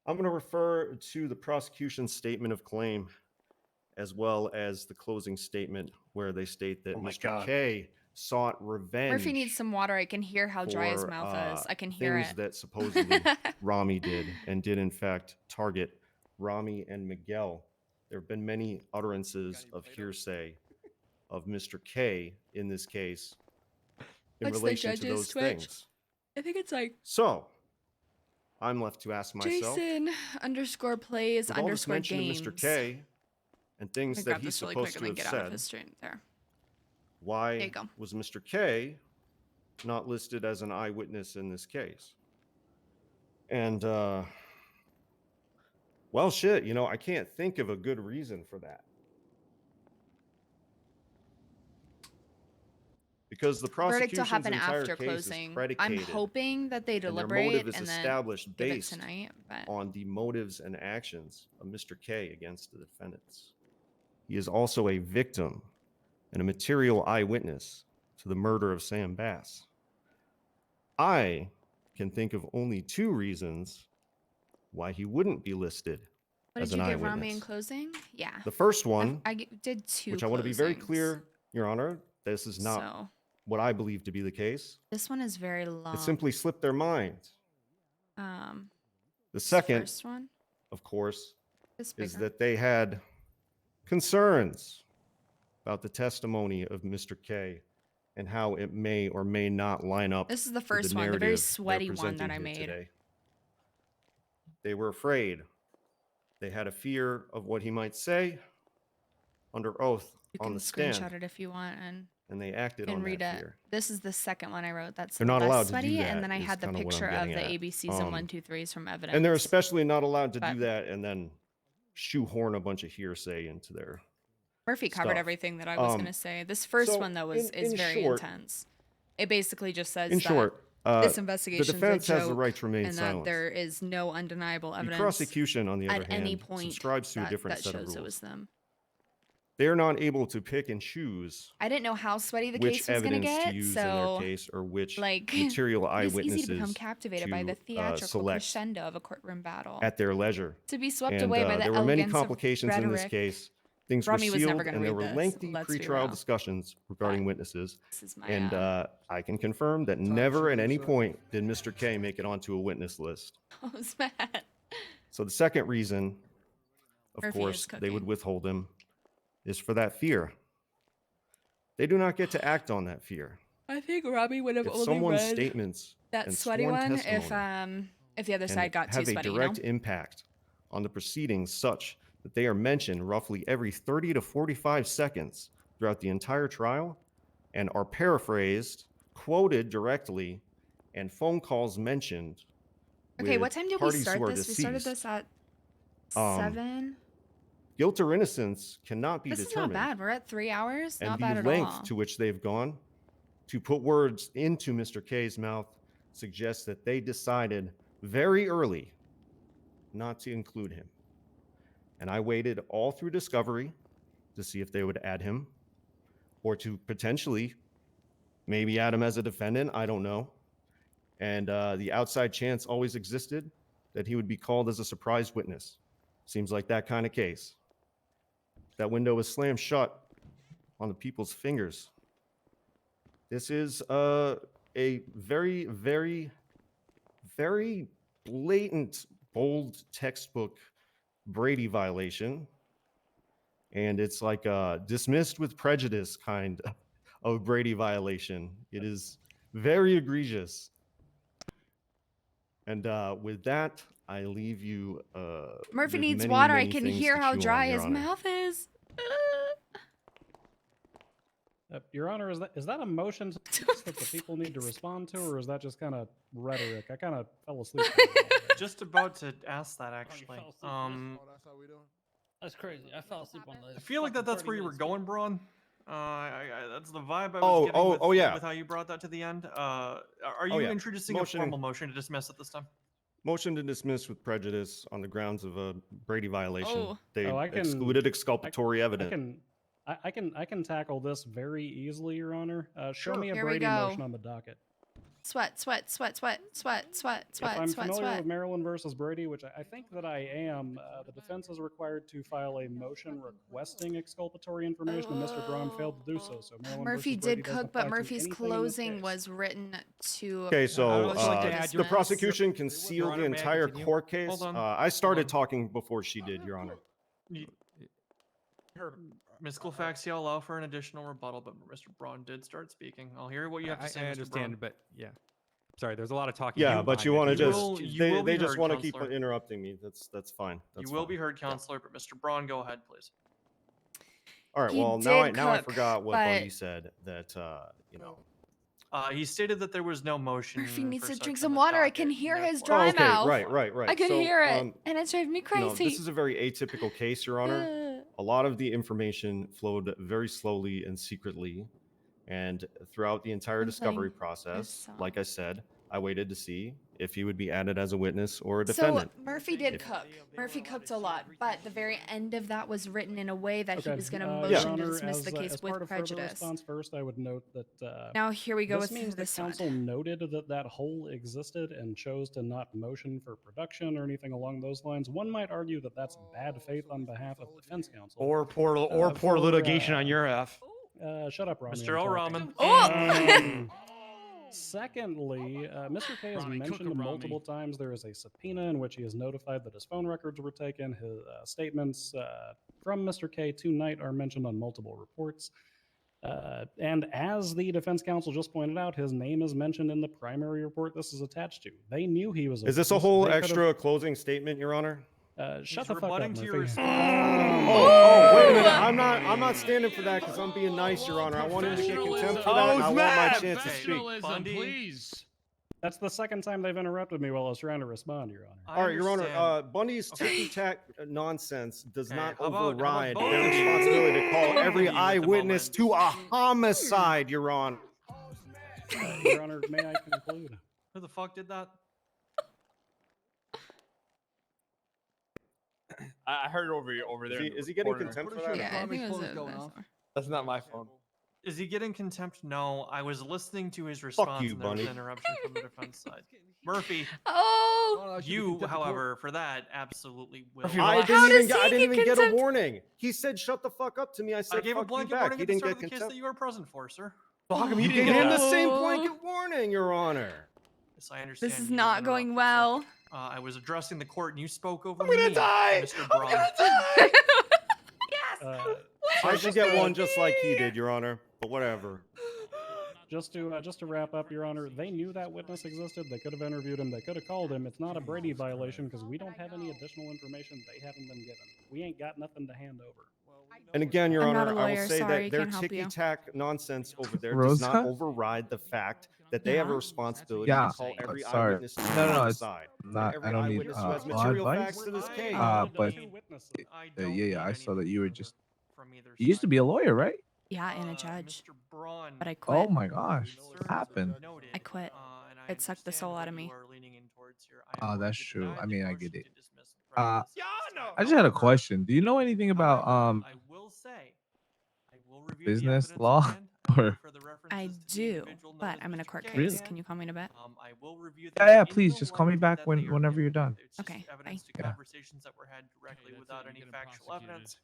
I'm going to refer to the prosecution's statement of claim as well as the closing statement where they state that Mr. K sought revenge. Murphy needs some water. I can hear how dry his for, mouth is. I can hear things it. that supposedly Rami did and did in fact target Rami and Miguel. There have been many utterances of hearsay of Mr. K in this case in What's the relation to judge's those Twitch? things. I think it's like So I'm left to ask myself, Jason _plays with all this _ mention games. of Mr. K and things Let me that grab he's this really supposed quick to and then have get out of said, his stream there. There why you go. was Mr. K not listed as an eyewitness in this case? And well, shit, I can't think of a good reason for that. Because the Verdict will prosecution's happen entire after case closing. is predicated, I'm hoping that they and their deliberate motive is and then established give it based tonight. But on the motives and actions of Mr. K against the defendants. He is also a victim and a material eyewitness to the murder of Sam Bass. I can think of only two reasons why he wouldn't be listed what as did an you give eyewitness. Rami in closing? Yeah. The first one, did two. which I want to be very closings. clear, Your Honor, this is not So what I believe to be the case. this one is very long. It simply slipped their mind. The The second, first one of course, is is bigger. that they had concerns about the testimony of Mr. K and how it may or may not line up. This is the with first one, the very narrative they're sweaty one presenting that I here made. today. They were afraid. They had a fear of what he might say under oath You on can the stand, screenshot it if you want and and they acted on read that it. fear. This is the second one I wrote. That's They're not less allowed to sweaty, do that, and then I is had the kinda what I'm picture of getting the at. ABCs and 1, 2, 3s from evidence. And they're especially not allowed to But- do that and then shoehorn a bunch of hearsay into their Murphy covered stuff. everything that I was going to say. This first so one, though, is in very short- intense. It basically just says In that short, this the investigation defense is a joke has the right to remain and silent. that there is no undeniable The evidence prosecution, on the other at any hand, point subscribes to a that, different that set of shows it rules. was them. They are not able to pick and choose I didn't know how sweaty the which case was going to evidence get, to use so in their case or which like material it is easy to become eyewitnesses captivated by the to theatrical select crescendo of a courtroom battle. at their leisure. To be swept And, away by the there were many elegance of complications in this rhetoric. case. Things Rami were was never sealed, gonna and there read were this, lengthy let's be pretrial real. discussions regarding witnesses. This is my, And I can confirm that never at any point did Mr. K make it onto a witness list. I was mad. So the second reason, of Murphy is course, they would cooking. withhold him is for that fear. They do not get to act on that fear. I think Robbie would have If only someone's read statements that and sweaty sworn one testimony if the other and side got too have sweaty, a direct impact on the proceedings such that they are mentioned roughly every 30 to 45 seconds throughout the entire trial and are paraphrased, quoted directly, and phone calls mentioned. Okay, with what time did we parties start who are this? We started deceased. this at Um, 7. Guilt or innocence cannot be This is determined. not bad. We're at 3 hours. And Not the bad at length all. to which they've gone to put words into Mr. K's mouth suggests that they decided very early not to include him. And I waited all through discovery to see if they would add him or to potentially maybe add him as a defendant. I don't know. And the outside chance always existed that he would be called as a surprise witness. Seems like that kind of case. That window was slammed shut on the people's fingers. This is a very, very, very blatant, bold textbook Brady violation. And it's like a dismissed with prejudice kind of Brady violation. It is very egregious. And with that, I leave you. Murphy with needs many, water. I many can things hear to how chew on, dry Your his Honor. mouth is. Your Honor, is that a motion that the people need to respond to, or is that just kind of rhetoric? I kind of fell asleep. Just about to ask that actually. That's crazy. I fell asleep on I this. feel like that's where you were going, Braun. That's the vibe I was Oh, getting with, oh, yeah. with how you brought that to the end. Are you Oh, yeah. introducing Motion- a formal motion to dismiss at this time? Motion to dismiss with prejudice on the grounds of a Brady violation. Oh. They Oh, I can- excluded exculpatory evidence. I can tackle this very easily, Your Honor. Show Sure. me a Here we Brady go. motion on the docket. Sweat, sweat, sweat, sweat, sweat, sweat, If I'm sweat, sweat, familiar sweat. with Maryland versus Brady, which I think that I am, the defense is required to file a motion requesting exculpatory information, and Mr. Braun failed to do so. So Maryland Murphy versus Brady did doesn't cook, but apply to Murphy's anything in this closing case. was written to. Okay, so I would like to the dismiss. prosecution can seal Honor, the may I entire continue? court case. Hold on. I started talking before she did, Your Honor. Ms. Colfax, I'll allow for an additional rebuttal, but Mr. Braun did start speaking. I'll hear what you have to say, I Mr. understand, Braun. but yeah. Sorry, there's a lot of talking. Yeah, but you want to You just will- you will they be just heard, want to keep Counselor. interrupting me. That's fine. That's You will fine. be heard, Counselor, but Mr. Braun, go ahead, please. All right. He Well, now I did cook, forgot what but- Bundy said. That you know. He stated that there was no motion. Murphy needs for to drink such some on the water. I docket, can hear and his therefore- dry Oh, okay, mouth. right. I can So, hear it, and it's driving me You know, crazy. this is a very atypical case, Your Honor. A lot of the information flowed very slowly and secretly, and throughout the entire One discovery thing process, is, like I said, I waited to see if he would be added as a witness or a So defendant. Murphy did cook. Murphy cooked a lot, but the very end of that was written in a way that he Okay, was going to Your motion to Honor, dismiss the case as part with of further prejudice. response first, I would note that Now here we go this with means this that one. counsel noted that that hole existed and chose to not motion for production or anything along those lines. One might argue that that's bad faith on behalf of defense counsel. Or poor for, litigation on your F. Shut up, Rami. Mr. I'm O'Rahman. talking. Secondly, Mr. K has Rami, cook mentioned him, multiple times there is a subpoena in which he has notified that his phone records were taken. His statements from Mr. K tonight are mentioned on multiple reports. And as the defense counsel just pointed out, his name is mentioned in the primary report this is attached to. They knew he was. Is this a witness. whole They could've- extra closing statement, Your Honor? Shut He's the fuck up, rebutting to your Murphy. response. Oh, wait a minute. I'm not standing for that because I'm being nice, Your Honor. I want him to get contempt for that, and I want my chance to speak. Bundy, please. That's the second time they've interrupted me while I was trying to respond, Your Honor. All right, Your Honor. Bundy's ticky-tack nonsense does not override their responsibility to call every eyewitness to a homicide, Your Honor. Your Honor, may I conclude? Who the fuck did that? I heard over there. Is he getting contempt for that? Yeah, I think it was That's not my phone. Is he getting contempt? No, I was listening to his response you, and there was Bunny. an interruption from the defense side. Murphy, Oh, you, however, for that, absolutely will. I didn't even get a warning. He said, "Shut the fuck up" to me. I said, I gave a "Fuck you blanket back." warning He at the didn't start get of the case contempt. that you were present for, sir. Well, how come You you gave didn't him get the that? same blanket warning, Your Honor. Yes, I understand. this is you not was going interrupted, sir. well. I was addressing the court and you spoke over I'm gonna me, die. Mr. Braun. Yes. I should get one just like he did, Your Honor. But whatever. Just to wrap up, Your Honor, they knew that witness existed. They could have interviewed him. They could have called him. It's not a Brady violation because we don't have any additional information they haven't been given. We ain't got nothing to hand over. And again, Your I'm Honor, not a I will lawyer, say sorry, that their can't help you. ticky-tack nonsense over there does not Rosa? override the fact that they have a Yeah. responsibility Yeah, to call every sorry. eyewitness to No, the no, it's homicide. not. Every I don't need eyewitness who has law material advice. facts to this case. But yeah, I saw that you were just. You used to be a lawyer, right? Yeah, and a judge. Mr. Braun, But I quit. Oh my gosh, what happened? I quit. and I It sucked the understand soul what out of me. you are leaning in towards here. I am Oh, going that's to true. deny I the mean, I motion get it. to dismiss with prejudice at this time. I just had a However, question. Do you know anything about I will say, I will review the business evidence law? at hand. I will Or refer the references I to the do, individual known but as I'm in a Mr. court K case. at Can hand. you call me in a bit? I will review yeah, them yeah. in Please the just call me light back that they are whenever you're given. done. It's just Okay, evidence to Yeah. conversations that were had directly without any factual evidence.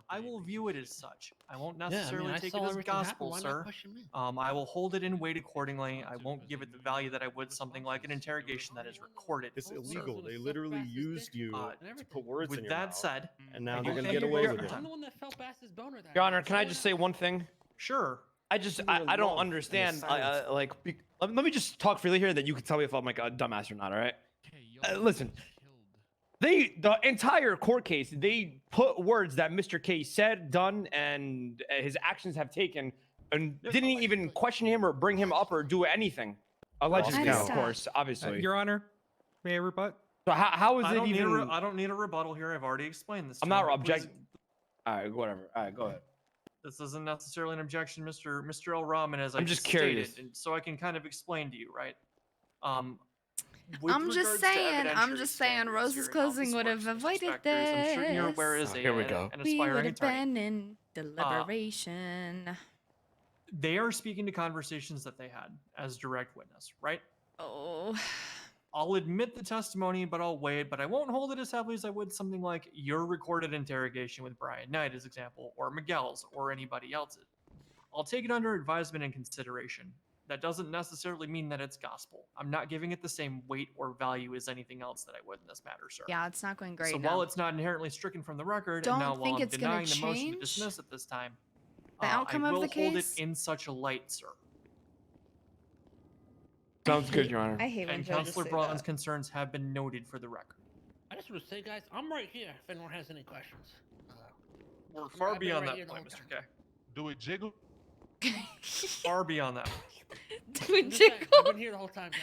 I will view it as such. I won't necessarily I take saw it as everything happen. gospel, Why not sir. push him in? I will hold it in weight accordingly. I won't give it the value that I would something like an interrogation that is recorded. It's sir. illegal. They literally used you to put words in With your that mouth. said, And now I they're do going to thank get you away for with your it. I'm the one that felt Bass's boner that Your night. Honor, can I just say one thing? Sure. I don't understand. Let me just talk freely here, that you can tell me if I'm like a dumbass or not. All right. Listen, the entire court case, they put words that Mr. K said, done, and his actions have taken, and didn't even question him or bring him up or do anything. Allegedly, of course, obviously. Your Honor, may I rebut? So how is I it don't even? I don't need a rebuttal here. I've already explained this. I'm to not you. objecting. All right, whatever. All right, go ahead. This isn't necessarily an objection, Mr. L. Rahman, as I I'm just stated, curious. and so I can kind of explain to you, right? I'm just saying, Rosa's closing would have avoided this. I'm sure you're aware as Here we go. an We would aspiring have attorney. been in deliberation. They are speaking to conversations that they had as direct witness, right? Oh. I'll admit the testimony, but I'll wait. But I won't hold it as heavily as I would something like your recorded interrogation with Brian Knight, as example, or Miguel's, or anybody else's. I'll take it under advisement and consideration. That doesn't necessarily mean that it's gospel. I'm not giving it the same weight or value as anything else that I would in this matter, sir. Yeah, it's not going great. So now. while it's not inherently stricken from the record, Don't and now think while I'm it's gonna denying the motion to change dismiss at this time, the outcome I of will the hold it case? in such a light, sir. Sounds good, Your Honor. I hate when And judges Counselor say Braun's that. concerns have been noted for the record. I just want to say, guys, I'm right here if anyone has any questions. We're far I've been beyond right that here the point, whole Mr. K. Do it jiggle? Far beyond that. Do we I'm just saying, jiggle? I've been here the whole time, guys.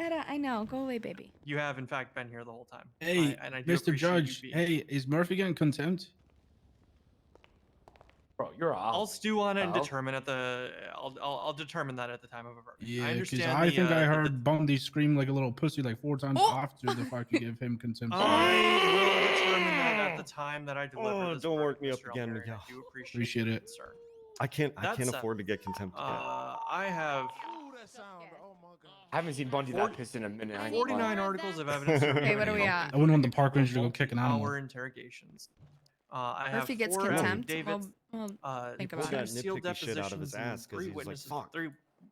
Etta, I know. Go away, baby. You have, in fact, been here the whole time. Hey, and I do Mr. appreciate Judge. you being here. Hey, is Murphy getting contempt? Bro, you're off. I'll stew on it and Well. determine at the. I'll determine that at the time of a verdict. Yeah, I because understand. I think I the- heard Bundy scream like a little pussy like 4 times Oh! after if I could give him contempt. I will determine that at the time that I deliver Oh, this don't work verdict, me up Mr. again, Almeri, and I Miguel. do Appreciate your it. concern. I can't That said, afford to get contempt again. I have I haven't seen Bundy that pissed in a minute. I ain't gonna 49 lie. articles of evidence. Hey, what are we at? I wouldn't want the park ranger to go kick an animal. Hour interrogations. I Murphy have gets 4 contempt. affidavits. We'll think Two about that it. sealed nitpicky shit out of depositions his and ass 'cause 3 he's like, witnesses, "Fuck." 3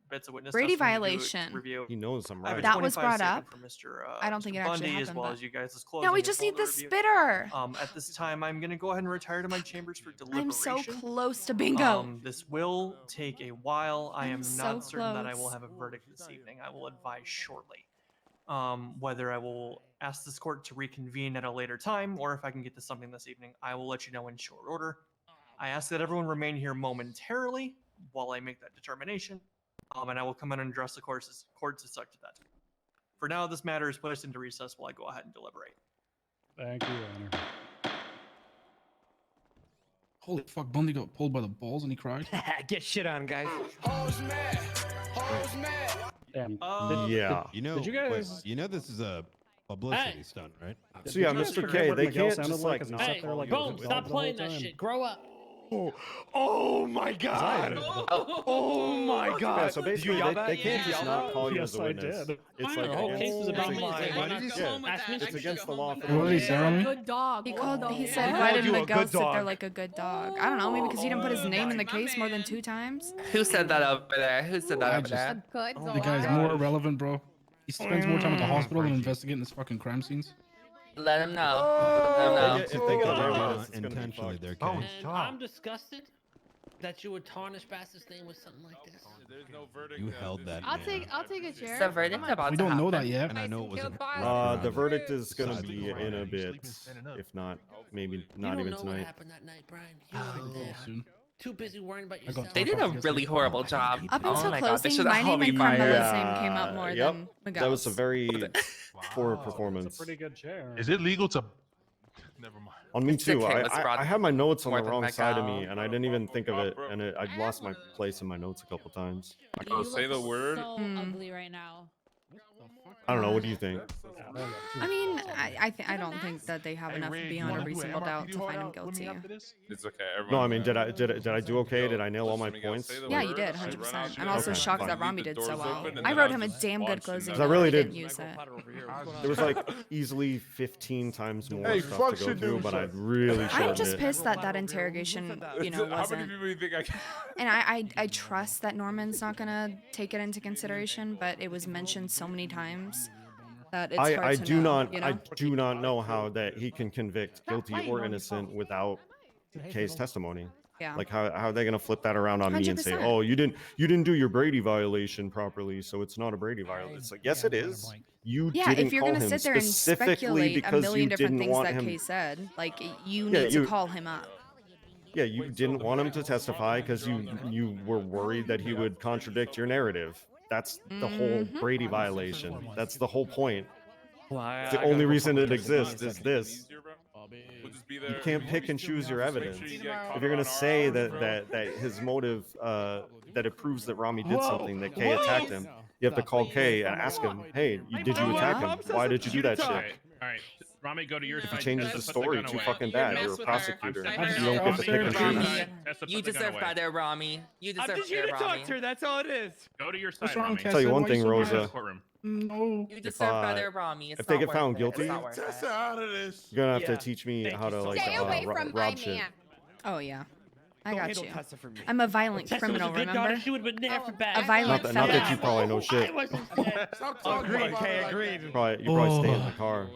bits of witness Brady testimony to violation. review. He knows I'm I have right. a That was 25 brought up. second for Mr. I don't think Mr. it actually Bundy, as happened, well but- as you guys' closing. No, we and just need further the review. spitter. At this time, I'm going to go ahead and retire to my chambers for deliberation. I'm so close to bingo. This will take a while. I I'm am so not certain that I will close. have a verdict this evening. I will advise shortly. Whether I will ask this court to reconvene at a later time or if I can get to something this evening, I will let you know in short order. I ask that everyone remain here momentarily while I make that determination, and I will come in and address the courts as such at that time. For now, this matter is placed into recess while I go ahead and deliberate. Thank you, Your Honor. Holy fuck, Bundy got pulled by the balls and he cried. Get shit on, guys. Damn. Yeah. You know, Did you wait, guys? you know this is a publicity stunt, right? So yeah, Did you guys Mr. forget K, what they Miguel can't sounded just like like as he not sat there like Boom! the Stop whole playing that time? shit. Grow up. Oh my god! Oh my god! Yeah, so Did you basically, yell they, that? they can't Did you just yell not that? call you Yes, as a I witness. did. It's The like whole against- case was about me. it's- What did he say? It's against the law. What did he say on me? Good dog. He Good called. dog. He said, Who "Why called did you a Miguel good sit there dog? like a good dog?" I don't know. Maybe because he didn't put his name in the case more than 2 times. Who said that over there? Who said that I over just- there? Good dog. The guy's more irrelevant, bro. He spends more time at the hospital than investigating his fucking crime scenes. Let him know. If Let him they know. get away Oh, with this, it's gonna be intentionally, fucked. there, Oh, Kay. And I'm disgusted that you would tarnish Bass's name with something like this. There's no verdict. You held that. I'll man. take a chair. The verdict about We to don't know that happen. yet. And I know it was The verdict is gonna be in a bit, if not, maybe not you even don't know what tonight. happened that night, Brian. You weren't there. Soon. Too busy worrying about I got yourself. They did a really horrible job. Up Oh until my god, they closing, should my have name held me and Carmela's fired. name came up more Yep. than That Miguel's. was a very poor It's performance. a pretty good chair. Is it legal to? Never mind. On me It's the too. king was I brought had my notes on more the than wrong side of me, Miguel. and I didn't even think of it, and I lost my place in my notes a couple times. Oh, say the word. So ugly right now. I don't know. What do you think? I mean, I don't think that they have enough beyond a reasonable doubt to find him guilty. It's okay. No, I everyone- mean, did I do okay? Did I nail all my Miguel, points? say the Yeah, you word, did, I run out 100%. to I'm the also Okay, shocked fine. that leave Rami the did so doors well. open, and I then wrote I'll him a just damn watch good and closing then- I note. really He did. didn't use it. There was like easily 15 times more Hey, stuff fuck to go should through, do but I shit. really I'm shortened just it. pissed that interrogation, you know, How many wasn't. people do you think I can? And I trust that Norman's not gonna take it into consideration, but it was mentioned so many times that it's hard I to do know, not you know? I do not know how that he can convict guilty or innocent without Kay's testimony. Yeah. Like how are they gonna flip that around on me and say, 100%. oh, you didn't do your Brady violation properly, so it's not a Brady violation. It's like, yes, it is. You Yeah, didn't if you're call gonna him sit there and specifically speculate a because million you different didn't things want that him. Kay said, like you Yeah, need you- to call him up. Yeah, you didn't want him to testify because you were worried that he would contradict your narrative. That's the whole Brady violation. That's the whole point. The only reason it exists is this. We'll just be You there. can't pick and choose your Just make evidence. sure you get If you're gonna caught on say our that, arm, that his motive that it proves that Rami did Whoa, something, that Kay whoa. attacked him, you have to call Kay and ask him, hey, did you attack him? Why did you do that shit? All right, Rami, go to your If side. he changes Tessa, the put story gun too away. fucking bad, mess you're a with her. prosecutor. I You heard don't get to pick and Rami, choose. Tessa, you put the gun deserve away. better, Rami. You deserve I'm just here better, to talk Rami. to her. That's all it is. Go to your side, What's wrong, Rami. Cass? Tell you Why one you thing, so mad? Rosa. Courtroom. No. You If, deserve better, Rami. It's if they not get worth found it. guilty, It's not worth it. Tessa out of this. you're gonna have Yeah. to teach me Thank how you to so like Stay away from my rob shit. man. Oh yeah, I Don't got handle you. Tessa for me. I'm a violent Tessa criminal, was a good remember? daughter. She would have been there for bad. A violent Not that felon. you probably know shit. I wasn't there. Stop talking Agreed, about Kay, it like agreed. that. You probably stay in the car.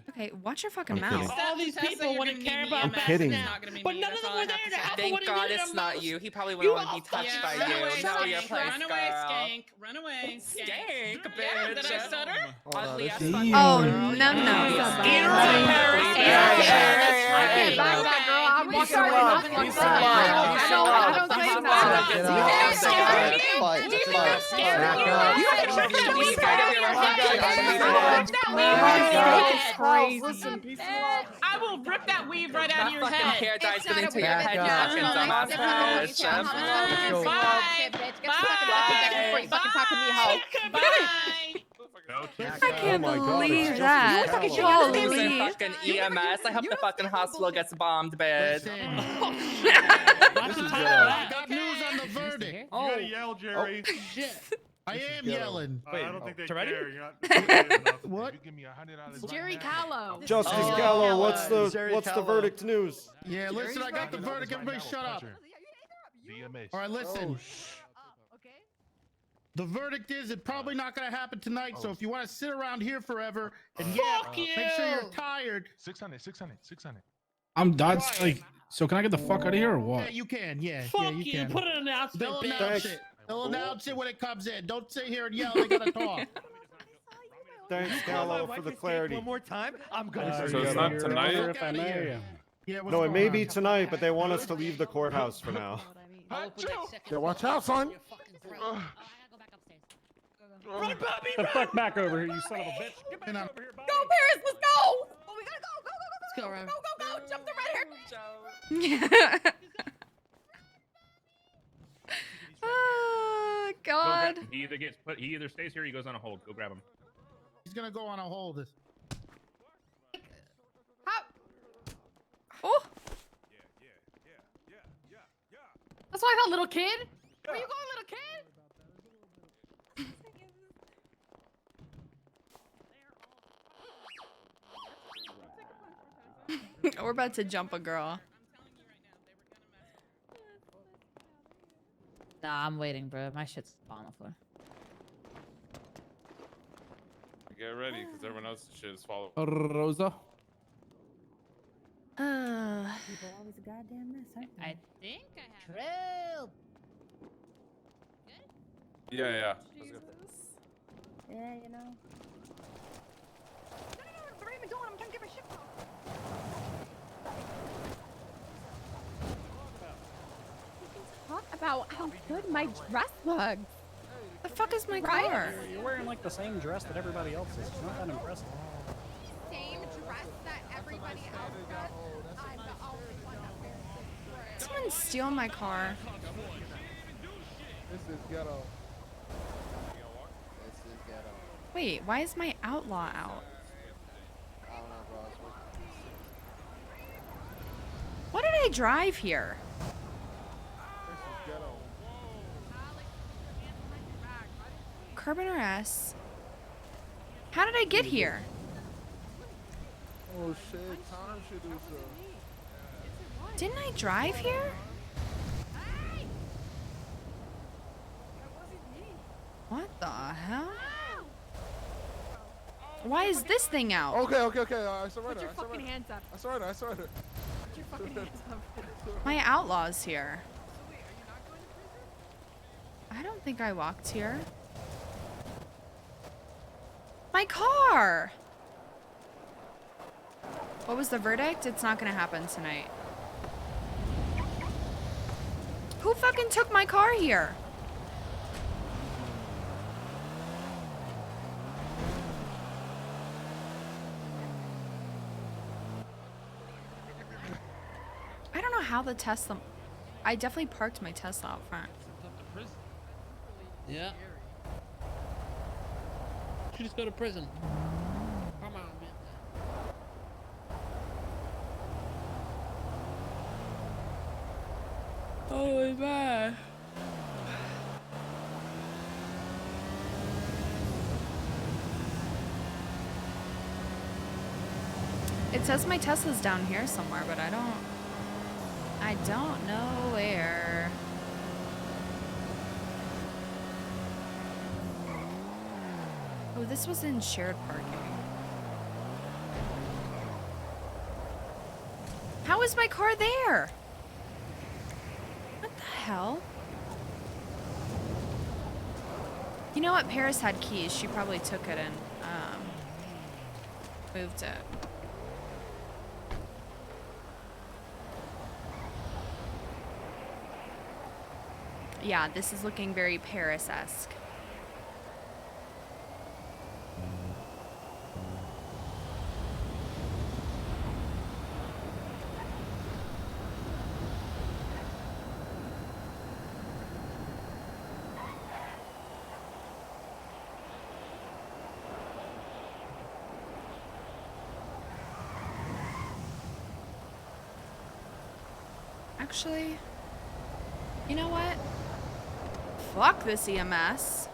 Okay, watch your fucking I'm mouth. kidding. All these people wouldn't care about I'm Bass kidding. now, but none of them were there to help her when Thank he God needed it's them not most. you. He probably You wouldn't want to all be touched by fucking you. skank. Know your place, Run away, girl. skank. Run away, skank. Skank, bitch. Yeah, did I stutter? Ugly ass Damn. fucking Oh girl. no no. Eat her up, Harry. I can't back that girl. I'm Peace walking and around love. with nothing like Peace that. and love. I Peace and don't love. say Get that. out. Fight. Do you think Fight. I'm scared of you? Back up. You think I'm scared of You you? scared of your That weave Oh my on your God. head. Crazy. Listen, peace and love. I will rip that weave right out That of your fucking head. hair dye's It's not getting a to your weave, head, it's you not. fucking No, dumbass it's not. bitch. Let's go. Go. Bye. Bitch. Get stuck in my dick before you fucking talk to me, hoe. Bye. I can't my God, believe it's that. Jessica Use Holy. their fucking EMS. I hope the fucking hospital gets bombed, bitch. I got news on the verdict. You gotta yell, Jerry. Shit. I am yelling. I don't think they Toretti? care. You're not What? You give me $100 Jerry Callow. Justice Oh, Gallo, what's Jerry the Callo. verdict news? Yeah, listen, I got the verdict. Everybody shut up. DMS. All right, listen. The verdict is it's probably not going to happen tonight. So if you want to sit around here forever and Fuck make sure you're you. tired. 600. I'm that's like. So can I get the fuck out of here or Yeah, what? you can. Yeah, Fuck yeah, you can. Put an announcement, They'll bitch. announce it. They'll announce it when it comes in. Don't sit here and yell. They gotta talk. Thanks, Gallo, for the clarity. One more time. I'm gonna. So it's not tonight? Order, If I may. Yeah, what's No, it going may on? be tonight, but they want us to leave the courthouse for now. Yeah, watch out, son. Run, Bobby, The run! fuck back over here, you son of a bitch. Get back And I'm- over here, Bobby. Go, Paris, let's go! Oh, we gotta go, go, go, go, Let's go, Ram. go, go, go, jump the red hair. Oh Go grab God. him. He either stays here or he goes on a hold. Go grab him. He's gonna go on a hold. Oh. That's why I thought little kid. Where you going, little kid? We're about to jump a girl. Nah, I'm waiting, bro. My shit's on the floor. Get ready, because everyone else's shit is following. Rosa. People always a goddamn mess, aren't they? I think I have. Yeah, yeah. Yeah, you know. What are you doing? I'm trying to get my shit off. Talk about how good my dress looks. The fuck is my Right? car? You're wearing like the same dress that everybody else is. It's not that impressive. Same dress that everybody else does. I'm the only one that wears this dress. Someone steal my car. This is ghetto. This is ghetto. Wait, why is my outlaw out? I don't know, bro. It's working. What did I drive here? This is ghetto. Carbon or S? How did I get here? Oh shit, time should do so. Didn't I drive here? What the hell? Why is this thing out? Okay. I surrender. Put your fucking hands up. I surrender. Put your fucking hands up. My outlaw's here. I don't think I walked here. My car! What was the verdict? It's not gonna happen tonight. Who fucking took my car here? I don't know how the Tesla... I definitely parked my Tesla out front. Yeah. You should just go to prison. Come on, man. Oh my. It says my Tesla's down here somewhere, but I don't know where. Oh, this was in shared parking. How is my car there? What the hell? You know what? Paris had keys. She probably took it and moved it. Yeah, this is looking very Paris-esque. Actually, you know what? Fuck this EMS.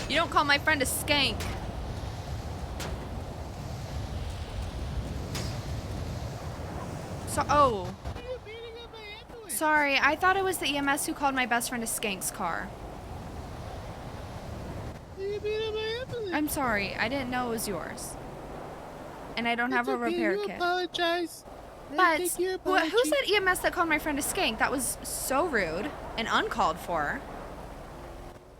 You don't call my friend a skank. So, oh. Sorry, I thought it was the EMS who called my best friend a skank's car. I'm sorry, I didn't know it was yours. And I don't have a repair kit. Apologize. But who said EMS that called my friend a skank? That was so rude and uncalled for.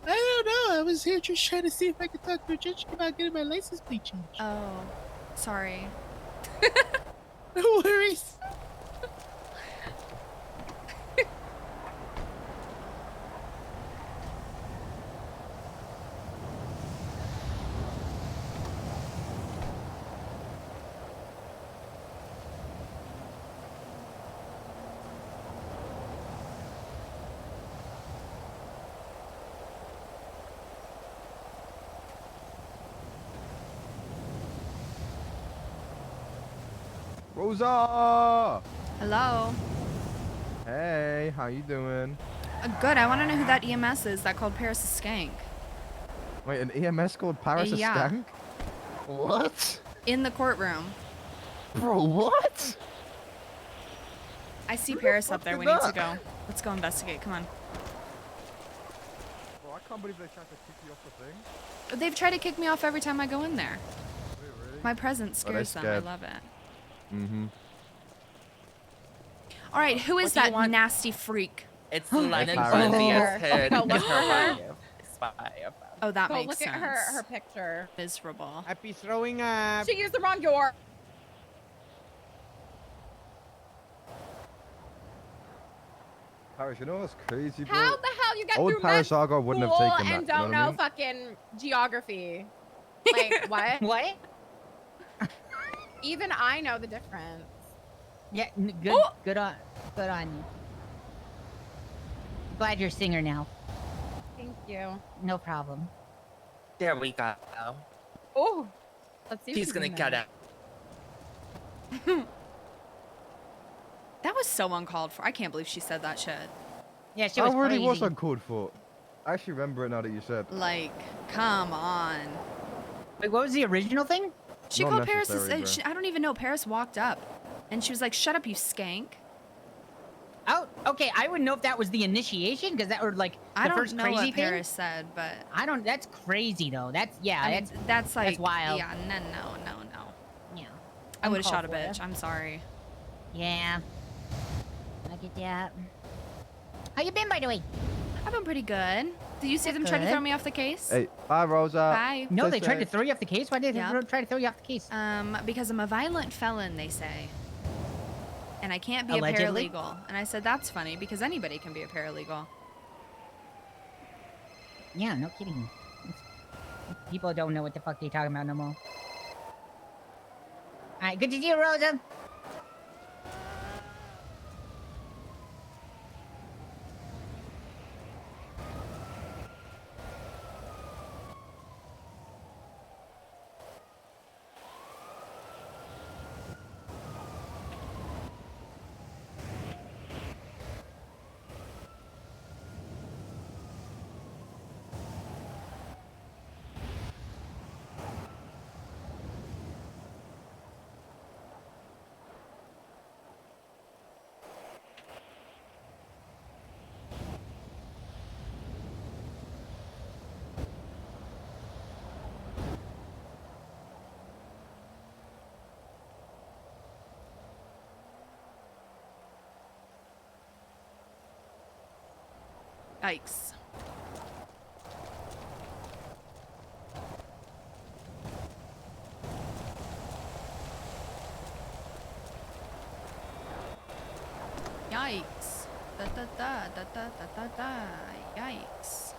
I don't know. I was here just trying to see if I could talk to a judge about getting my license plate changed. Oh, sorry. No worries. Rosa! Hello. Hey, how you doing? Good. I want to know who that EMS is that called Paris a skank. Wait, an EMS called Paris a Yeah. skank? What? In the courtroom. Bro, what? I see Paris up there. We need to that? go. Let's go investigate. Come on. Bro, I can't believe they tried to kick you off the thing. They've tried to kick me off every time I go in there. Wait, really? My presence Oh, they're scares them. I scared. love it. Mm-hmm. All right, who is What do you that want? nasty freak? It's Lennon Paris. Garcia's head. Go look at her. Oh, that Go makes look sense. at her picture. Miserable. Happy throwing up. She used the wrong door. Paris, you know what's crazy, bro? How the hell you get Old through Paris med Argo wouldn't have school taken that. and you know don't what I know mean? fucking geography? Like what? What? Even I know the difference. Yeah, good, good on you. Glad you're a singer now. Thank you. No problem. There we go. Oh, let's see. if He's she's gonna in get there. it. That was so uncalled for. I can't believe she said that shit. Yeah, she I was really crazy. was uncalled for. I actually remember it now that you said. Like, come on. Wait, what was the original thing? She Not called Paris. necessary, bro. I don't even know. Paris walked up, and she was like, "Shut up, you skank." Oh, okay. I wouldn't know if that was the initiation because that were like the I don't first know crazy what thing. Paris said, but I don't. That's crazy though. That's yeah. I mean, that's like wild. Yeah, no. Yeah. I would have shot a Uncalled for. bitch. I'm sorry. Yeah. I get that. How you been, by the way? I've been pretty good. Did you see them try to Good. throw me off the case? Hey, bye, Rosa. Bye. No, Stay they tried to safe. throw you off the case. Why did they Yep. try to throw you off the case? Because I'm a violent felon, they say. And I can't be Allegedly? a paralegal. And I said, that's funny, because anybody can be a paralegal. Yeah, no kidding. People don't know what the fuck they talking about no more. All right, good to see you, Rosa. Yikes. Yikes. Da da da da da da da da. Yikes.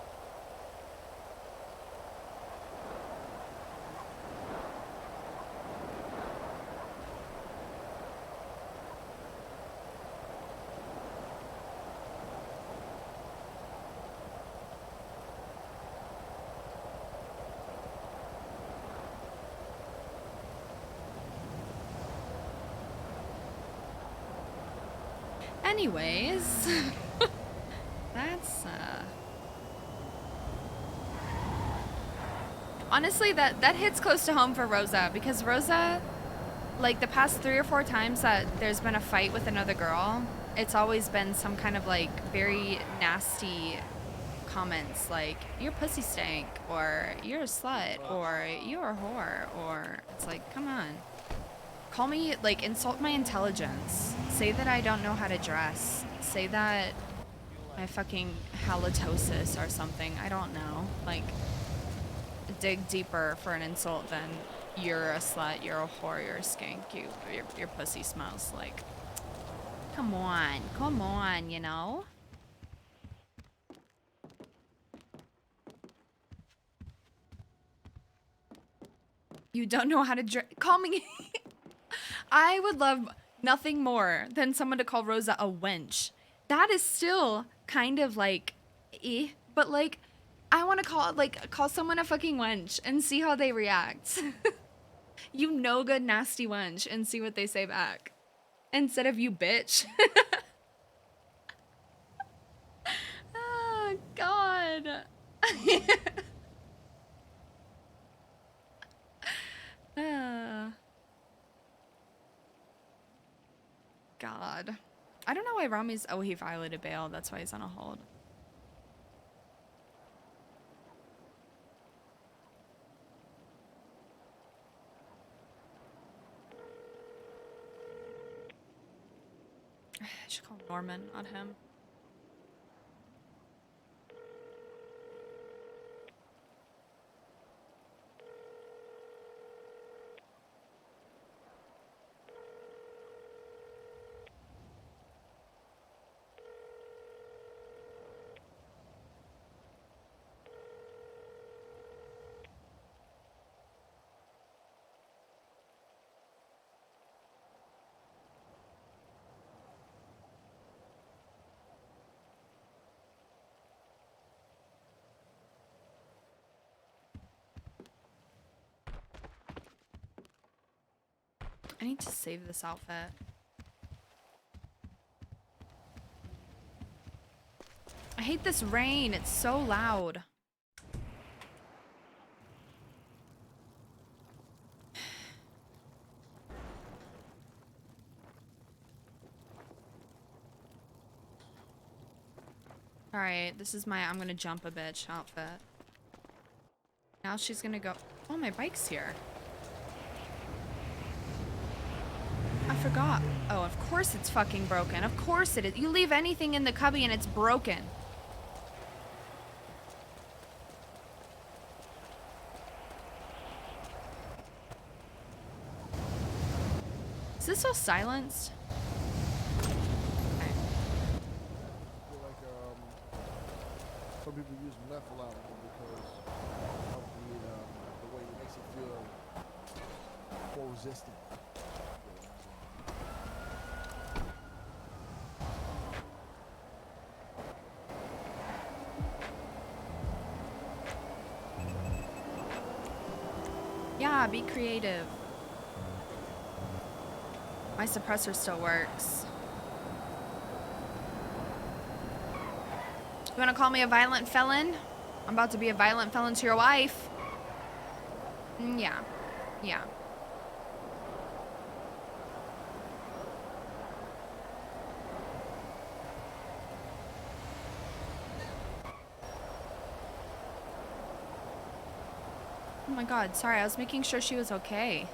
Anyways, that's honestly that hits close to home for Rosa, because Rosa, like the past 3 or 4 times that there's been a fight with another girl, it's always been some kind of like very nasty comments like "you're pussy stank" or "you're a slut" or "you're a whore," or it's like, come on. Call me, like, insult my intelligence. Say that I don't know how to dress. Say that I fucking halitosis or something. I don't know. Like, dig deeper for an insult than "you're a slut, you're a whore, you're a skank, your pussy smells." Like, come on, you know? You don't know how to dress. Call me. I would love nothing more than someone to call Rosa a wench. That is still kind of like, but like, I want to call someone a fucking wench and see how they react. You no good nasty wench, and see what they say back. Instead of you bitch. Oh, God. God. I don't know why Rami's... Oh, he violated bail. That's why he's on a hold. I should call Norman, not him. I need to save this outfit. I hate this rain. It's so loud. Alright, this is my I'm gonna jump a bitch outfit. Now she's gonna go... Oh, my bike's here. I forgot. Oh, of course it's fucking broken. Of course it is. You leave anything in the cubby and it's broken. Is this all silenced? I feel like some people use meth a lot because of the way it makes it feel more resistant. Yeah, be creative. My suppressor still works. You wanna call me a violent felon? I'm about to be a violent felon to your wife. Yeah. Yeah. Oh my god, sorry, I was making sure she was okay.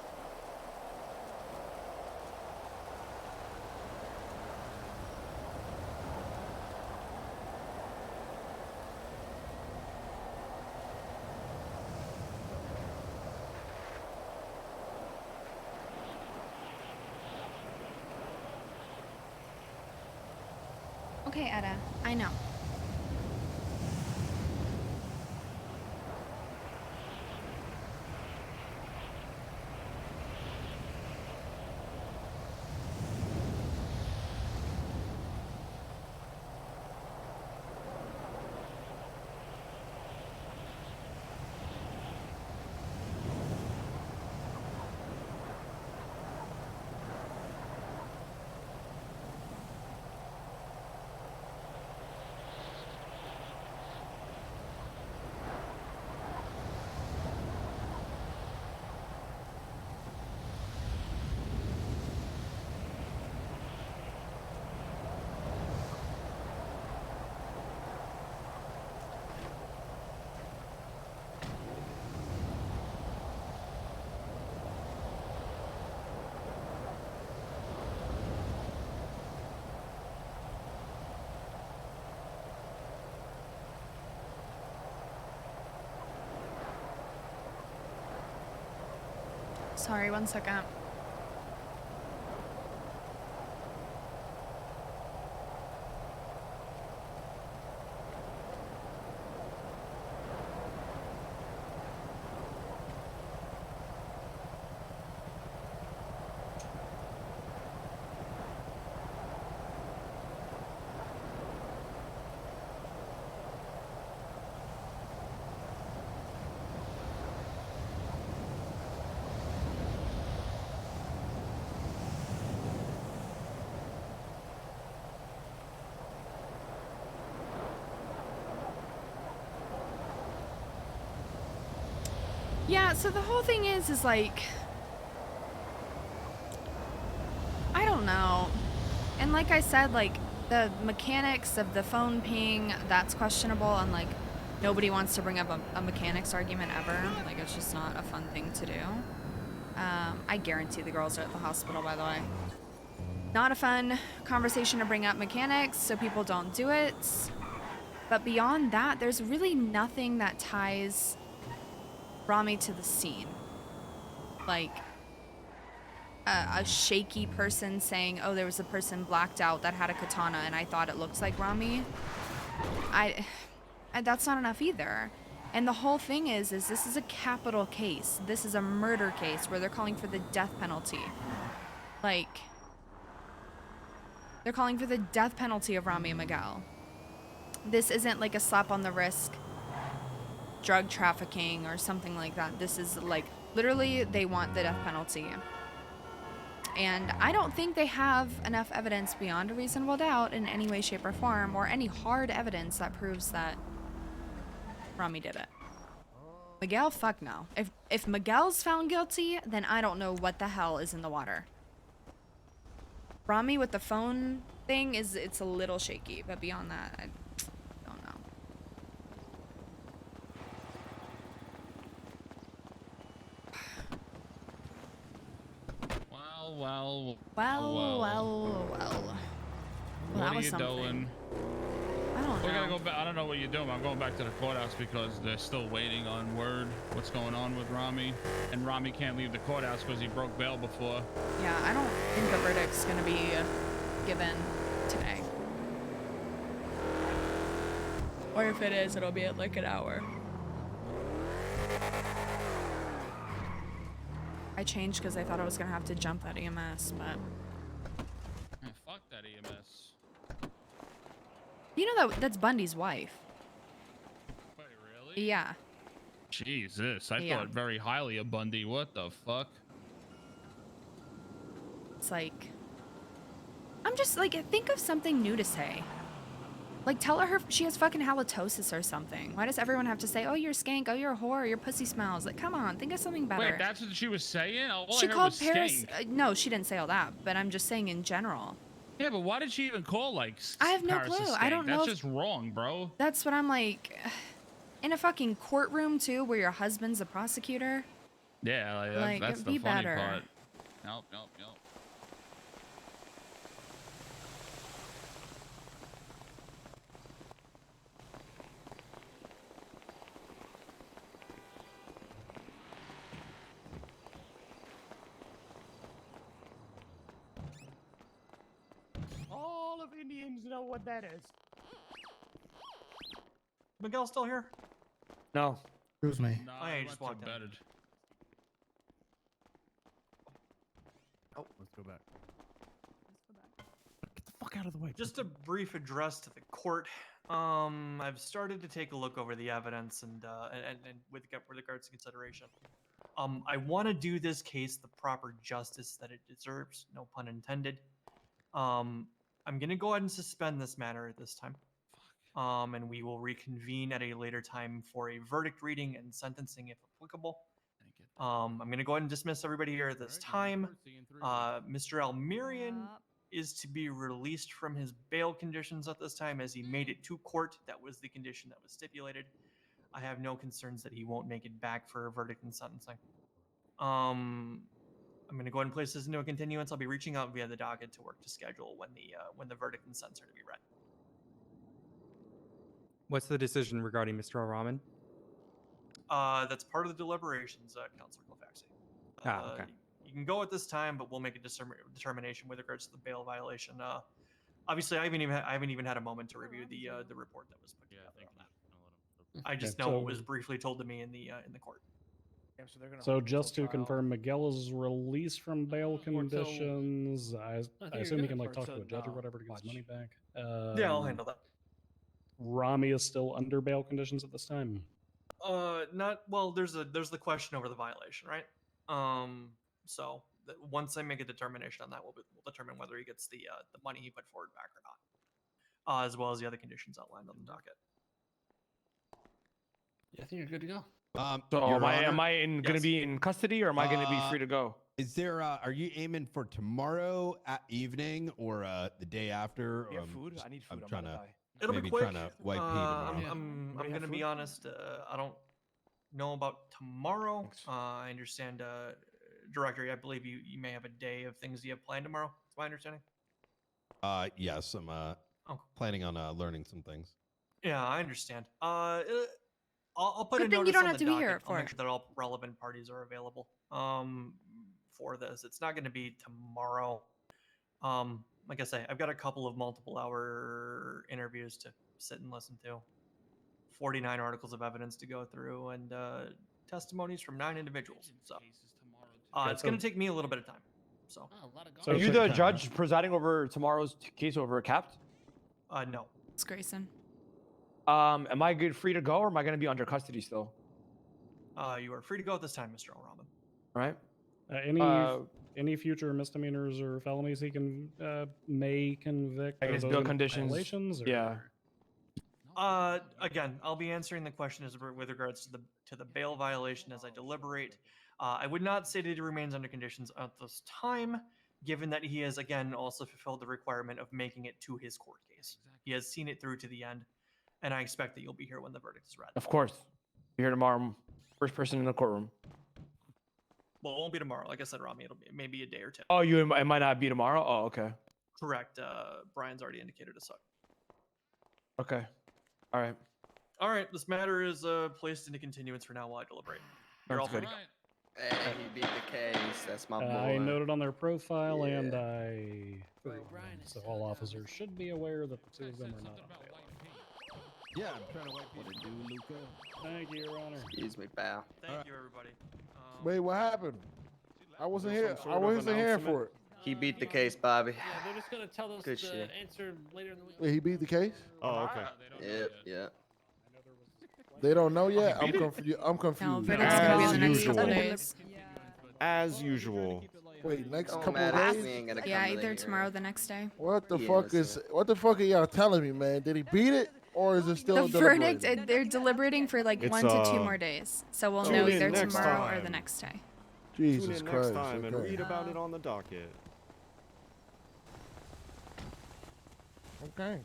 Okay, Etta, I know. Sorry, 1 second. Yeah, so the whole thing is like, I don't know. And like I said, like, the mechanics of the phone ping, that's questionable, and like, nobody wants to bring up a mechanics argument ever. Like, it's just not a fun thing to do. I guarantee the girls are at the hospital, by the way. Not a fun conversation to bring up mechanics, so people don't do it. But beyond that, there's really nothing that ties Rami to the scene. Like, a shaky person saying, oh, there was a person blacked out that had a katana and I thought it looks like Rami. That's not enough either. And the whole thing is this is a capital case. This is a murder case where they're calling for the death penalty. Like, they're calling for the death penalty of Rami and Miguel. This isn't like a slap on the wrist drug trafficking or something like that. This is like, literally, they want the death penalty. And I don't think they have enough evidence beyond a reasonable doubt in any way, shape, or form, or any hard evidence that proves that Rami did it. Miguel, fuck no. If Miguel's found guilty, then I don't know what the hell is in the water. Rami with the phone thing it's a little shaky, but beyond that, I don't know. Well. Well, What that are was you something. doing? I don't We're gonna know. go back. I don't know what you're doing. I'm going back to the courthouse because they're still waiting on word what's going on with Rami, and Rami can't leave the courthouse because he broke bail before. Yeah, I don't think the verdict's gonna be given today. Or if it is, it'll be at like an hour. I changed because I thought I was gonna have to jump that EMS, but Fuck that EMS. you know that's Bundy's wife. Wait, really? Yeah. Jesus, I Yeah. thought very highly of Bundy. What the fuck? It's like, I'm just like, think of something new to say. Like, tell her she has fucking halitosis or something. Why does everyone have to say, oh, you're a skank, oh, you're a whore, your pussy smells? Like, come on, think of something better. Wait, that's what she was saying? All She I heard called was Paris. skank. No, she didn't say all that, but I'm just saying in general. Yeah, but why did she even call like I have no Paris a clue. skank? I don't know That's if- just wrong, bro. That's what I'm like. In a fucking courtroom, too, where your husband's a prosecutor. Yeah, Like, that's be the funny better. part. Nope. All of Indians know what that is. Miguel still here? No. Excuse me. No, Oh, yeah, I you just went to walked in. bed. Oh, let's go back. Get the fuck out of the way. Just a brief address to the court. I've started to take a look over the evidence and with regards to consideration. I want to do this case the proper justice that it deserves. No pun intended. I'm gonna go ahead and suspend this matter at this time. And we will reconvene at a later time for a verdict reading and sentencing if applicable. I'm going to go ahead and dismiss everybody here at this time. Mr. Almirian is to be released from his bail conditions at this time as he made it to court. That was the condition that was stipulated. I have no concerns that he won't make it back for a verdict and sentencing. I'm going to go ahead and place this into a continuance. I'll be reaching out via the docket to work to schedule when the verdict and sentence are to be read. What's the decision regarding Mr. Al-Rahman? That's part of the deliberations, Councilor Colfaxi. Okay. You can go at this time, but we'll make a determination with regards to the bail violation. Obviously, I haven't even had a moment to review the report that was put together on that. I just know what was briefly told to me in the court. So just to confirm, Miguel is released from bail conditions. I assume he can like talk to a judge or whatever to get his money back. Yeah, I'll handle that. Rami is still under bail conditions at this time. Not well. There's the question over the violation, right? So once I make a determination on that, we'll determine whether he gets the money he put forward back or not, as well as the other conditions outlined on the docket. Yeah, I think you're good to go. So Your am I Honor? going to be in custody or am I going to be free to go? Is there? Are you aiming for tomorrow at evening or the day after? We have food. I need food. I'm trying gonna to die. It'll be maybe quick. trying to wipe pee tomorrow. I'm Anybody have gonna be food? honest. I don't know about tomorrow. I understand, Director. I believe you may have a day of things you have planned tomorrow. That's my understanding. Yes, I'm planning on learning some things. Yeah, I understand. I'll put Good a thing you notice don't on have the to be here docket. I'll for make it. sure that all relevant parties are available. For this, it's not going to be tomorrow. Like I say, I've got a couple of multiple hour interviews to sit and listen to, 49 articles of evidence to go through, and testimonies from 9 individuals. So it's going to take me a little bit of time. So, Are you the judge presiding over tomorrow's case over Capped? No. It's Grayson. Am I good free to go or am I going to be under custody still? You are free to go at this time, Mr. O'Raman. Right. Any future misdemeanors or felonies he can may convict? I are guess those bail gonna be conditions. violations, or- Yeah. Again, I'll be answering the question as with regards to the bail violation as I deliberate. I would not say that he remains under conditions at this time, given that he has again also fulfilled the requirement of making it to his court case. He has seen it through to the end, and I expect that you'll be here when the verdict is read. Of course. Be here tomorrow. First person in the courtroom. Well, it won't be tomorrow. Like I said, Rami, it'll be maybe a day or two. Oh, it might not be tomorrow? Oh, okay. Correct. Brian's already indicated as such. Okay. All right. All right. This matter is placed into continuance for now while I deliberate. You're all free to go. Hey, he beat the case. That's my boy. I noted on their profile, and I so all officers should be aware that the two of them are not on bail. Yeah, I'm trying to wipe what to do, Luca. Thank you, Your Honor. Excuse me, pal. Thank you, everybody. Wait, what happened? I wasn't here. Some I sort of wasn't here announcement? for it. He beat the case, Bobby. Yeah, they're just gonna tell us Good the shit. answer later in the week. Wait, he beat the case? Oh, okay. Yep, yeah. They don't know yet. I'm confused. I'm confused. No, verdict's gonna be in the next couple usual. days. As usual. Wait, next Don't couple matter, days? we ain't gonna Yeah, come to the either hearing. tomorrow or the next day. What the Yeah, fuck that's is? it. What the fuck are y'all telling me, man? Did he beat it, or is it still The verdict, deliberating? they're deliberating for like It's, 1 to 2 more days. So we'll tune know in either next tomorrow or time. the next day. Jesus Tune in Christ! next time and Okay. read about it on the docket. Okay.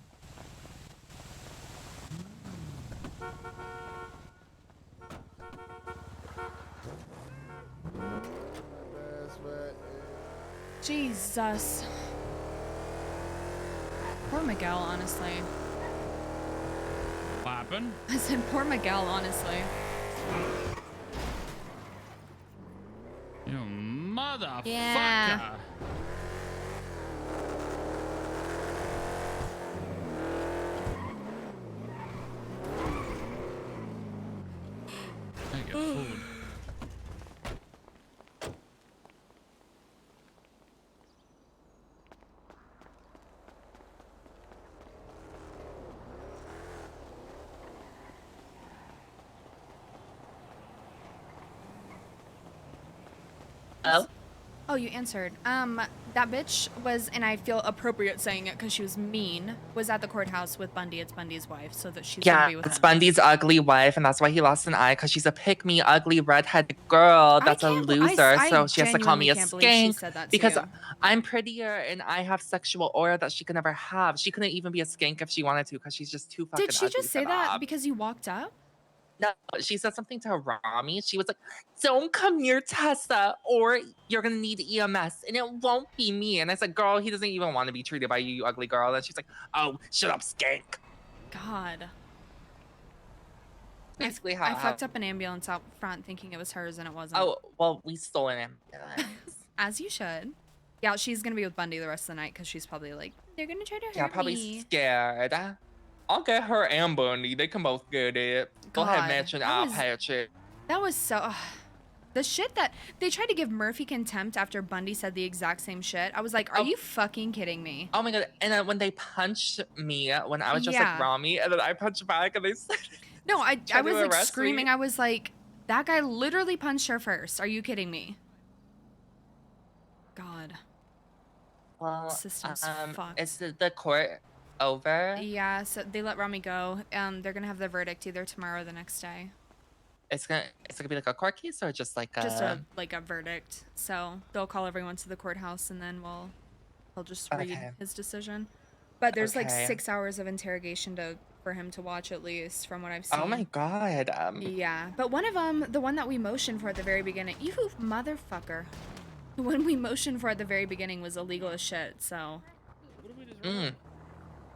Jesus. Poor Miguel, honestly. What happened? I said poor Miguel, honestly. You motherfucker. Yeah. I get food. Oh? Oh, you answered. That bitch was, and I feel appropriate saying it because she was mean, was at the courthouse with Bundy. It's Bundy's wife, so that she's gonna Yeah, be with it's him. Bundy's ugly wife, and that's why he lost an eye, because she's a pick-me, ugly, redheaded girl that's a loser, so she has to call me a can't believe she skank, said that to because you. I'm prettier and I have sexual aura that she could never have. She couldn't even be a skank if she wanted to, because she's just too fucking Did she ugly just say for that because you walked up? No, she said something to Rami. She was like, don't come near Tessa or you're going to need EMS and it won't be me. And I said, girl, he doesn't even want to be treated by you, you ugly girl. And she's like, oh, shut up, skank. God. Basically how I it fucked up an ambulance out front thinking it was hers and it wasn't. Oh, well, we stole an ambulance. As you should. Yeah, she's gonna be with Bundy the rest of the night because she's probably like, they're gonna try to hurt Yeah, probably me. scared. I'll get her and Bundy. They can both get it. Go ahead, God, Mitch, and that I'll was- patch it. That was so... the shit that... They tried to give Murphy contempt after Bundy said the exact same shit. I was like, are you fucking kidding me? Oh my god. And then when they punched me, when I was just Yeah. like Rami, and then I punched back and they said... No, I Tried was to like arrest screaming. me. I was like, that guy literally punched her first. Are you kidding me? God. Well, System's fucked. is the court over? Yeah, so they let Rami go. They're gonna have the verdict either tomorrow or the next day. it's gonna be like a court case or just like Just a verdict. So they'll call everyone to the courthouse and then he'll just read Okay. his decision. But there's like Okay. 6 hours of interrogation for him to watch at least, from what I've seen. Oh my god. Yeah, but one of them, the one that we motioned for at the very beginning, you motherfucker. The one we motioned for at the very beginning was illegal as shit. So. Okay.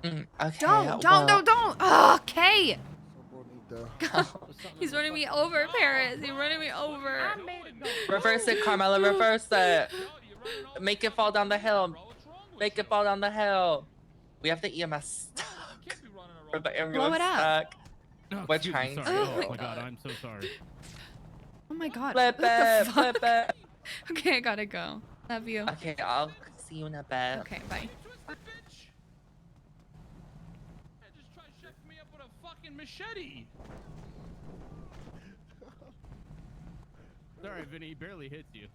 Don't. Okay. He's running me over, Paris. He's running me over. Reverse it, Carmela. Reverse it. Make it fall down the hill. Make it fall down the hill. We have the EMS stuck. Or the ambulance Blow it up. stuck. We're trying to. Oh my god, I'm so sorry. Oh my god. Flip What the it. Flip fuck? it. Okay, I gotta go. Love you. Okay, I'll see you in a bit. Okay, bye. Just try shifting me up with a fucking machete. Sorry, Vinny, he barely hits you.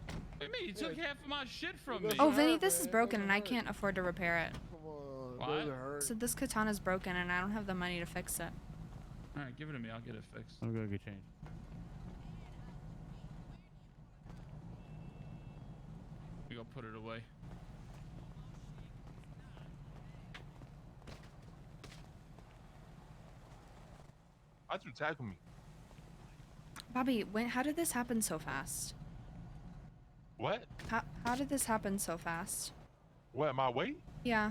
What do you mean? He took half of my shit from me. Oh, Vinny, this is broken and I can't afford to repair it. What? So this katana's broken and I don't have the money to fix it. Alright, give it to me. I'll get it fixed. I'm gonna get changed. We go put it away. Why'd you tackle me? Bobby, how did this happen so fast? What? How did this happen so fast? What, my weight? Yeah.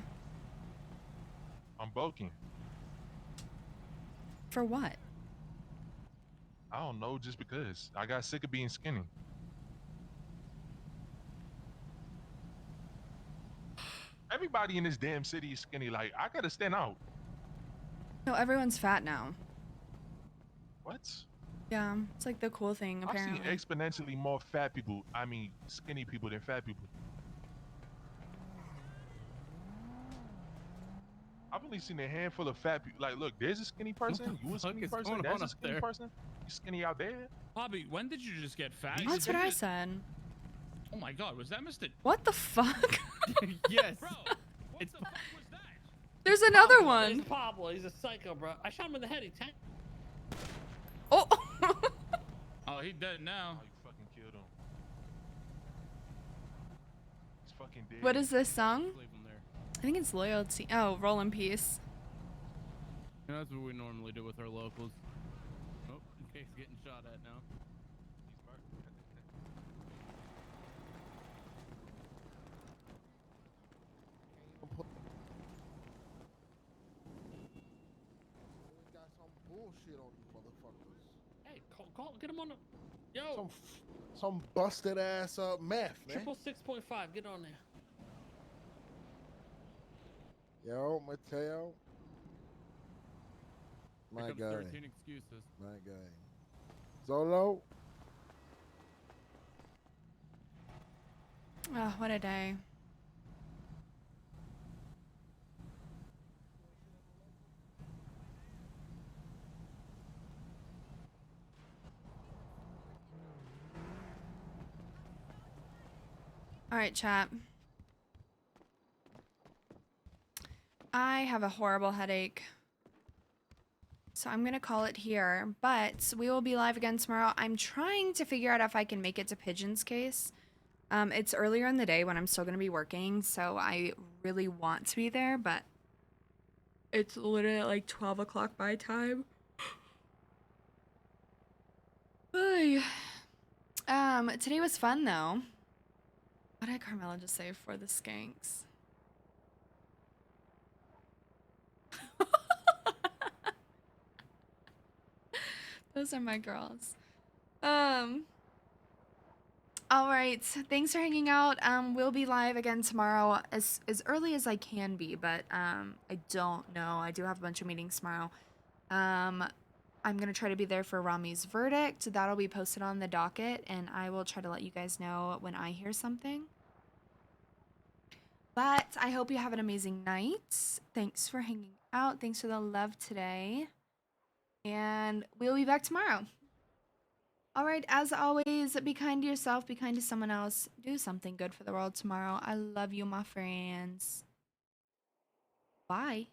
I'm bulking. For what? I don't know, just because. I got sick of being skinny. Everybody in this damn city is skinny. Like, I gotta stand out. No, everyone's fat now. What? Yeah, it's like the cool thing, apparently. I've seen exponentially more fat people, skinny people than fat people. I've only seen a handful of fat people. Like, look, there's a skinny person. You a skinny person. That's a skinny person. You skinny out there. Bobby, when did you just get fat? That's what I said. Oh my god, was that Mr. What the fuck? Yes. Bro, it's There's another Pablo, one. There's Pablo. He's a psycho, bro. I shot him in the head. He tanked. Oh. Oh, he dead now. Oh, you fucking killed him. He's fucking dead. What is this song? I think it's Loyalty. Oh, Roll in Peace. Yeah, that's what we normally do with our locals. Oh, in case getting shot at now. Got some bullshit on you motherfuckers. Hey, call, get him on the. Yo. Some busted ass meth, man. 6.5. Get on there. Yo, Mateo. My Here guy. comes 13 excuses. My guy. Zolo. Oh, what a day. All right, chat. I have a horrible headache. So I'm going to call it here, but we will be live again tomorrow. I'm trying to figure out if I can make it to Pigeon's case. It's earlier in the day when I'm still going to be working, so I really want to be there, but it's literally at like 12 o'clock my time. Ay. Today was fun though. What did Carmela just say for the skanks? Those are my girls. All right. Thanks for hanging out. We'll be live again tomorrow as early as I can be, but I don't know. I do have a bunch of meetings tomorrow. I'm gonna try to be there for Rami's verdict. That'll be posted on the docket, and I will try to let you guys know when I hear something. But I hope you have an amazing night. Thanks for hanging out. Thanks for the love today. And we'll be back tomorrow. All right, as always, be kind to yourself, be kind to someone else. Do something good for the world tomorrow. I love you, my friends. Bye.